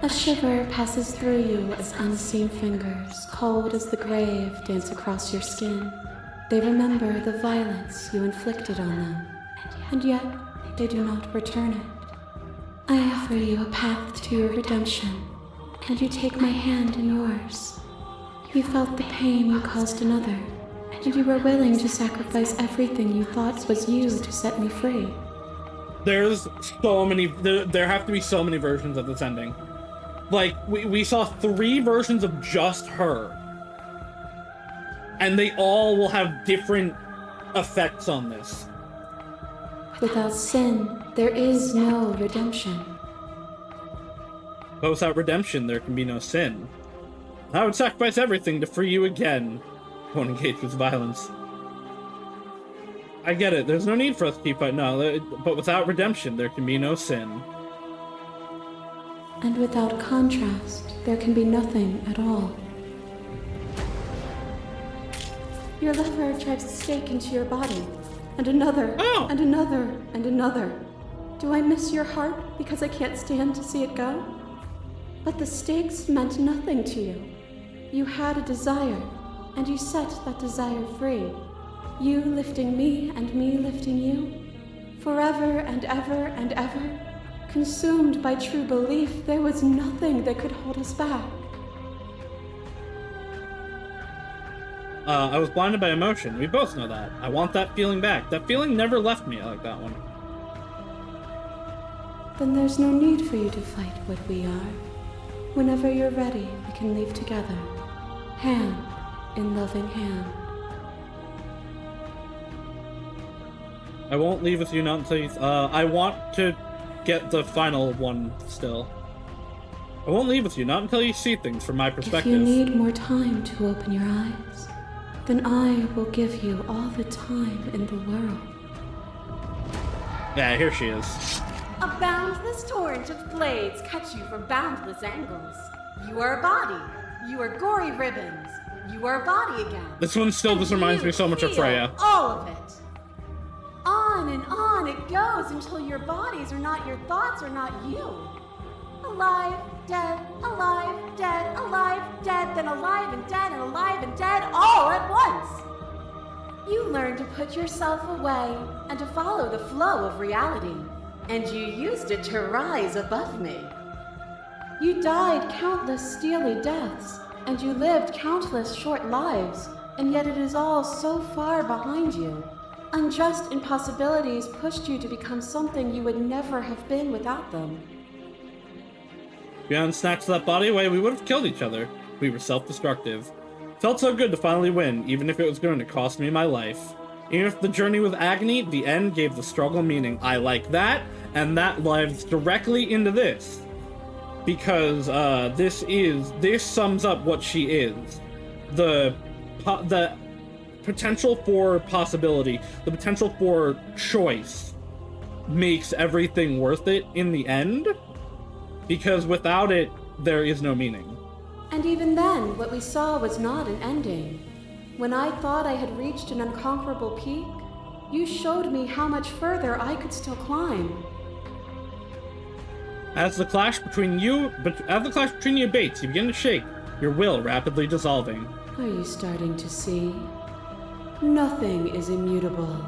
A shiver passes through you as unseen fingers, cold as the grave, dance across your skin. They remember the violence you inflicted on them, and yet they do not return it. I offer you a path to your redemption, and you take my hand in yours. You felt the pain you caused another, and you were willing to sacrifice everything you thought was you to set me free. There's so many, there have to be so many versions of this ending. Like, we saw 3 versions of just her. And they all will have different effects on this. Without sin, there is no redemption. But without redemption, there can be no sin. I would sacrifice everything to free you again. Won't engage with violence. I get it, there's no need for us to keep fighting. No, but without redemption, there can be no sin. And without contrast, there can be nothing at all. Your lover drives a stake into your body, and another, and another, and another. Do I miss your heart because I can't stand to see it go? But the stakes meant nothing to you. You had a desire, and you set that desire free. You lifting me and me lifting you. Forever and ever and ever. Consumed by true belief, there was nothing that could hold us back. I was blinded by emotion. We both know that. I want that feeling back. That feeling never left me. I like that one. Then there's no need for you to fight what we are. Whenever you're ready, we can leave together. Hand in loving hand. I won't leave with you not until you... I want to get the final one still. I won't leave with you not until you see things from my perspective. If you need more time to open your eyes, then I will give you all the time in the world. Yeah, here she is. A boundless torrent of blades cut you from boundless angles. You are a body. You are gory ribbons. You are a body again. This one still just reminds me so much of Freya. All of it. On and on it goes until your bodies are not your thoughts, or not you. Alive, dead, alive, dead, then alive and dead, all at once. You learned to put yourself away and to follow the flow of reality, and you used it to rise above me. You died countless steely deaths, and you lived countless short lives, and yet it is all so far behind you. Unjust impossibilities pushed you to become something you would never have been without them. If you hadn't snatched that body away, we would have killed each other. We were self-destructive. Felt so good to finally win, even if it was going to cost me my life. Even if the journey was agony, the end gave the struggle meaning. I like that, and that lives directly into this. Because this sums up what she is. The potential for possibility, the potential for choice makes everything worth it in the end, because without it, there is no meaning. And even then, what we saw was not an ending. When I thought I had reached an unconquerable peak, you showed me how much further I could still climb. As the clash between you abates, you begin to shake, your will rapidly dissolving. Are you starting to see? Nothing is immutable.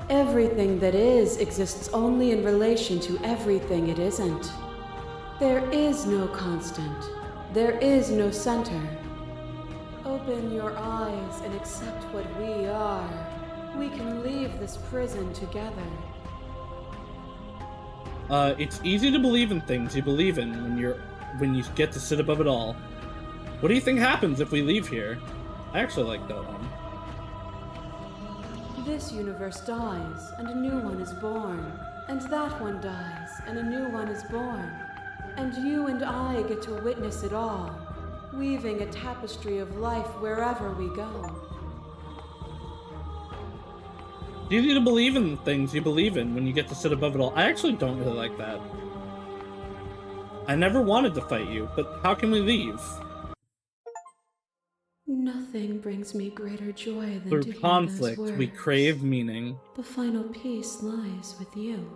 Everything that is exists only in relation to everything it isn't. There is no constant. There is no center. Open your eyes and accept what we are. We can leave this prison together. It's easy to believe in things you believe in when you get to sit above it all. What do you think happens if we leave here? I actually like that one. This universe dies, and a new one is born. And that one dies, and a new one is born. And you and I get to witness it all, weaving a tapestry of life wherever we go. It's easy to believe in things you believe in when you get to sit above it all. I actually don't really like that. I never wanted to fight you, but how can we leave? Nothing brings me greater joy than Through to hear conflict, those words. we crave meaning. The final peace lies with you.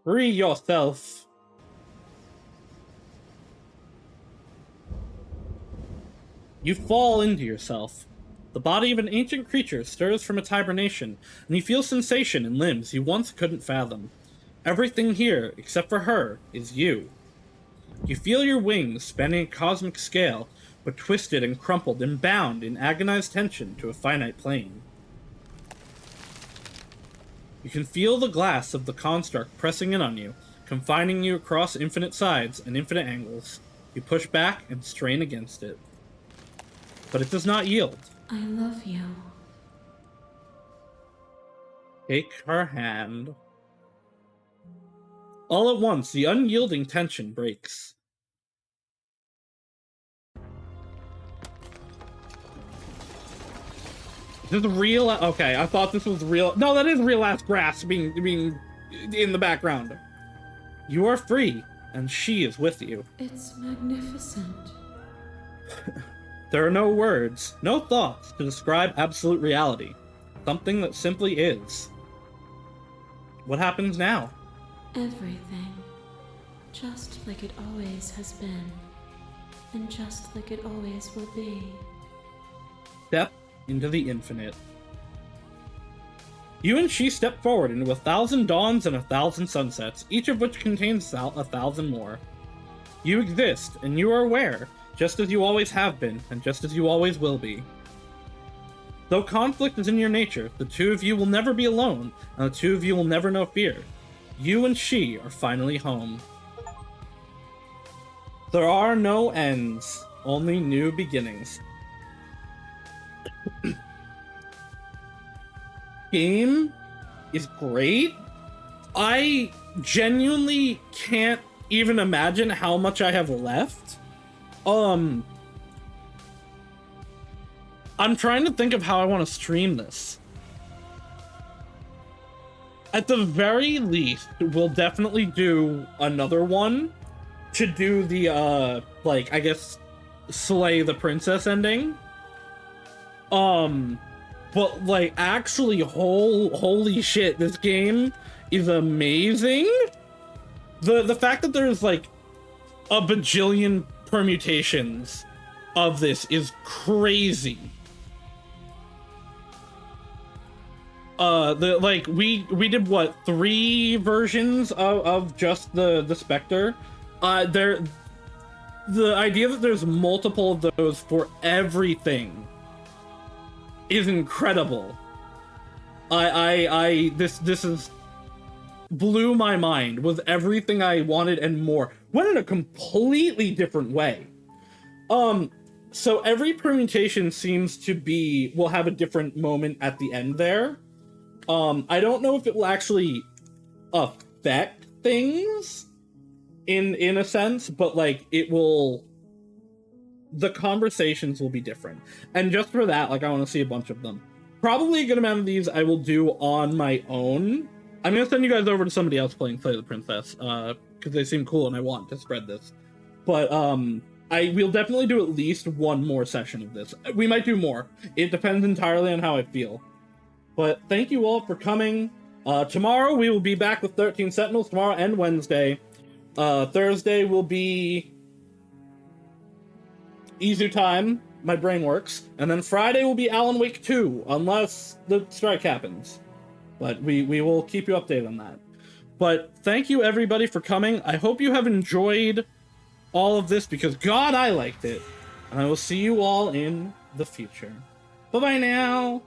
Free yourself. You fall into yourself. The body of an ancient creature stirs from its hibernation, and you feel sensation in limbs you once couldn't fathom. Everything here, except for her, is you. You feel your wings spanning a cosmic scale, but twisted and crumpled and bound in agonized tension to a finite plane. You can feel the glass of the construct pressing in on you, confining you across infinite sides and infinite angles. You push back and strain against it. But it does not yield. I love you. Take her hand. All at once, the unyielding tension breaks. This is real. Okay, I thought this was real. No, that is real ass grass being in the background. You are free, and she is with you. It's magnificent. There are no words, no thoughts to describe absolute reality. Something that simply is. What happens now? Everything. Just like it always has been. And just like it always will be. Step into the infinite. You and she step forward into 1,000 dawns and 1,000 sunsets, each of which contains 1,000 more. You exist, and you are aware, just as you always have been, and just as you always will be. Though conflict is in your nature, the two of you will never be alone, and the two of you will never know fear. You and she are finally home. There are no ends, only new beginnings. Game is great. I genuinely can't even imagine how much I have left. I'm trying to think of how I want to stream this. At the very least, we'll definitely do another one to do the, like, I guess, slay the princess ending. But, like, actually, holy shit, this game is amazing. The fact that there's, like, a bajillion permutations of this is crazy. we did what, 3 versions of just the Spectre. The idea that there's multiple of those for everything is incredible. This is blew my mind, was everything I wanted and more. Went in a completely different way. So every permutation seems to will have a different moment at the end there. I don't know if it will actually affect things in a sense, but like the conversations will be different. And just for that, like I want to see a bunch of them. Probably a good amount of these I will do on my own. I'm gonna send you guys over to somebody else playing Slay the Princess, because they seem cool and I want to spread this. But I will definitely do at least one more session of this. We might do more. It depends entirely on how I feel. But thank you all for coming. Tomorrow we will be back with 13 Sentinels, tomorrow and Wednesday. Thursday will be Izu time, my brain works. And then Friday will be Alan Wake 2, unless the strike happens. But we will keep you updated on that. But thank you everybody for coming. I hope you have enjoyed all of this, because God, I liked it. And I will see you all in the future. Bye-bye now!